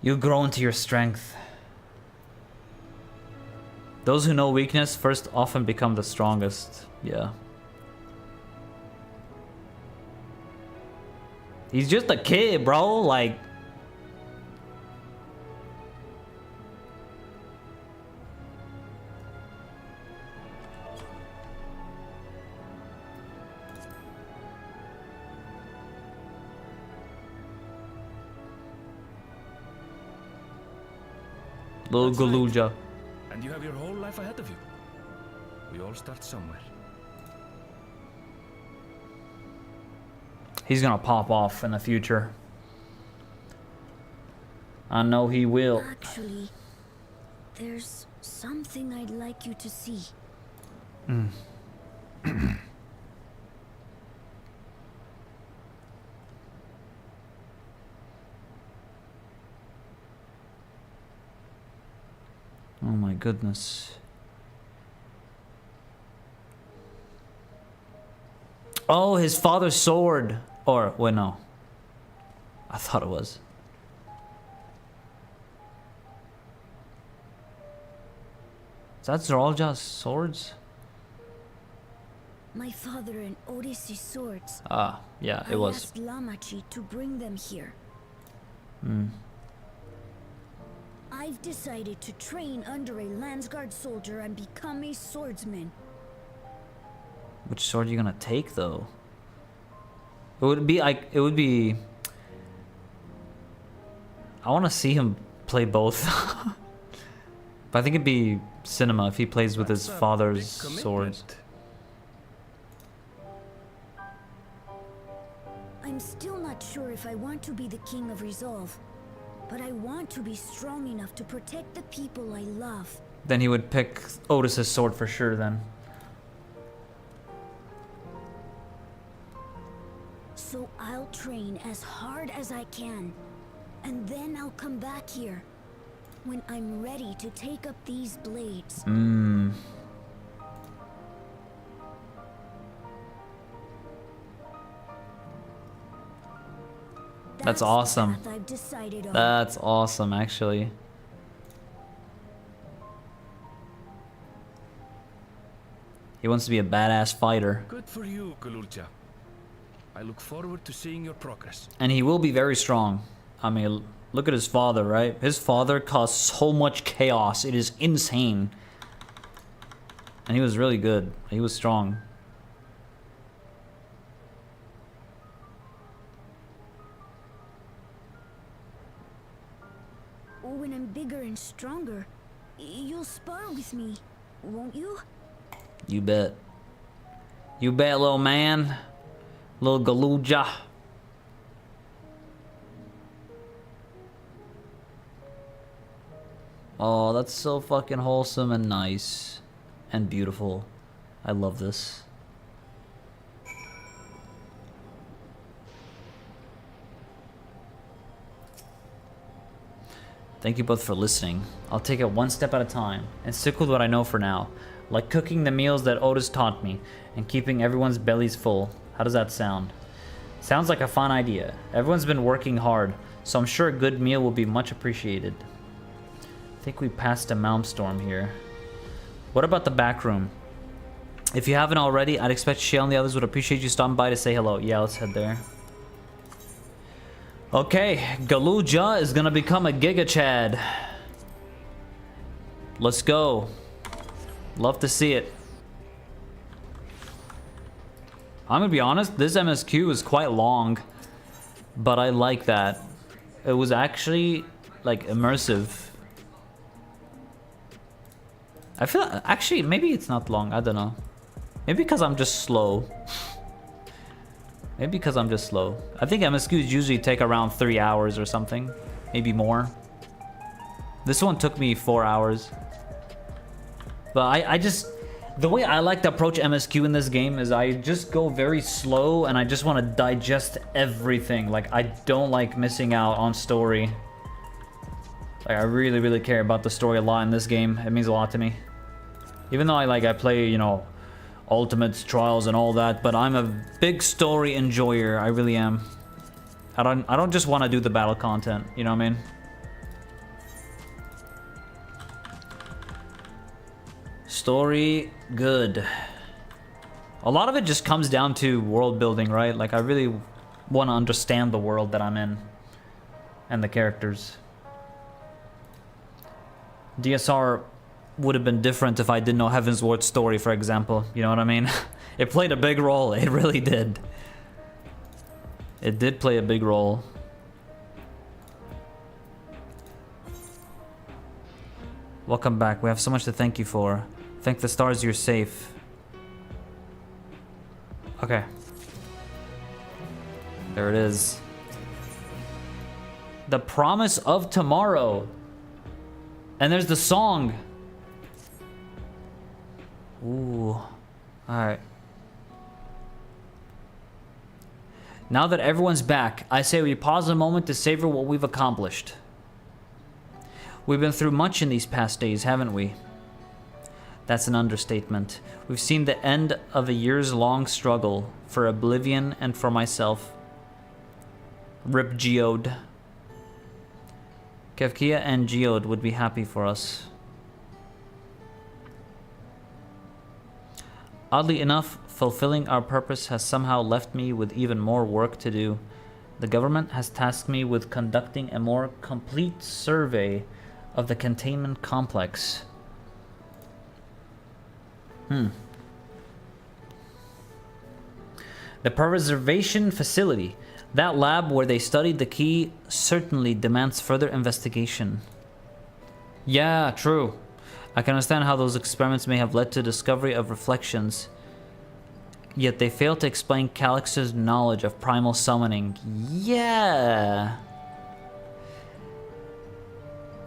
You grow into your strength. Those who know weakness first often become the strongest. Yeah. He's just a kid, bro. Like... Little That's right. Galuja. And you have your whole life ahead of you. We all start somewhere. He's gonna pop off in the future. I know he will. Actually, there's something I'd like you to see. Oh my goodness. Oh, his father's sword. Or, wait, no. I thought it was. That's all just swords? My father and Odyssey's swords. Ah, yeah, it I was. asked Lamachi to bring them here. I've decided to train under a Landsguard soldier and become a swordsman. Which sword are you gonna take, though? It would be like, it would be... I want to see him play both. But I think it'd be cinema if he plays with his father's swords. I'm still not sure if I want to be the King of Resolve, but I want to be strong enough to protect the people I love. Then he would pick Otis's sword for sure, then. So I'll train as hard as I can, and then I'll come back here when I'm ready to take up these blades. That's awesome. The path I've decided on. That's awesome, actually. He wants to be a badass fighter. Good for you, Galulja. I look forward to seeing your progress. And he will be very strong. I mean, look at his father, right? His father caused so much chaos. It is insane. And he was really good. He was strong. When I'm bigger and stronger, you'll spar with me, won't you? You bet. You bet, little man. Little Galuja. Oh, that's so fucking wholesome and nice. And beautiful. I love this. Thank you both for listening. I'll take it one step at a time and stick with what I know for now. Like cooking the meals that Otis taught me and keeping everyone's bellies full. How does that sound? Sounds like a fun idea. Everyone's been working hard, so I'm sure a good meal will be much appreciated. I think we passed a Malmstorm here. What about the back room? If you haven't already, I'd expect Shale and the others would appreciate you stopping by to say hello. Yeah, let's head there. Okay, Galuja is gonna become a Giga Chad. Let's go. Love to see it. I'm gonna be honest, this MSQ is quite long, but I like that. It was actually like immersive. I feel actually maybe it's not long, I don't know. Maybe because I'm just slow. Maybe because I'm just slow. I think MSQs usually take around 3 hours or something, maybe more. This one took me 4 hours. But I just, the way I like to approach MSQ in this game is I just go very slow and I just want to digest everything. Like, I don't like missing out on story. Like, I really, really care about the story a lot in this game. It means a lot to me. Even though I play, you know, Ultimates, Trials, and all that, but I'm a big story enjoyer. I really am. I don't just want to do the battle content. You know what I mean? Story, good. A lot of it just comes down to world building, right? Like, I really want to understand the world that I'm in and the characters. DSR would have been different if I didn't know Heaven's Ward's story, for example. You know what I mean? It played a big role. It really did. It did play a big role. Welcome back. We have so much to thank you for. Thank the stars you're safe. Okay. There it is. The Promise of Tomorrow. And there's the song. Ooh. Alright. Now that everyone's back, I say we pause a moment to savor what we've accomplished. We've been through much in these past days, haven't we? That's an understatement. We've seen the end of a years-long struggle for Oblivion and for myself. Rip Geode. Kevkia and Geode would be happy for us. Oddly enough, fulfilling our purpose has somehow left me with even more work to do. The government has tasked me with conducting a more complete survey of the containment complex. The preservation facility, that lab where they studied the key, certainly demands further investigation. Yeah, true. I can understand how those experiments may have led to discovery of reflections. Yet they fail to explain Calix's knowledge of primal summoning. Yeah.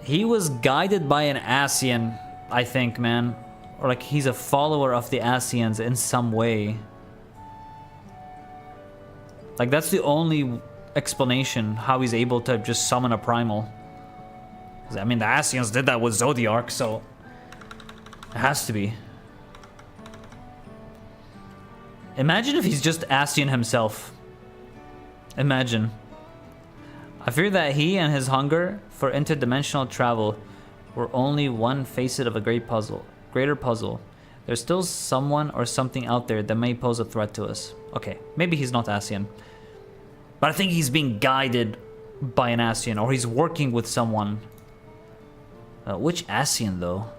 He was guided by an Ascian, I think, man. Or like he's a follower of the Ascians in some way. Like that's the only explanation how he's able to just summon a primal. I mean, the Ascians did that with Zodiark, so it has to be. Imagine if he's just Ascian himself. Imagine. I fear that he and his hunger for interdimensional travel were only one facet of a greater puzzle. There's still someone or something out there that may pose a threat to us. Okay, maybe he's not Ascian. But I think he's being guided by an Ascian, or he's working with someone. Which Ascian, though?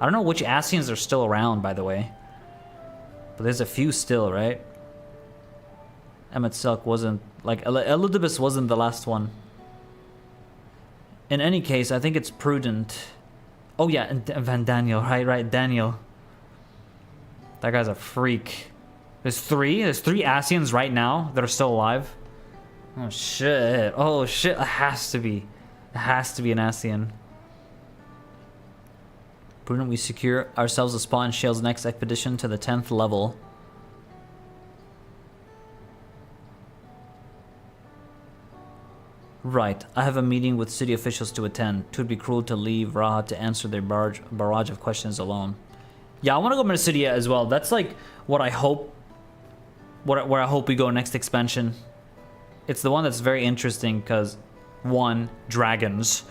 I don't know which Ascians are still around, by the way. But there's a few still, right? Emmet Silk wasn't... Like, Eludibus wasn't the last one. In any case, I think it's prudent... Oh yeah, and Van Daniel, right, Daniel. That guy's a freak. There's three Ascians right now that are still alive. Oh shit, it has to be. It has to be an Ascian. Prudent we secure ourselves a spot in Shale's next expedition to the 10th level. Right, I have a meeting with city officials to attend. 'Twould be cruel to leave Raha to answer their barrage of questions alone. Yeah, I want to go to Mercedia as well. That's like what I hope, where I hope we go next expansion. It's the one that's very interesting because 1, dragons.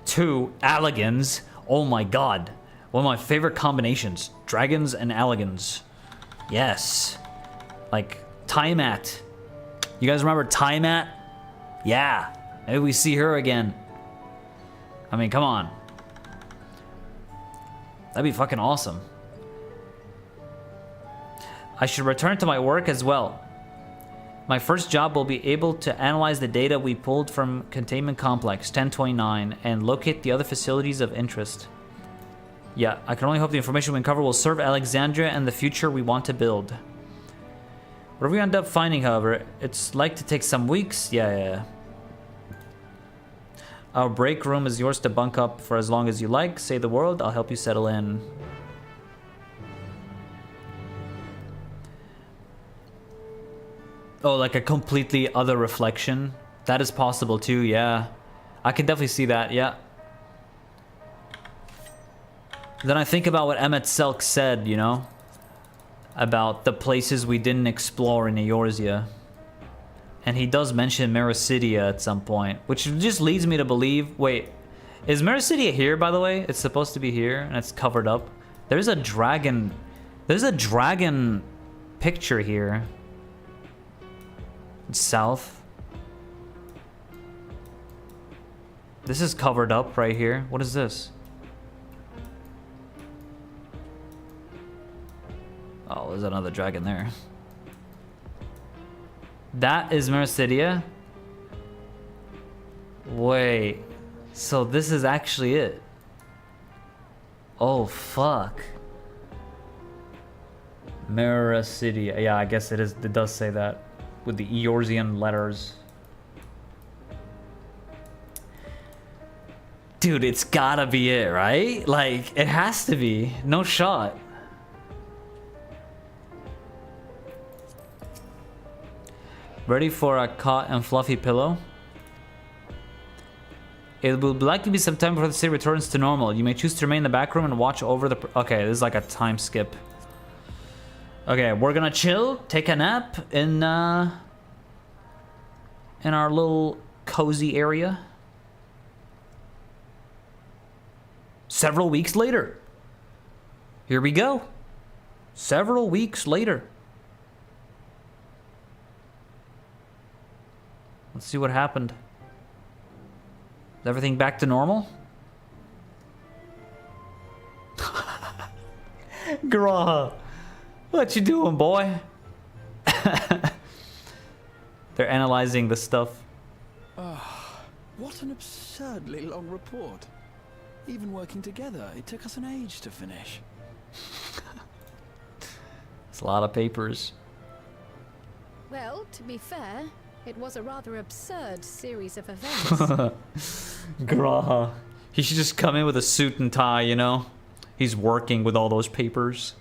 2, Alligans. Oh my god. One of my favorite combinations. Dragons and Alligans. Yes. Like, Tiamat. You guys remember Tiamat? Yeah. Maybe we see her again. I mean, come on. That'd be fucking awesome. I should return to my work as well. My first job will be able to analyze the data we pulled from Containment Complex 1029 and locate the other facilities of interest. Yeah, I can only hope the information we uncover will serve Alexandria and the future we want to build. Whatever we end up finding, however, it's like to take some weeks. Yeah. Our break room is yours to bunk up for as long as you like. Say the word, I'll help you settle in. Oh, like a completely other reflection? That is possible too, yeah. I can definitely see that, yeah. Then I think about what Emmett Selk said, you know, about the places we didn't explore in Eorzea. And he does mention Mericidia at some point, which just leads me to believe, wait, is Mericidia here, by the way? It's supposed to be here, and it's covered up. There's a dragon picture here. South. This is covered up right here. What is this? Oh, there's another dragon there. That is Mericidia? Wait. So this is actually it. Oh, fuck. Mericidia. Yeah, I guess it is. It does say that with the Eorzean letters. Dude, it's gotta be it, right? Like, it has to be. No shot. Ready for a cot and fluffy pillow? It will likely be some time before the city returns to normal. You may choose to remain in the back room and watch over the... Okay, this is like a time skip. Okay, we're gonna chill, take a nap in our little cozy area. Several weeks later. Here we go. Several weeks later. Let's see what happened. Is everything back to normal? Graha, what you doing, boy? They're analyzing the stuff. What an absurdly long report. Even working together, it took us an age to finish. It's a lot of papers. Well, to be fair, it was a rather absurd series of events. Graha. He should just come in with a suit and tie, you know? He's working with all those papers.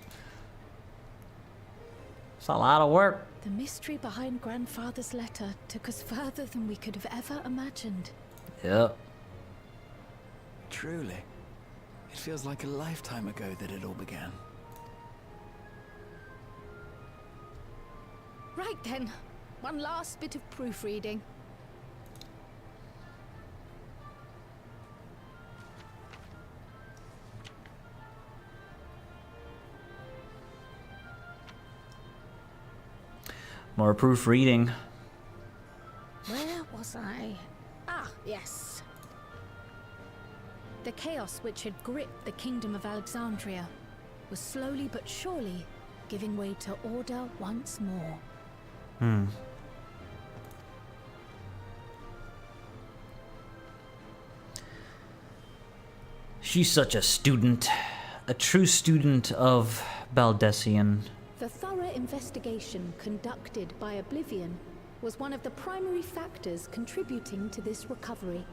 It's a lot of work. The mystery behind Grandfather's letter took us further than we could have ever imagined. Yep. Truly. It feels like a lifetime ago that it all began. Right then. One last bit of proofreading. More proofreading. Where was I? Ah, yes. The chaos which had gripped the kingdom of Alexandria was slowly but surely giving way to order once more. She's such a student. A true student of Baldessian. The thorough investigation conducted by Oblivion was one of the primary factors contributing to this recovery.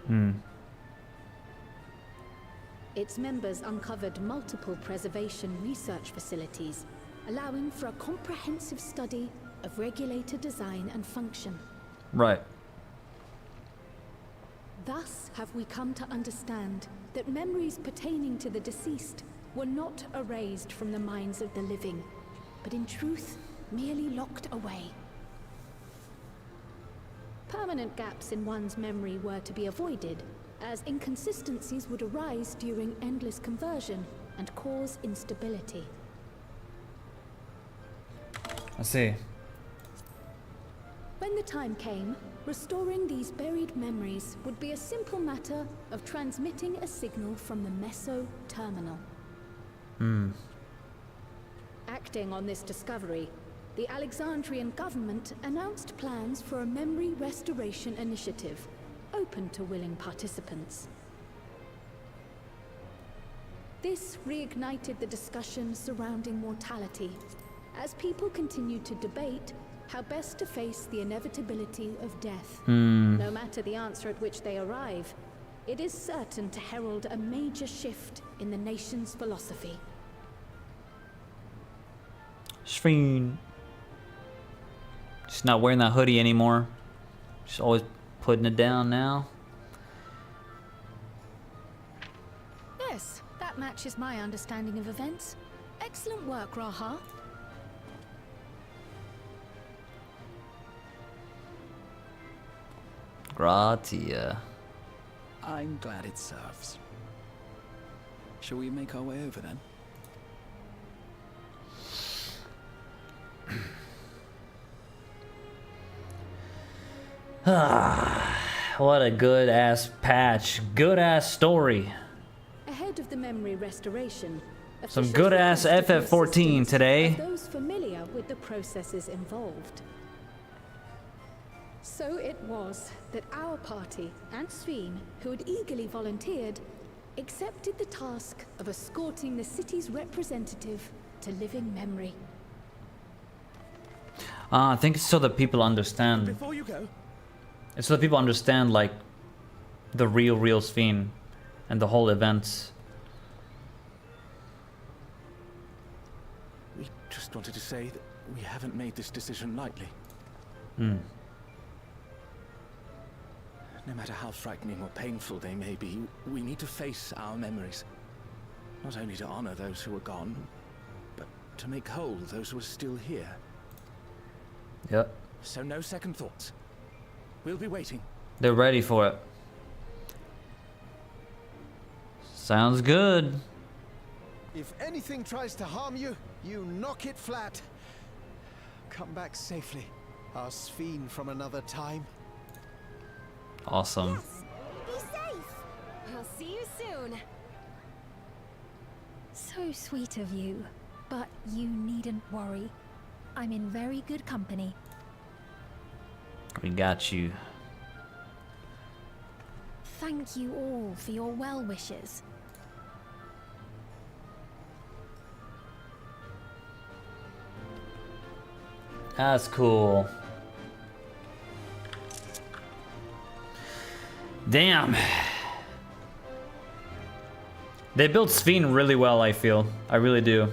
Its members uncovered multiple preservation research facilities, allowing for a comprehensive study of regulator design and function. Right. Thus have we come to understand that memories pertaining to the deceased were not erased from the minds of the living, but in truth, merely locked away. Permanent gaps in one's memory were to be avoided, as inconsistencies would arise during endless conversion and cause instability. I see. When the time came, restoring these buried memories would be a simple matter of transmitting a signal from the Meso terminal. Acting on this discovery, the Alexandrian government announced plans for a memory restoration initiative, open to willing participants. This reignited the discussion surrounding mortality, as people continued to debate how best to face the inevitability of death. No matter the answer at which they arrive, it is certain to herald a major shift in the nation's philosophy. Shreen. Just not wearing that hoodie anymore. Just always putting it down now. Yes, that matches my understanding of events. Excellent work, Raha. Gratia. I'm glad it serves. Shall we make our way over then? What a good ass patch. Good ass story. Ahead of the memory restoration, Some good ass FF14 today. those familiar with the processes involved. So it was that our party and Sveen, who had eagerly volunteered, accepted the task of escorting the city's representative to living memory. I think it's so that people understand. Before you go, It's so that people understand, like, the real Sveen and the whole events. we just wanted to say that we haven't made this decision lightly. Hmm. No matter how frightening or painful they may be, we need to face our memories. Not only to honor those who are gone, but to make whole those who are still here. Yep. So no second thoughts. We'll be waiting. They're ready for it. Sounds good. If anything tries to harm you, you knock it flat. Come back safely, our Sveen from another time. Awesome. Be safe. I'll see you soon. So sweet of you, but you needn't worry. I'm in very good company. We got you. Thank you all for your well wishes. That's cool. Damn. They built Sveen really well, I feel. I really do.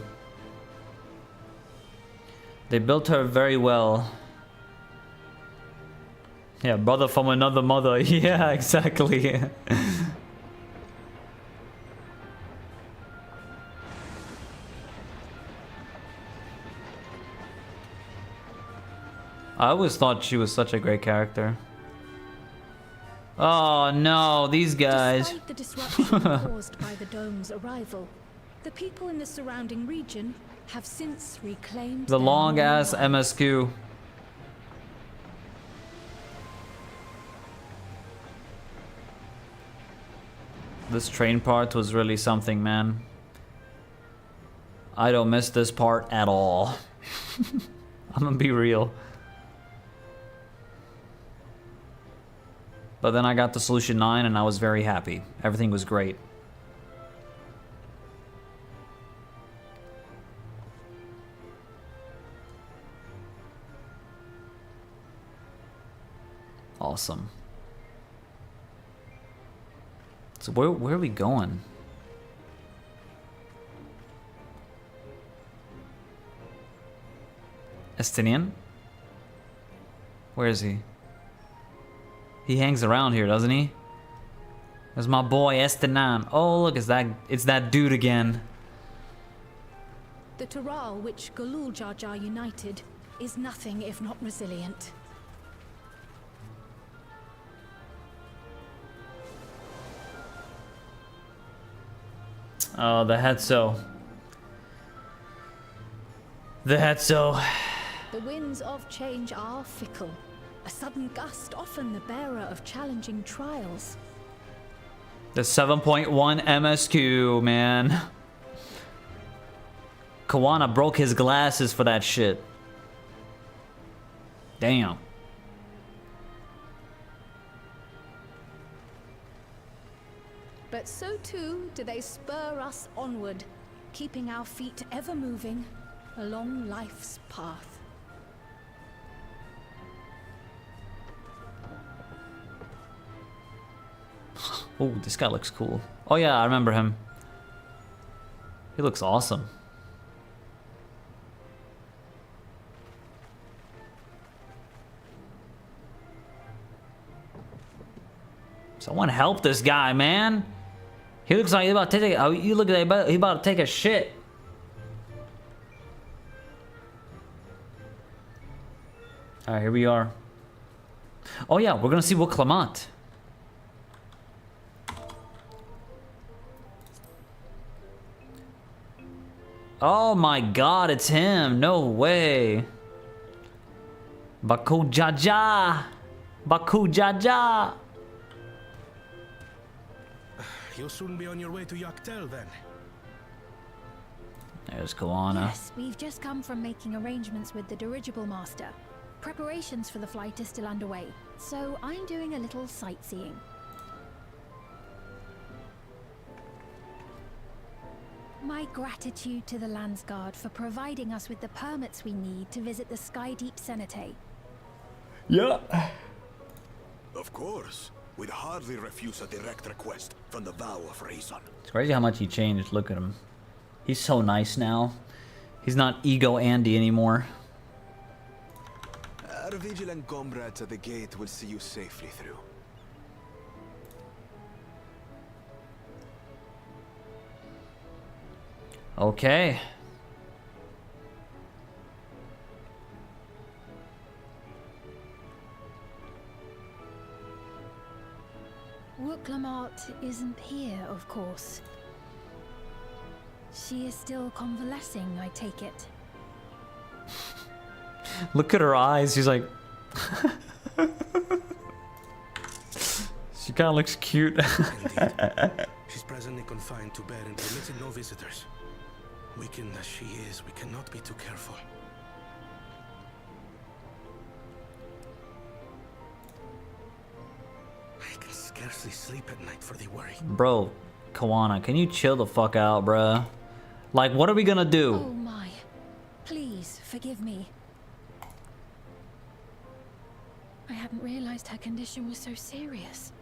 They built her very well. Yeah, brother from another mother. Yeah, exactly. I always thought she was such a great character. Oh no, these guys. Despite the disruption caused by the dome's arrival, the people in the surrounding region have since reclaimed The their long normal ass life. MSQ. This train part was really something, man. I don't miss this part at all. I'm gonna be real. But then I got to Solution 9 and I was very happy. Everything was great. Awesome. So where are we going? Estinian? Where is he? He hangs around here, doesn't he? There's my boy Estinan. Oh, look, it's that dude again. The Taral which Galul Jar Jar united is nothing if not resilient. Oh, the Hetzo. The Hetzo. The winds of change are fickle. A sudden gust often the bearer of challenging trials. The 7.1 MSQ, man. Kawana broke his glasses for that shit. Damn. But so too do they spur us onward, keeping our feet ever moving along life's path. Oh, this guy looks cool. Oh yeah, I remember him. He looks awesome. Someone help this guy, man. He looks like he's about to take. Oh, you look at that. He's about to take a shit. All right, here we are. Oh yeah, we're gonna see Will Clement. Oh my God, it's him! No way. Baku Jaja, Baku Jaja. You'll soon be on your way to Yaktel then. There's Koana. Yes, we've just come from making arrangements with the dirigible master. Preparations for the flight are still underway, so I'm doing a little sightseeing. My gratitude to the Landsguard for providing us with the permits we need to visit the Skydeep Cenotaph. Yeah. Of course. We'd hardly refuse a direct request from the Vow of Reason. It's crazy how much he changed. Look at him. He's so nice now. He's not ego Andy anymore. Our vigilant comrades at the gate will see you safely through. Okay. Wooklamart isn't here, of course. She is still convalescing, I take it. Look at her eyes. She's like... She kind of looks cute. She's presently confined to bed and permitted no visitors. Weakened as she is, we cannot be too careful. I can scarcely sleep at night for the worry. Bro, Koana, can you chill the fuck out, bruh? Like, what are we gonna do? Oh my. Please, forgive me. I hadn't realized her condition was so serious.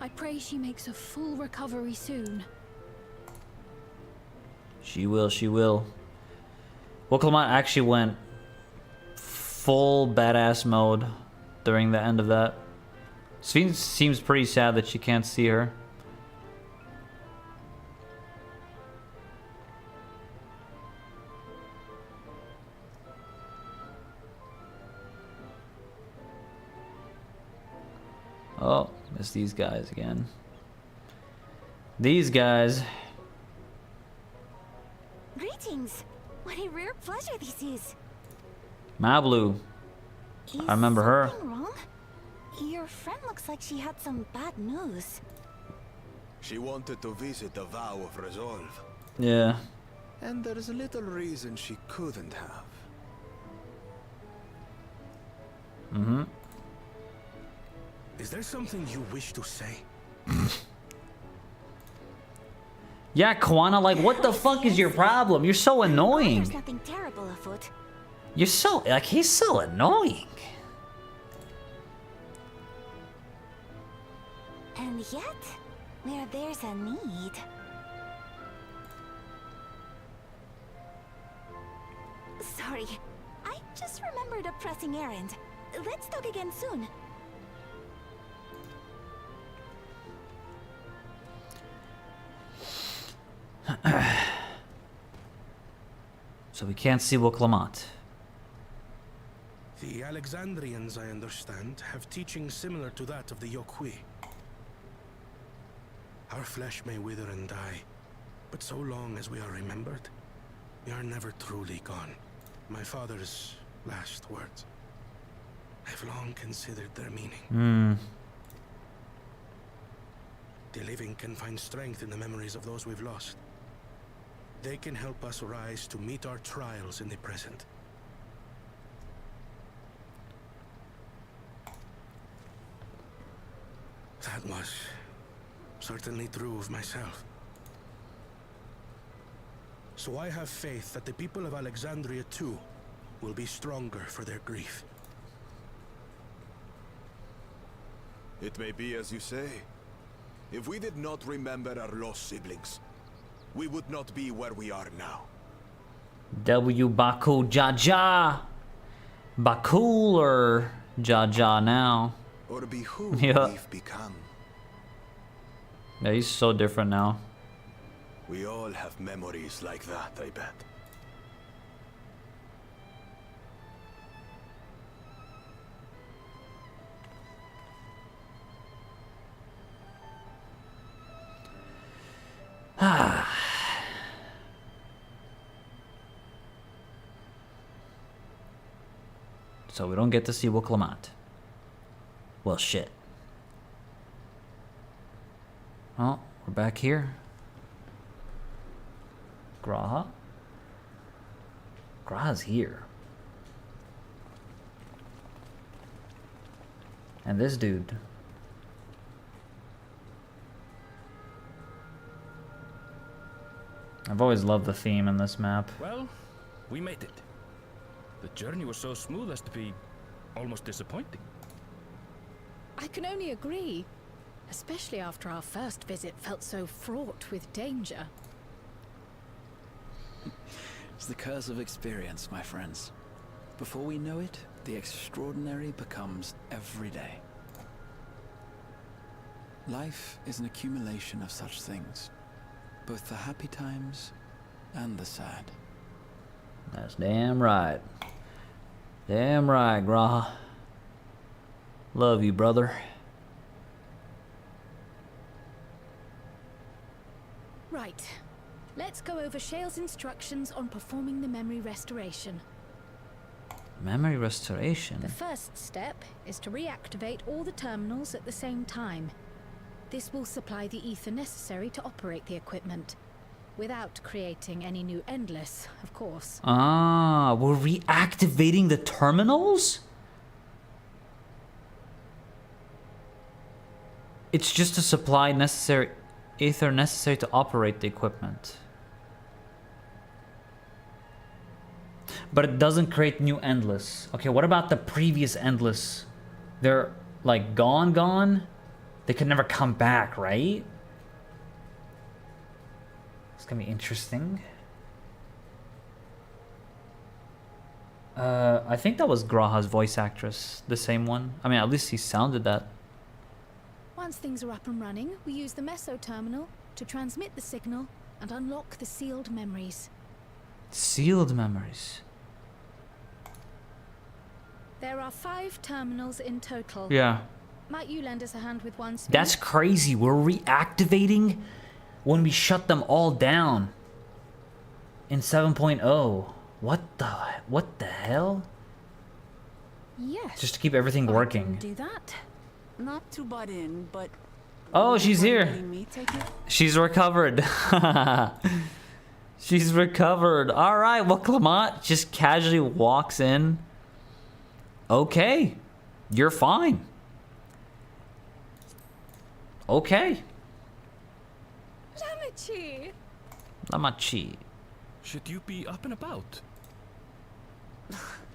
I pray she makes a full recovery soon. She will, she will. Well, Clement actually went full badass mode during the end of that. Seems pretty sad that she can't see her. Oh, it's these guys again. These guys. Greetings. What a rare pleasure this is. Mablu. I remember her. Something wrong? Your friend looks like she had some bad news. She wanted to visit the Vow of Resolve. Yeah. And there's little reason she couldn't have. Mm-hmm. Is there something you wish to say? Yeah, Koana, like, what the fuck is your problem? You're so There's annoying. nothing terrible afoot. You're so, like, he's so annoying. And yet, where there's a need. Sorry, I just remembered a pressing errand. Let's talk again soon. So we can't see Will Clement. The Alexandrians, I understand, have teachings similar to that of the Yokui. Our flesh may wither and die, but so long as we are remembered, we are never truly gone. My father's last words. I've long considered their meaning. The living can find strength in the memories of those we've lost. They can help us rise to meet our trials in the present. That was certainly true of myself. So I have faith that the people of Alexandria too will be stronger for their grief. It may be as you say. If we did not remember our lost siblings, we would not be where we are now. W Baku Jaja. Bakul or Jaja now. Or be who Yeah. we've become. Yeah, he's so different now. We all have memories like that, I bet. So we don't get to see Wuklamant. Well, shit. Oh, we're back here. Graha? Graha's here. And this dude. I've always loved the theme in this map. Well, we made it. The journey was so smooth as to be almost disappointing. I can only agree. Especially after our first visit felt so fraught with danger. It's the curse of experience, my friends. Before we know it, the extraordinary becomes every day. Life is an accumulation of such things, both the happy times and the sad. That's damn right. Damn right, Graha. Love you, brother. Right. Let's go over Shale's instructions on performing the memory restoration. Memory restoration? The first step is to reactivate all the terminals at the same time. This will supply the ether necessary to operate the equipment, without creating any new Endless, of course. Ah, we're reactivating the terminals? It's just to supply necessary ether necessary to operate the equipment. But it doesn't create new Endless. Okay, what about the previous Endless? They're like gone? They could never come back, right? It's gonna be interesting. I think that was Graha's voice actress, the same one. I mean, at least he sounded that. Once things are up and running, we use the Meso terminal to transmit the signal and unlock the sealed memories. Sealed memories? There are 5 terminals in total. Yeah. Might you lend us a hand with one spin? That's crazy. We're reactivating when we shut them all down in 7.0. What the hell? Yes. Just to keep everything working. Do that. Not to butt in, but Oh, she's here. me take it? She's recovered. She's recovered. All right. Well, Clement just casually walks in. Okay. You're fine. Okay. Lamachi. Lamachi. Should you be up and about?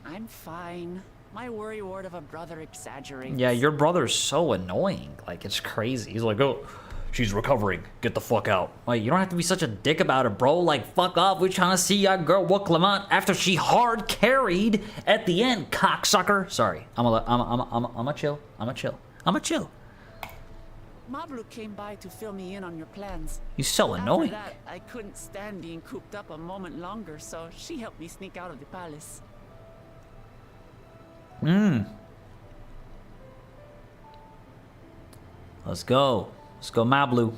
I'm fine. My worry ward of a brother exaggerates. Yeah, your brother's so annoying. Like, it's crazy. He's like, oh, she's recovering. Get the fuck out. Like, you don't have to be such a dick about it, bro. Like, fuck off. We're trying to see your girl, Clement, after she hard carried at the end, cocksucker. Sorry. I'm a chill. Mablu came by to fill me in on your plans. He's so annoying. After that, I couldn't stand being cooped up a moment longer, so she helped me sneak out of the palace. Let's go. Let's go, Mablu.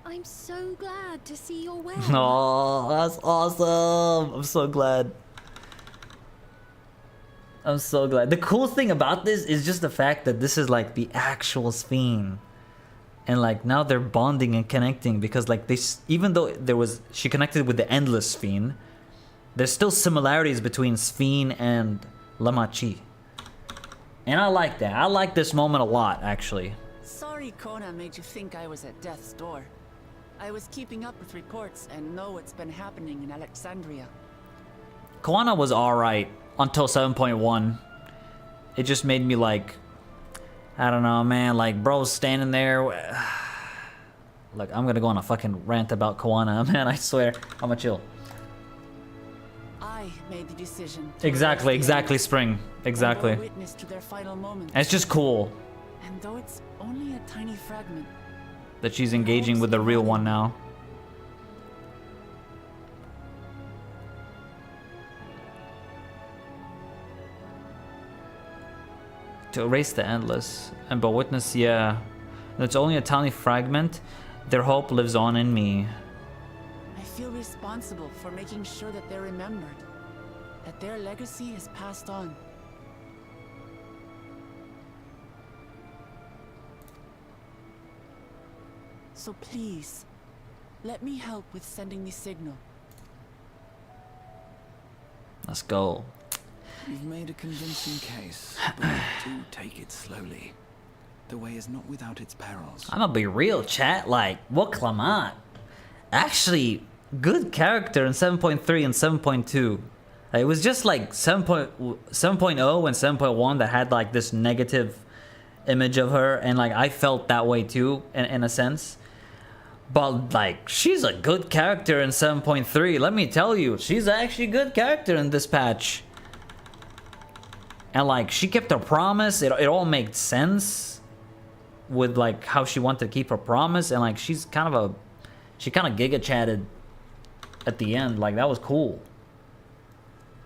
I'm so glad to see you're well. Oh, that's awesome. I'm so glad. I'm so glad. The cool thing about this is just the fact that this is like the actual Sphene. And like now they're bonding and connecting because like even though she connected with the Endless Sphene, there's still similarities between Sphene and Lamachi. And I like that. I like this moment a lot, actually. Sorry Kona made you think I was at death's door. I was keeping up with reports and know what's been happening in Alexandria. Koana was alright until 7.1. It just made me like, I don't know, man. Like, bro's standing there. Look, I'm gonna go on a fucking rant about Koana, man. I swear. I'm gonna chill. I made the decision. Exactly, Spring. Exactly. Witness to their final moments. And it's just cool. And though it's only a tiny fragment, That she's engaging with the real one now. To erase the endless. And but witness, yeah. It's only a tiny fragment. Their hope lives on in me. I feel responsible for making sure that they're remembered, that their legacy is passed on. So please, let me help with sending the signal. Let's go. You've made a convincing case, but do take it slowly. The way is not without its perils. I'm gonna be real, chat. Like, what Clement? Actually, good character in 7.3 and 7.2. It was just like 7.0 and 7.1 that had like this negative image of her, and like I felt that way too, in a sense. But like, she's a good character in 7.3. Let me tell you, she's actually a good character in this patch. And like, she kept her promise. It all made sense with like how she wanted to keep her promise, and like she kind of giga chatted at the end. Like, that was cool.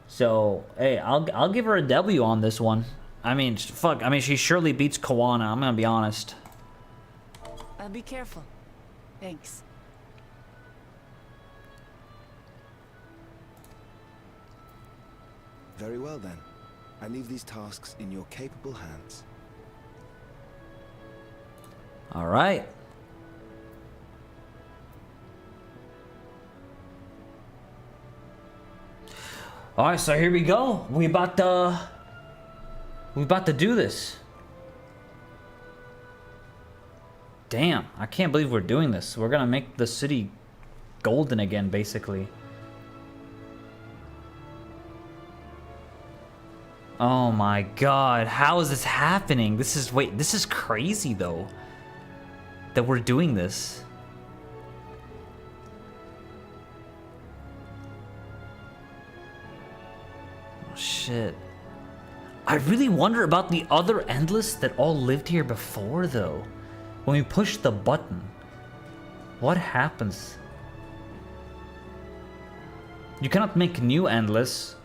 So hey, I'll give her a W on this one. I mean, fuck. I mean, she surely beats Kawana. I'm gonna be honest. I'll be careful. Thanks. Very well then. I leave these tasks in your capable hands. All right. All right, so here we go. We about to do this. Damn, I can't believe we're doing this. We're gonna make the city golden again, basically. Oh my god, how is this happening? This is crazy though, that we're doing this. Oh shit. I really wonder about the other Endless that all lived here before though. When we push the button, what happens? You cannot make new Endless,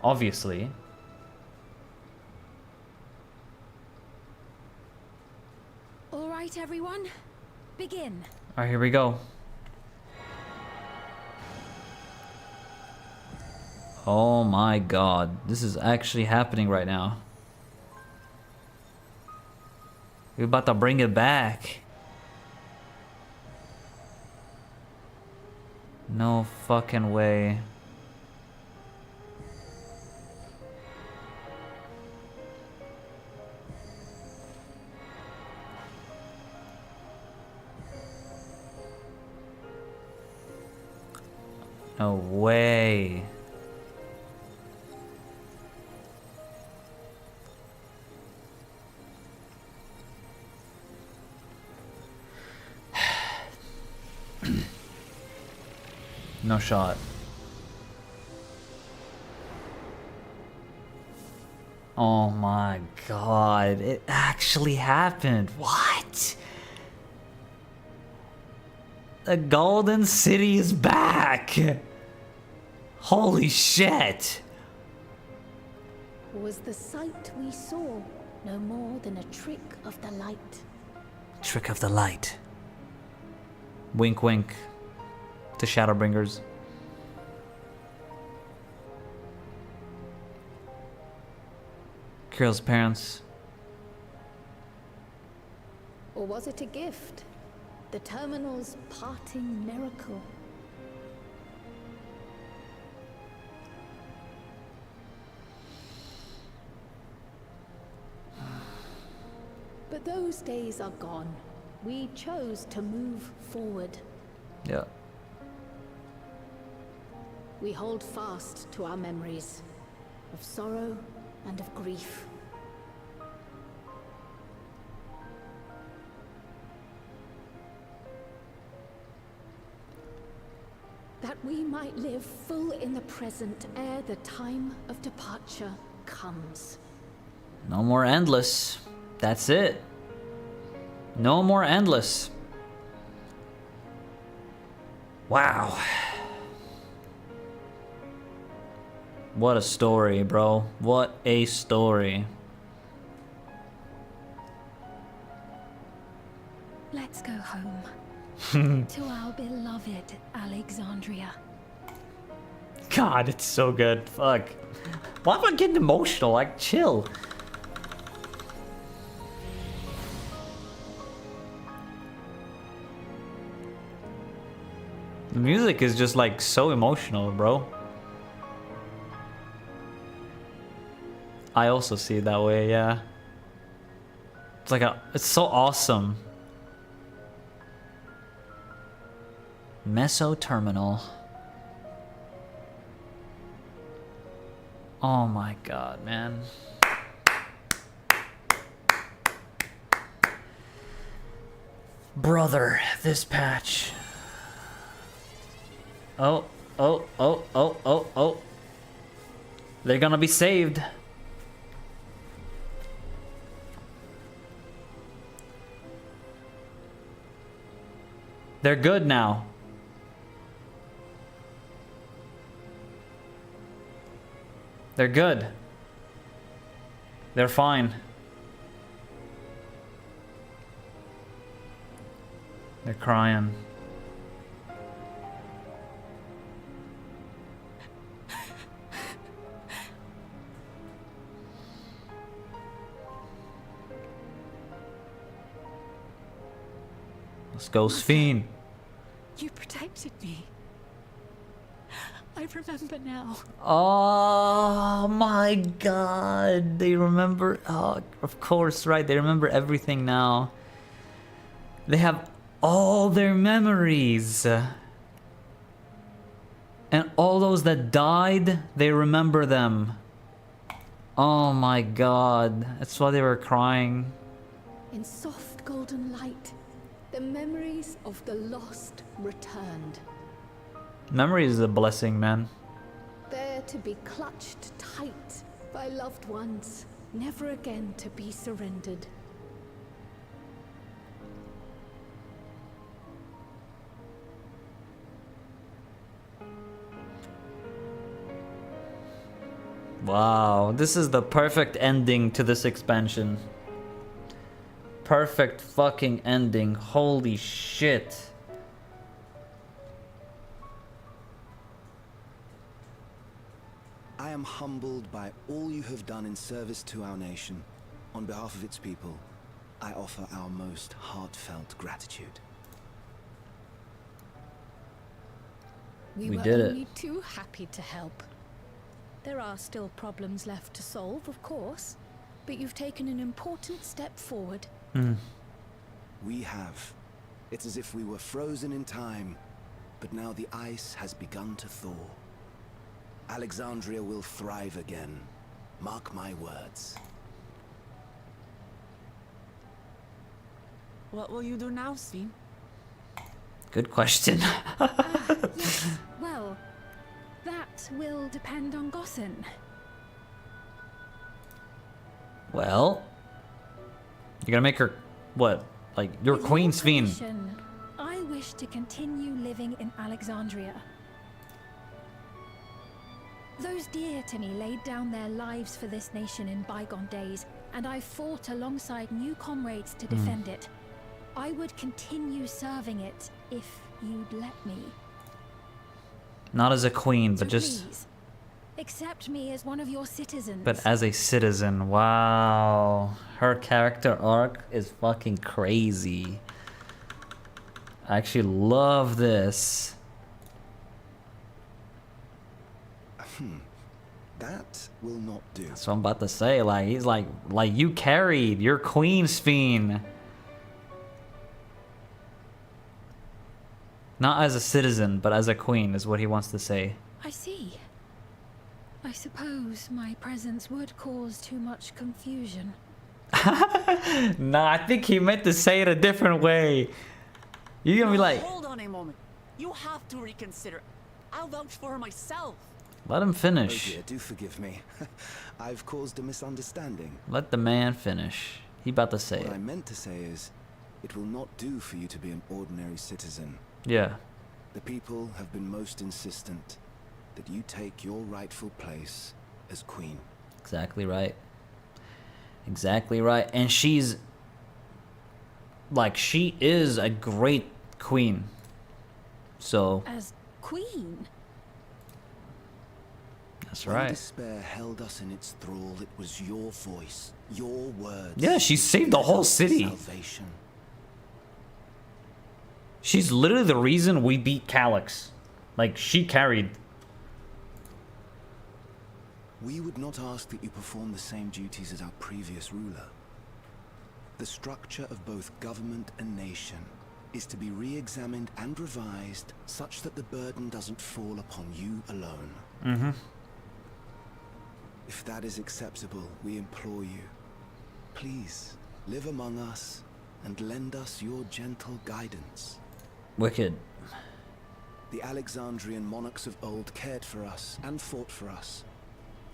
obviously. All right, everyone, begin. All right, here we go. Oh my god, this is actually happening right now. We're about to bring it back. No fucking way. No way. No shot. Oh my god, it actually happened. What? The Golden City is back. Holy shit. Was the sight we saw no more than a trick of the light? Trick of the light. Wink wink to Shadowbringers. Kirill's parents. Or was it a gift? The Terminal's parting miracle? But those days are gone. We chose to move forward. Yeah. We hold fast to our memories of sorrow and of grief. That we might live full in the present ere the time of departure comes. No more Endless. That's it. No more Endless. Wow. What a story, bro. What a story. Let's go home. To our beloved Alexandria. God, it's so good. Fuck. Why am I getting emotional? Like, chill. The music is just like so emotional, bro. I also see it that way, yeah. It's like it's so awesome. Meso Terminal. Oh my god, man. Brother, this patch. Oh. They're gonna be saved. They're good now. They're good. They're fine. They're crying. Let's go, Sphene. You protected me. I remember now. Oh my god. They remember. Oh, of course, right. They remember everything now. They have all their memories. And all those that died, they remember them. Oh my god. That's why they were crying. In soft golden light, the memories of the lost returned. Memory is a blessing, man. There to be clutched tight by loved ones, never again to be surrendered. Wow, this is the perfect ending to this expansion. Perfect fucking ending. Holy shit. I am humbled by all you have done in service to our nation. On behalf of its people, I offer our most heartfelt gratitude. We We were did it. only too happy to help. There are still problems left to solve, of course, but you've taken an important step forward. We have. It's as if we were frozen in time, but now the ice has begun to thaw. Alexandria will thrive again. Mark my words. What will you do now, Sphene? Good question. Yes, well, that will depend on Gossen. Well, you're gonna make her what? Like your With queen, your Sphene. permission, I wish to continue living in Alexandria. Those dear to me laid down their lives for this nation in bygone days, and I fought alongside new comrades to defend it. I would continue serving it if you'd let me. Not as a queen, but So just please, accept me as one of your citizens. but as a citizen. Wow. Her character arc is fucking crazy. I actually love this. That will not do. That's what I'm about to say. Like he's like you carried your queen, Sphene. Not as a citizen, but as a queen is what he wants to say. I see. I suppose my presence would cause too much confusion. Nah, I think he meant to say it a different way. You're gonna be like, Hold on a moment. You have to reconsider. I'll vouch for her myself. let him Oh finish. dear, do forgive me. I've caused a misunderstanding. Let the man finish. He about to say What it. I meant to say is, It will not do for you to be an ordinary citizen. Yeah. The people have been most insistent that you take your rightful place as queen. Exactly right. Exactly right. And she's like, she is a great queen. So As queen? that's When right. despair held us in its thrall, it was your voice, your words. Yeah, she saved the whole city. Salvation. She's literally the reason we beat Calyx. Like, she carried. We would not ask that you perform the same duties as our previous ruler. The structure of both government and nation is to be re-examined and revised such that the burden doesn't fall upon you alone. Mm-hmm. If that is acceptable, we implore you, please live among us and lend us your gentle guidance. Wicked. The Alexandrian monarchs of old cared for us and fought for us,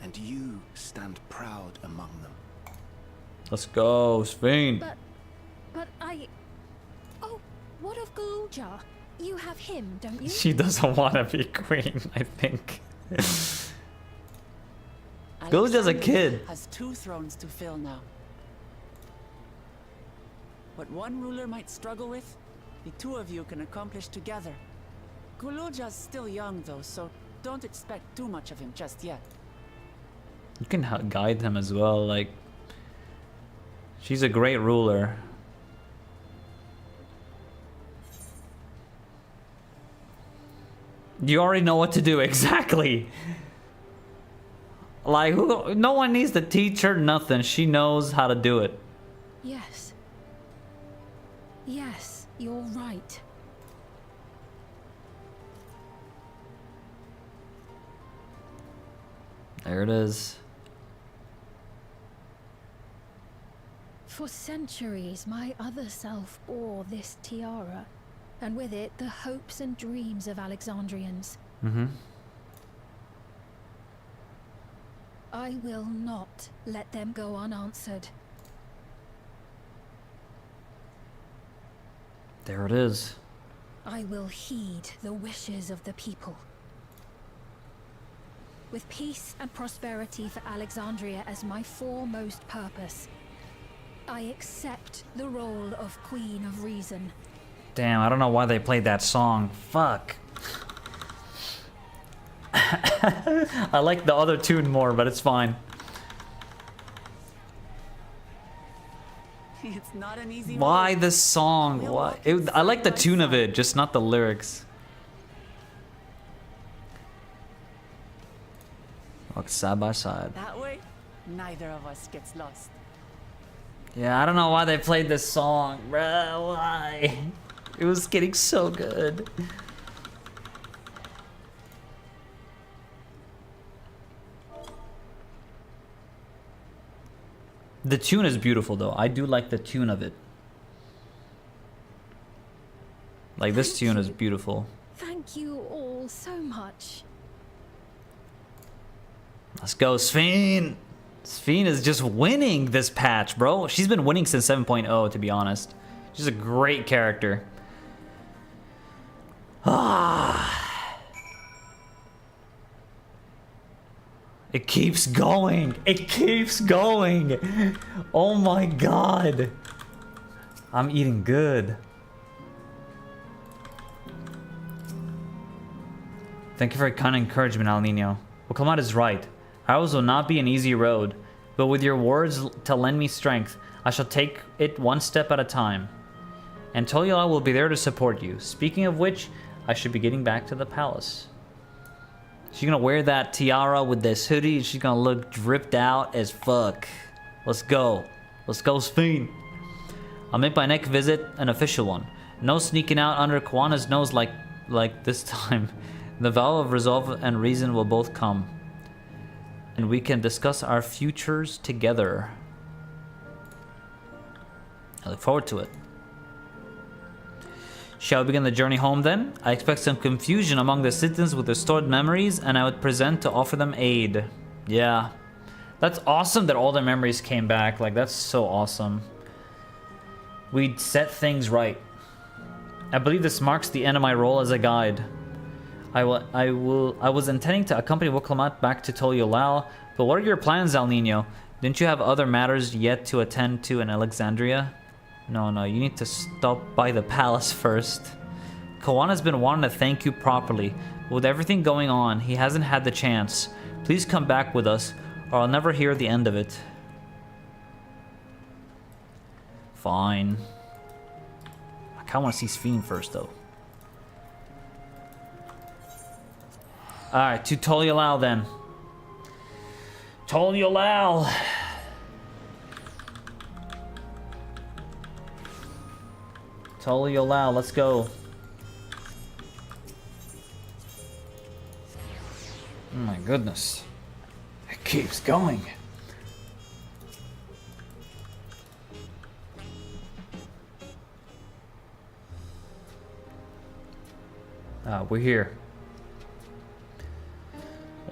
and you stand proud among them. Let's go, Spain. But I... Oh, what of Galuja? You have him, don't you? She doesn't want to be queen, I think. Galuja's a kid. Has 2 thrones to fill now. What one ruler might struggle with, the 2 of you can accomplish together. Galuja's still young though, so don't expect too much of him just yet. You can guide him as well, like... She's a great ruler. You already know what to do, exactly. Like, no one needs to teach her nothing. She knows how to do it. Yes. Yes, you're right. There it is. For centuries, my other self bore this tiara, and with it the hopes and dreams of Alexandrians. Mm-hmm. I will not let them go unanswered. There it is. I will heed the wishes of the people. With peace and prosperity for Alexandria as my foremost purpose, I accept the role of Queen of Reason. Damn, I don't know why they played that song. Fuck. I like the other tune more, but it's fine. It's not an easy Why road. this song? Why? I like the tune of it, just not the lyrics. Walk side by side. That way, neither of us gets lost. Yeah, I don't know why they played this song, bruh. Why? It was getting so good. The tune is beautiful, though. I do like the tune of it. Like, this tune is beautiful. Thank you all so much. Let's go, Sphene! Sphene is just winning this patch, bro. She's been winning since 7.0, to be honest. She's a great character. Ah. It keeps going. It keeps going. Oh my god. I'm eating good. Thank you for your kind encouragement, Alninio. What come out is right. Ours will not be an easy road, but with your words to lend me strength, I shall take it one step at a time. And Toyola will be there to support you. Speaking of which, I should be getting back to the palace. She's gonna wear that tiara with this hoodie. She's gonna look dripped out as fuck. Let's go. Let's go, Sphene. I'll make my next visit an official one. No sneaking out under Kawana's nose like this time. The vow of resolve and reason will both come. And we can discuss our futures together. I look forward to it. Shall we begin the journey home then? I expect some confusion among the citizens with restored memories, and I would present to offer them aid. Yeah. That's awesome that all their memories came back. Like, that's so awesome. we'd set things right. I believe this marks the end of my role as a guide. I was intending to accompany Wukalamat back to Toliolal, but what are your plans, Alninio? Didn't you have other matters yet to attend to in Alexandria? No, you need to stop by the palace first. Kawan's been wanting to thank you properly. With everything going on, he hasn't had the chance. Please come back with us, or I'll never hear the end of it. Fine. I kinda wanna see Sphene first, though. Alright, to Toliolal then. Toliolal! Toliolal, let's go. Oh my goodness. It keeps going. We're here.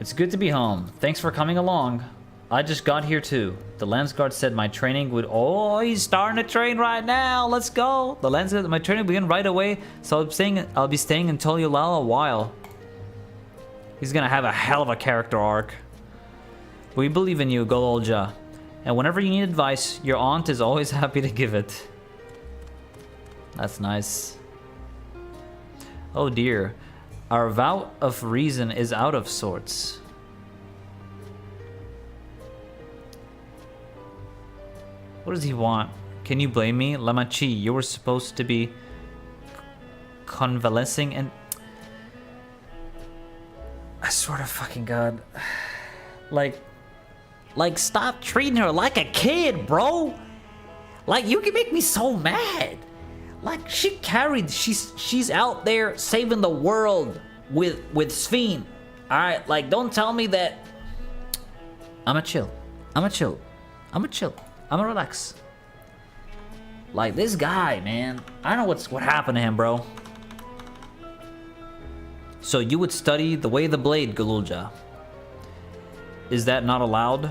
It's good to be home. Thanks for coming along. I just got here too. The Landsguard said my training would... Oh, he's starting to train right now. Let's go. The Landsguard said my training began right away, so I'll be staying in Toliolal a while. He's gonna have a hell of a character arc. We believe in you, Gololja. And whenever you need advice, your aunt is always happy to give it. That's nice. Oh dear. Our vow of reason is out of sorts. What does he want? Can you blame me? Lamachi, you were supposed to be convalescing and... I swear to fucking God. Like, stop treating her like a kid, bro. Like, you can make me so mad. Like, she's out there saving the world with Sphene. Alright, like, don't tell me that... I'ma chill. I'ma relax. Like, this guy, man. I don't know what happened to him, bro. So you would study the way of the blade, Gololja. Is that not allowed?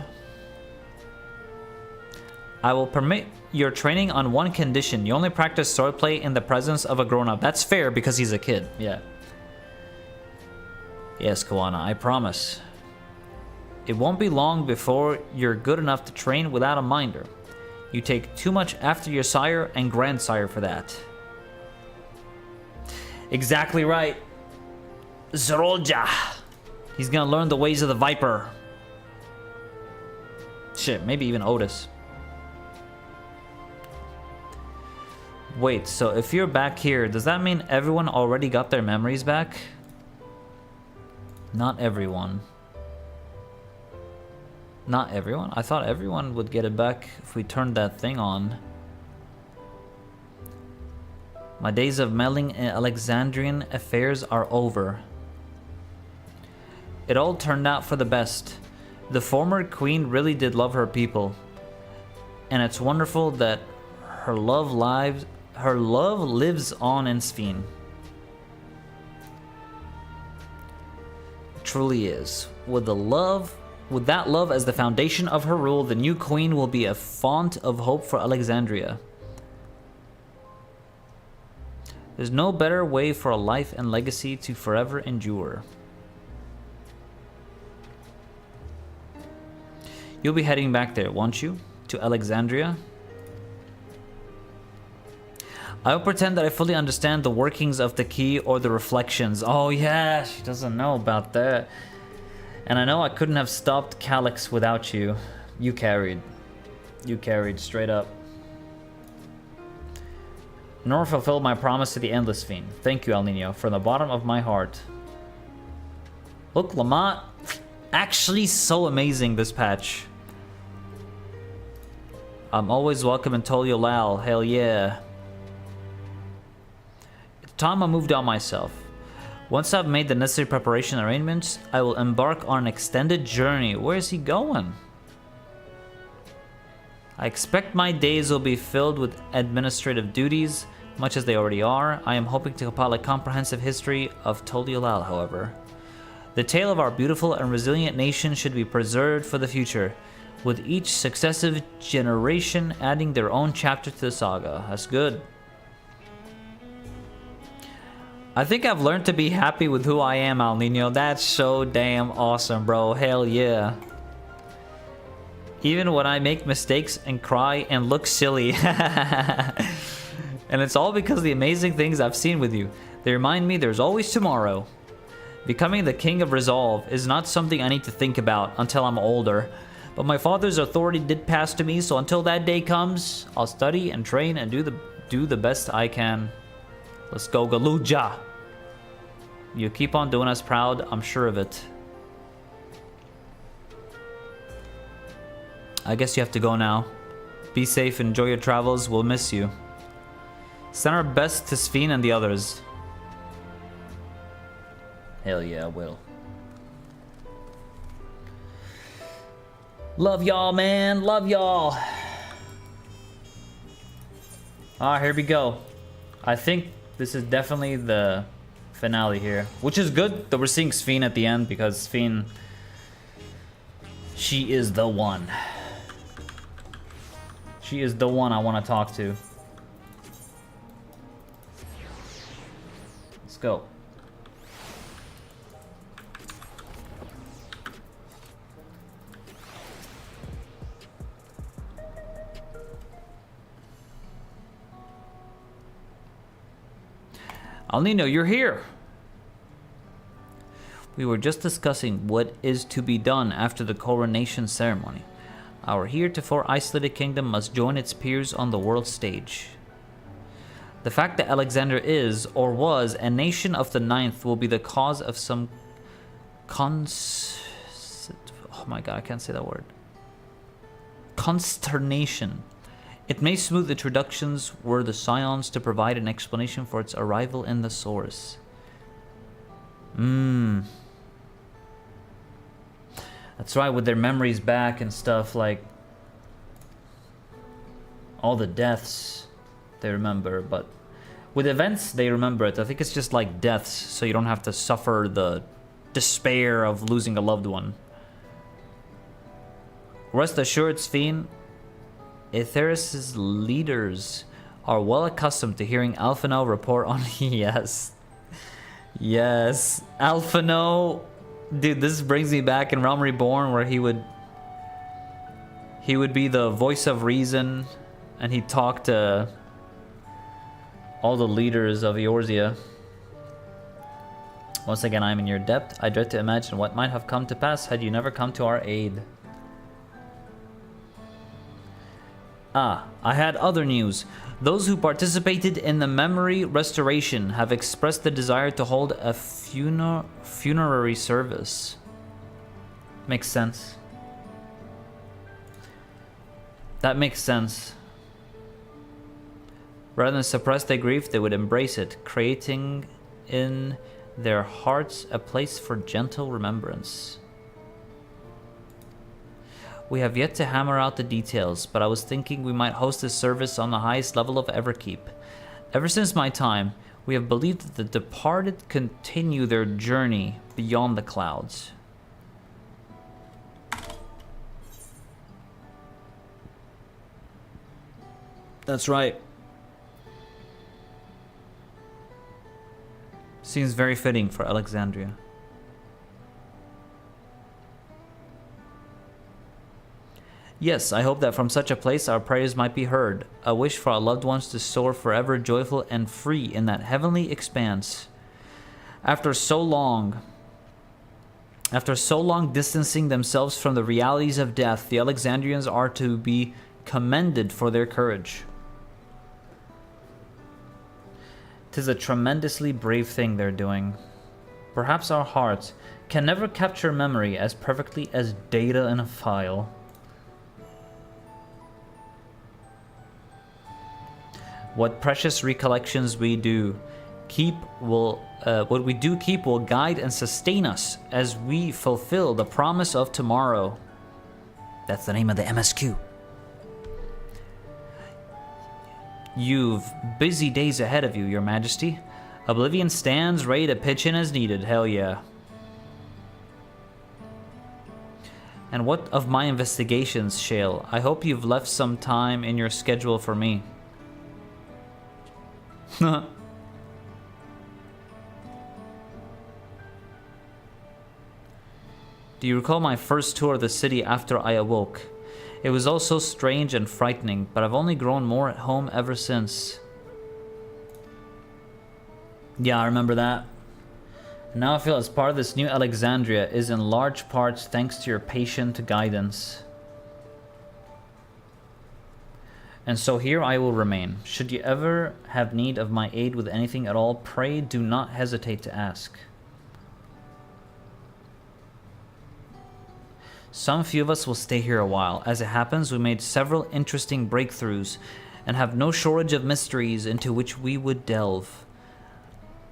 I will permit your training on one condition. You only practice swordplay in the presence of a grown-up. That's fair because he's a kid. Yeah. Yes, Kawana, I promise. It won't be long before you're good enough to train without a minder. You take too much after your sire and grandsire for that. Exactly right. Zorolja. He's gonna learn the ways of the Viper. Shit, maybe even Otis. Wait, so if you're back here, does that mean everyone already got their memories back? Not everyone. Not everyone? I thought everyone would get it back if we turned that thing on. My days of meddling in Alexandrian affairs are over. It all turned out for the best. The former queen really did love her people. And it's wonderful that her love lives on in Sphene. It truly is. With that love as the foundation of her rule, the new queen will be a font of hope for Alexandria. There's no better way for a life and legacy to forever endure. You'll be heading back there, won't you? To Alexandria? I'll pretend that I fully understand the workings of the key or the reflections. Oh yeah, she doesn't know about that. And I know I couldn't have stopped Calyx without you. You carried. You carried, straight up. Nor fulfilled my promise to the Endless Fiend. Thank you, Alninio, from the bottom of my heart. Look, Lamont, actually so amazing, this patch. I'm always welcome in Toliolal, hell yeah. It's time I moved on myself. Once I've made the necessary preparation arrangements, I will embark on an extended journey. Where is he going? I expect my days will be filled with administrative duties, much as they already are. I am hoping to compile a comprehensive history of Toliolal, however. The tale of our beautiful and resilient nation should be preserved for the future. with each successive generation adding their own chapter to the saga. That's good. I think I've learned to be happy with who I am, Alninio. That's so damn awesome, bro. Hell yeah. Even when I make mistakes and cry and look silly. And it's all because of the amazing things I've seen with you. They remind me there's always tomorrow. Becoming the King of Resolve is not something I need to think about until I'm older. But my father's authority did pass to me, so until that day comes, I'll study and train and do the best I can. Let's go, Galuja. You keep on doing us proud, I'm sure of it. I guess you have to go now. Be safe, enjoy your travels, we'll miss you. Send our best to Sphene and the others. Hell yeah, I will. Love y'all, man. Love y'all. Ah, here we go. I think this is definitely the finale here. Which is good that we're seeing Sphene at the end, because Sphene, she is the one. She is the one I want to talk to. Let's go. Alninio, you're here. We were just discussing what is to be done after the coronation ceremony. Our heretofore isolated kingdom must join its peers on the world stage. The fact that Alexander is, or was, a nation of the ninth will be the cause of some oh my god, I can't say that word. Consternation. It may smooth introductions were the scions to provide an explanation for its arrival in the source. That's right, with their memories back and stuff, like all the deaths they remember, but with events they remember it. I think it's just like deaths, so you don't have to suffer the despair of losing a loved one. Rest assured, Sphene, Aetheris' leaders are well accustomed to hearing Alphino report on yes. Yes. Alphino, dude, this brings me back in Realm Reborn, where he would be the voice of reason, and he'd talk to all the leaders of Eorzea. Once again, I'm in your debt. I dread to imagine what might have come to pass had you never come to our aid. Ah, I had other news. Those who participated in the memory restoration have expressed the desire to hold a funerary service. Makes sense. That makes sense. Rather than suppress their grief, they would embrace it, creating in their hearts a place for gentle remembrance. We have yet to hammer out the details, but I was thinking we might host a service on the highest level of Everkeep. Ever since my time, we have believed that the departed continue their journey beyond the clouds. That's right. Seems very fitting for Alexandria. Yes, I hope that from such a place our prayers might be heard, a wish for our loved ones to soar forever joyful and free in that heavenly expanse. After so long distancing themselves from the realities of death, the Alexandrians are to be commended for their courage. 'Tis a tremendously brave thing they're doing. Perhaps our hearts can never capture memory as perfectly as data in a file. What precious recollections we do keep will guide and sustain us as we fulfill the promise of tomorrow. That's the name of the MSQ. You've busy days ahead of you, Your Majesty. Oblivion stands ready to pitch in as needed. Hell yeah. And what of my investigations, Shale? I hope you've left some time in your schedule for me. Do you recall my first tour of the city after I awoke? It was all so strange and frightening, but I've only grown more at home ever since. Yeah, I remember that. And now I feel as part of this new Alexandria is in large parts thanks to your patient guidance. And so here I will remain. Should you ever have need of my aid with anything at all, pray do not hesitate to ask. Some few of us will stay here a while. As it happens, we made several interesting breakthroughs and have no shortage of mysteries into which we would delve.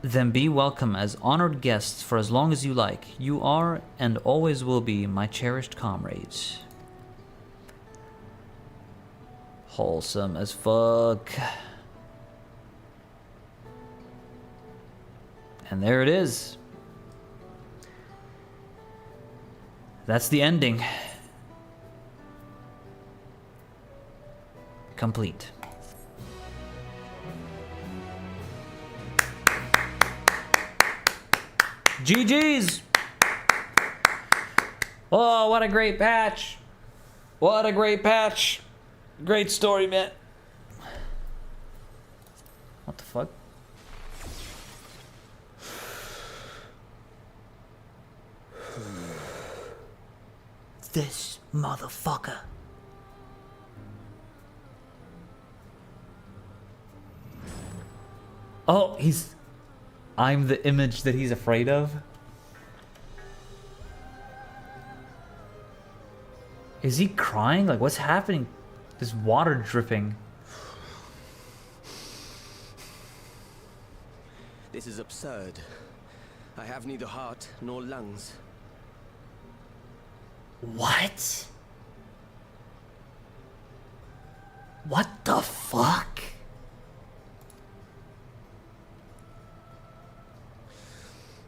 Then be welcome as honored guests for as long as you like. You are and always will be my cherished comrades. Wholesome as fuck. And there it is. That's the ending. Complete. GG's! Oh, what a great patch. What a great patch. Great story, man. What the fuck? This motherfucker. Oh, I'm the image that he's afraid of. Is he crying? Like, what's happening? There's water dripping. This is absurd. I have neither heart nor lungs. What? What the fuck?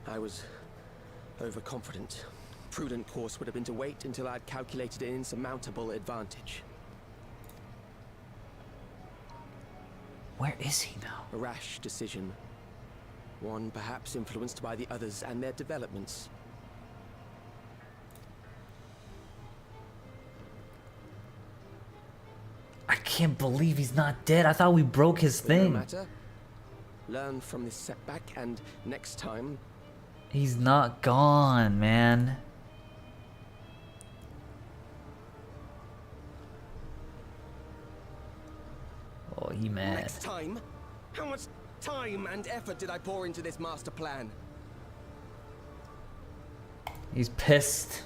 I was overconfident. Prudent course would have been to wait until I'd calculated an insurmountable advantage. Where is he now? A rash decision. One perhaps influenced by the others and their developments. I can't believe he's not dead. I thought we broke his thing. No matter. Learn from this setback and next time... He's not gone, man. Oh, he mad. Next time? How much time and effort did I pour into this master plan? He's pissed.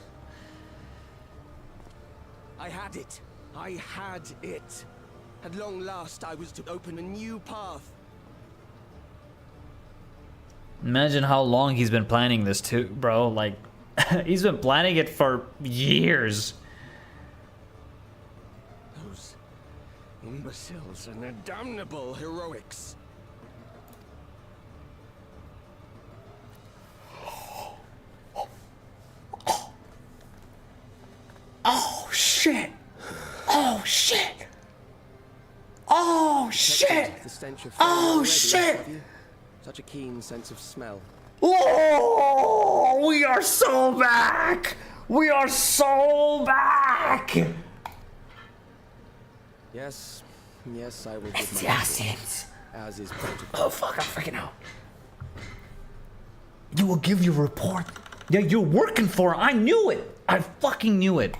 I had it. I had it. At long last, I was to open a new path. Imagine how long he's been planning this too, bro. Like, he's been planning it for years. Those imbeciles and their damnable heroics. Oh, shit. Oh, shit. Oh, shit. The stench of Oh, already, shit. have you? Such a keen sense of smell. Oh, we are so back. We are so back. Yes, yes, I will give It's my the report, assets. as is protocol. Oh, fuck, I'm freaking out. You will give your report. Yeah, you're working for it. I knew it. I fucking knew it.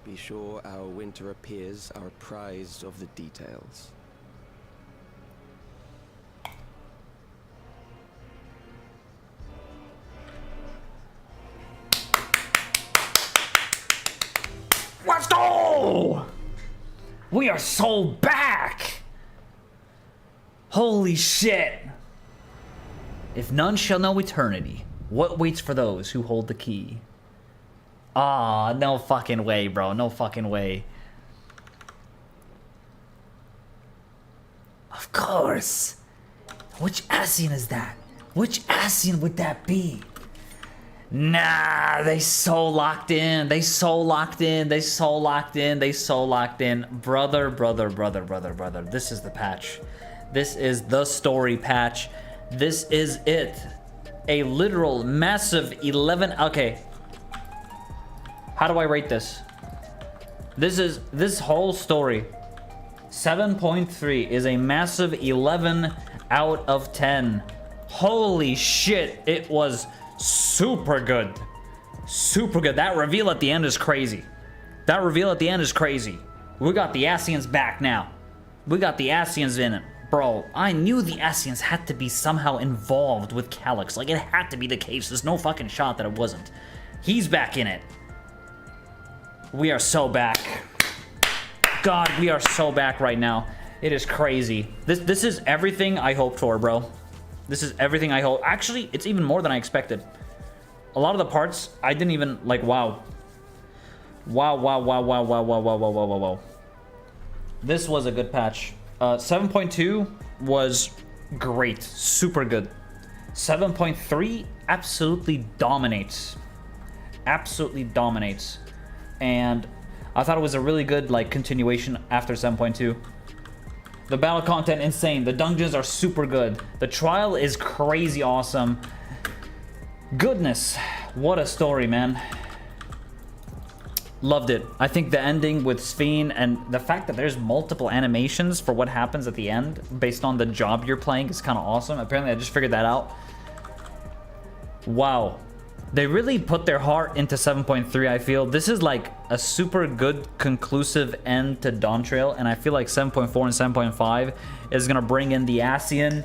Be sure our winter appears are apprised of the details. Let's go! We are so back! Holy shit! If none shall know eternity, what waits for those who hold the key? Ah, no fucking way, bro. No fucking way. Of course! Which Asian is that? Which Asian would that be? Nah, they so locked in. They so locked in. They so locked in. They so locked in. Brother. This is the patch. This is the story patch. This is it. A literal massive 11. Okay. How do I rate this? This whole story. 7.3 is a massive 11 out of 10. Holy shit. It was super good. Super good. That reveal at the end is crazy. That reveal at the end is crazy. We got the Ascians back now. We got the Ascians in it. Bro, I knew the Ascians had to be somehow involved with Calyx. Like, it had to be the case. There's no fucking shot that it wasn't. He's back in it. We are so back. God, we are so back right now. It is crazy. This is everything I hoped for, bro. This is everything I hope. Actually, it's even more than I expected. A lot of the parts, I didn't even, like, wow. Wow. This was a good patch. 7.2 was great. Super good. 7.3 absolutely dominates. Absolutely dominates. And I thought it was a really good, like, continuation after 7.2. The battle content, insane. The dungeons are super good. The trial is crazy awesome. Goodness. What a story, man. Loved it. I think the ending with Sphene and the fact that there's multiple animations for what happens at the end based on the job you're playing is kind of awesome. Apparently, I just figured that out. Wow. They really put their heart into 7.3, I feel. This is like a super good conclusive end to Dawntrail, and I feel like 7.4 and 7.5 is going to bring in the Ascian,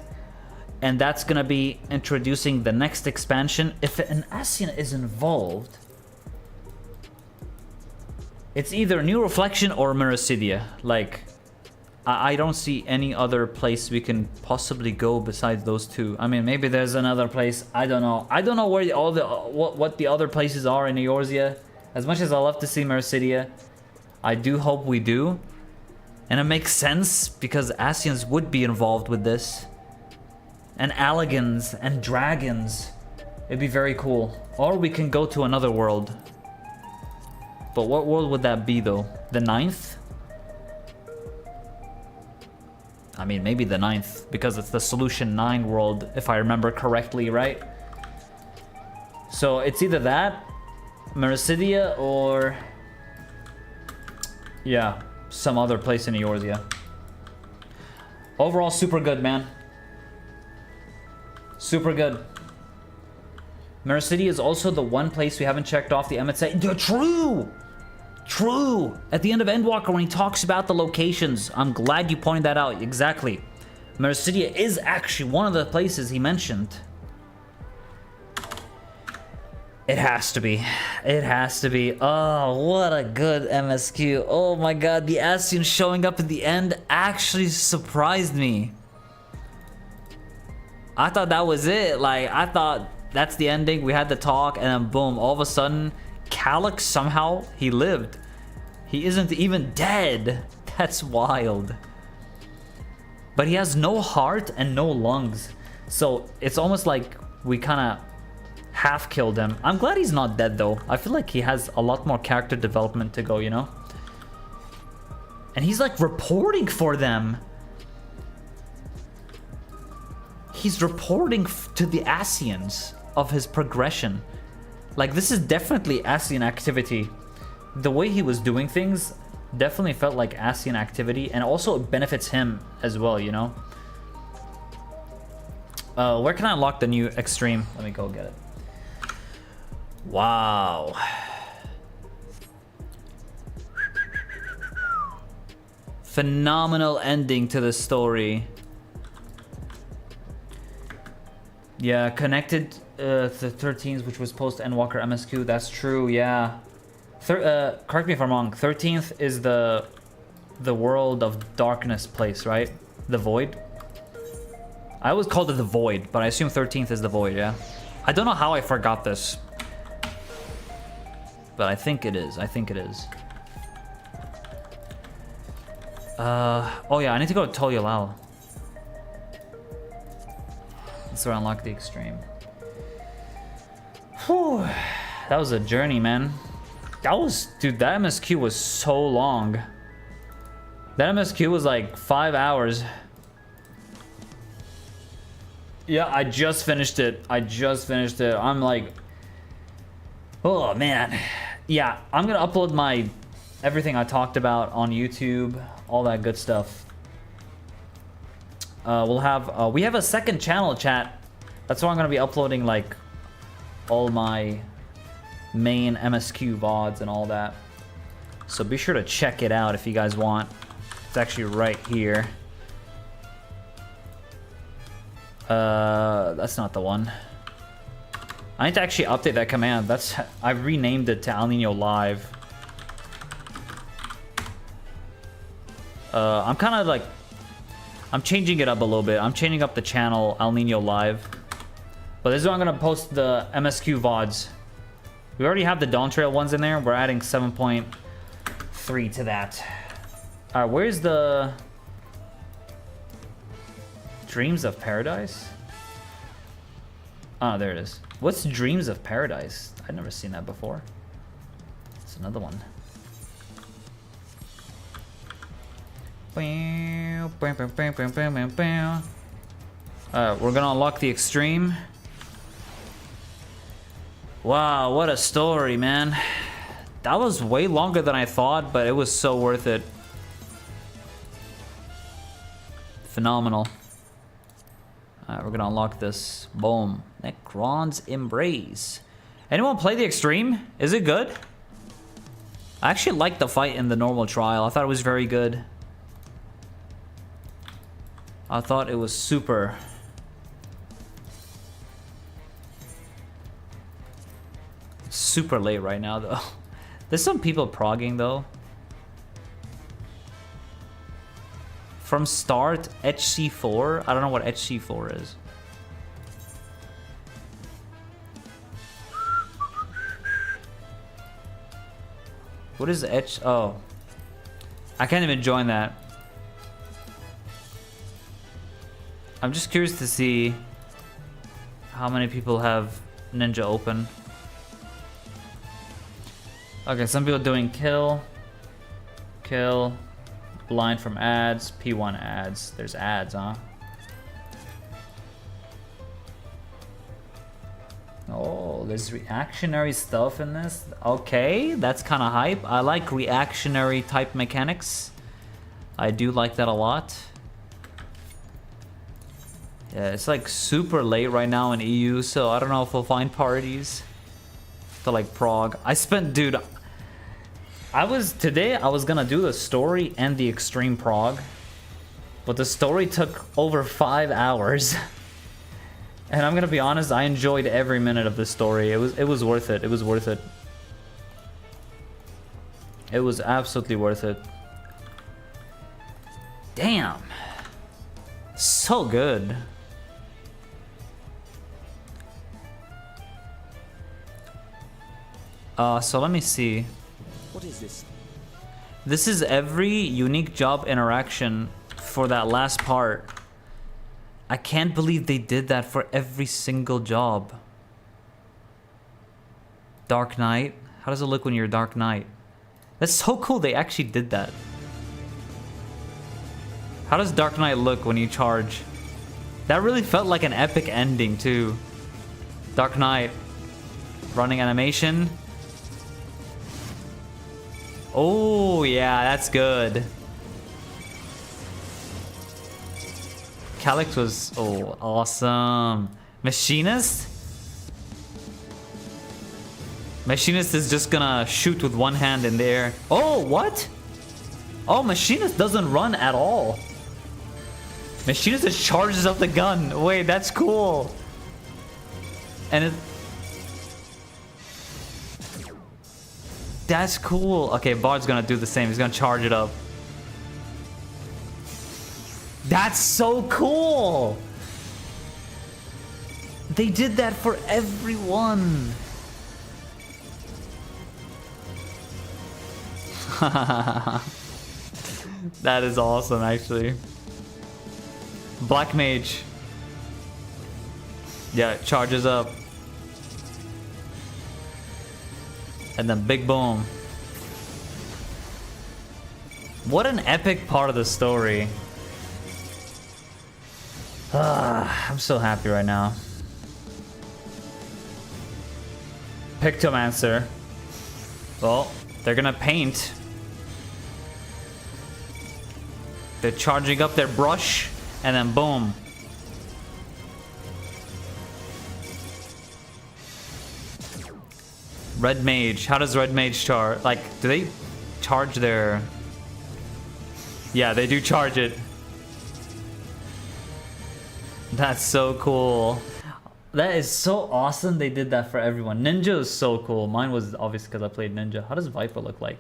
and that's going to be introducing the next expansion. If an Ascian is involved, it's either New Reflection or Meracidia. Like, I don't see any other place we can possibly go besides those two. I mean, maybe there's another place. I don't know. I don't know where all the what the other places are in Eorzea. As much as I love to see Meracidia, I do hope we do. And it makes sense because Ascians would be involved with this. And Alligans and dragons. It'd be very cool. Or we can go to another world. But what world would that be though? The 9th? I mean, maybe the 9th, because it's the Solution 9 world, if I remember correctly, right? So it's either that, Meracidia, or... yeah, some other place in Eorzea. Overall, super good, man. Super good. Meracidia is also the one place we haven't checked off the MSQ. True! True! At the end of Endwalker, when he talks about the locations, I'm glad you pointed that out. Exactly. Meracidia is actually one of the places he mentioned. It has to be. It has to be. Oh, what a good MSQ. Oh my god, the Ascian showing up at the end actually surprised me. I thought that was it. Like, I thought that's the ending. We had the talk, and then boom, all of a sudden... Calyx, somehow, he lived. He isn't even dead. That's wild. But he has no heart and no lungs. So it's almost like we kind of half killed him. I'm glad he's not dead though. I feel like he has a lot more character development to go, you know? And he's like reporting for them. He's reporting to the Ascians of his progression. Like, this is definitely Ascian activity. The way he was doing things definitely felt like Ascian activity, and also it benefits him as well, you know? Where can I unlock the new Extreme? Let me go get it. Wow. Phenomenal ending to the story. Yeah, connected the 13th, which was post Endwalker MSQ. That's true. Yeah. Correct me if I'm wrong. 13th is the world of darkness place, right? The Void. I always called it the Void, but I assume 13th is the Void. Yeah. I don't know how I forgot this, but I think it is. I think it is. Oh yeah, I need to go to Tolialal. That's where I unlock the Extreme. Whew. That was a journey, man. Dude, that MSQ was so long. That MSQ was like 5 hours. Yeah, I just finished it. I'm like, oh man. Yeah, I'm gonna upload my everything I talked about on YouTube, all that good stuff. We'll have we have a second channel, chat. That's why I'm gonna be uploading like all my main MSQ VODs and all that. So be sure to check it out if you guys want. It's actually right here. That's not the one. I need to actually update that command. I renamed it to Alninio Live. I'm kind of like, I'm changing it up a little bit. I'm changing up the channel Alninio Live. But this is where I'm gonna post the MSQ VODs. We already have the Dawntrail ones in there. We're adding 7.3 to that. Alright, where's the Dreams of Paradise? Oh, there it is. What's Dreams of Paradise? I've never seen that before. It's another one. We're gonna unlock the Extreme. Wow, what a story, man. That was way longer than I thought, but it was so worth it. Phenomenal. Alright, we're gonna unlock this. Boom. Necron's Embrace. Anyone play the Extreme? Is it good? I actually liked the fight in the normal trial. I thought it was very good. I thought it was super. Super late right now, though. There's some people progging, though. From start, HC4? I don't know what HC4 is. What is H? Oh. I can't even join that. I'm just curious to see how many people have Ninja open. Okay, some people doing kill, blind from ads, P1 ads. There's ads, huh? Oh, there's reactionary stuff in this. Okay, that's kind of hype. I like reactionary type mechanics. I do like that a lot. Yeah, it's like super late right now in EU, so I don't know if we'll find parties to like Prog. Dude, today I was gonna do the story and the extreme Prog, but the story took over 5 hours. And I'm gonna be honest, I enjoyed every minute of the story. It was worth it. It was worth it. It was absolutely worth it. Damn. So good. So let me see. What is this? This is every unique job interaction for that last part. I can't believe they did that for every single job. Dark Knight. How does it look when you're Dark Knight? That's so cool they actually did that. How does Dark Knight look when you charge? That really felt like an epic ending too. Dark Knight. Running animation. Oh yeah, that's good. Calyx was awesome. Machinist? Machinist is just gonna shoot with one hand in the air. Oh, what? Oh, Machinist doesn't run at all. Machinist just charges up the gun. Wait, that's cool. And that's cool. Okay, Bard's gonna do the same. He's gonna charge it up. That's so cool. They did that for everyone. That is awesome, actually. Black Mage. Yeah, it charges up. And then big boom. What an epic part of the story. I'm so happy right now. Pictomancer. Well, they're gonna paint. They're charging up their brush, and then boom. Red Mage. How does Red Mage charge? Like, do they charge their... Yeah, they do charge it. That's so cool. That is so awesome they did that for everyone. Ninja is so cool. Mine was obviously because I played Ninja. How does Viper look like?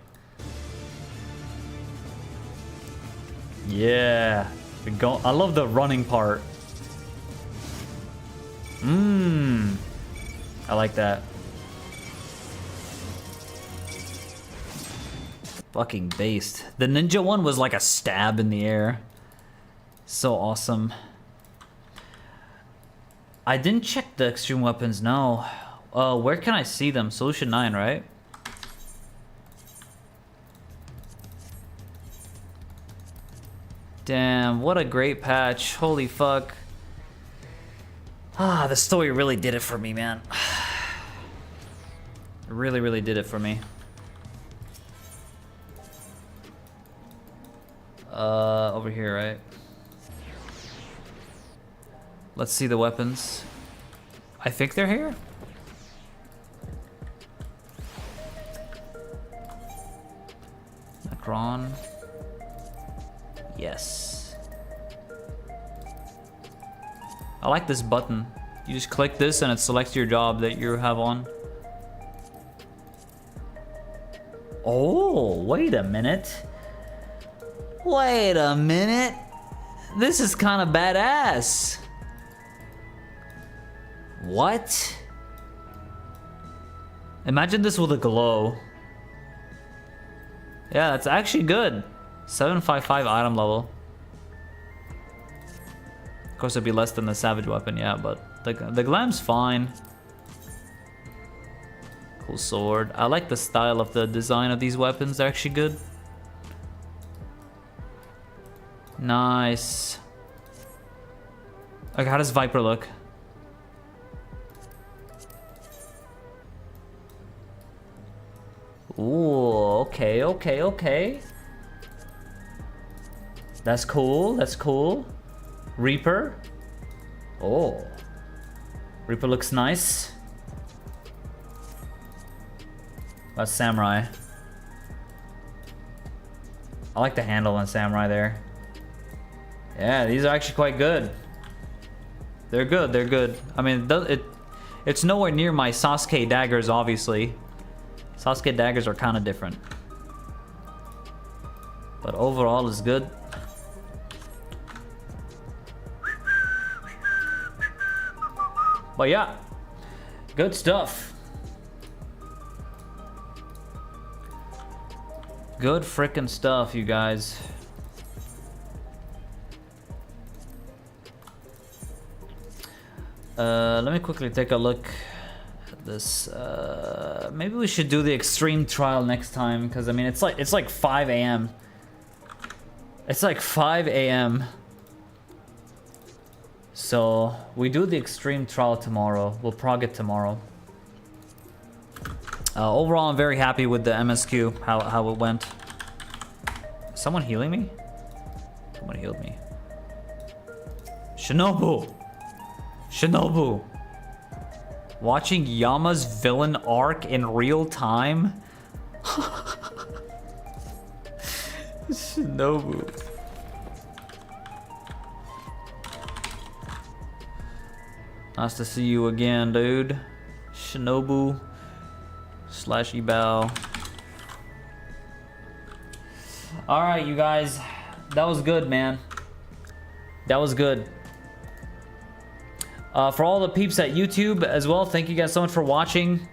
Yeah. I love the running part. I like that. Fucking based. The Ninja one was like a stab in the air. So awesome. I didn't check the extreme weapons, no. Where can I see them? Solution 9, right? Damn, what a great patch. Holy fuck. Ah, the story really did it for me, man. It really, really did it for me. Over here, right? Let's see the weapons. I think they're here. Necron. Yes. I like this button. You just click this and it selects your job that you have on. Oh, wait a minute. Wait a minute. This is kind of badass. What? Imagine this with a glow. Yeah, that's actually good. 755 item level. Of course, it'd be less than the Savage weapon, yeah, but the glam's fine. Cool sword. I like the style of the design of these weapons. They're actually good. Nice. Okay, how does Viper look? Ooh, okay, okay, okay. That's cool, that's cool. Reaper. Oh. Reaper looks nice. That's Samurai. I like the handle on Samurai there. Yeah, these are actually quite good. They're good, they're good. I mean, it's nowhere near my Sasuke daggers, obviously. Sasuke daggers are kind of different. But overall, it's good. But yeah, good stuff. Good frickin' stuff, you guys. Let me quickly take a look at this. Maybe we should do the extreme trial next time, because I mean it's like 5 a.m. It's like 5 a.m. So we do the extreme trial tomorrow. We'll prog it tomorrow. Overall, I'm very happy with the MSQ, how it went. Is someone healing me? Someone healed me. Shinobu! Shinobu! Watching Yama's villain arc in real time? Shinobu. Nice to see you again, dude. Shinobu / Ebao. Alright, you guys. That was good, man. That was good. For all the peeps at YouTube as well, thank you guys so much for watching.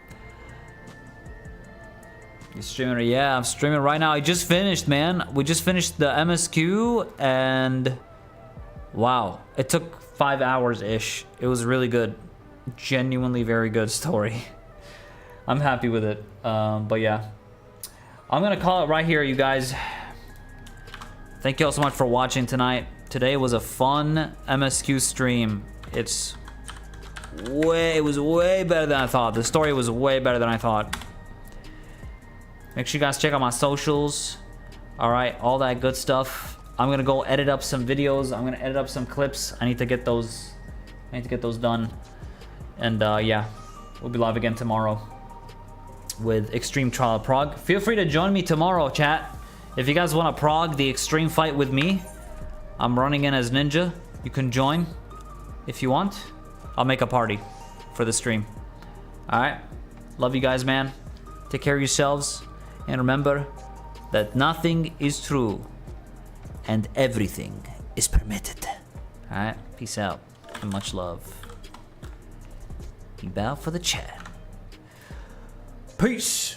You streaming? Yeah, I'm streaming right now. I just finished, man. We just finished the MSQ, and wow, it took 5 hours-ish. It was really good. Genuinely very good story. I'm happy with it. But yeah, I'm gonna call it right here, you guys. Thank you all so much for watching tonight. Today was a fun MSQ stream. It was way better than I thought. The story was way better than I thought. Make sure you guys check out my socials. All right, all that good stuff. I'm gonna go edit up some videos. I'm gonna edit up some clips. I need to get those done. And yeah, we'll be live again tomorrow with Extreme Trial of Prog. Feel free to join me tomorrow, chat. If you guys want to Prog the extreme fight with me, I'm running in as Ninja. You can join if you want. I'll make a party for the stream. All right, love you guys, man. Take care of yourselves, and remember that nothing is true and everything is permitted. All right, peace out and much love. We bow for the chat. Peace.